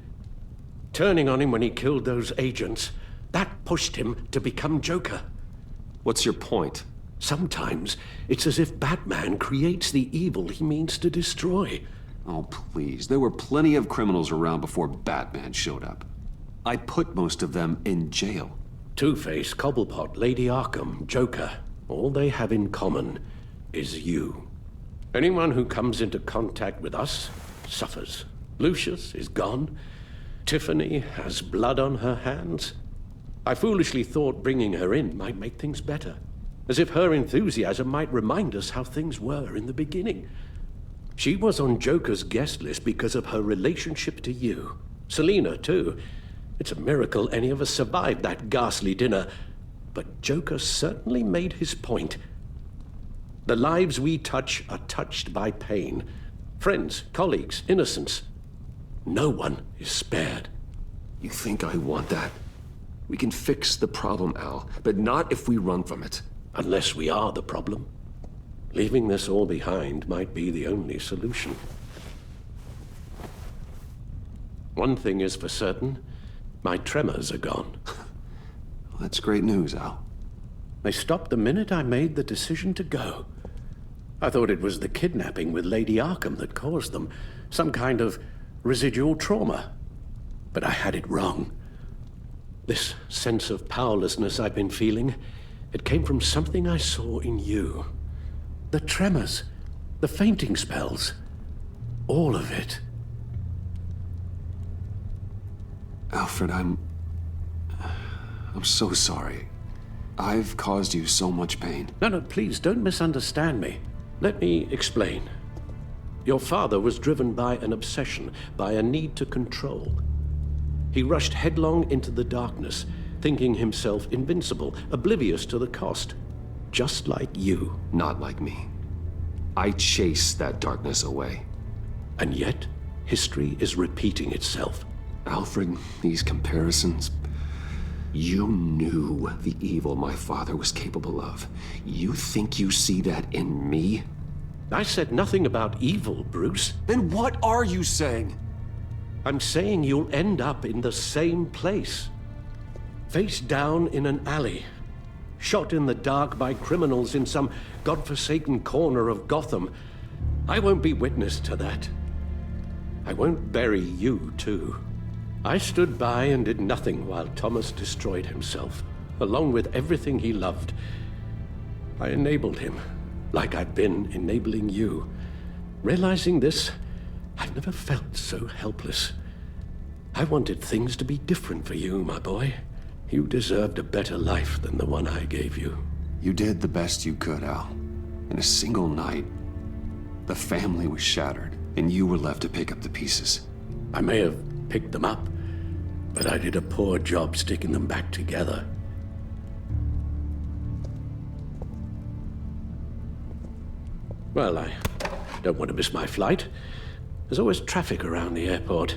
Turning on him when he killed those agents, that pushed him to become Joker. What's your point? Sometimes it's as if Batman creates the evil he means to destroy. Oh, please. There were plenty of criminals around before Batman showed up. I put most of them in jail. Two-Face, Cobblepot, Lady Arkham, Joker. All they have in common is you. Anyone who comes into contact with us suffers. Lucius is gone. Tiffany has blood on her hands. I foolishly thought bringing her in might make things better. As if her enthusiasm might remind us how things were in the beginning. She was on Joker's guest list because of her relationship to you. Selina, too. It's a miracle any of us survived that ghastly dinner. But Joker certainly made his point. The lives we touch are touched by pain. Friends, colleagues, innocents. No one is spared. You think I want that? We can fix the problem, Al, but not if we run from it. Unless we are the problem. Leaving this all behind might be the only solution. One thing is for certain, my tremors are gone. Well, that's great news, Al. They stopped the minute I made the decision to go. I thought it was the kidnapping with Lady Arkham that caused them, some kind of residual trauma. But I had it wrong. This sense of powerlessness I've been feeling, it came from something I saw in you. The tremors, the fainting spells, all of it. Alfred, I'm so sorry. I've caused you so much pain. No, please, don't misunderstand me. Let me explain. Your father was driven by an obsession, by a need to control. He rushed headlong into the darkness, thinking himself invincible, oblivious to the cost. Just like you. Not like me. I chased that darkness away. And yet, history is repeating itself. Alfred, these comparisons... You knew the evil my father was capable of. You think you see that in me? I said nothing about evil, Bruce. Then what are you saying? I'm saying you'll end up in the same place. Face down in an alley. Shot in the dark by criminals in some godforsaken corner of Gotham. I won't be witness to that. I won't bury you, too. I stood by and did nothing while Thomas destroyed himself, along with everything he loved. I enabled him, like I'd been enabling you. Realizing this, I've never felt so helpless. I wanted things to be different for you, my boy. You deserved a better life than the one I gave you. You did the best you could, Al. In a single night, the family was shattered, and you were left to pick up the pieces. I may have picked them up, but I did a poor job sticking them back together. Well, I don't want to miss my flight. There's always traffic around the airport.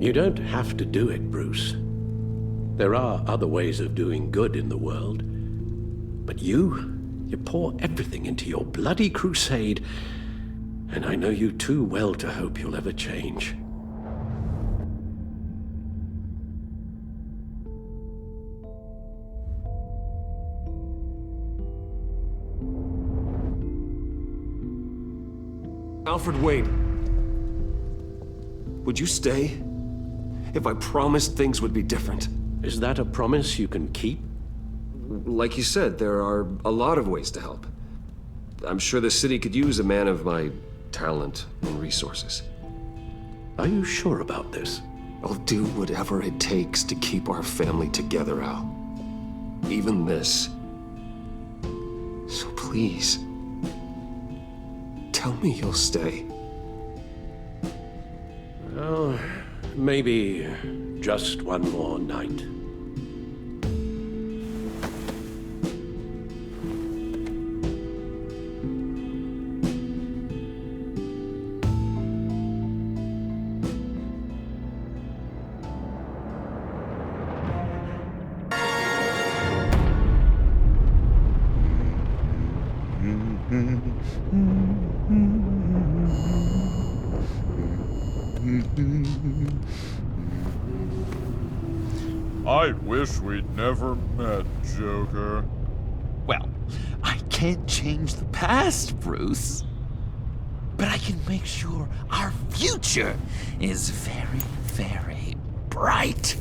You don't have to do it, Bruce. There are other ways of doing good in the world. But you pour everything into your bloody crusade, and I know you too well to hope you'll ever change. Alfred, wait. Would you stay? If I promised things would be different. Is that a promise you can keep? Like you said, there are a lot of ways to help. I'm sure the city could use a man of my talent and resources. Are you sure about this? I'll do whatever it takes to keep our family together, Al. Even this. So please, tell me you'll stay. Well, maybe just one more night. I wish we'd never met, Joker. Well, I can't change the past, Bruce. But I can make sure our future is very, very bright.